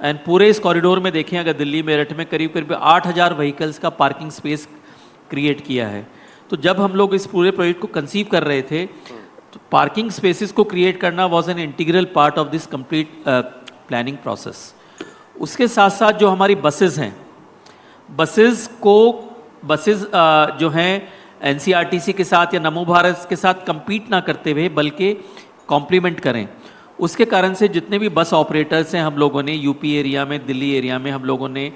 एंड पूरे इस कॉरिडोर में देखें अगर दिल्ली मेरठ में करीब करीब 8000 व्हीकल्स का पार्किंग स्पेस क्रिएट किया है। तो जब हम लोग इस पूरे प्रोजेक्ट को कंसीव कर रहे थे तो पार्किंग स्पेसेस को क्रिएट करना was an integral part of this complete planning process. उसके साथ साथ जो हमारी बसेस हैं, बसेस जो हैं NCRTC के साथ या नमो भारत के साथ compete ना करते हुए बल्कि कॉम्प्लीमेंट करें। उसके कारण से जितने भी बस ऑपरेटर्स हैं हम लोगों ने यूपी एरिया में, दिल्ली एरिया में हम लोगों ने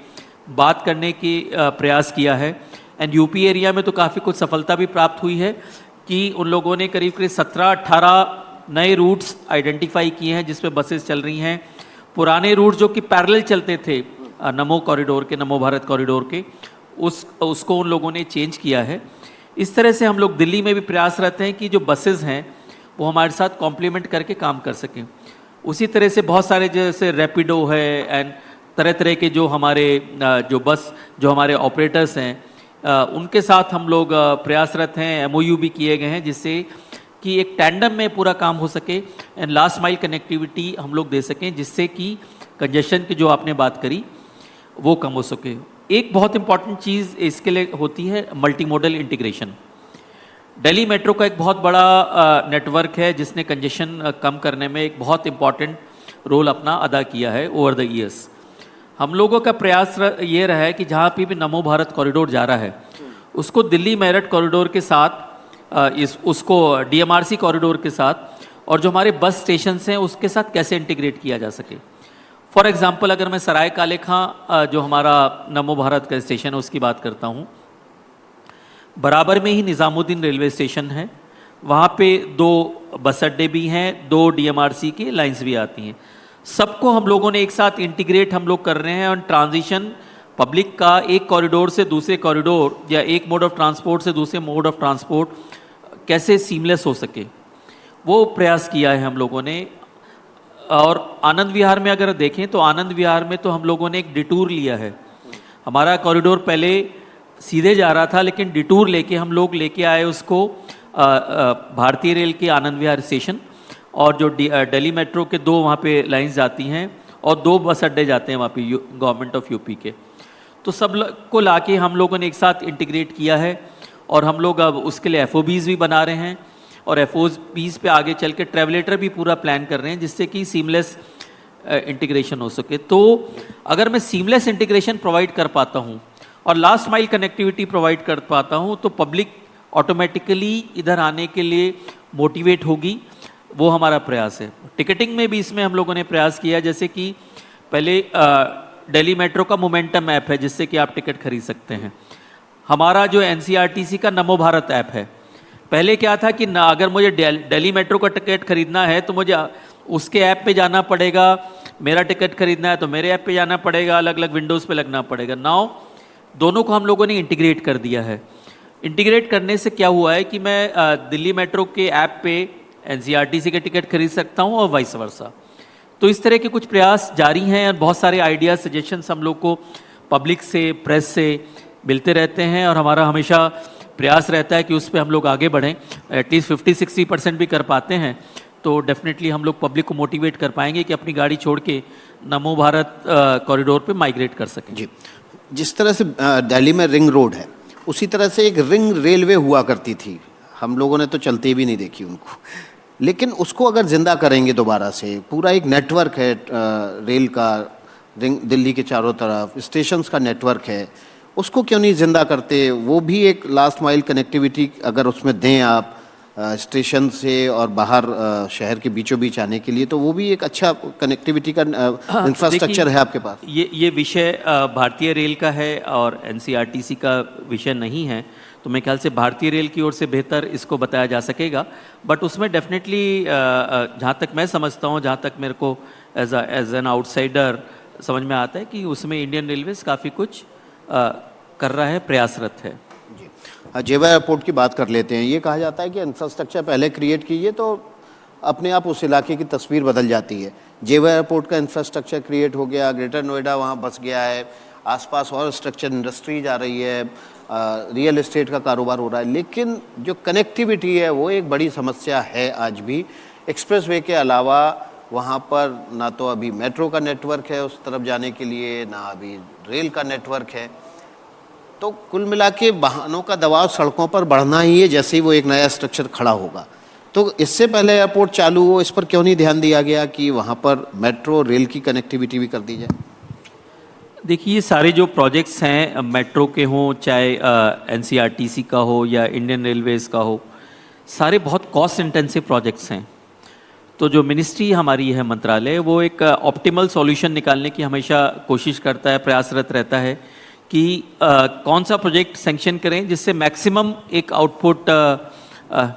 बात करने की प्रयास किया है, एंड यूपी एरिया में तो काफ़ी कुछ सफलता भी प्राप्त हुई है। कि उन लोगों ने करीब करीब 17-18 नए रूट्स आइडेंटिफाई किए हैं जिस पे बसेस चल रही हैं। पुराने रूट जो कि पैरेलल चलते थे नमो कॉरिडोर के, नमो भारत कॉरिडोर के, उसको उन लोगों ने चेंज किया है। इस तरह से हम लोग दिल्ली में भी प्रयासरत हैं कि जो बसेस हैं वो हमारे साथ कॉम्प्लीमेंट करके काम कर सकें। उसी तरह से बहुत सारे जैसे रैपिडो है एंड तरह तरह के जो हमारे जो हमारे ऑपरेटर्स हैं उनके साथ हम लोग प्रयासरत हैं। MOU भी किए गए हैं जिससे कि एक टैंडम में पूरा काम हो सके एंड लास्ट माइल कनेक्टिविटी हम लोग दे सकें, जिससे कि कंजेशन की जो आपने बात करी वो कम हो सके। एक बहुत इंपॉर्टेंट चीज़ इसके लिए होती है multi modal integration. Delhi metro का एक बहुत बड़ा नेटवर्क है जिसने कंजेशन कम करने में एक बहुत इम्पॉर्टेंट रोल अपना अदा किया है ओवर द ईयर्स। हम लोगों का प्रयास ये रहा है कि जहाँ पे भी नमो भारत कॉरिडोर जा रहा है उसको दिल्ली मेरठ कॉरिडोर के साथ उसको DMRC कॉरिडोर के साथ और जो हमारे बस स्टेशन हैं उसके साथ कैसे इंटीग्रेट किया जा सके। फॉर एग्जांपल अगर मैं सराय काले खां जो हमारा नमो भारत का स्टेशन है उसकी बात करता हूँ, बराबर में ही निज़ामुद्दीन रेलवे स्टेशन है, वहाँ पे 2 बस अड्डे भी हैं, 2 DMRC की लाइंस भी आती हैं। सबको हम लोगों ने एक साथ इंटीग्रेट हम लोग कर रहे हैं और ट्रांजिशन पब्लिक का एक कॉरिडोर से दूसरे कॉरिडोर या एक मोड ऑफ ट्रांसपोर्ट से दूसरे मोड ऑफ ट्रांसपोर्ट कैसे सीमलेस हो सके वो प्रयास किया है हम लोगों ने। और आनंद विहार में अगर देखें तो आनंद विहार में तो हम लोगों ने एक डिटूर लिया है। हमारा कॉरिडोर पहले सीधे जा रहा था लेकिन डिटूर लेके हम लोग लेके आए उसको भारतीय रेल के आनंद विहार स्टेशन और जो दिल्ली मेट्रो के 2 वहाँ पे लाइंस जाती हैं और 2 बस अड्डे जाते हैं वहाँ पे गवर्नमेंट ऑफ यूपी के। तो सब को लाके हम लोगों ने एक साथ इंटीग्रेट किया है और हम लोग अब उसके लिए FOBs भी बना रहे हैं और FOBs पे आगे चल के ट्रेवलेटर भी पूरा प्लान कर रहे हैं जिससे कि सीमलेस इंटीग्रेशन हो सके। तो अगर मैं सीमलेस इंटीग्रेशन प्रोवाइड कर पाता हूँ और लास्ट माइल कनेक्टिविटी प्रोवाइड कर पाता हूँ तो पब्लिक ऑटोमेटिकली इधर आने के लिए मोटिवेट होगी, वो हमारा प्रयास है। टिकटिंग में भी इसमें हम लोगों ने प्रयास किया, जैसे कि पहले दिल्ली मेट्रो का मोमेंटम ऐप है जिससे कि आप टिकट खरीद सकते हैं। हमारा जो NCRTC का नमो भारत ऐप है, पहले क्या था कि अगर मुझे दिल्ली मेट्रो का टिकट खरीदना है तो मुझे उसके ऐप पे जाना पड़ेगा, मेरा टिकट खरीदना है तो मेरे ऐप पे जाना पड़ेगा, अलग अलग विंडोज़ पे लगना पड़ेगा। नाउ दोनों को हम लोगों ने इंटीग्रेट कर दिया है। इंटीग्रेट करने से क्या हुआ है कि मैं दिल्ली मेट्रो के ऐप पे NCRTC के टिकट खरीद सकता हूँ और वाइस वर्सा। तो इस तरह के कुछ प्रयास जारी हैं और बहुत सारे आइडियाज सजेशंस हम लोग को पब्लिक से, प्रेस से मिलते रहते हैं और हमारा हमेशा प्रयास रहता है कि उस पर हम लोग आगे बढ़ें। एटलीस्ट 50-60% भी कर पाते हैं तो डेफिनेटली हम लोग पब्लिक को मोटिवेट कर पाएंगे कि अपनी गाड़ी छोड़ के नमो भारत कॉरिडोर पे माइग्रेट कर सकें। जी, जिस तरह से दिल्ली में रिंग रोड है उसी तरह से एक रिंग रेलवे हुआ करती थी, हम लोगों ने तो चलते भी नहीं देखी उनको, लेकिन उसको अगर जिंदा करेंगे दोबारा से, पूरा एक नेटवर्क है रेल का, रिंग दिल्ली के चारों तरफ स्टेशंस का नेटवर्क है, उसको क्यों नहीं जिंदा करते? वो भी एक लास्ट माइल कनेक्टिविटी अगर उसमें दें आप स्टेशन से और बाहर शहर के बीचों बीच आने के लिए, तो वो भी एक अच्छा कनेक्टिविटी का इंफ्रास्ट्रक्चर है आपके पास। ये विषय भारतीय रेल का है और NCRTC का विषय नहीं है, तो मेरे ख्याल से भारतीय रेल की ओर से बेहतर इसको बताया जा सकेगा। बट उसमें डेफिनेटली जहाँ तक मैं समझता हूँ, जहाँ तक मेरे को एज एन आउटसाइडर समझ में आता है कि उसमें इंडियन रेलवेज काफ़ी कुछ कर रहा है, प्रयासरत है। जेवर एयरपोर्ट की बात कर लेते हैं। ये कहा जाता है कि इंफ्रास्ट्रक्चर पहले क्रिएट कीजिए तो अपने आप उस इलाके की तस्वीर बदल जाती है। जेवर एयरपोर्ट का इंफ्रास्ट्रक्चर क्रिएट हो गया, ग्रेटर नोएडा वहाँ बस गया है, आसपास और स्ट्रक्चर इंडस्ट्रीज आ रही है, रियल एस्टेट का कारोबार हो रहा है, लेकिन जो कनेक्टिविटी है वो एक बड़ी समस्या है आज भी। एक्सप्रेसवे के अलावा वहाँ पर ना तो अभी मेट्रो का नेटवर्क है उस तरफ जाने के लिए, ना अभी रेल का नेटवर्क है। तो कुल मिला के वाहनों का दबाव सड़कों पर बढ़ना ही है जैसे ही वो एक नया स्ट्रक्चर खड़ा होगा। तो इससे पहले एयरपोर्ट चालू हो, इस पर क्यों नहीं ध्यान दिया गया कि वहाँ पर मेट्रो रेल की कनेक्टिविटी भी कर दी जाए? देखिए, ये सारे जो प्रोजेक्ट्स हैं, मेट्रो के हों, चाहे NCRTC का हो या इंडियन रेलवेज़ का हो, सारे बहुत कॉस्ट इंटेंसिव प्रोजेक्ट्स हैं। तो जो मिनिस्ट्री हमारी है, मंत्रालय, वो एक ऑप्टिमल सॉल्यूशन निकालने की हमेशा कोशिश करता है, प्रयासरत रहता है कि कौन सा प्रोजेक्ट सैंक्शन करें जिससे मैक्सिमम एक आउटपुट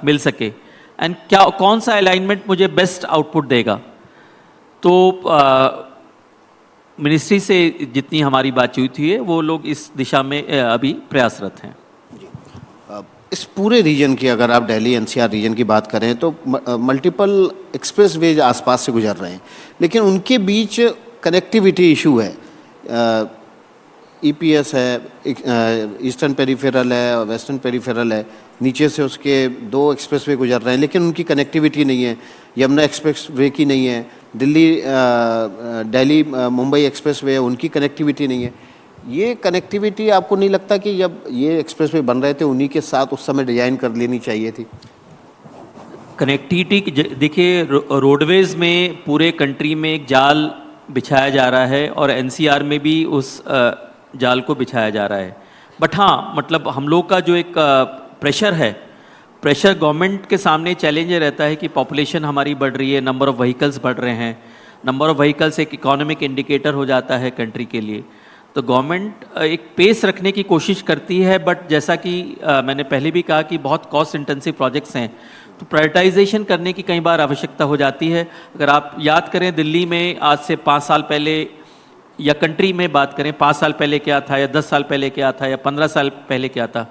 मिल सके, एंड क्या कौन सा अलाइनमेंट मुझे बेस्ट आउटपुट देगा। तो मिनिस्ट्री से जितनी हमारी बातचीत हुई है वो लोग इस दिशा में अभी प्रयासरत हैं। इस पूरे रीजन की अगर आप दिल्ली एनसीआर रीजन की बात करें तो मल्टीपल एक्सप्रेसवेज आसपास से गुजर रहे हैं, लेकिन उनके बीच कनेक्टिविटी इशू है। ईपीएस है, ईस्टर्न पेरिफेरल है, वेस्टर्न पेरिफेरल है, नीचे से उसके 2 एक्सप्रेसवे गुजर रहे हैं, लेकिन उनकी कनेक्टिविटी नहीं है। यमुना एक्सप्रेसवे की नहीं है, दिल्ली मुंबई एक्सप्रेसवे है, उनकी कनेक्टिविटी नहीं है। ये कनेक्टिविटी आपको नहीं लगता कि जब ये एक्सप्रेसवे बन रहे थे उन्हीं के साथ उस समय डिजाइन कर लेनी चाहिए थी? कनेक्टिविटी देखिए, रोडवेज में पूरे कंट्री में एक जाल बिछाया जा रहा है और एनसीआर में भी उस जाल को बिछाया जा रहा है। बट हाँ, मतलब हम लोग का जो एक प्रेशर है, प्रेशर गवर्नमेंट के सामने चैलेंज रहता है कि पॉपुलेशन हमारी बढ़ रही है, नंबर ऑफ़ व्हीकल्स बढ़ रहे हैं। नंबर ऑफ़ व्हीकल्स एक इकोनॉमिक इंडिकेटर हो जाता है कंट्री के लिए। तो गवर्नमेंट एक पेस रखने की कोशिश करती है, बट जैसा कि मैंने पहले भी कहा कि बहुत कॉस्ट इंटेंसिव प्रोजेक्ट्स हैं, तो प्रायोरिटाइजेशन करने की कई बार आवश्यकता हो जाती है। अगर आप याद करें, दिल्ली में आज से 5 साल पहले, या कंट्री में बात करें 5 साल पहले क्या था, या 10 साल पहले क्या था, या 15 साल पहले क्या था,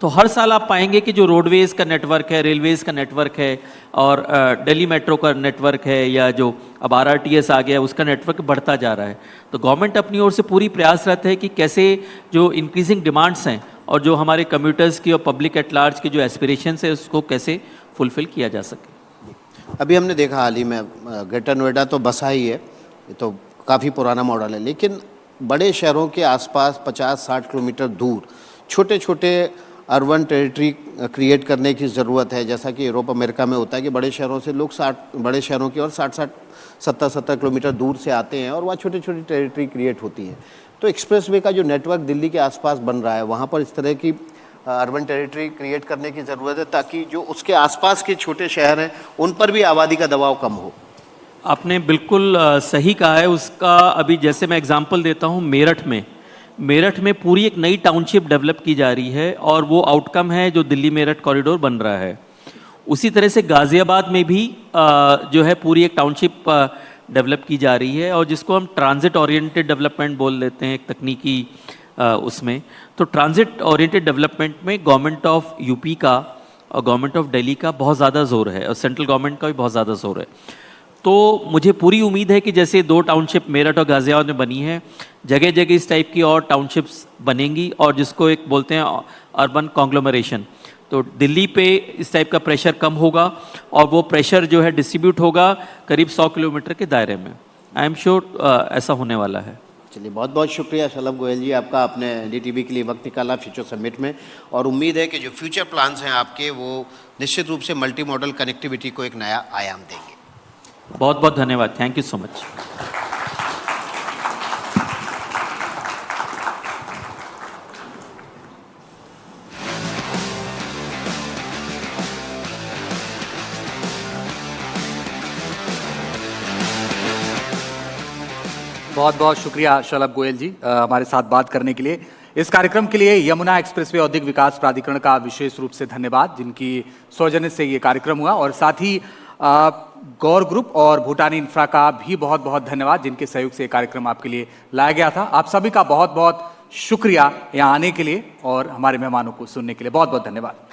तो हर साल आप पाएंगे कि जो रोडवेज़ का नेटवर्क है, रेलवेज़ का नेटवर्क है, और दिल्ली मेट्रो का नेटवर्क है, या जो अब आरआरटीएस आ गया उसका नेटवर्क बढ़ता जा रहा है। तो गवर्नमेंट अपनी ओर से पूरी प्रयासरत है कि कैसे जो इंक्रीजिंग डिमांड्स हैं और जो हमारे कम्यूटर्स की और पब्लिक एट लार्ज की जो एस्पिरेशंस है उसको कैसे फुलफिल किया जा सके। अभी हमने देखा हाल ही में ग्रेटर नोएडा तो बसा ही है, ये तो काफ़ी पुराना मॉडल है, लेकिन बड़े शहरों के आसपास 50-60 किलोमीटर दूर छोटे छोटे अर्बन टेरिटरी क्रिएट करने की ज़रूरत है। जैसा कि यूरोप अमेरिका में होता है कि बड़े शहरों से लोग बड़े शहरों की और 60-70 किलोमीटर दूर से आते हैं और वहाँ छोटी छोटी टेरिटरी क्रिएट होती है। तो एक्सप्रेसवे का जो नेटवर्क दिल्ली के आसपास बन रहा है, वहाँ पर इस तरह की अर्बन टेरिटरी क्रिएट करने की ज़रूरत है, ताकि जो उसके आसपास के छोटे शहर हैं उन पर भी आबादी का दबाव कम हो। आपने बिल्कुल सही कहा है। उसका अभी जैसे मैं एग्जांपल देता हूँ, मेरठ में पूरी एक नई टाउनशिप डेवलप की जा रही है और वो आउटकम है जो दिल्ली मेरठ कॉरिडोर बन रहा है। उसी तरह से गाज़ियाबाद में भी जो है पूरी एक टाउनशिप डेवलप की जा रही है, और जिसको हम ट्रांजिट ओरिएंटेड डेवलपमेंट बोल देते हैं एक तकनीकी उसमें। तो ट्रांजिट ओरिएंटेड डेवलपमेंट में गवर्नमेंट ऑफ यूपी का और गवर्नमेंट ऑफ दिल्ली का बहुत ज़्यादा जोर है, और सेंट्रल गवर्नमेंट का भी बहुत ज़्यादा जोर है। तो मुझे पूरी उम्मीद है कि जैसे 2 टाउनशिप मेरठ और गाज़ियाबाद में बनी है, जगह जगह इस टाइप की और टाउनशिप्स बनेंगी, और जिसको एक बोलते हैं अर्बन कॉन्ग्लोमरेशन। तो दिल्ली पे इस टाइप का प्रेशर कम होगा, और वो प्रेशर जो है डिस्ट्रीब्यूट होगा करीब 100 किलोमीटर के दायरे में। आई एम श्योर ऐसा होने वाला है। चलिए, बहुत बहुत शुक्रिया शलभ गोयल जी आपका, आपने NDTV के लिए वक्त निकाला फ्यूचर समिट में, और उम्मीद है कि जो फ्यूचर प्लान्स हैं आपके वो निश्चित रूप से मल्टी मॉडल कनेक्टिविटी को एक नया आयाम देंगे। बहुत बहुत धन्यवाद। Thank you so much. बहुत बहुत शुक्रिया शलभ गोयल जी हमारे साथ बात करने के लिए। इस कार्यक्रम के लिए यमुना एक्सप्रेसवे औद्योगिक विकास प्राधिकरण का विशेष रूप से धन्यवाद, जिनकी सौजन्य से ये कार्यक्रम हुआ, और साथ ही गौर ग्रुप और भूटानी इंफ्रा का भी बहुत बहुत धन्यवाद, जिनके सहयोग से ये कार्यक्रम आपके लिए लाया गया था। आप सभी का बहुत बहुत शुक्रिया यहाँ आने के लिए और हमारे मेहमानों को सुनने के लिए। बहुत बहुत धन्यवाद।